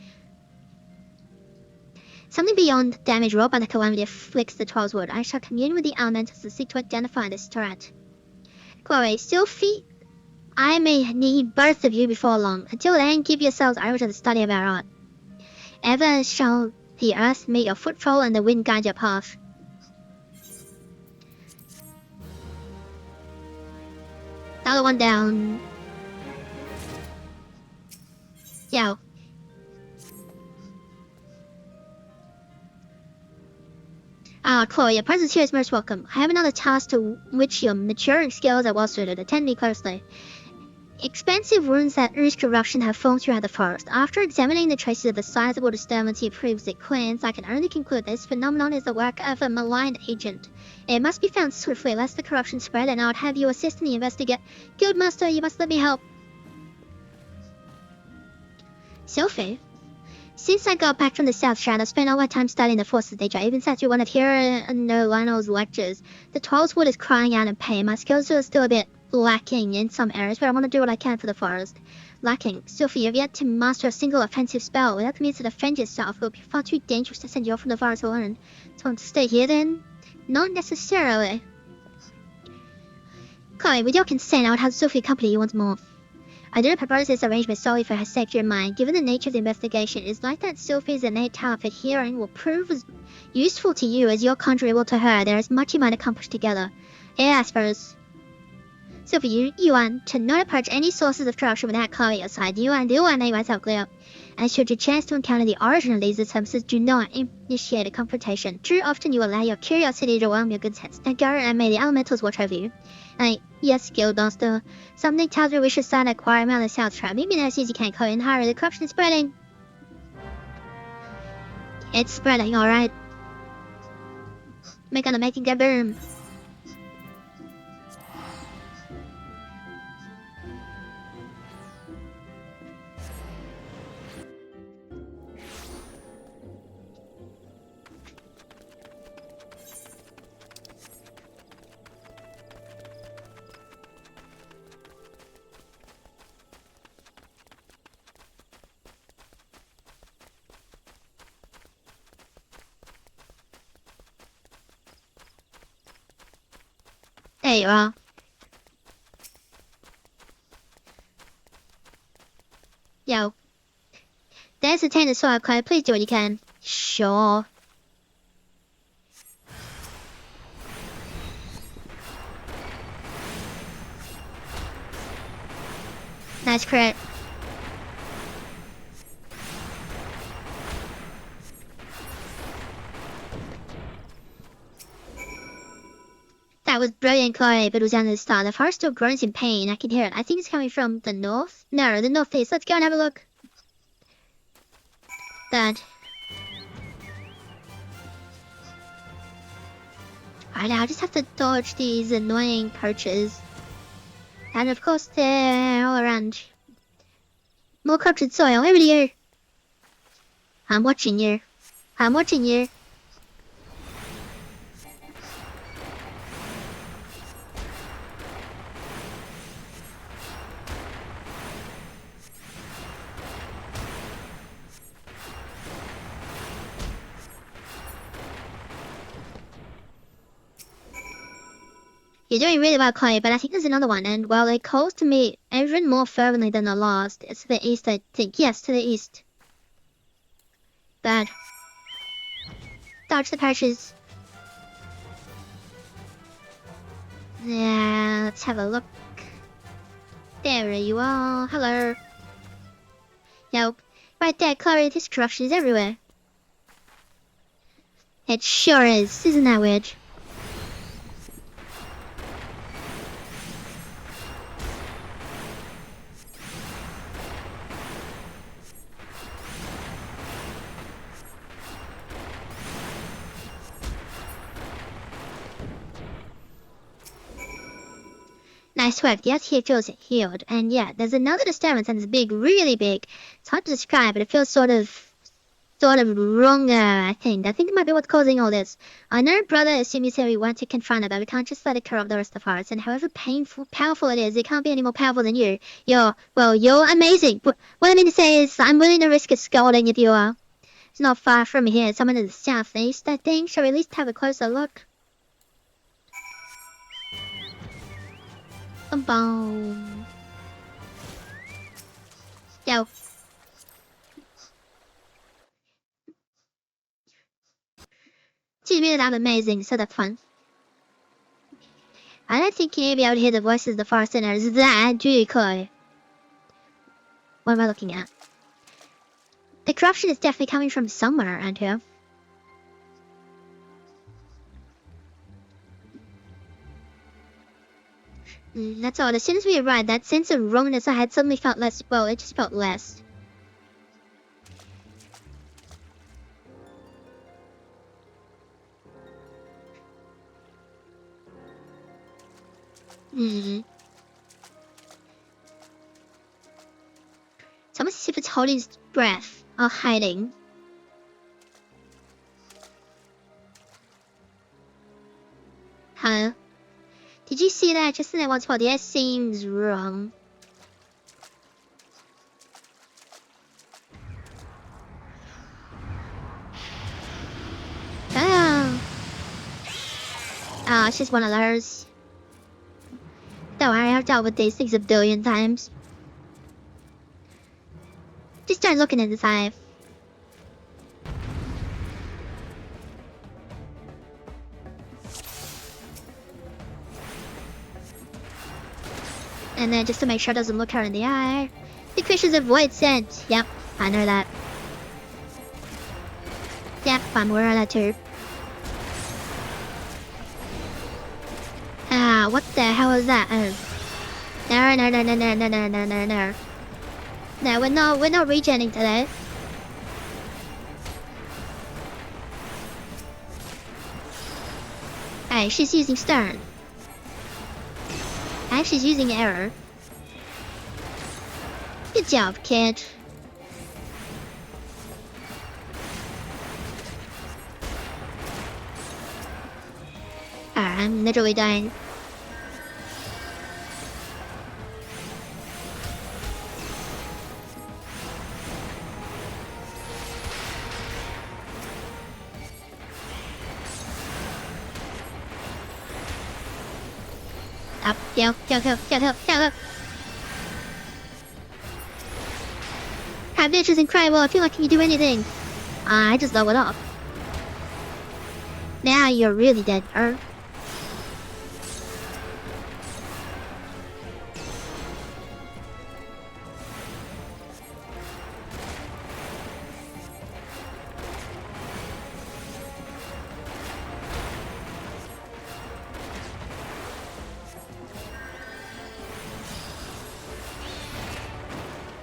Something beyond the damage wrought by the calamity afflicts the Charleswood. I shall commune with the elementals to seek to identify this threat. Chloe, Sophie, I may need both of you before long. Until then, give yourselves over to the study of our art. Ever shall the earth make your footfall and the wind guide your path. Another one down. Yo. Chloe, your presence here is most welcome. I have another task to which your maturing skills are well suited. Attend me closely. Expansive ruins that ooze corruption have formed throughout the forest. After examining the traces of the sizable disturbance you previously cleansed, I can only conclude this phenomenon is the work of a malign agent. It must be found swiftly, lest the corruption spread, and I would have you assist in the investigation. Guildmaster, you must let me help. Sophie? Since I got back from the South Strand, I've spent all my time studying the forces of nature. I even sat through one of Lionel's lectures. The Charleswood is crying out in pain. My skills are still a bit lacking in some areas, but I want to do what I can for the forest. Lacking. Sophie, you've yet to master a single offensive spell. Without the means to defend yourself, it would be far too dangerous to send you off from the forest alone. So I want to stay here then? Not necessarily. Chloe, with your consent, I would have Sophie accompany you once more. I didn't propose this arrangement solely for her safety of mind. Given the nature of the investigation, it's like that Sophie's innate talent for hearing will prove as useful to you as you're contribuable to her. There is much you might accomplish together. Yeah, I suppose. Sophie, you want to not approach any sources of corruption without Chloe outside. You want to make myself clear. And should you chance to encounter the origin of these attempts, do not initiate a confrontation. Too often you allow your curiosity to overwhelm your good sense. Now go and may the elementals watch over you. Yes, Guildmaster. Something tells me we should start acquiring around the South Tribe. Maybe as soon as you can, Chloe, and hurry. The corruption is spreading. It's spreading, alright. We're gonna make it get boom. There you are. Yo. There's the tainted soil, Chloe. Please do what you can. Sure. Nice crit. That was brilliant, Chloe, but it was under the start. The forest still groans in pain. I can hear it. I think it's coming from the north. No, the northeast. Let's go and have a look. That. Alright, I'll just have to dodge these annoying perches. And of course, they're all around. More corrupted soil. Over here. I'm watching you. I'm watching you. You're doing really well, Chloe, but I think there's another one, and well, it calls to me even more fervently than the last. It's to the east, I think. Yes, to the east. Bad. Dodge the perches. Yeah, let's have a look. There you are. Hello. Nope. Right there, Chloe, this corruption is everywhere. It sure is. Isn't that weird? Nice work. The SK feels healed. And yeah, there's another disturbance and it's big, really big. It's hard to describe, but it feels sort of wrong, I think. I think it might be what's causing all this. I know, brother, assume you say we want to confront it, but we can't just let it corrupt the rest of us. And however powerful it is, it can't be any more powerful than you. You're amazing. What I mean to say is, I'm willing to risk a scolding if you are. It's not far from here. Someone in the southeast, I think. Shall we at least have a closer look? Boom. Yo. She made that amazing, so that's fun. I don't think you'll be able to hear the voices of the forest sinners that do, Chloe. What am I looking at? The corruption is definitely coming from somewhere around here. That's odd. As soon as we arrived, that sense of wrongness I had suddenly felt less. Well, it just felt less. It's almost as if it's holding its breath or hiding. Huh? Did you see that? Just in that one spot, the S seems wrong. Oh, it's just one of those. dealt with these things a billion times. Just start looking at this hive. And then just to make sure it doesn't look her in the eye. The creatures avoid scent. Yep, I know that. Yep, I'm aware of that too. Ah, what the hell was that? Oh. No. No, we're not regenning today. Hey, she's using stern. And she's using error. Good job, kid. I'm literally dying. Up, kill. That bitch is incredible. I feel like you can do anything. I just leveled up. Now you're really dead,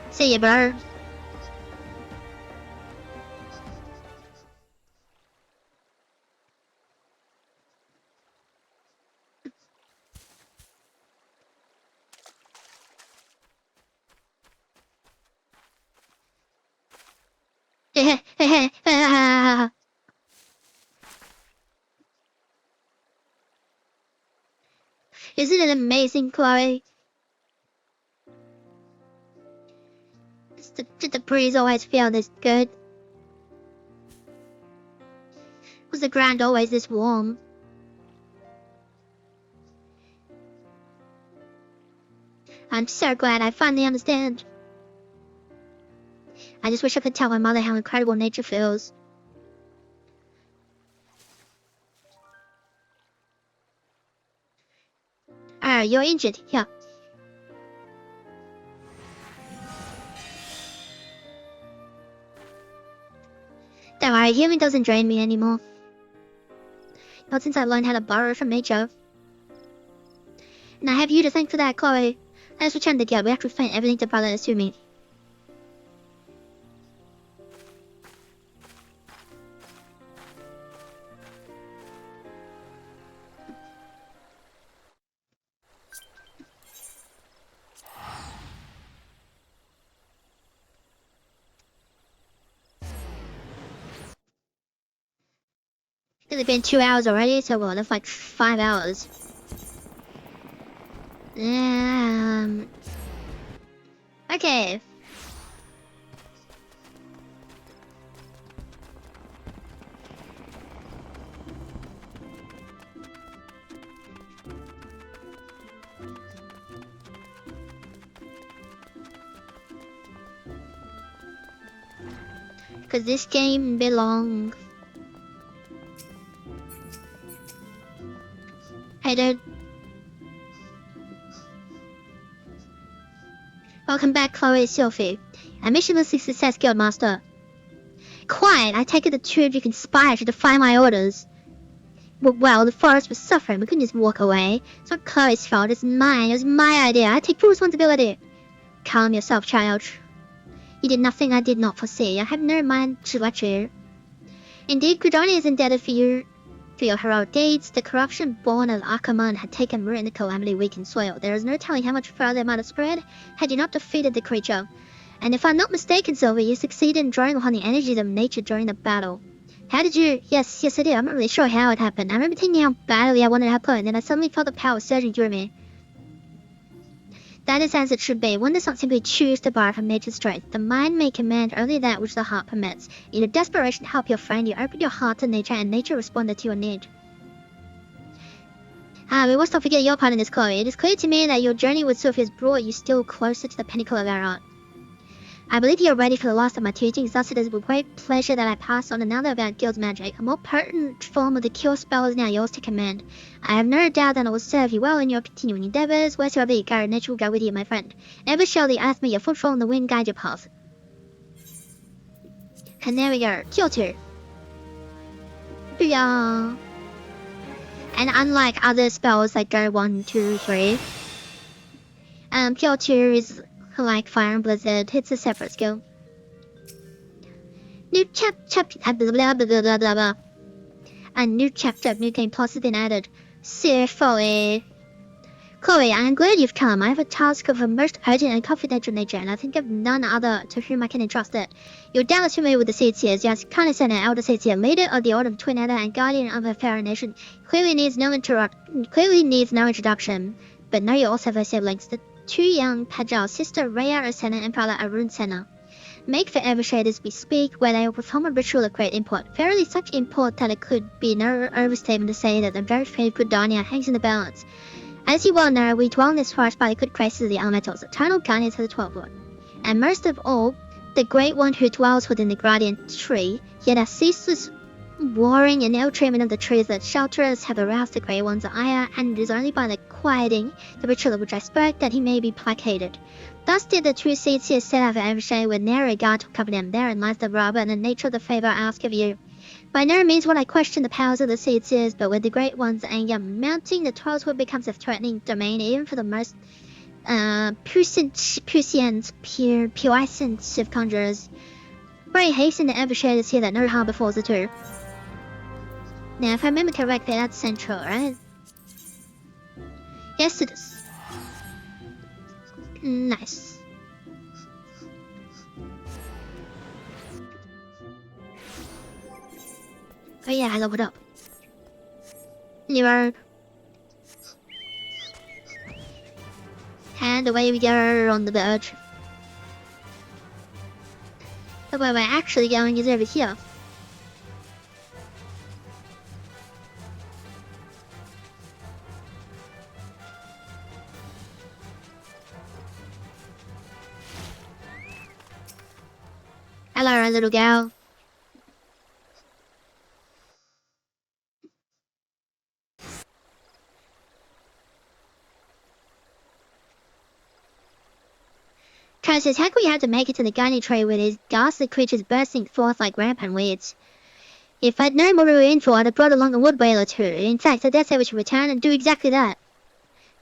See ya, bro. Isn't it amazing, Chloe? Did the breeze always feel this good? Was the ground always this warm? I'm so glad I finally understand. I just wish I could tell my mother how incredible nature feels. Oh, you're injured. Here. Don't worry, healing doesn't drain me anymore. Not since I learned how to borrow from nature. And I have you to thank for that, Chloe. Let's return to the guild. We have to find everything to brother us to me. It's been 2 hours already, so well, that's like 5 hours. Okay. Because this game belongs. Hey dude. Welcome back, Chloe Sophie. A missionless success, Guildmaster. Quiet, I take it the two of you conspired to defy my orders. Well, the forest was suffering, we couldn't just walk away. It's not Chloe's fault, it's mine, it was my idea, I take full responsibility. Calm yourself, child. You did nothing I did not foresee, I have no mind to lecture you. Indeed, Gridoni is indebted for your heroic deeds. The corruption born of Akamon had taken root in the calamity-weakened soil. There is no telling how much further it might have spread had you not defeated the creature. And if I'm not mistaken, Sylvie, you succeeded in drawing upon the energies of nature during the battle. How did you? Yes, I did. I'm not really sure how it happened. I remember thinking how badly I wanted to have put, and then I suddenly felt the power surging through me. That is as it should be. One does not simply choose to borrow from nature's strength. The mind may command only that which the heart permits. In a desperation to help your friend, you opened your heart to nature, and nature responded to your need. We must not forget your part in this, Chloe. It is clear to me that your journey with Sophie has brought you still closer to the pinnacle of our art. I believe you are ready for the last of my teachings, thus it is with great pleasure that I pass on another of our guild's magic. A more potent form of the cure spell is now yours to command. I have no doubt that it will serve you well in your continuing endeavors. Wheresoever you go, nature will go with you, my friend. Ever shall the earth make your footfall and the wind guide your path. And there we go, cure 2. Booyah! And unlike other spells that go 1, 2, 3, Cure 2 is like Fire and Blizzard. It's a separate skill. New chapter, a new chapter of New Game Plus has been added. Chloe, I am glad you've come. I have a task of a most urgent and confidential nature, and I think of none other to whom I can entrust it. You're doubtless familiar with the Seeds. Yes, Kindness and Elder Seeds, leader of the Order of Twin Adder and guardian of a fairy nation, clearly needs no introduction. But now you also have her siblings, the 2 young Pajal, Sister Rhea Ursenna and Brother Arun Senna. Make for Evershaders bespeak, where they will perform a ritual of great import. Verily such import that it could be no overstatement to say that the very fate of Gudania hangs in the balance. As you well know, we dwell in this forest by the good graces of the elementals, eternal guardians of the 12 Lord. And most of all, the Great One who dwells within the Guardian Tree, yet our ceaseless warring and ill-treatment of the trees that shelter us have aroused the Great One's ire, and it is only by the quieting the ritual of which I spoke that he may be placated. Thus did the true seeds here set out for Evershade with no regard to accompany them. Therein lies the rub and the nature of the favour I ask of you. By no means would I question the powers of the seeds, but with the Great One's anger mounting, the 12 becomes a threatening domain even for the most puissant of conjurers. Pray hasten to Evershade to see that no harm befalls the two. Now, if I remember correctly, that's central, right? Yes, it is. Nice. Oh yeah, I leveled up. You are... And away we go on the verge. But where we're actually going is over here. Hello, little girl. Karen says, how could we have to make it to the gunny tree with these ghastly creatures bursting forth like rampant weeds? If I'd known what we were in for, I'd have brought along a wood whale or 2. In fact, I dare say we should return and do exactly that.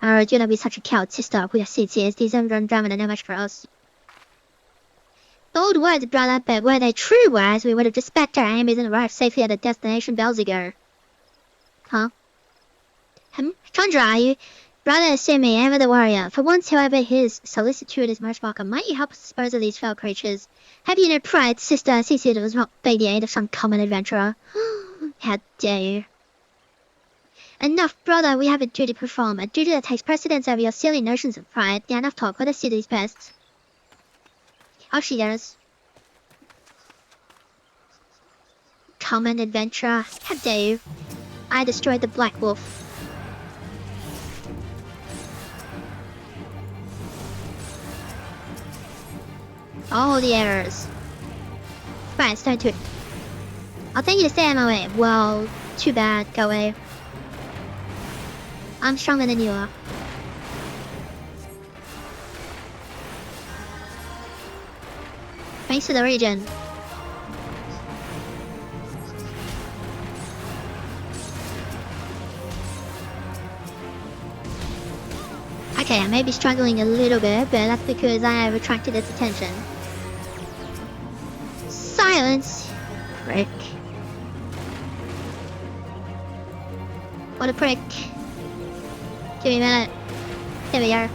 Oh, do not be such a coward, sister. We are seeds. These undrummed are no match for us. Bold words, brother, but were they true words, we would have dispatched our enemies and arrived safely at the destination bells ago. Huh? Chandra, are you? Brother, assume me, ever the warrior. For once, however, his solicitude is most welcome. Might you help us dispose of these fell creatures? Have you no pride, sister? Cecil does not beg the aid of some common adventurer. How dare you? Enough, brother, we have a duty to perform. A duty that takes precedence over your silly notions of pride. Yeah, enough talk. Let us see these pests. Oh, she does. Common adventurer. How dare you? I destroyed the Black Wolf. All the errors. Fine, it's time to... I'll thank you to stay out of my way. Well, too bad. Go away. I'm stronger than you are. Thanks to the region. Okay, I may be struggling a little bit, but that's because I have attracted its attention. Silence! Prick. What a prick. Give me a minute. Here we are.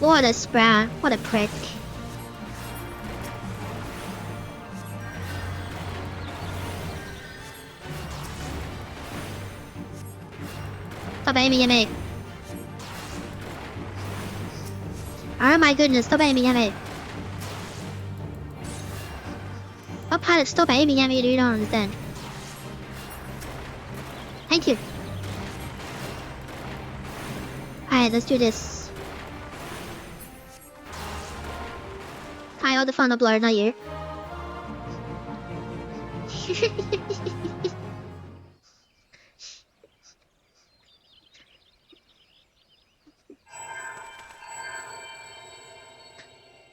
What a sprout. What a prick. Stop aiming at me. Oh my goodness, stop aiming at me. gotta stop aiming at me, dude. I don't understand. Thank you. Alright, let's do this. Hi, all the fun of blur, not you.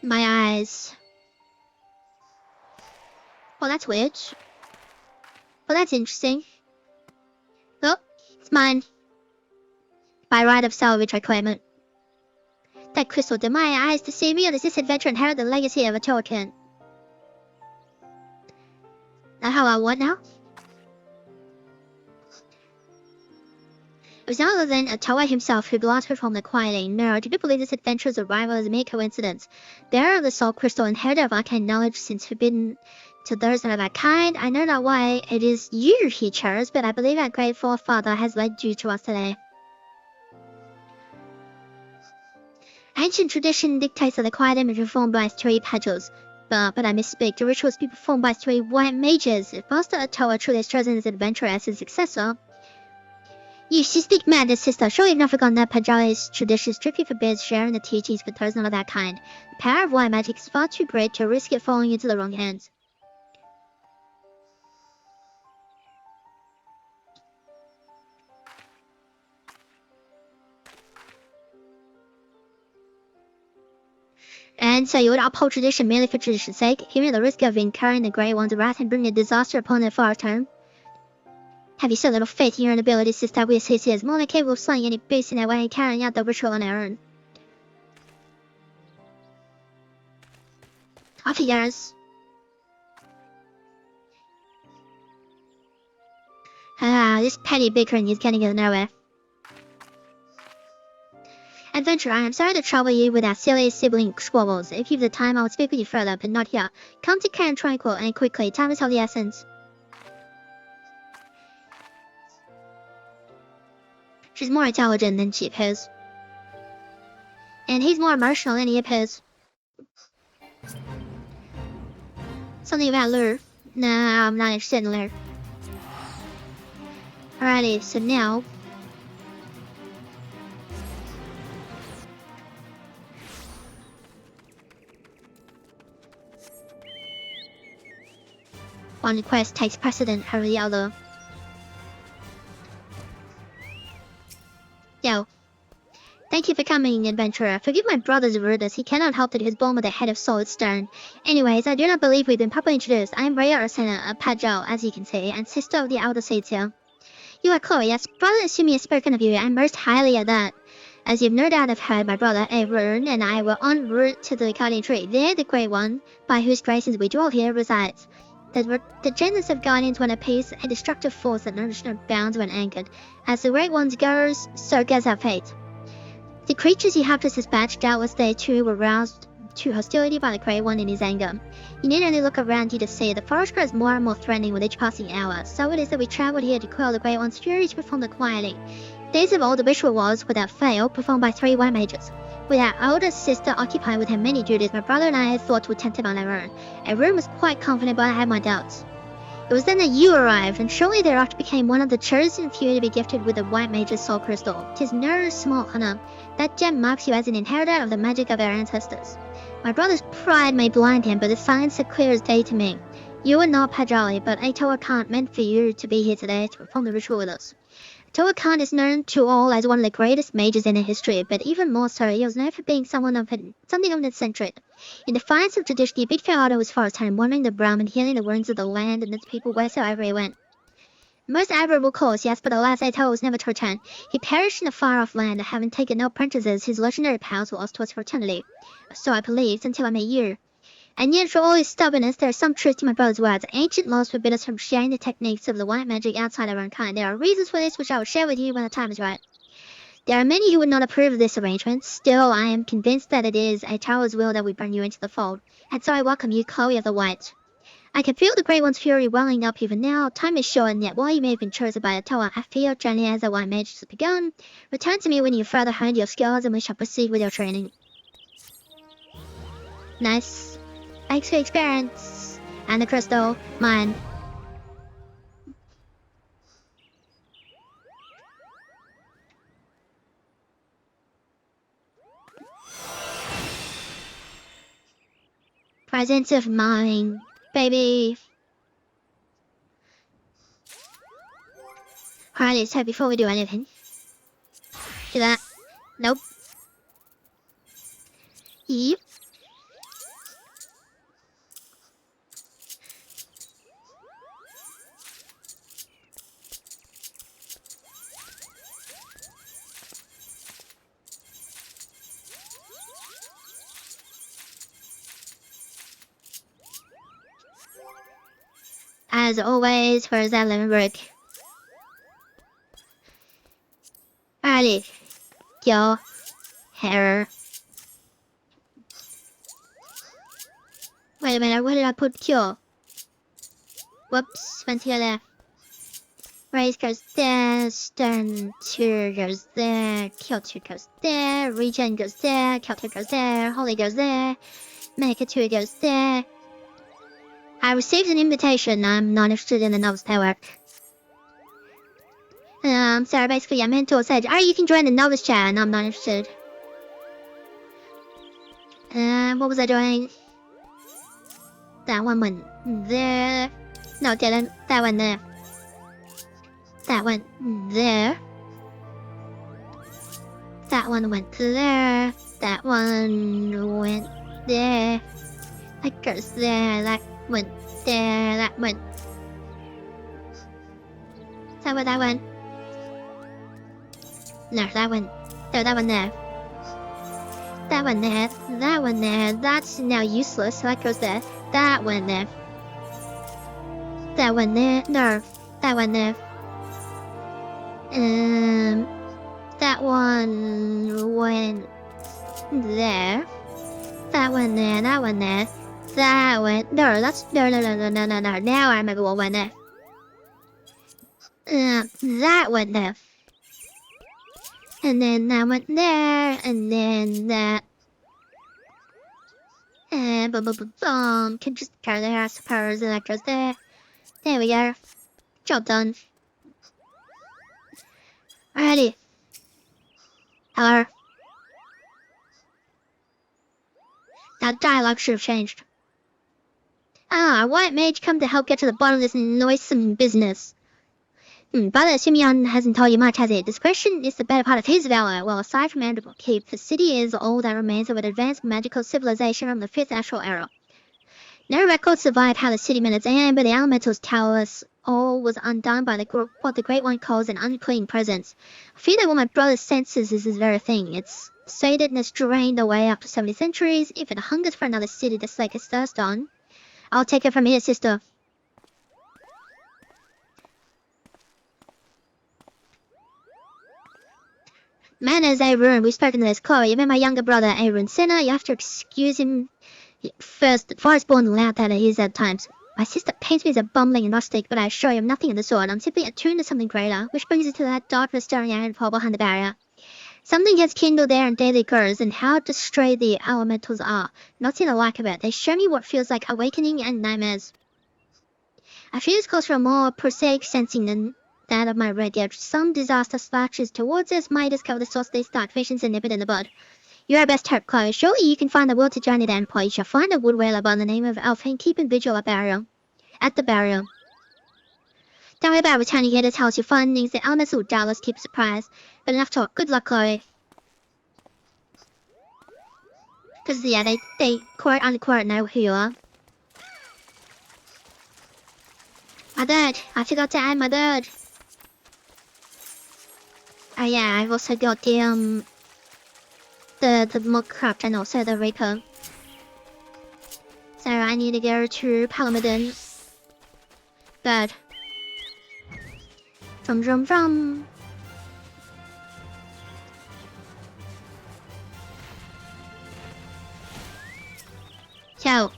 My eyes. Well, that's weird. Well, that's interesting. Oh, it's mine. By right of salvage, I claim it. That crystal did my eyes to see me on this adventure and inherit the legacy of a Tolkien. Now how I what now? It was none other than Toa himself who brought her from the quiet mirror. Do you believe this adventure's arrival is a mere coincidence? Bearer of the soul crystal, inheritor of arcane knowledge since forbidden to those of that kind, I know not why it is you he chose, but I believe our great forefather has led you to us today. Ancient tradition dictates that the quiet image is performed by 3 paddles. But I misspeak. The rituals be performed by 3 white mages. If Master Toa truly has chosen this adventurer as his successor, you speak madness, sister. Surely you've not forgotten that Pajali's tradition strictly forbids sharing the teachings with those not of that kind. The power of white magic is far too great to risk it falling into the wrong hands. And so you would uphold tradition merely for tradition's sake, even at the risk of incurring the Grey One's wrath and bringing disaster upon their far term? Have you so little faith in your own ability, sister? We see as more than capable of slaying any beast in their way and carrying out the ritual on our own. Off yours. This petty bickering is getting us nowhere. Adventurer, I am sorry to trouble you with our silly sibling squabbles. If you've the time, I will speak with you further, but not here. Come to Cairn Tranquil and quickly. Time is of the essence. She's more intelligent than she appears. And he's more emotional than he appears. Something about lure. Nah, I'm not interested in lure. Alrighty, so now... one quest takes precedent over the other. Yo. Thank you for coming, adventurer. Forgive my brother's rudeness. He cannot help that he was born with a head of solid stone. Anyways, I do not believe we've been properly introduced. I am Rhea Ursina, a Pajal, as you can see, and sister of the elder seeds here. You are Chloe, yes. Brother Asumi has spoken of you, and most highly of that. As you've no doubt have heard, my brother, Arun, and I were en route to the Guardian Tree. There, the Grey One, by whose graces we dwell here, resides. The genesis of Guardians when a peace, a destructive force that knows no bounds when anchored. As the Great One goes, so goes our fate. The creatures you have just dispatched, doubtless they too were roused to hostility by the Grey One in his anger. You need only look around you to see the forest grows more and more threatening with each passing hour. So it is that we travelled here to quell the Grey One's fury to perform the quietly. Days of old, the ritual was, without fail, performed by 3 white mages. With our older sister occupied with her many duties, my brother and I had thought to attempt it on our own. Arun was quite confident, but I had my doubts. It was then that you arrived, and shortly thereafter became one of the chosen few to be gifted with the White Mage's Soul Crystal. 'Tis no small honor. That gem marks you as an inheritor of the magic of our ancestors. My brother's pride may blind him, but the signs are clear as day to me. You are not Pajali, but a Toa Khan meant for you to be here today to perform the ritual with us. Toa Khan is known to all as one of the greatest mages in history, but even more so, he was known for being something of an eccentric. In defiance of tradition, he bid farewell as far as time, wandering the realm and healing the wounds of the land and its people wheresoever he went. Most admirable cause, yes, but alas, Toa was never to return. He perished in a far-off land, having taken no apprentices. His legendary powers were lost to us for eternity. So I believed, until I met you. And yet, for all his stubbornness, there is some truth to my brother's words. Ancient laws forbid us from sharing the techniques of the white magic outside our own kind. There are reasons for this, which I will share with you when the time is right. There are many who would not approve of this arrangement. Still, I am convinced that it is a Tower's will that we bring you into the fold. And so I welcome you, Chloe of the White. I can feel the Grey One's fury welling up even now. Time is short, and yet while you may have been chosen by a Tower, I feel gently as the white mage has begun. Return to me when you further honed your skills, and we shall proceed with your training. Nice. Thanks for experience. And the crystal, mine. Presence of mine, baby. Alright, so before we do anything, do that. Nope. Yep. As always, for that lemon brick. Alrighty. Your hair. Wait a minute, where did I put cure? Whoops, went to your left. Raise goes there, stun 2 goes there, kill 2 goes there, regen goes there, kill 2 goes there, holy goes there, make it 2 goes there. I received an invitation. I'm not interested in the novice network. So basically a mentor said, you can join the novice chat, and I'm not interested. What was I doing? That one went there. No, it didn't. That went there. That went there. That one went there. That one went there. That goes there. That went there. That went. Is that where that went? No, that went. No, that one there. That one there. That one there. That's now useless. So that goes there. That one there. That one there. No, that one there. That one went there. That one there. That one there. That went. No, that's no. Now I remember what went there. That went there. And then that went there, and then that. And boom. Can just carry the house powers and that goes there. There we go. Job done. Alrighty. Hello. That dialogue should have changed. White mage come to help get to the bottom of this noisome business. Brother Simeon hasn't told you much, has he? Discretion is the better part of his valor. Well, aside from Mandible Keep, the city is all that remains of an advanced magical civilization from the 5th Astral Era. No records survive how the city met its end, but the elementals tell us all was undone by what the Great One calls an unclean presence. I fear that what my brother senses is this very thing. Its satedness drained away after 70 centuries. If it hungers for another city to slake its thirst on, I'll take it from here, sister. Manners, Aaron. We've spoken to this. Chloe, you met my younger brother, Aaron Senna. You have to excuse him first. Firstborn loud that he is at times. My sister paints me as a bumbling and rustic, but I assure you I'm nothing of the sort. I'm simply attuned to something greater, which brings us to that darkness staring at and fall behind the barrier. Something gets kindled there and daily occurs, and how distray the elementals are. Not seen the like of it. They show me what feels like awakening and nightmares. I feel this calls for a more prosaic sensing than that of my red yet. Some disaster slashes towards us might discover the source of these dark visions and nip it in the bud. You're our best hope, Chloe. Surely you can find the will to join it and you shall find a wood whaler by the name of Alfine keeping vigil at the barrier. Don't worry about returning here to tell us your findings. The elements will doubtless keep a surprise. But enough talk. Good luck, Chloe. Because, yeah, they quote unquote know who you are. My bird. I forgot to add my bird. Oh yeah, I've also got the Mockcraft and also the Reaper. So I need to go to Palamidon. Bird. From. Ciao.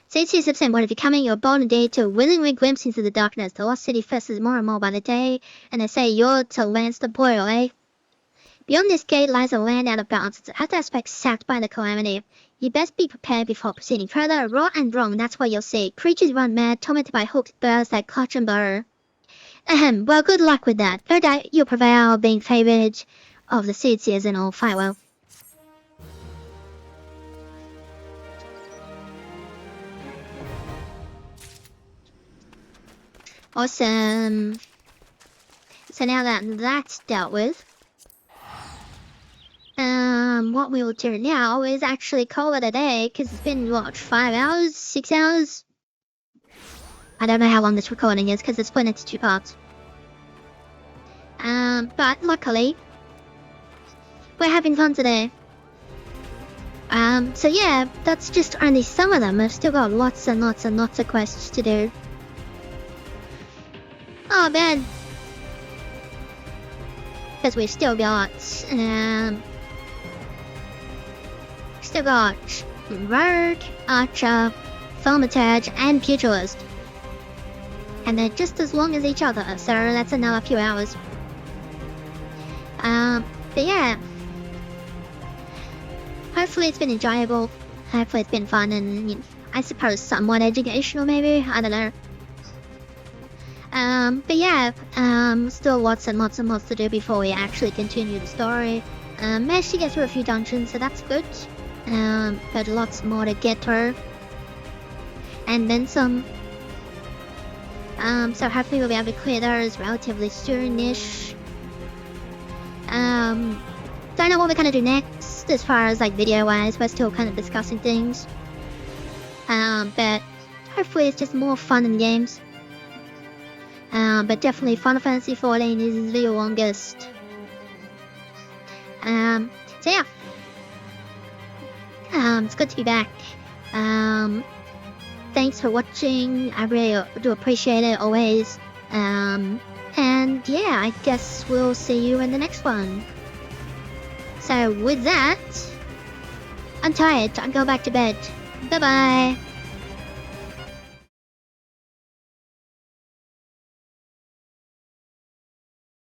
Say to yourself, what if becoming your bold indeed to willingly glimpse into the darkness? The lost city festers more and more by the day, and they say you're to lance the portal, eh? Beyond this gate lies a land out of bounds. It's at aspect sacked by the calamity. You best be prepared before proceeding further. Raw and wrong, that's what you'll see. Creatures run mad, tormented by hooked birds that clutch and burr. Ahem, well, good luck with that. No doubt you'll prevail, being favored of the soothsayers and all. Farewell. Awesome. So now that that's dealt with, what we will do now is actually call it a day, because it's been, what, 5 hours? 6 hours? I don't know how long this recording is, because it's split into 2 parts. But luckily, we're having fun today. So yeah, that's just only some of them. I've still got lots and lots and lots of quests to do. Oh man. Because we've still got, Rogue, Archer, Thaumaturge, and Pugilist. And they're just as long as each other, so that's another few hours. But yeah. Hopefully it's been enjoyable. Hopefully it's been fun and, you know, I suppose somewhat educational maybe, I don't know. But yeah, still lots and lots and lots to do before we actually continue the story. Managed to get through a few dungeons, so that's good. But lots more to get through. And then some. So hopefully we'll be able to clear those relatively soon-ish. Don't know what we're gonna do next, as far as like video-wise, we're still kind of discussing things. But hopefully it's just more fun in games. But definitely Final Fantasy XIV is the longest. So yeah. It's good to be back. Thanks for watching. I really do appreciate it always. And yeah, I guess we'll see you in the next one. So with that, I'm tired. I'll go back to bed. Bye bye.